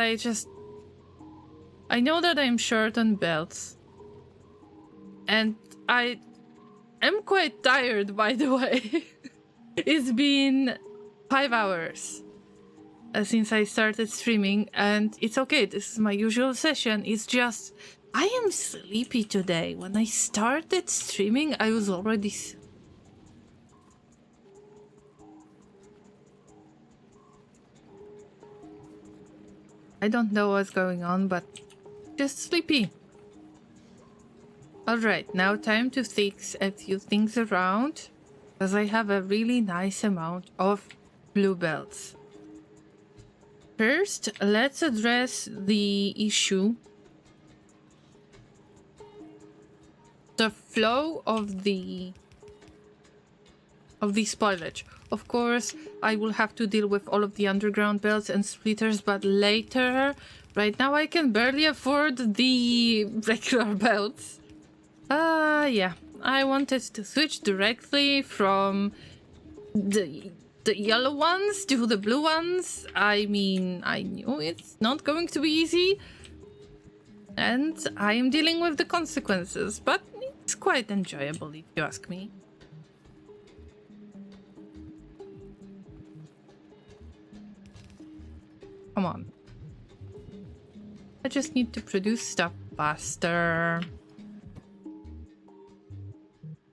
I know that I'm short on belts. And I am quite tired, by the way. It's been 5 hours since I started streaming, and it's okay. This is my usual session. It's just, I am sleepy today. When I started streaming, I was already... I don't know what's going on, but just sleepy. Alright, now time to fix a few things around, because I have a really nice amount of blue belts. First, let's address the issue. The flow of the spoilage. Of course, I will have to deal with all of the underground belts and splitters, but later. Right now I can barely afford the regular belts. Yeah. I wanted to switch directly from the yellow ones to the blue ones. I mean, I knew it's not going to be easy. And I am dealing with the consequences, but it's quite enjoyable if you ask me. Come on. I just need to produce stuff faster.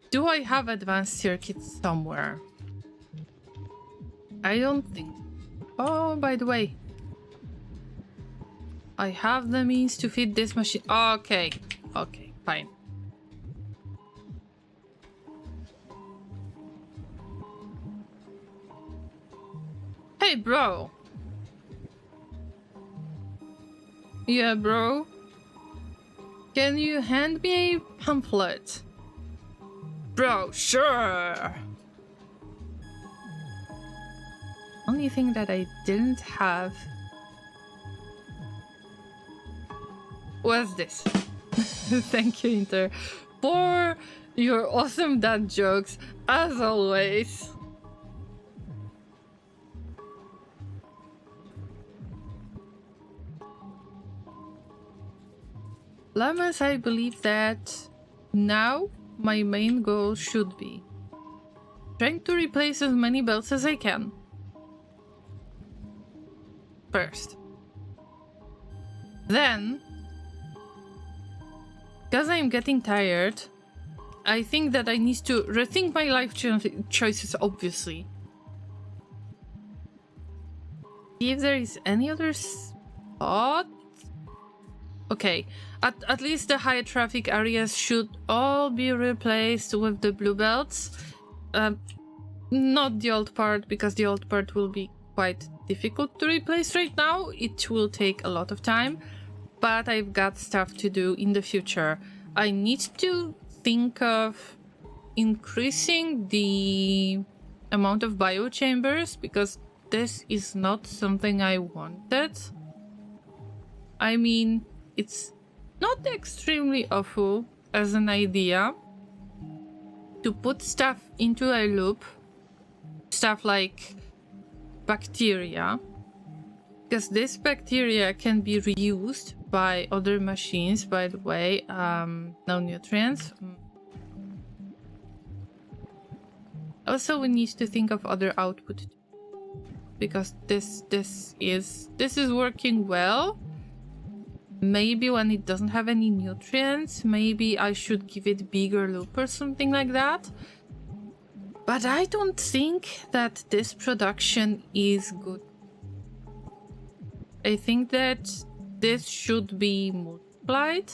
Do I have advanced circuits somewhere? I don't think. Oh, by the way. I have the means to fit this machine. Okay. Okay, fine. Hey, bro. Yeah, bro. Can you hand me a pamphlet? Bro, sure. Only thing that I didn't have was this. Thank you, Inter, for your awesome dad jokes, as always. Llamas, I believe that now my main goal should be trying to replace as many belts as I can. First. Then, because I'm getting tired, I think that I need to rethink my life choices, obviously. See if there is any other spot. Okay, at least the high traffic areas should all be replaced with the blue belts. Not the old part, because the old part will be quite difficult to replace right now. It will take a lot of time, but I've got stuff to do in the future. I need to think of increasing the amount of biochambers, because this is not something I wanted. I mean, it's not extremely awful as an idea to put stuff into a loop, stuff like bacteria, because this bacteria can be reused by other machines, by the way. No nutrients. Also, we need to think of other output, because this is working well. Maybe when it doesn't have any nutrients, maybe I should give it bigger loop or something like that. But I don't think that this production is good. I think that this should be multiplied.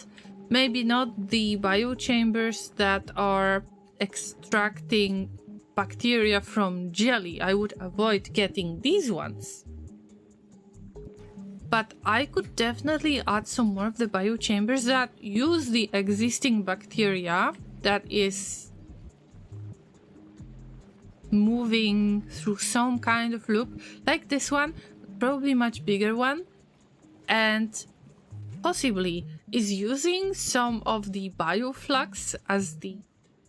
Maybe not the biochambers that are extracting bacteria from jelly. I would avoid getting these ones. But I could definitely add some more of the biochambers that use the existing bacteria that is moving through some kind of loop, like this one, probably much bigger one, and possibly is using some of the bioflux as the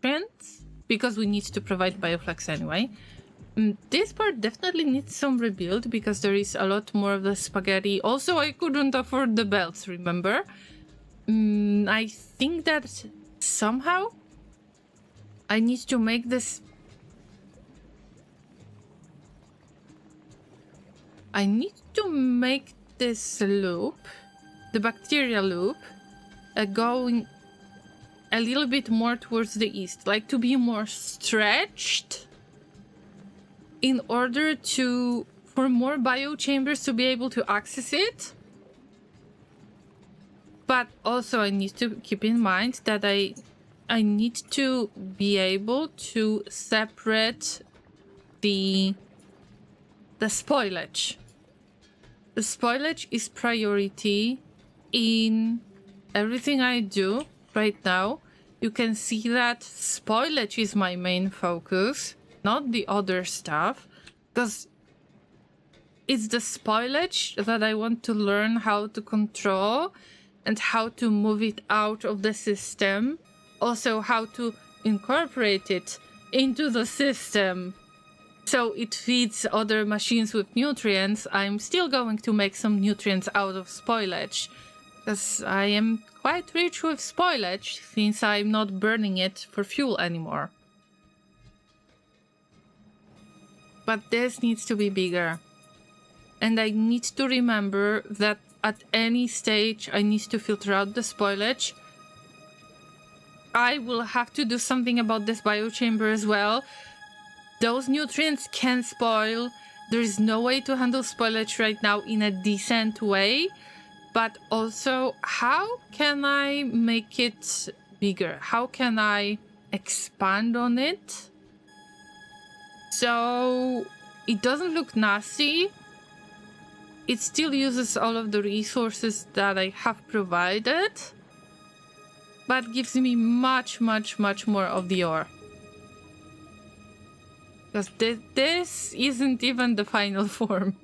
nutrients, because we need to provide bioflux anyway. This part definitely needs some rebuild, because there is a lot more of the spaghetti. Also, I couldn't afford the belts, remember? I think that somehow I need to make this... I need to make this loop, the bacteria loop, going a little bit more towards the east, like to be more stretched, in order for more biochambers to be able to access it. But also I need to keep in mind that I need to be able to separate the spoilage. The spoilage is priority in everything I do right now. You can see that spoilage is my main focus, not the other stuff, because it's the spoilage that I want to learn how to control and how to move it out of the system. Also, how to incorporate it into the system so it feeds other machines with nutrients. I'm still going to make some nutrients out of spoilage, because I am quite rich with spoilage since I'm not burning it for fuel anymore. But this needs to be bigger. And I need to remember that at any stage I need to filter out the spoilage. I will have to do something about this biochamber as well. Those nutrients can spoil. There is no way to handle spoilage right now in a decent way. But also, how can I make it bigger? How can I expand on it so it doesn't look nasty? It still uses all of the resources that I have provided, but gives me much, much, much more of the ore. Because this isn't even the final form.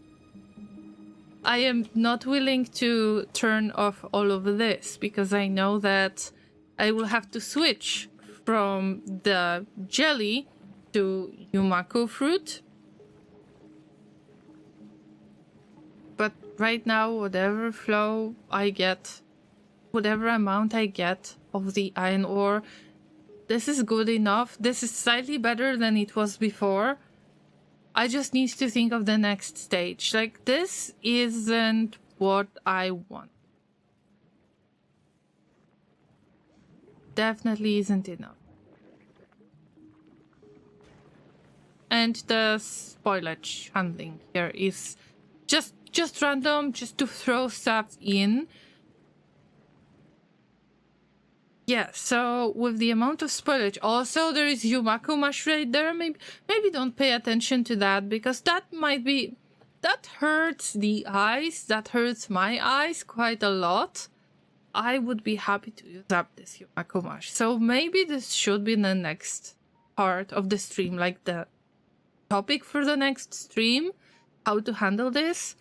I am not willing to turn off all of this because I know that I will have to switch from the jelly to Yumako fruit. But right now, whatever flow I get, whatever amount I get of the iron ore, this is good enough. This is slightly better than it was before. I just need to think of the next stage. Like, this isn't what I want. Definitely isn't enough. And the spoilage handling here is just random, just to throw stuff in. Yeah, so with the amount of spoilage, also there is Yumako mush right there. Maybe don't pay attention to that because that hurts the eyes. That hurts my eyes quite a lot. I would be happy to use up this Yumako mush. So maybe this should be the next part of the stream, like the topic for the next stream, how to handle this.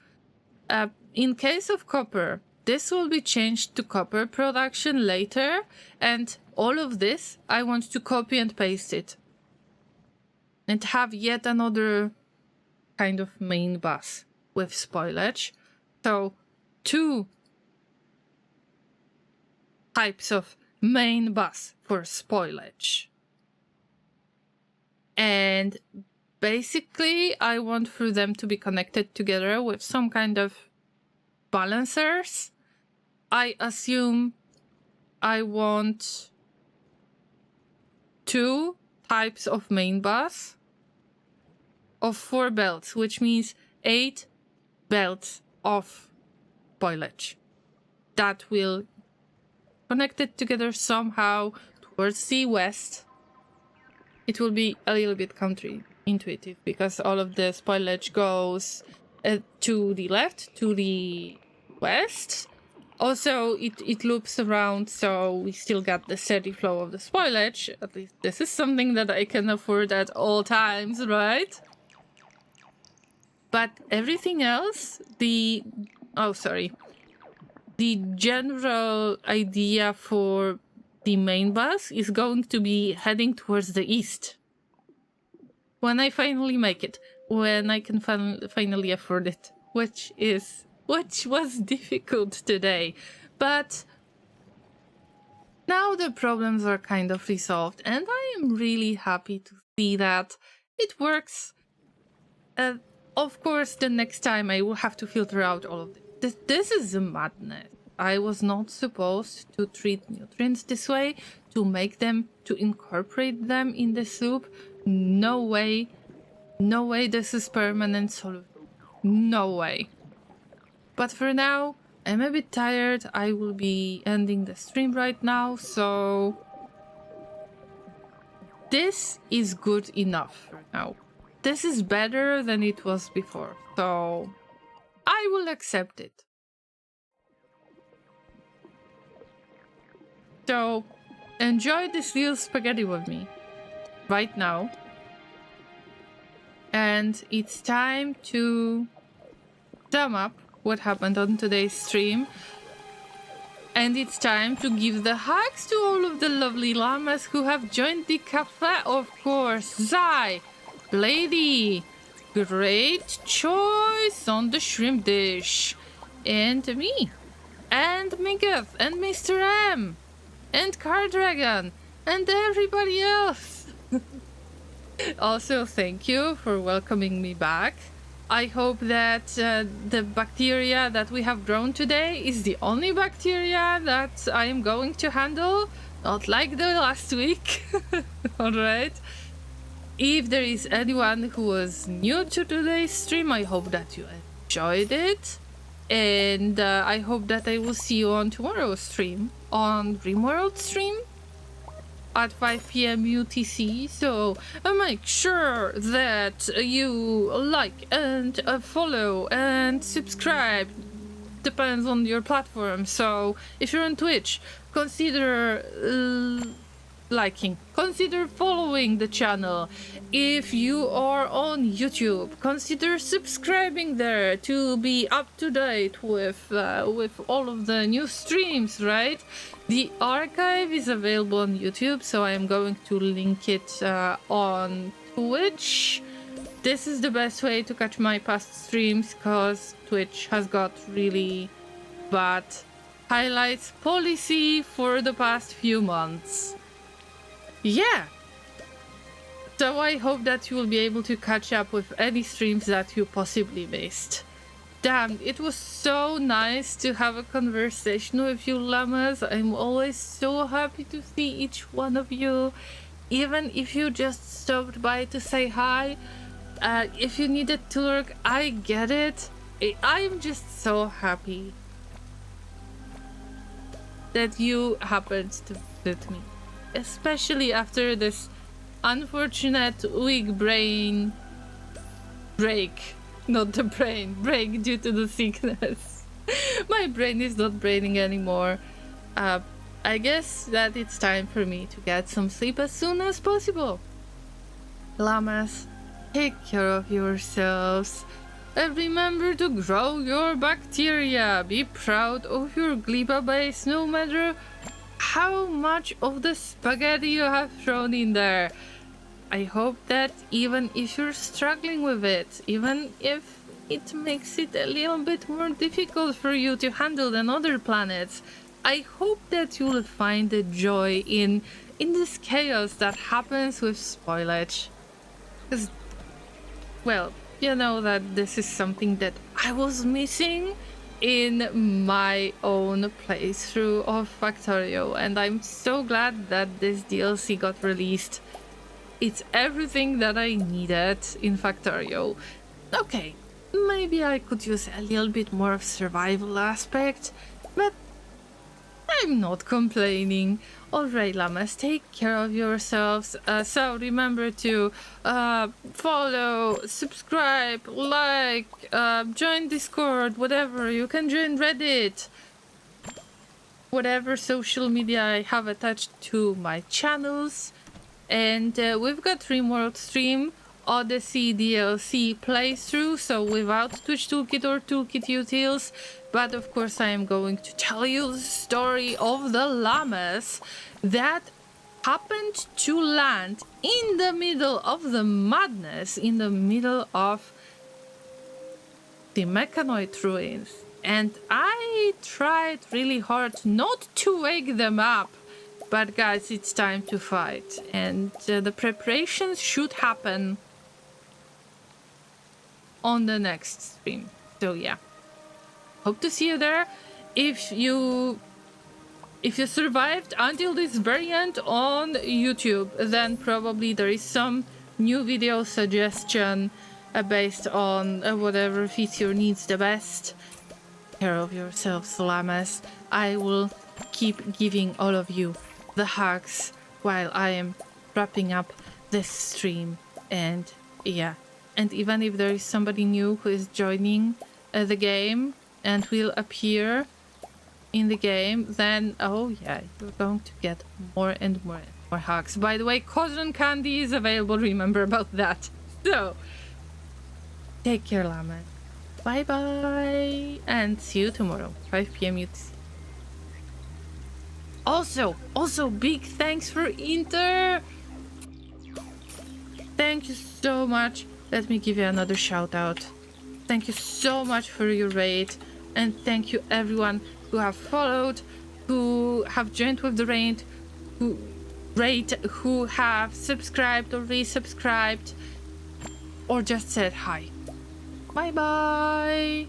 In case of copper, this will be changed to copper production later, and all of this, I want to copy and paste it. And have yet another kind of main bus with spoilage. So, 2 types of main bus for spoilage. And basically, I want for them to be connected together with some kind of balancers. I assume I want 2 types of main bus of 4 belts, which means 8 belts of spoilage that will connect it together somehow towards the west. It will be a little bit counterintuitive because all of the spoilage goes to the left, to the west. Also, it loops around, so we still got the steady flow of the spoilage. At least this is something that I can afford at all times, right? But everything else, the general idea for the main bus is going to be heading towards the east. When I finally make it, when I can finally afford it, which was difficult today, but now the problems are kind of resolved, and I am really happy to see that it works. Of course, the next time I will have to filter out all of this. This is a madness. I was not supposed to treat nutrients this way, to make them, to incorporate them in the soup. No way. No way this is permanent solution. No way. But for now, I'm a bit tired. I will be ending the stream right now, so this is good enough for now. This is better than it was before, so I will accept it. So enjoy this little spaghetti with me right now. And it's time to sum up what happened on today's stream. And it's time to give the hugs to all of the lovely llamas who have joined the cafe, of course. Zai, Lady, great choice on the shrimp dish. And me. And Miguel, and Mr. M. And Car Dragon. And everybody else. Also, thank you for welcoming me back. I hope that the bacteria that we have grown today is the only bacteria that I am going to handle, not like the last week. Alright? If there is anyone who was new to today's stream, I hope that you enjoyed it. And I hope that I will see you on tomorrow's stream, on Rimworld stream at 5 p.m. UTC. So make sure that you like and follow and subscribe. Depends on your platform. So if you're on Twitch, consider liking, consider following the channel. If you are on YouTube, consider subscribing there to be up to date with all of the new streams, right? The archive is available on YouTube, so I'm going to link it on Twitch. This is the best way to catch my past streams, because Twitch has got really bad highlights policy for the past few months. Yeah. So I hope that you will be able to catch up with any streams that you possibly missed. Damn, it was so nice to have a conversation with you, llamas. I'm always so happy to see each one of you. Even if you just stopped by to say hi. If you needed to lurk, I get it. I'm just so happy that you happened to visit me. Especially after this unfortunate weak brain break. Not the brain break due to the sickness. My brain is not braining anymore. I guess that it's time for me to get some sleep as soon as possible. Llamas, take care of yourselves. And remember to grow your bacteria. Be proud of your Llama base, no matter how much of the spaghetti you have thrown in there. I hope that even if you're struggling with it, even if it makes it a little bit more difficult for you to handle than other planets, I hope that you'll find the joy in this chaos that happens with spoilage. Because, well, you know that this is something that I was missing in my own playthrough of Factorio, and I'm so glad that this DLC got released. It's everything that I needed in Factorio. Okay, maybe I could use a little bit more of survival aspect, but I'm not complaining. Alright, llamas, take care of yourselves. So remember to follow, subscribe, like, join Discord, whatever. You can join Reddit. Whatever social media I have attached to my channels. And we've got Rimworld Stream, Odyssey DLC playthrough, so without Twitch Toolkit or Toolkit utils. But of course I am going to tell you the story of the llamas that happened to land in the middle of the madness, in the middle of the mechanoid ruins. And I tried really hard not to wake them up. But guys, it's time to fight. And the preparations should happen on the next stream. So yeah. Hope to see you there. If you survived until this very end on YouTube, then probably there is some new video suggestion based on whatever fits your needs the best. Take care of yourselves, llamas. I will keep giving all of you the hugs while I am wrapping up this stream. And yeah, and even if there is somebody new who is joining the game and will appear in the game, then oh yeah, you're going to get more and more and more hugs. By the way, cotton candy is available, remember about that. So take care, llama. Bye bye, and see you tomorrow, 5 PM UTC. Also, big thanks for Inter. Thank you so much. Let me give you another shout out. Thank you so much for your raid, and thank you everyone who have followed, who have joined with the raid, who have subscribed or resubscribed, or just said hi. Bye bye.